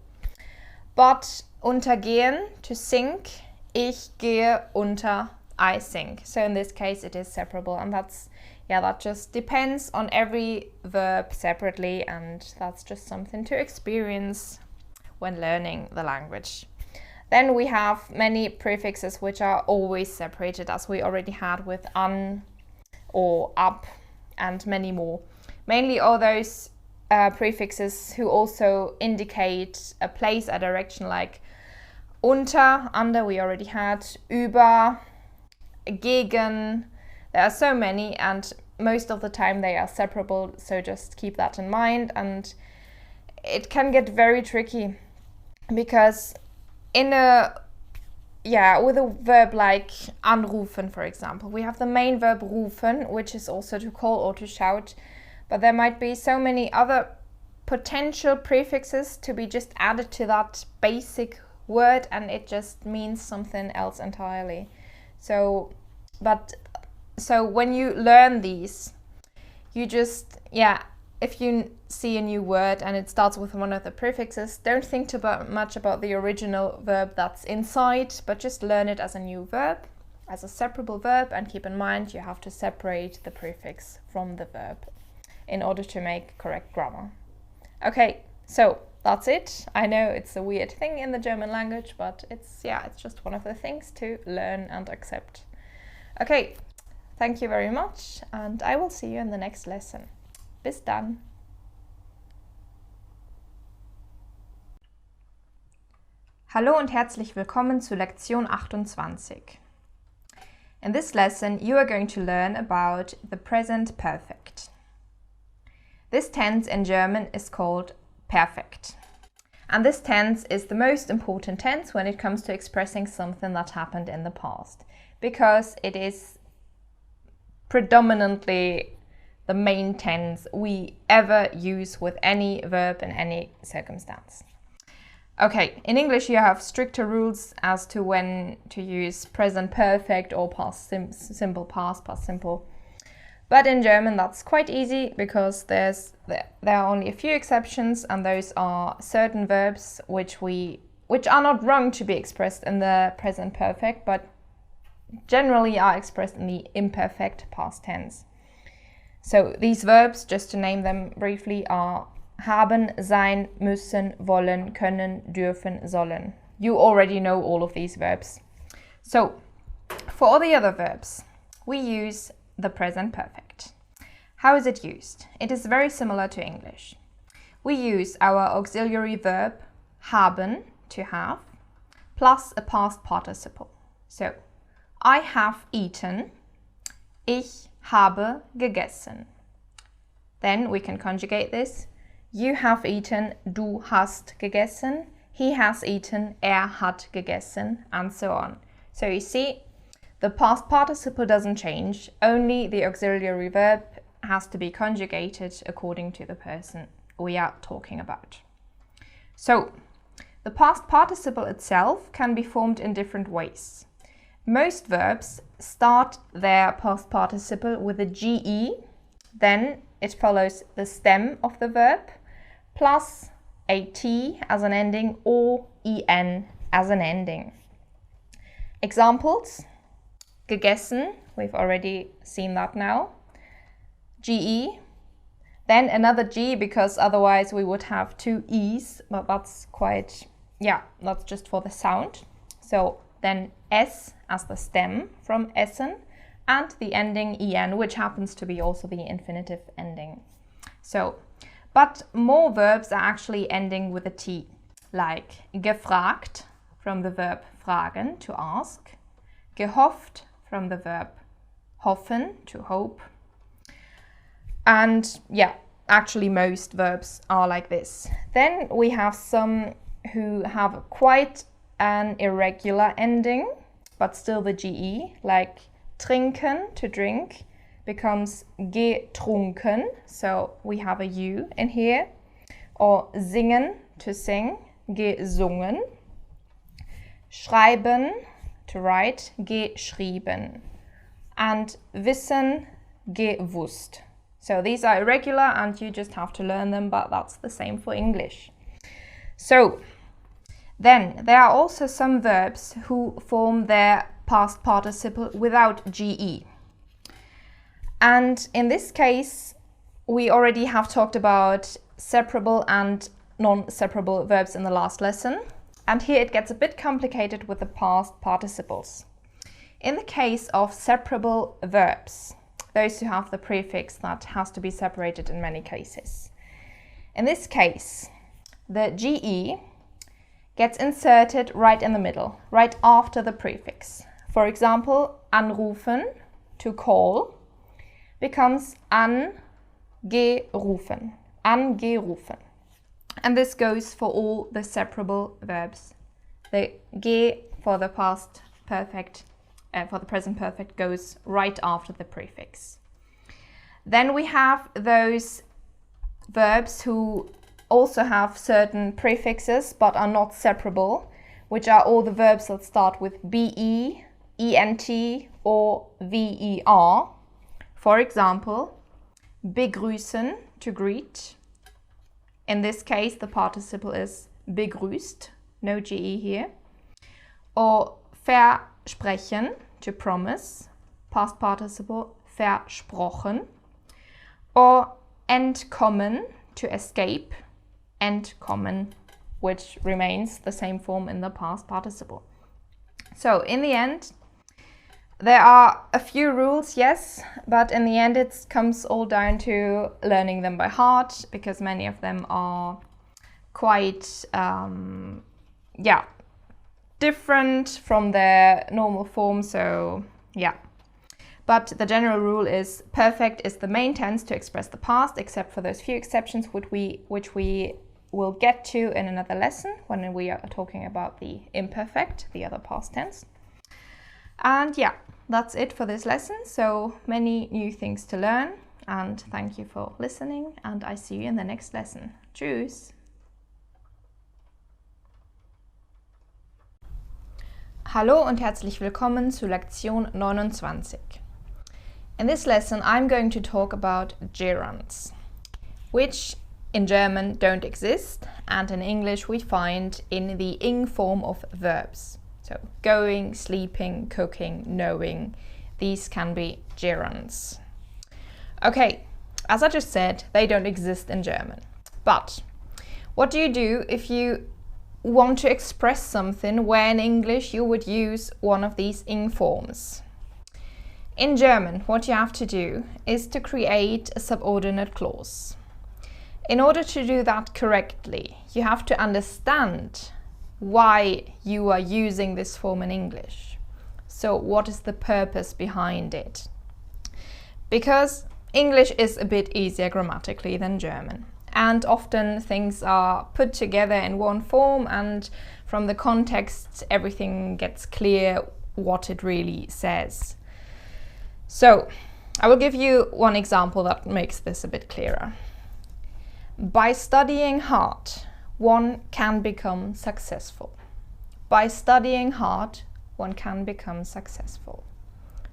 But untergehen, to sink. Ich gehe unter, I sink. So in this case it is separable, and that just depends on every verb separately, and that's just something to experience when learning the language. Then we have many prefixes which are always separated, as we already had with an or ab and many more. Mainly all those prefixes who also indicate a place, a direction, like
Unter, under we already had, über, gegen. There are so many, and most of the time they are separable, so just keep that in mind. And it can get very tricky because with a verb like anrufen, for example, we have the main verb rufen, which is also to call or to shout, but there might be so many other potential prefixes to be just added to that basic word, and it just means something else entirely. So when you learn these, you just, if you see a new word and it starts with one of the prefixes, don't think too much about the original verb that's inside, but just learn it as a new verb, as a separable verb, and keep in mind you have to separate the prefix from the verb in order to make correct grammar. Okay, so that's it. I know it's a weird thing in the German language, but it's just one of the things to learn and accept. Okay, thank you very much, and I will see you in the next lesson. Bis dann. Hallo und herzlich willkommen zu Lektion 28. In this lesson, you are going to learn about the present perfect. This tense in German is called perfect. And this tense is the most important tense when it comes to expressing something that happened in the past, because it is predominantly the main tense we ever use with any verb in any circumstance. Okay, in English you have stricter rules as to when to use present perfect or past simple, past simple. But in German that's quite easy because there are only a few exceptions, and those are certain verbs which are not wrong to be expressed in the present perfect, but generally are expressed in the imperfect past tense. So these verbs, just to name them briefly, are haben, sein, müssen, wollen, können, dürfen, sollen. You already know all of these verbs. So for all the other verbs, we use the present perfect. How is it used? It is very similar to English. We use our auxiliary verb haben, to have, plus a past participle. So, I have eaten, ich habe gegessen. Then we can conjugate this. You have eaten, du hast gegessen. He has eaten, hat gegessen, and so on. So you see, the past participle doesn't change, only the auxiliary verb has to be conjugated according to the person we are talking about. So, the past participle itself can be formed in different ways. Most verbs start their past participle with a ge, then it follows the stem of the verb, plus a t as an ending or en as an ending. Examples: gegessen, we've already seen that now, ge, then another g because otherwise we would have two e's, but that's that's just for the sound. So then s as the stem from essen, and the ending en, which happens to be also the infinitive ending. So, but more verbs are actually ending with a t, like gefragt from the verb fragen, to ask, gehofft from the verb hoffen, to hope. And actually most verbs are like this. Then we have some who have quite an irregular ending, but still the ge, like trinken, to drink, becomes getrunken, so we have a u in here, or singen, to sing, gesungen, schreiben, to write, geschrieben, and wissen, gewusst. So these are irregular and you just have to learn them, but that's the same for English. So then there are also some verbs who form their past participle without ge. And in this case, we already have talked about separable and non-separable verbs in the last lesson. And here it gets a bit complicated with the past participles. In the case of separable verbs, those who have the prefix that has to be separated in many cases. In this case, the ge gets inserted right in the middle, right after the prefix. For example, anrufen, to call, becomes angerufen, angerufen. And this goes for all the separable verbs. The ge for the past perfect, for the present perfect goes right after the prefix. Then we have those verbs who also have certain prefixes but are not separable, which are all the verbs that start with be, ent, or ver. For example, begrüßen, to greet. In this case, the participle is begrüßt, no ge here. Or versprechen, to promise, past participle versprochen. Or entkommen, to escape, entkommen, which remains the same form in the past participle. So in the end, there are a few rules, yes, but in the end it comes all down to learning them by heart, because many of them are quite, different from their normal form, so yeah. But the general rule is perfect is the main tense to express the past, except for those few exceptions which we will get to in another lesson when we are talking about the imperfect, the other past tense. And yeah, that's it for this lesson. So many new things to learn, and thank you for listening, and I see you in the next lesson. Tschüss! Hallo und herzlich willkommen zu Lektion 29. In this lesson, I'm going to talk about gerunds, which in German don't exist, and in English we find in the ing form of verbs. So going, sleeping, cooking, knowing, these can be gerunds. Okay, as I just said, they don't exist in German. But what do you do if you want to express something where in English you would use one of these ing forms? In German, what you have to do is to create a subordinate clause. In order to do that correctly, you have to understand why you are using this form in English. So what is the purpose behind it? Because English is a bit easier grammatically than German, and often things are put together in one form, and from the context everything gets clear what it really says. So I will give you one example that makes this a bit clearer. By studying hard, one can become successful. By studying hard, one can become successful.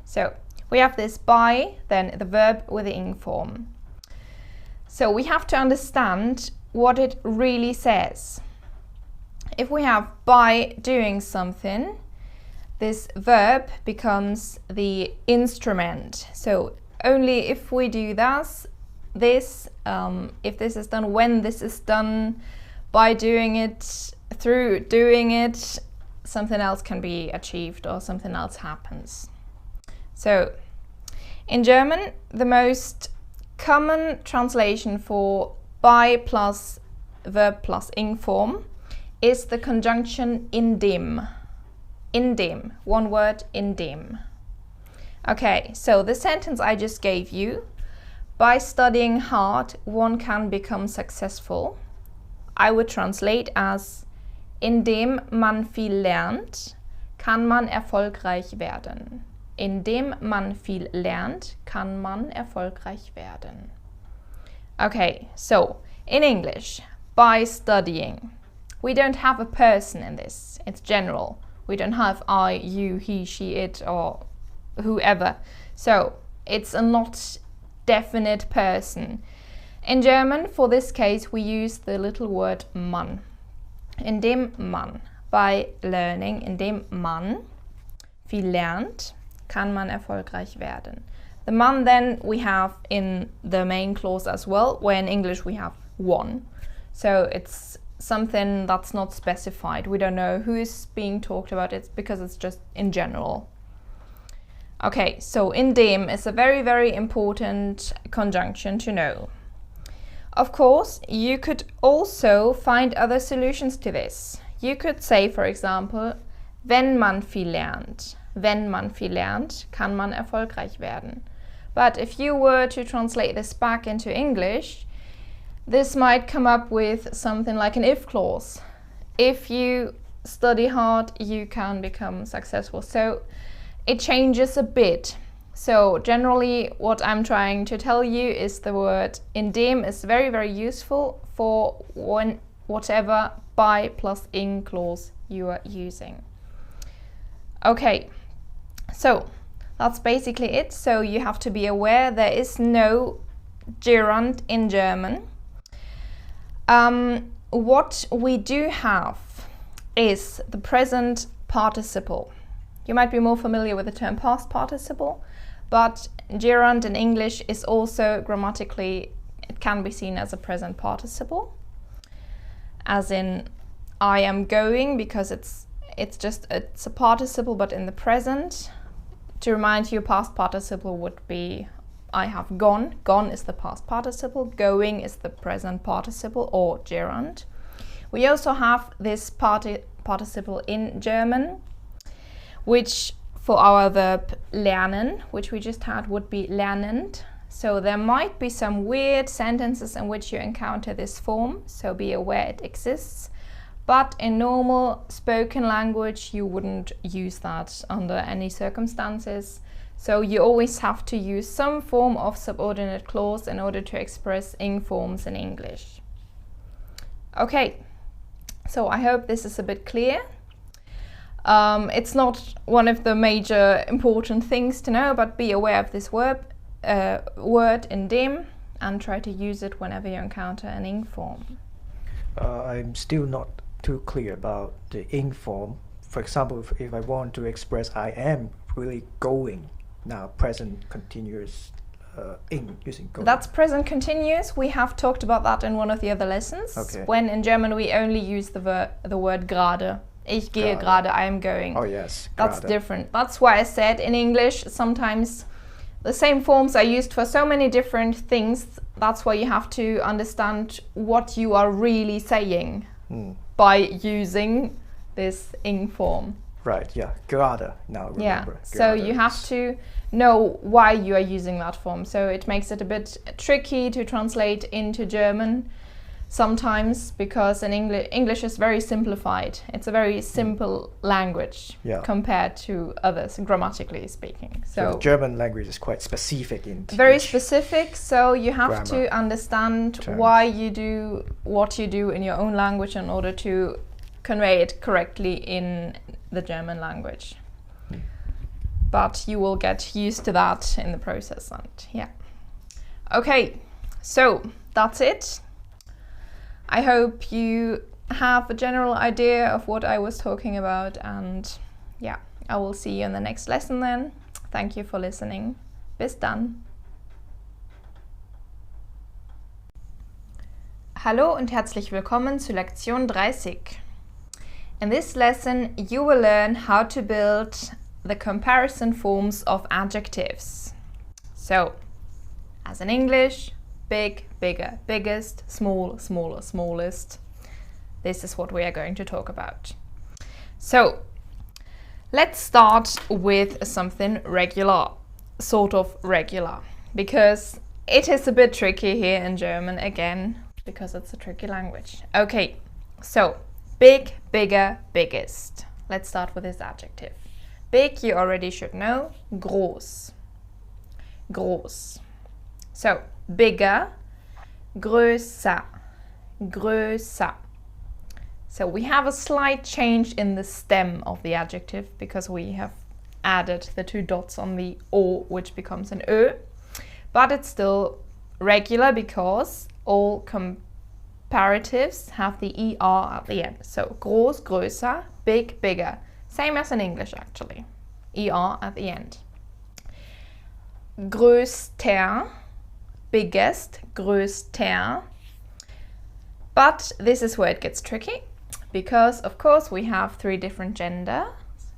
So we have this by, then the verb with the ing form. So we have to understand what it really says. If we have by doing something, this verb becomes the instrument. So only if we do this, if this is done, when this is done, by doing it, through doing it, something else can be achieved or something else happens. So in German, the most common translation for by plus verb plus ing form is the conjunction in dem. In dem, one word, in dem. Okay, so the sentence I just gave you, by studying hard, one can become successful, I would translate as, indem man viel lernt, kann man erfolgreich werden. Indem man viel lernt, kann man erfolgreich werden. Okay, so in English, by studying, we don't have a person in this, it's general. We don't have I, you, he, she, it, or whoever. So it's a not definite person. In German, for this case, we use the little word man. Indem man, by learning, indem man viel lernt, kann man erfolgreich werden. The man then we have in the main clause as well, where in English we have one. So it's something that's not specified. We don't know who is being talked about, it's because it's just in general. Okay, so indem is a very, very important conjunction to know. Of course, you could also find other solutions to this. you could say, for example, wenn man viel lernt. Wenn man viel lernt, kann man erfolgreich werden. But if you were to translate this back into English, this might come up with something like an if clause. If you study hard, you can become successful. So it changes a bit. So generally what I'm trying to tell you is the word indem is very, very useful for whatever by plus in clause you are using. Okay, so that's basically it. So you have to be aware there is no gerund in German. What we do have is the present participle. You might be more familiar with the term past participle, but gerund in English is also grammatically, it can be seen as a present participle, as in I am going, because it's a participle but in the present. To remind you, past participle would be I have gone. Gone is the past participle, going is the present participle or gerund. We also have this participle in German, which for our verb lernen, which we just had, would be lernend. So there might be some weird sentences in which you encounter this form, so be aware it exists. But in normal spoken language, you wouldn't use that under any circumstances. So you always have to use some form of subordinate clause in order to express ing forms in English. Okay, so I hope this is a bit clear. It's not one of the major important things to know, but be aware of this word indem and try to use it whenever you encounter an ing form.
I'm still not too clear about the ing form. For example, if I want to express I am really going, now present continuous ing using going.
That's present continuous. We have talked about that in one of the other lessons.
Okay.
When in German we only use the word gerade. Ich gehe gerade, I am going.
Oh yes,
That's
gerade.
different. That's why I said in English sometimes the same forms are used for so many different things. That's why you have to understand what you are really saying by using this ing form.
Right, yeah, gerade, now remember.
Yeah,
Gerade
so you have to know why you are using that form. So it makes it a bit tricky to translate into German sometimes, because in English is very simplified. It's a very simple language compared to others, grammatically speaking.
So the German language is quite specific in
very specific, so you have
grammar
to understand
terms.
why you do what you do in your own language in order to convey it correctly in the German language. But you will get used to that in the process, and yeah. Okay, so that's it. I hope you have a general idea of what I was talking about, and yeah, I will see you in the next lesson then. Thank you for listening. Bis dann. Hallo und herzlich willkommen zu Lektion 30. In this lesson, you will learn how to build the comparison forms of adjectives. So, as in English, big, bigger, biggest, small, smaller, smallest. This is what we are going to talk about. So, let's start with something regular, sort of regular, because it is a bit tricky here in German again, because it's a tricky language. Okay, so big, bigger, biggest. Let's start with this adjective. Big, you already should know, groß. Groß. So, bigger, größer, größer. So we have a slight change in the stem of the adjective because we have added the two dots on the O, which becomes an Ö. But it's still regular because all comparatives have the ER at the end. So groß, größer, big, bigger. Same as in English actually. ER at the end. Größter, biggest, größter. But this is where it gets tricky, because of course we have three different genders.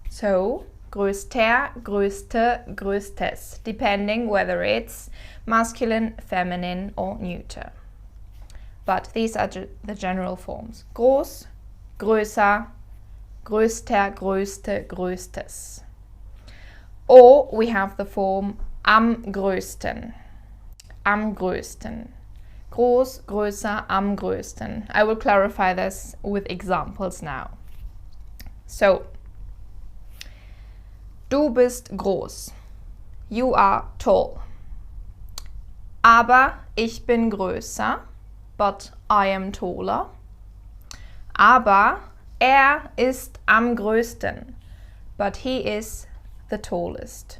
So größter, größte, größtes, depending whether it's masculine, feminine or neuter. But these are the general forms. Groß, größer, größter, größte, größtes. Or we have the form am größten. Am größten. Groß, größer, am größten. I will clarify this with examples now. So, du bist groß. You are tall. Aber ich bin größer. But I am taller. Aber ist am größten. But he is the tallest.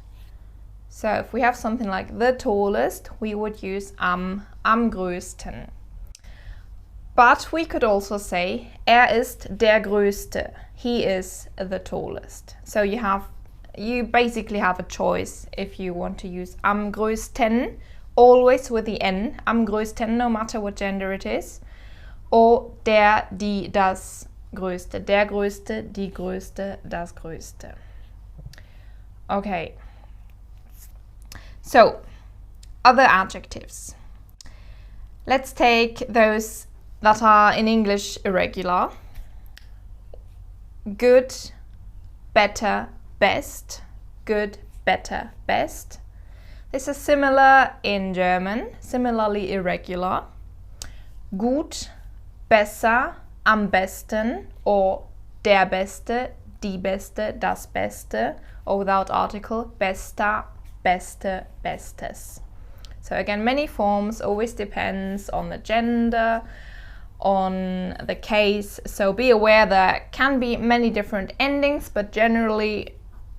So if we have something like the tallest, we would use am größten. But we could also say ist der größte. He is the tallest. So you basically have a choice if you want to use am größten, always with the n, am größten, no matter what gender it is, or der, die, das größte, der größte, die größte, das größte. Okay. So, other adjectives. Let's take those that are in English irregular. Good, better, best. Good, better, best. This is similar in German, similarly irregular. Gut, besser, am besten, or der Beste, die Beste, das Beste, or without article, besta, beste, bestes. So again, many forms, always depends on the gender, on the case. So be aware there can be many different endings, but generally,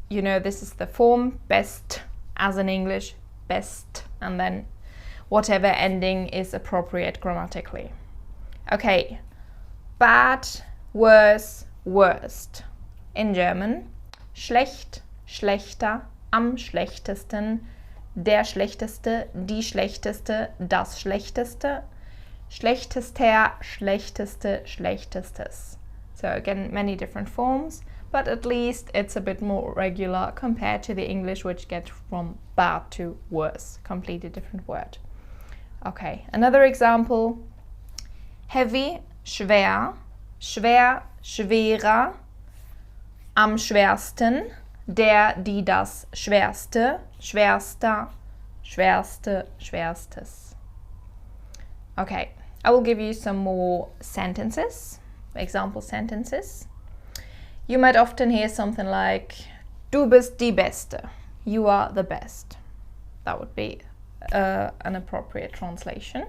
you know, this is the form, best, as in English, best, and then whatever ending is appropriate grammatically. Okay, bad, worse, worst. In German, schlecht, schlechter, am schlechtesten, der schlechteste, die schlechteste, das schlechteste, schlechtester, schlechteste, schlechtestes. So again, many different forms, but at least it's a bit more regular compared to the English, which gets from bad to worse, completely different word. Okay, another example, heavy, schwer, schwer, schwerer, am schwersten, der, die, das schwerste, schwerster, schwerste, schwerstes. Okay, I will give you some more sentences, example sentences. You might often hear something like, du bist die Beste, you are the best. That would be an appropriate translation.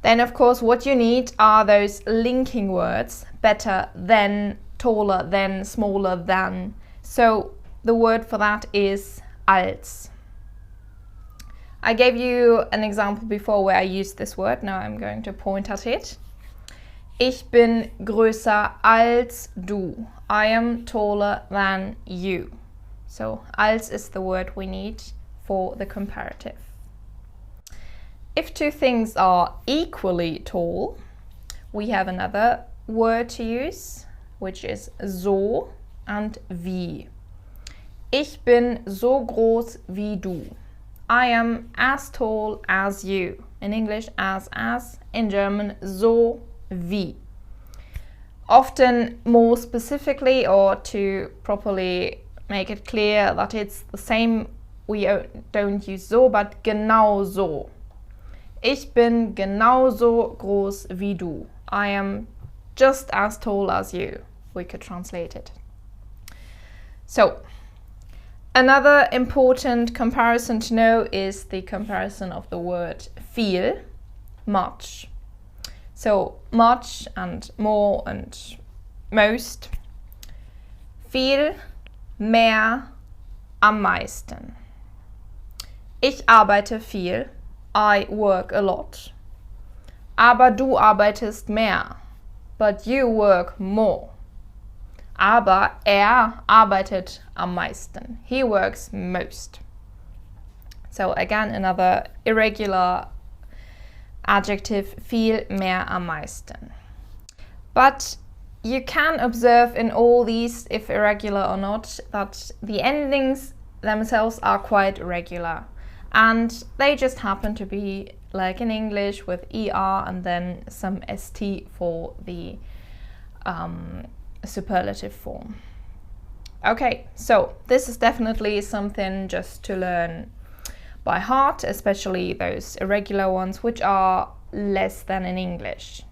Then, of course, what you need are those linking words, better than, taller than, smaller than. So the word for that is als. I gave you an example before where I used this word. Now I'm going to point at it. Ich bin größer als du. I am taller than you. So als is the word we need for the comparative. If two things are equally tall, we have another word to use, which is so and wie. Ich bin so groß wie du. I am as tall as you. In English, as. In German, so wie. Often more specifically, or to properly make it clear that it's the same, we don't use so, but genau so. Ich bin genauso groß wie du. I am just as tall as you. We could translate it. So, another important comparison to know is the comparison of the word viel, much. So, much and more and most. Viel, mehr, am meisten. Ich arbeite viel. I work a lot. Aber du arbeitest mehr. But you work more. Aber arbeitet am meisten. He works most. So again, another irregular adjective, viel, mehr, am meisten. But you can observe in all these, if irregular or not, that the endings themselves are quite regular. And they just happen to be like in English with ER and then some ST for the superlative form. Okay, so this is definitely something just to learn by heart, especially those irregular ones which are less than in English.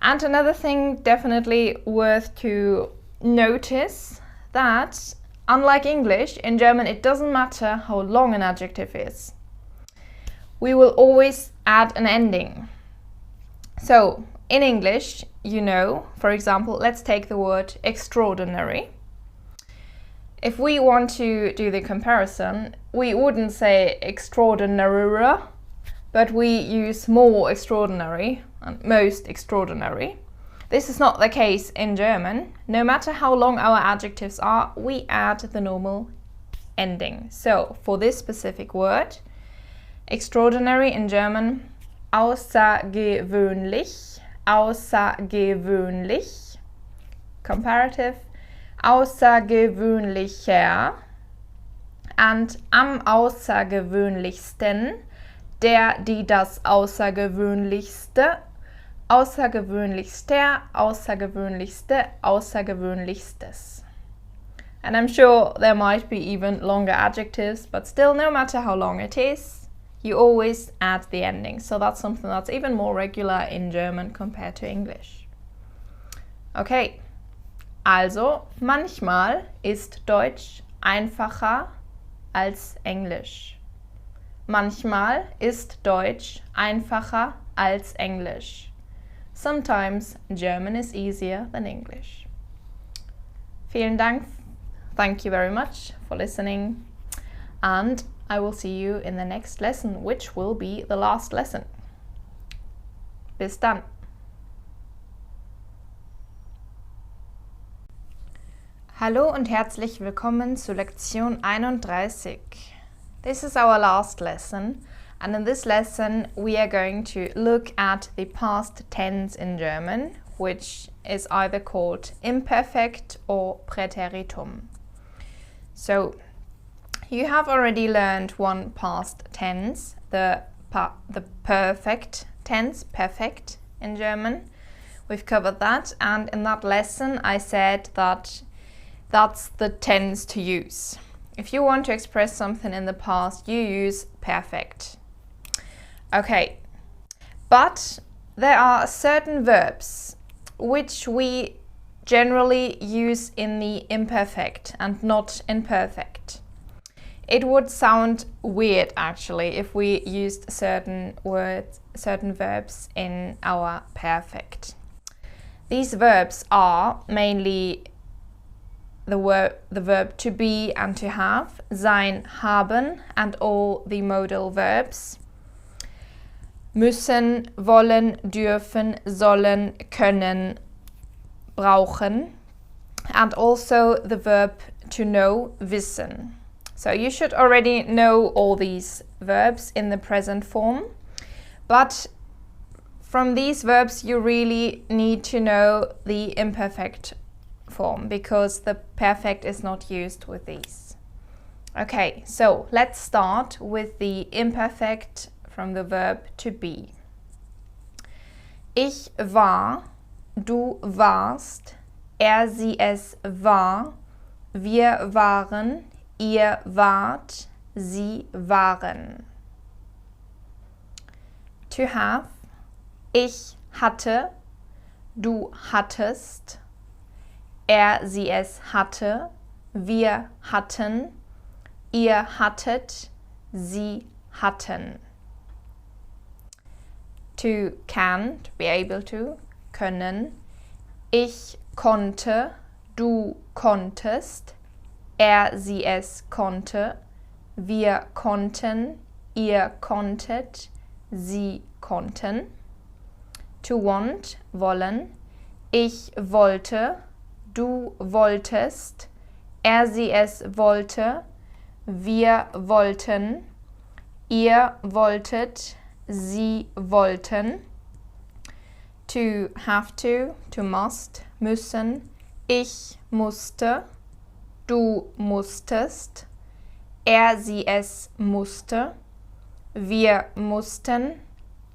And another thing definitely worth to notice, that unlike English, in German it doesn't matter how long an adjective is. We will always add an ending. So in English, you know, for example, let's take the word extraordinary. If we want to do the comparison, we wouldn't say extraordinary, but we use more extraordinary and most extraordinary. This is not the case in German. No matter how long our adjectives are, we add the normal ending. So for this specific word, extraordinary in German, außergewöhnlich, außergewöhnlich. Comparative, außergewöhnlicher, and am außergewöhnlichsten, der, die, das außergewöhnlichste, außergewöhnlichster, außergewöhnlichste, außergewöhnlichstes. And I'm sure there might be even longer adjectives, but still, no matter how long it is, you always add the ending. So that's something that's even more regular in German compared to English. Okay. Also, manchmal ist Deutsch einfacher als Englisch. Manchmal ist Deutsch einfacher als Englisch. Sometimes German is easier than English. Vielen Dank. Thank you very much for listening. And I will see you in the next lesson, which will be the last lesson. Bis dann. Hallo und herzlich willkommen zu Lektion 31. This is our last lesson, and in this lesson we are going to look at the past tense in German, which is either called imperfect or Präteritum. So, you have already learned one past tense, the perfect tense, perfect in German. We've covered that, and in that lesson I said that that's the tense to use. If you want to express something in the past, you use perfect. Okay, but there are certain verbs which we generally use in the imperfect and not in perfect. It would sound weird actually if we used certain words, certain verbs in our perfect. These verbs are mainly the verb to be and to have, sein, haben, and all the modal verbs. Müssen, wollen, dürfen, sollen, können, brauchen, and also the verb to know, wissen. So you should already know all these verbs in the present form, but from these verbs you really need to know the imperfect form, because the perfect is not used with these. Okay, so let's start with the imperfect from the verb to be. Ich war, du warst, er, sie, es war, wir waren, ihr wart, sie waren. To have, ich hatte, du hattest, er, sie, es hatte, wir hatten, ihr hattet, sie hatten. To can, to be able to, können. Ich konnte, du konntest, er, sie, es konnte, wir konnten, ihr konntet, sie konnten. To want, wollen. Ich wollte, du wolltest, er, sie, es wollte, wir wollten, ihr wolltet, sie wollten. To have to must, müssen. Ich musste, du musstest, er, sie, es musste, wir mussten,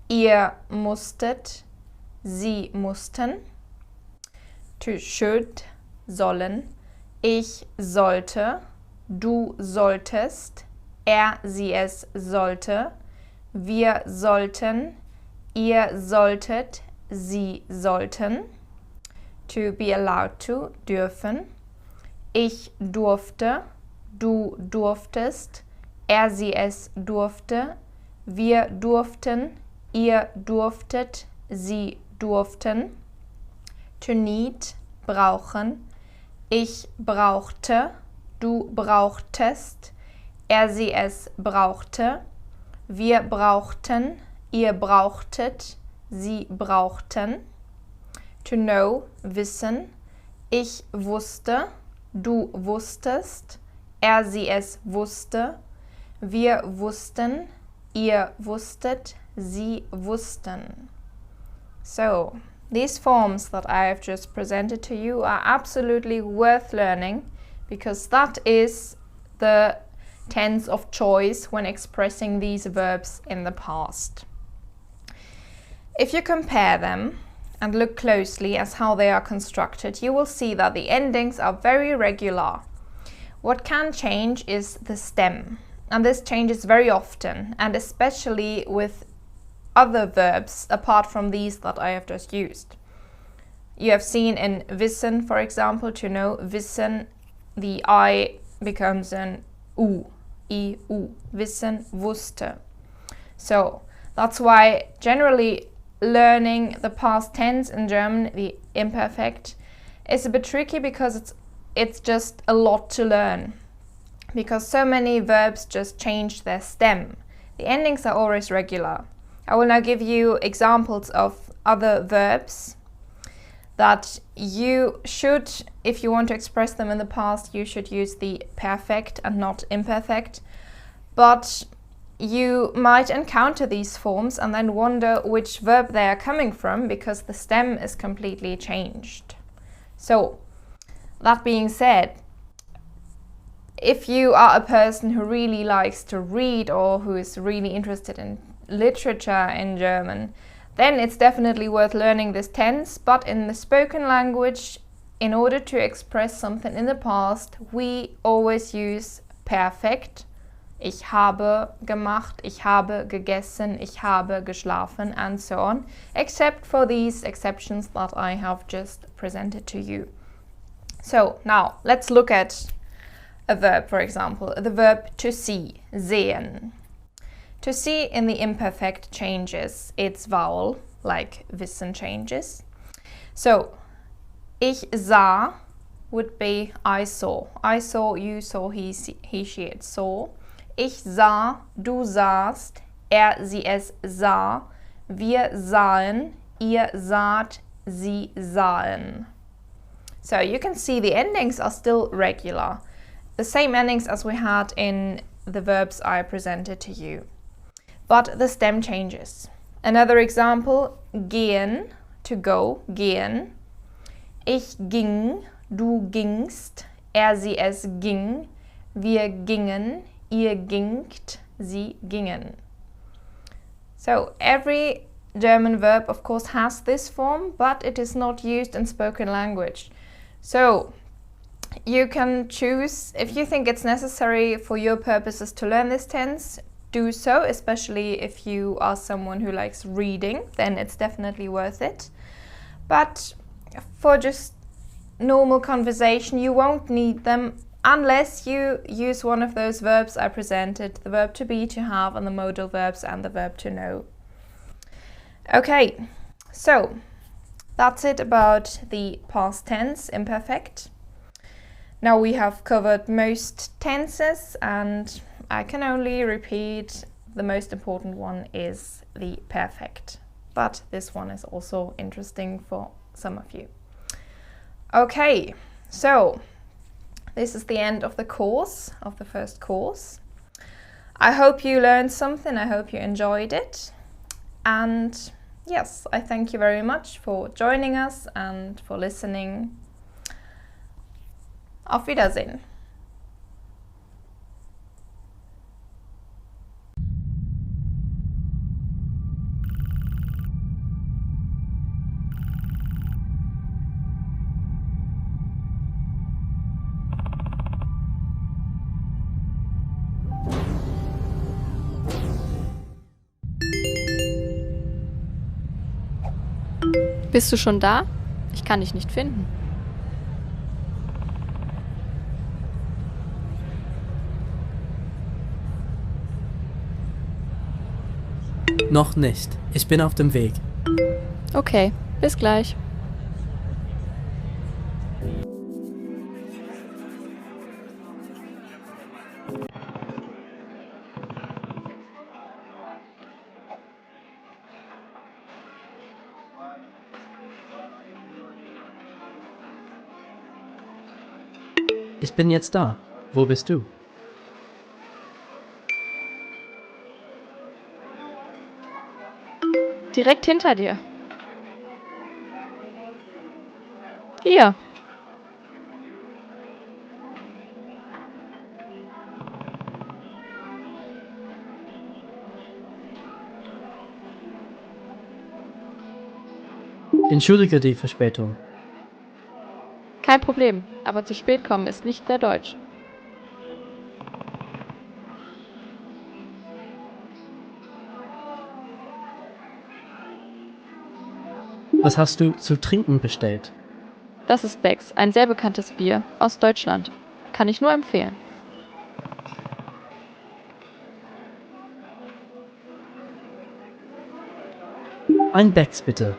ihr musstet, sie mussten. to should, sollen, ich sollte, du solltest, sie es sollte, wir sollten, ihr solltet, sie sollten. To be allowed to, dürfen. Ich durfte, du durftest, sie es durfte, wir durften, ihr durftet, sie durften. To need, brauchen. Ich brauchte, du brauchtest, sie es brauchte, wir brauchten, ihr brauchtet, sie brauchten. To know, wissen. Ich wusste, du wusstest, sie es wusste, wir wussten, ihr wusstet, sie wussten. So, these forms that I have just presented to you are absolutely worth learning because that is the tense of choice when expressing these verbs in the past. If you compare them and look closely as how they are constructed, you will see that the endings are very regular. What can change is the stem, and this changes very often, and especially with other verbs apart from these that I have just used. You have seen in wissen, for example, to know, wissen, the I becomes an U, I-U, wissen, wusste. So that's why generally learning the past tense in German, the imperfect, is a bit tricky because it's just a lot to learn. Because so many verbs just change their stem. The endings are always regular. I will now give you examples of other verbs that you should, if you want to express them in the past, you should use the perfect and not imperfect. But you might encounter these forms and then wonder which verb they are coming from because the stem is completely changed. So, that being said, if you are a person who really likes to read or who is really interested in literature in German, then it's definitely worth learning this tense, but in the spoken language, in order to express something in the past, we always use perfect. Ich habe gemacht, ich habe gegessen, ich habe geschlafen, and so on, except for these exceptions that I have just presented to you. So now let's look at a verb, for example, the verb to see, sehen. To see in the imperfect changes its vowel, like wissen changes. So, ich sah would be I saw. I saw, you saw, he, she, it saw. Ich sah, du sahst, sie, es sah, wir sahen, ihr saht, sie sahen. So you can see the endings are still regular. The same endings as we had in the verbs I presented to you. But the stem changes. Another example, gehen, to go, gehen. Ich ging, du gingst, sie, es ging, wir gingen, ihr gingt, sie gingen. So every German verb of course has this form, but it is not used in spoken language. So you can choose, if you think it's necessary for your purposes to learn this tense, do so, especially if you are someone who likes reading, then it's definitely worth it. But for just normal conversation, you won't need them unless you use one of those verbs I presented, the verb to be, to have, and the modal verbs and the verb to know. Okay, so that's it about the past tense, imperfect. Now we have covered most tenses and I can only repeat the most important one is the perfect. But this one is also interesting for some of you. Okay, so this is the end of the course, of the first course. I hope you learned something, I hope you enjoyed it. And yes, I thank you very much for joining us and for listening. Auf Wiedersehen.
Bist du schon da? Ich kann dich nicht finden.
Noch nicht. Ich bin auf dem Weg.
Okay, bis gleich.
Ich bin jetzt da. Wo bist du?
Direkt hinter dir. Hier.
Entschuldige die Verspätung.
Kein Problem, aber zu spät kommen ist nicht sehr deutsch.
Was hast du zu trinken bestellt?
Das ist Becks, ein sehr bekanntes Bier aus Deutschland. Kann ich nur empfehlen.
Ein Becks bitte.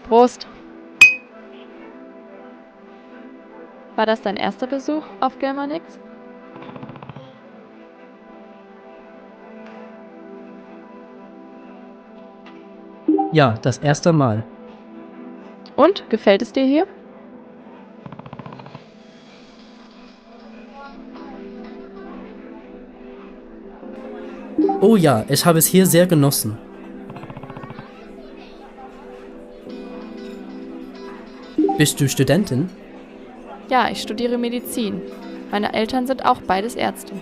Prost! War das dein erster Besuch auf Germanix?
Ja, das erste Mal.
Und, gefällt es dir hier?
Oh ja, ich habe es hier sehr genossen. Bist du Studentin?
Ja, ich studiere Medizin. Meine Eltern sind auch beides Ärzte.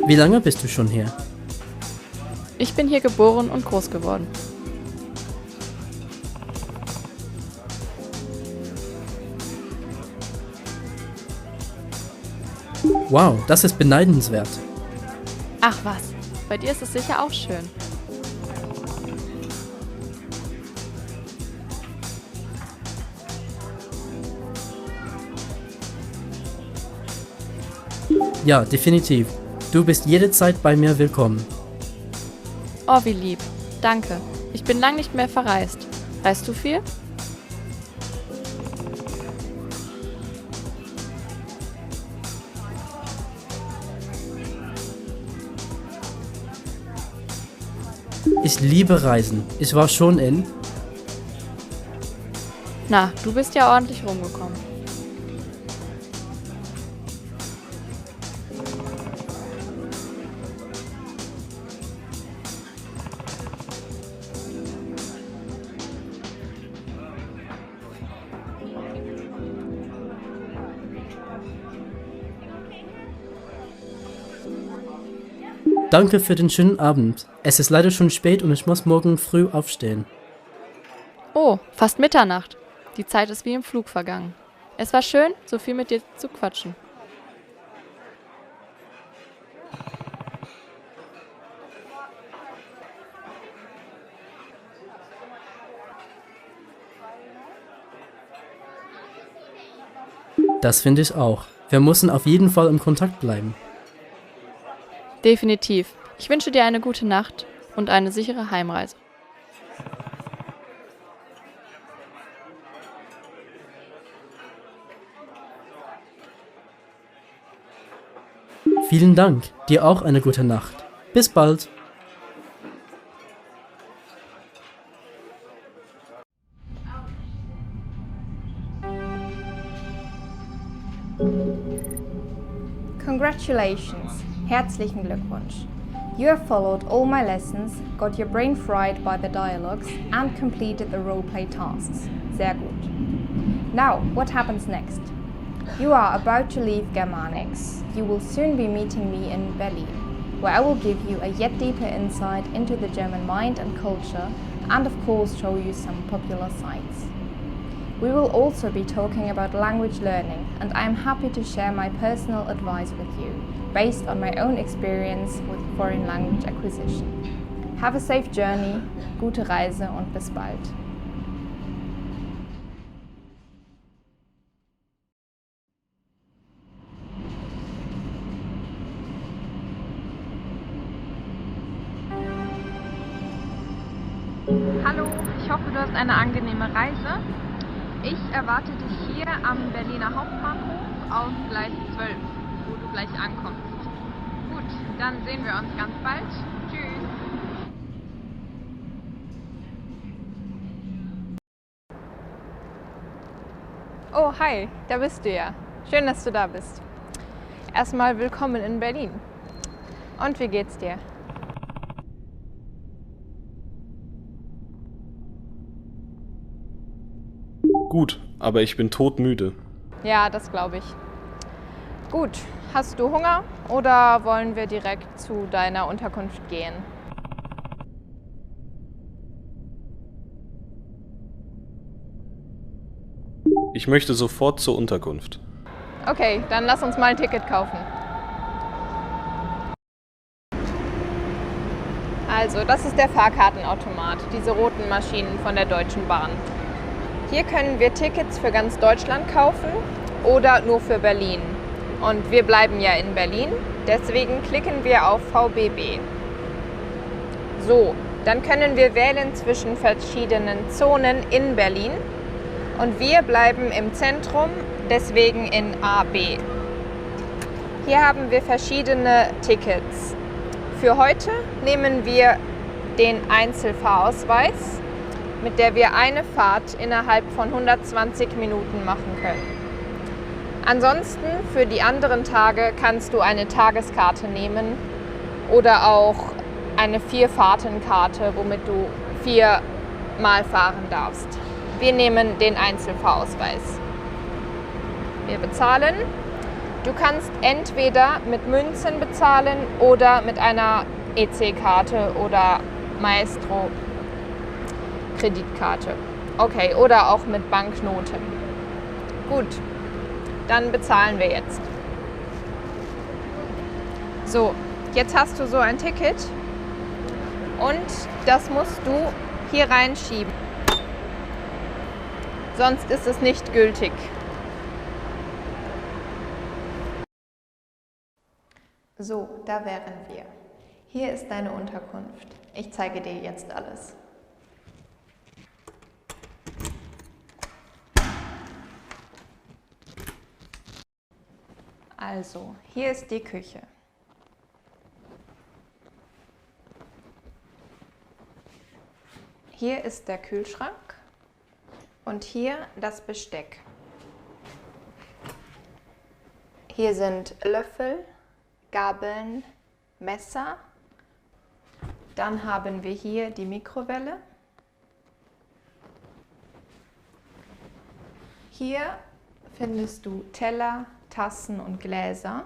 Wie lange bist du schon hier?
Ich bin hier geboren und groß geworden.
Wow, das ist beneidenswert.
Ach was, bei dir ist es sicher auch schön.
Ja, definitiv. Du bist jederzeit bei mir willkommen.
Oh, wie lieb. Danke. Ich bin lang nicht mehr verreist. Reist du viel?
Ich liebe Reisen. Ich war schon in...
Na, du bist ja ordentlich rumgekommen.
Danke für den schönen Abend. Es ist leider schon spät und ich muss morgen früh aufstehen.
Oh, fast Mitternacht. Die Zeit ist wie im Flug vergangen. Es war schön, so viel mit dir zu quatschen.
Das finde ich auch. Wir müssen auf jeden Fall im Kontakt bleiben.
Definitiv. Ich wünsche dir eine gute Nacht und eine sichere Heimreise.
Vielen Dank. Dir auch eine gute Nacht. Bis bald.
Congratulations! Herzlichen Glückwunsch! You have followed all my lessons, got your brain fried by the dialogues and completed the roleplay tasks. Sehr gut. Now, what happens next? You are about to leave Germanix. You will soon be meeting me in Berlin. where I will give you a yet deeper insight into the German mind and culture, and of course show you some popular sites. We will also be talking about language learning, and I am happy to share my personal advice with you, based on my own experience with foreign language acquisition. Have a safe journey, gute Reise und bis bald.
Hallo, ich hoffe, du hast eine angenehme Reise. Ich erwarte dich hier am Berliner Hauptbahnhof auf Gleis 12, wo du gleich ankommst. Gut, dann sehen wir uns ganz bald. Tschüss.
Oh, hi, da bist du ja. Schön, dass du da bist. Erstmal willkommen in Berlin. Und wie geht's dir?
Gut, aber ich bin todmüde.
Ja, das glaube ich. Gut, hast du Hunger oder wollen wir direkt zu deiner Unterkunft gehen?
Ich möchte sofort zur Unterkunft.
Okay, dann lass uns mal ein Ticket kaufen. Also, das ist der Fahrkartenautomat, diese roten Maschinen von der Deutschen Bahn. Hier können wir Tickets für ganz Deutschland kaufen oder nur für Berlin. Und wir bleiben ja in Berlin, deswegen klicken wir auf VBB. So, dann können wir wählen zwischen verschiedenen Zonen in Berlin. Und wir bleiben im Zentrum, deswegen in AB. Hier haben wir verschiedene Tickets. Für heute nehmen wir den Einzelfahrausweis, mit der wir eine Fahrt innerhalb von 120 Minuten machen können. Ansonsten für die anderen Tage kannst du eine Tageskarte nehmen oder auch eine 4-Fahrten-Karte, womit du 4-mal fahren darfst. Wir nehmen den Einzelfahrausweis. Wir bezahlen. Du kannst entweder mit Münzen bezahlen oder mit einer EC-Karte oder Maestro Kreditkarte. Okay, oder auch mit Banknote. Gut, dann bezahlen wir jetzt. So, jetzt hast du so ein Ticket und das musst du hier reinschieben. Sonst ist es nicht gültig. So, da wären wir. Hier ist deine Unterkunft. Ich zeige dir jetzt alles. Also, hier ist die Küche. Hier ist der Kühlschrank und hier das Besteck. Hier sind Löffel, Gabeln, Messer. Dann haben wir hier die Mikrowelle. Hier findest du Teller, Tassen und Gläser.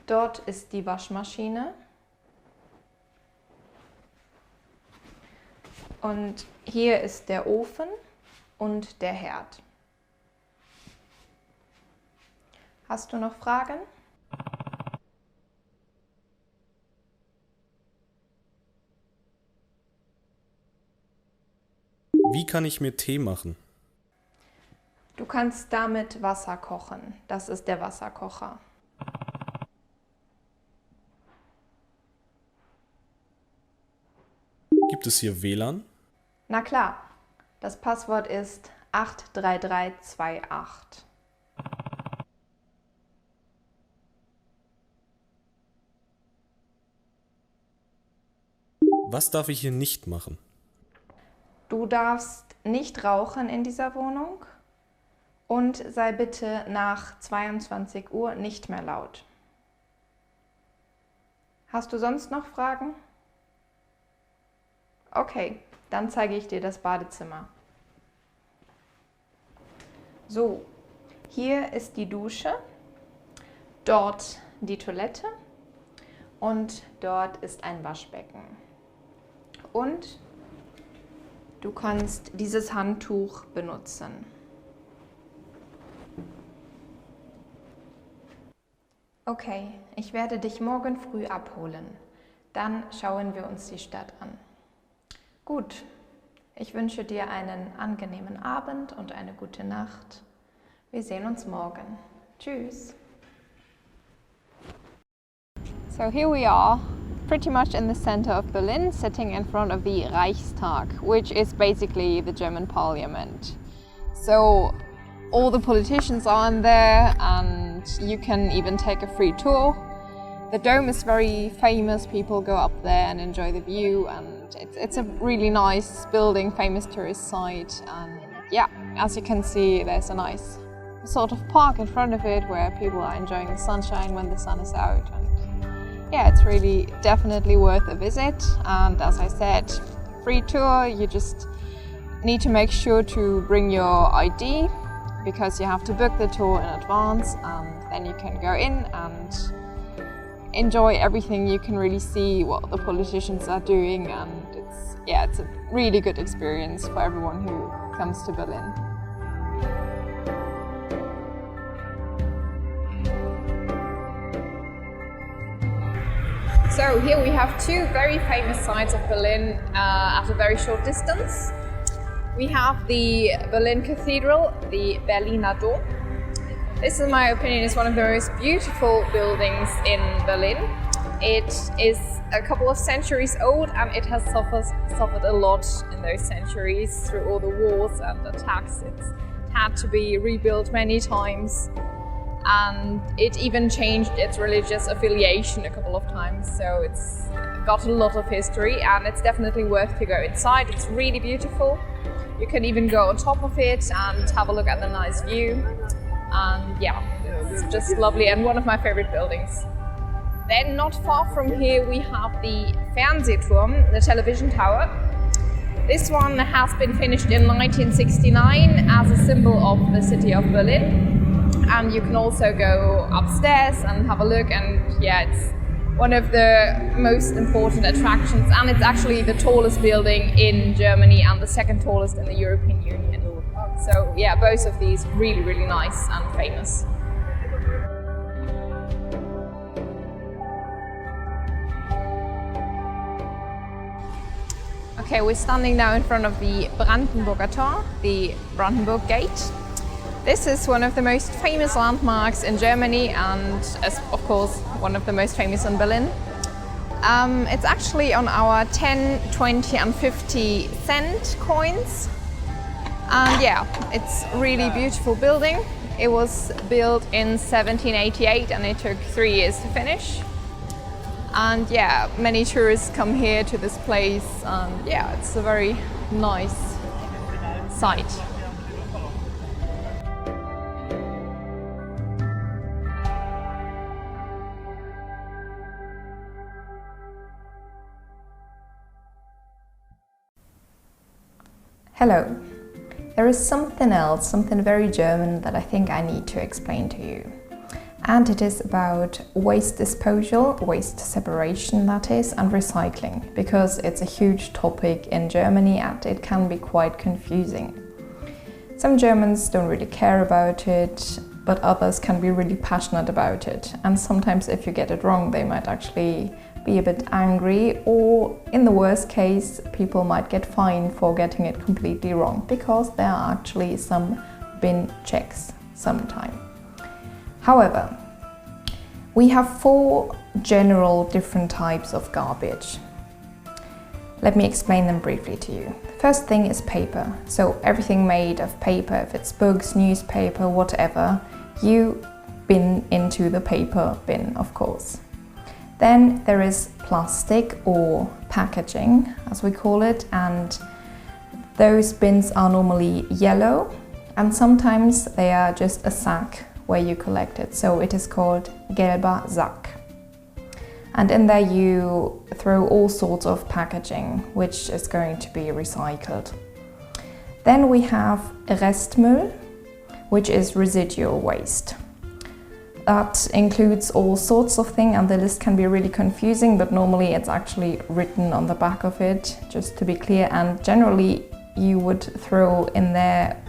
Dort ist die Waschmaschine. Und hier ist der Ofen und der Herd. Hast du noch Fragen?
Wie kann ich mir Tee machen?
Du kannst damit Wasser kochen. Das ist der Wasserkocher.
Gibt es hier WLAN?
Na klar, das Passwort ist 83328.
Was darf ich hier nicht machen?
Du darfst nicht rauchen in dieser Wohnung und sei bitte nach 22 Uhr nicht mehr laut. Hast du sonst noch Fragen? Okay, dann zeige ich dir das Badezimmer. So, Hier ist die Dusche, dort die Toilette und dort ist ein Waschbecken. Und du kannst dieses Handtuch benutzen. Okay, ich werde dich morgen früh abholen. Dann schauen wir uns die Stadt an. Gut, ich wünsche dir einen angenehmen Abend und eine gute Nacht. Wir sehen uns morgen. Tschüss. So here we are, pretty much in the center of Berlin, sitting in front of the Reichstag, which is basically the German parliament. So all the politicians are in there and you can even take a free tour. The dome is very famous, people go up there and enjoy the view, and it's a really nice building, famous tourist site. And yeah, as you can see, there's a nice sort of park in front of it where people are enjoying the sunshine when the sun is out. And yeah, it's really definitely worth a visit. And as I said, free tour, you just need to make sure to bring your ID because you have to book the tour in advance, and then you can go in and enjoy everything. You can really see what the politicians are doing, and it's a really good experience for everyone who comes to Berlin. So here we have two very famous sites of Berlin at a very short distance. We have the Berlin Cathedral, the Berliner Dom. This, in my opinion, is one of the most beautiful buildings in Berlin. It is a couple of centuries old and it has suffered a lot in those centuries through all the wars and attacks. It's had to be rebuilt many times, and it even changed its religious affiliation a couple of times, so it's got a lot of history and it's definitely worth to go inside. It's really beautiful. You can even go on top of it and have a look at the nice view. And yeah, it's just lovely and one of my favorite buildings. Then not far from here we have the Fernsehturm, the television tower. This one has been finished in 1969 as a symbol of the city of Berlin. And you can also go upstairs and have a look, and yeah, it's one of the most important attractions, and it's actually the tallest building in Germany and the second tallest in the European Union. So yeah, both of these really, really nice and famous. Okay, we're standing now in front of the Brandenburger Tor, the Brandenburg Gate. This is one of the most famous landmarks in Germany and, of course, one of the most famous in Berlin. It's actually on our 10, 20 and 50 cent coins. And yeah, it's a really beautiful building. It was built in 1788 and it took 3 years to finish. And yeah, many tourists come here to this place, and yeah, it's a very nice site. Hello. There is something else, something very German that I think I need to explain to you. And it is about waste disposal, waste separation that is, and recycling, because it's a huge topic in Germany and it can be quite confusing. Some Germans don't really care about it, but others can be really passionate about it. And sometimes if you get it wrong, they might actually be a bit angry, or in the worst case, people might get fined for getting it completely wrong, because there are actually some bin checks sometime. However, we have 4 general different types of garbage. Let me explain them briefly to you. The first thing is paper. So everything made of paper, if it's books, newspaper, whatever, you bin into the paper bin, of course. Then there is plastic or packaging, as we call it, and those bins are normally yellow, and sometimes they are just a sack where you collect it. So it is called gelber Sack. And in there you throw all sorts of packaging, which is going to be recycled. Then we have Restmüll, which is residual waste. That includes all sorts of things, and the list can be really confusing, but normally it's actually written on the back of it, just to be clear, and generally you would throw in there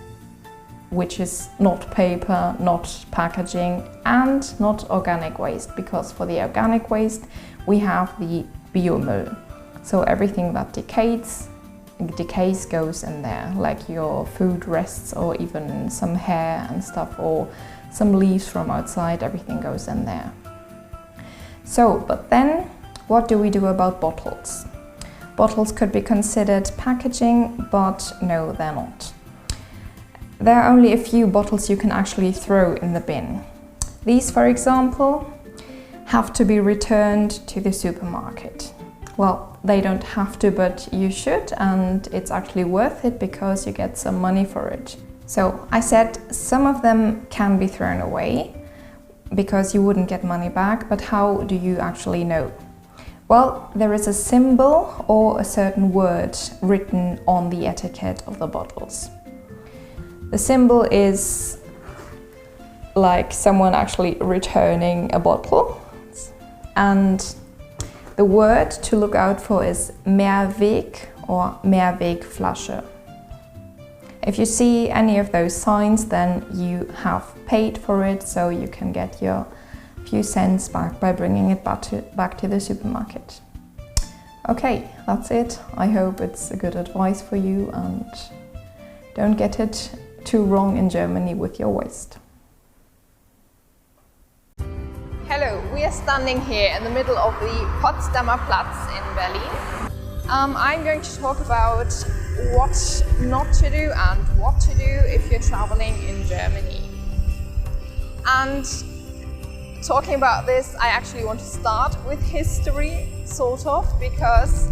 which is not paper, not packaging, and not organic waste, because for the organic waste we have the Biomüll. So everything that decays goes in there, like your food rests or even some hair and stuff, or some leaves from outside, everything goes in there. So, but then what do we do about bottles? Bottles could be considered packaging, but no, they're not. There are only a few bottles you can actually throw in the bin. These, for example, have to be returned to the supermarket. Well, they don't have to, but you should, and it's actually worth it because you get some money for it. So I said some of them can be thrown away because you wouldn't get money back, but how do you actually know? Well, there is a symbol or a certain word written on the etiquette of the bottles. The symbol is like someone actually returning a bottle, and the word to look out for is Mehrweg or Mehrwegflasche. If you see any of those signs, then you have paid for it, so you can get your few cents back by bringing it back to the supermarket. Okay, that's it. I hope it's a good advice for you, and don't get it too wrong in Germany with your waste.
Hello, we are standing here in the middle of the Potsdamer Platz in Berlin. I'm going to talk about what not to do and what to do if you're traveling in Germany. And talking about this, I actually want to start with history, sort of, because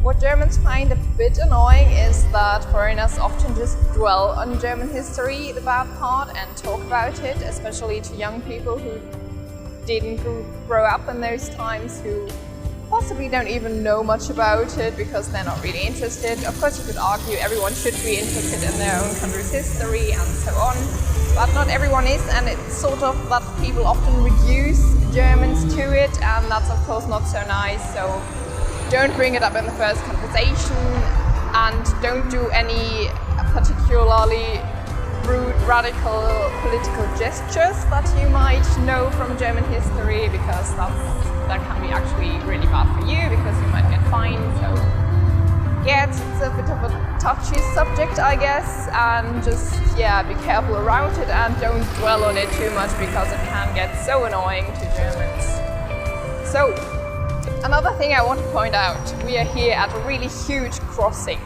what Germans find a bit annoying is that foreigners often just dwell on German history, the bad part, and talk about it, especially to young people who didn't grow up in those times, who possibly don't even know much about it because they're not really interested. Of course, you could argue everyone should be interested in their own country's history and so on, but not everyone is, and it's sort of that people often reduce Germans to it, and that's of course not so nice. So don't bring it up in the first conversation, and don't do any particularly rude, radical political gestures that you might know from German history, because that can be actually really bad for you, because you might get fined. So yeah, it's a bit of a touchy subject, I guess, and just be careful around it and don't dwell on it too much, because it can get so annoying to Germans. So another thing I want to point out, we are here at a really huge crossing.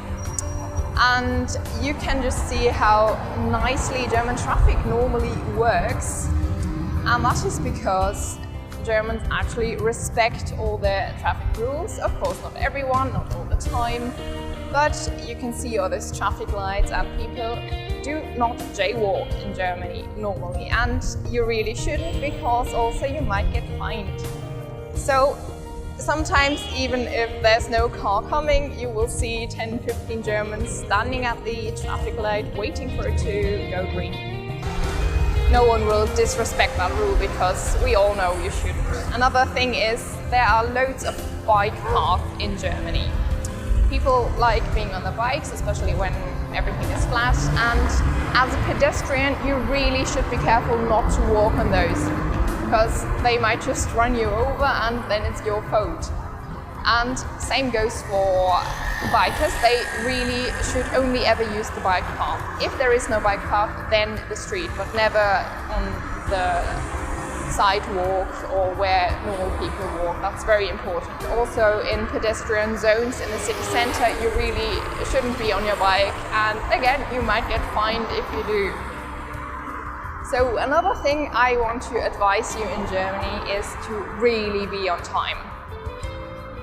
And you can just see how nicely German traffic normally works. And that is because Germans actually respect all the traffic rules. Of course, not everyone, not all the time. But you can see all those traffic lights, and people do not jaywalk in Germany normally. And you really shouldn't, because also you might get fined. So sometimes, even if there's no car coming, you will see 10-15 Germans standing at the traffic light waiting for it to go green. No one will disrespect that rule, because we all know you shouldn't. Another thing is, there are loads of bike paths in Germany. People like being on the bikes, especially when everything is flat, and as a pedestrian you really should be careful not to walk on those, because they might just run you over and then it's your fault. And same goes for bikers. They really should only ever use the bike path. If there is no bike path, then the street, but never on the sidewalk or where normal people walk. That's very important. Also in pedestrian zones in the city center, you really shouldn't be on your bike, and again, you might get fined if you do. So another thing I want to advise you in Germany is to really be on time.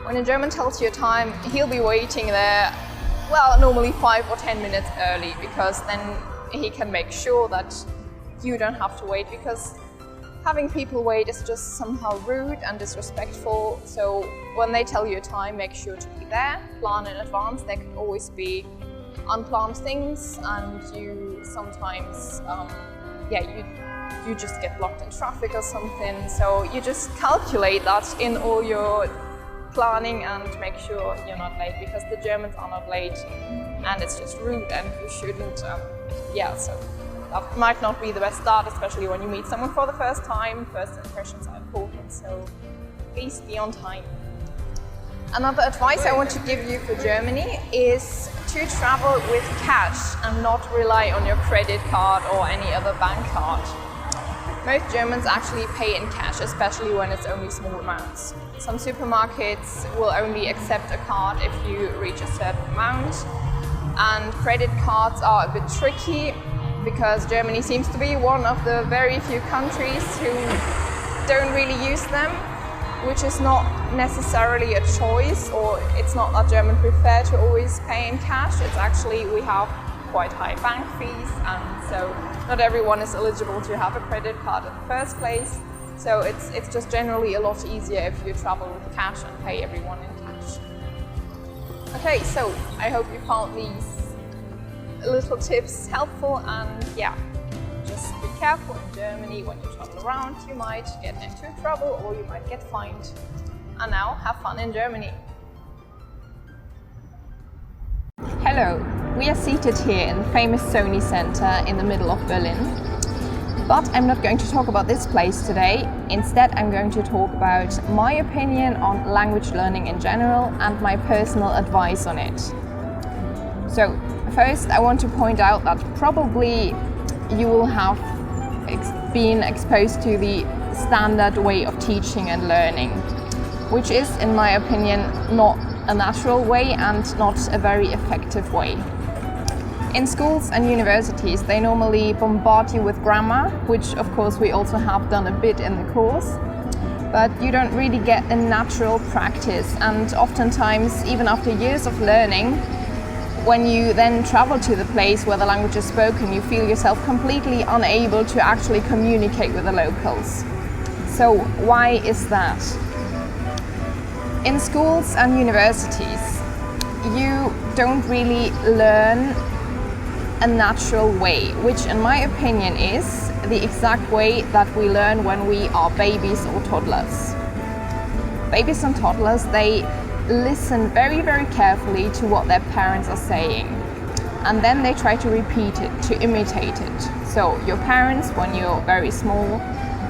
When a German tells you a time, he'll be waiting there, well, normally 5 or 10 minutes early, because then he can make sure that you don't have to wait, because having people wait is just somehow rude and disrespectful. So when they tell you a time, make sure to be there, plan in advance. There could always be unplanned things, and you sometimes you just get blocked in traffic or something. So you just calculate that in all your planning and make sure you're not late, because the Germans are not late and it's just rude and you shouldn't. So that might not be the best start, especially when you meet someone for the first time. First impressions are important, so please be on time. Another advice I want to give you for Germany is to travel with cash and not rely on your credit card or any other bank card. Most Germans actually pay in cash, especially when it's only small amounts. Some supermarkets will only accept a card if you reach a certain amount, and credit cards are a bit tricky because Germany seems to be one of the very few countries who don't really use them, which is not necessarily a choice, or it's not that Germans prefer to always pay in cash. It's actually, we have quite high bank fees, and so not everyone is eligible to have a credit card in the first place. So it's just generally a lot easier if you travel with cash and pay everyone in cash. Okay, so I hope you found these little tips helpful, and just be careful in Germany when you travel around. You might get into trouble or you might get fined. And now, have fun in Germany. Hello, we are seated here in the famous Sony Center in the middle of Berlin. But I'm not going to talk about this place today. Instead, I'm going to talk about my opinion on language learning in general and my personal advice on it. So, first, I want to point out that probably you will have been exposed to the standard way of teaching and learning, which is, in my opinion, not a natural way and not a very effective way. In schools and universities, they normally bombard you with grammar, which of course we also have done a bit in the course, but you don't really get a natural practice, and oftentimes, even after years of learning, when you then travel to the place where the language is spoken, you feel yourself completely unable to actually communicate with the locals. So why is that? In schools and universities, you don't really learn a natural way, which in my opinion is the exact way that we learn when we are babies or toddlers. Babies and toddlers, they listen very, very carefully to what their parents are saying, and then they try to repeat it, to imitate it. So your parents, when you're very small,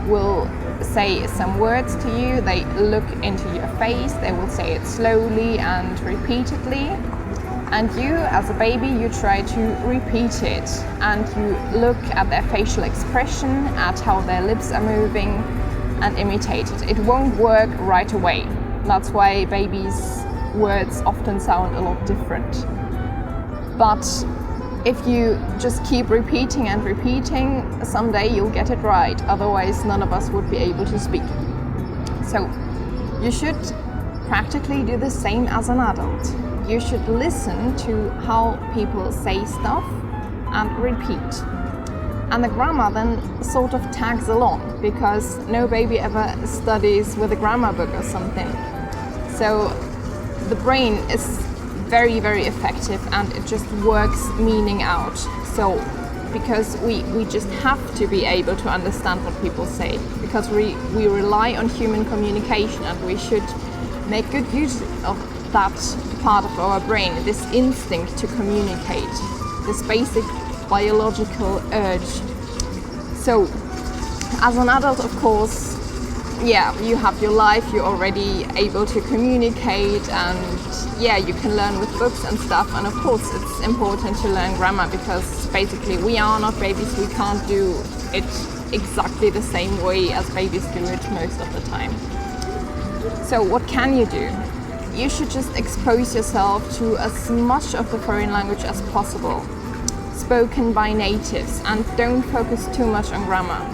will say some words to you, they look into your face, they will say it slowly and repeatedly, and you, as a baby, you try to repeat it, and you look at their facial expression, at how their lips are moving, and imitate it. It won't work right away. That's why babies' words often sound a lot different. But if you just keep repeating and repeating, someday you'll get it right. Otherwise, none of us would be able to speak. So you should practically do the same as an adult. You should listen to how people say stuff and repeat. And the grammar then sort of tags along, because no baby ever studies with a grammar book or something. So the brain is very, very effective, and it just works meaning out. So because we just have to be able to understand what people say, because we rely on human communication, and we should make good use of that part of our brain, this instinct to communicate, this basic biological urge. So as an adult, of course, you have your life, you're already able to communicate, and you can learn with books and stuff. And of course it's important to learn grammar, because basically we are not babies, we can't do it exactly the same way as babies do it most of the time. So what can you do? You should just expose yourself to as much of the foreign language as possible, spoken by natives, and don't focus too much on grammar.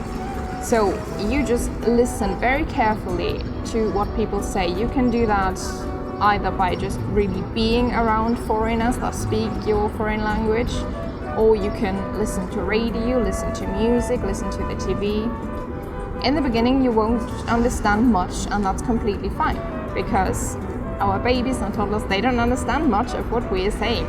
So you just listen very carefully to what people say. You can do that either by just really being around foreigners that speak your foreign language, or you can listen to radio, listen to music, listen to the TV. In the beginning you won't understand much, and that's completely fine, because our babies and toddlers, they don't understand much of what we are saying.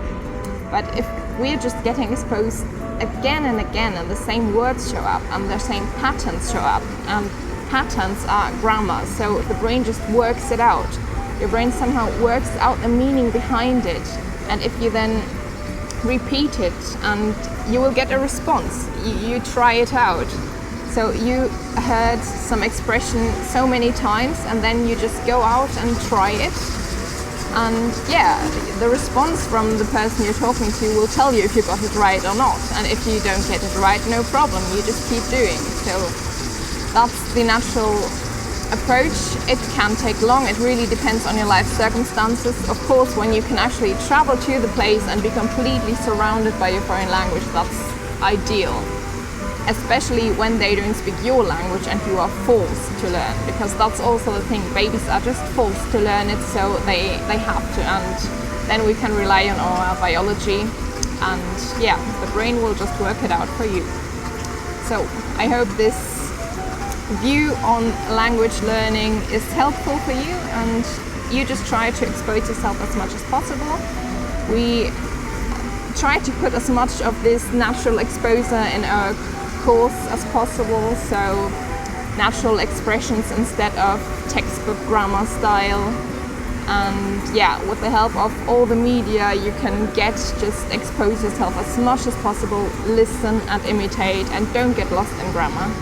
But if we're just getting exposed again and again and the same words show up and the same patterns show up, and patterns are grammar, so the brain just works it out. Your brain somehow works out the meaning behind it, and if you then repeat it, and you will get a response. You try it out. So you heard some expression so many times, and then you just go out and try it. And yeah, the response from the person you're talking to will tell you if you got it right or not. And if you don't get it right, no problem, you just keep doing. So that's the natural approach. It can take long, it really depends on your life circumstances. Of course, when you can actually travel to the place and be completely surrounded by your foreign language, that's ideal. Especially when they don't speak your language and you are forced to learn, because that's also the thing, babies are just forced to learn it, so they have to, and then we can rely on our biology, and yeah, the brain will just work it out for you. So I hope this view on language learning is helpful for you, and you just try to expose yourself as much as possible. We try to put as much of this natural exposure in our course as possible, so natural expressions instead of textbook grammar style. And yeah, with the help of all the media you can get, just expose yourself as much as possible, listen and imitate, and don't get lost in grammar.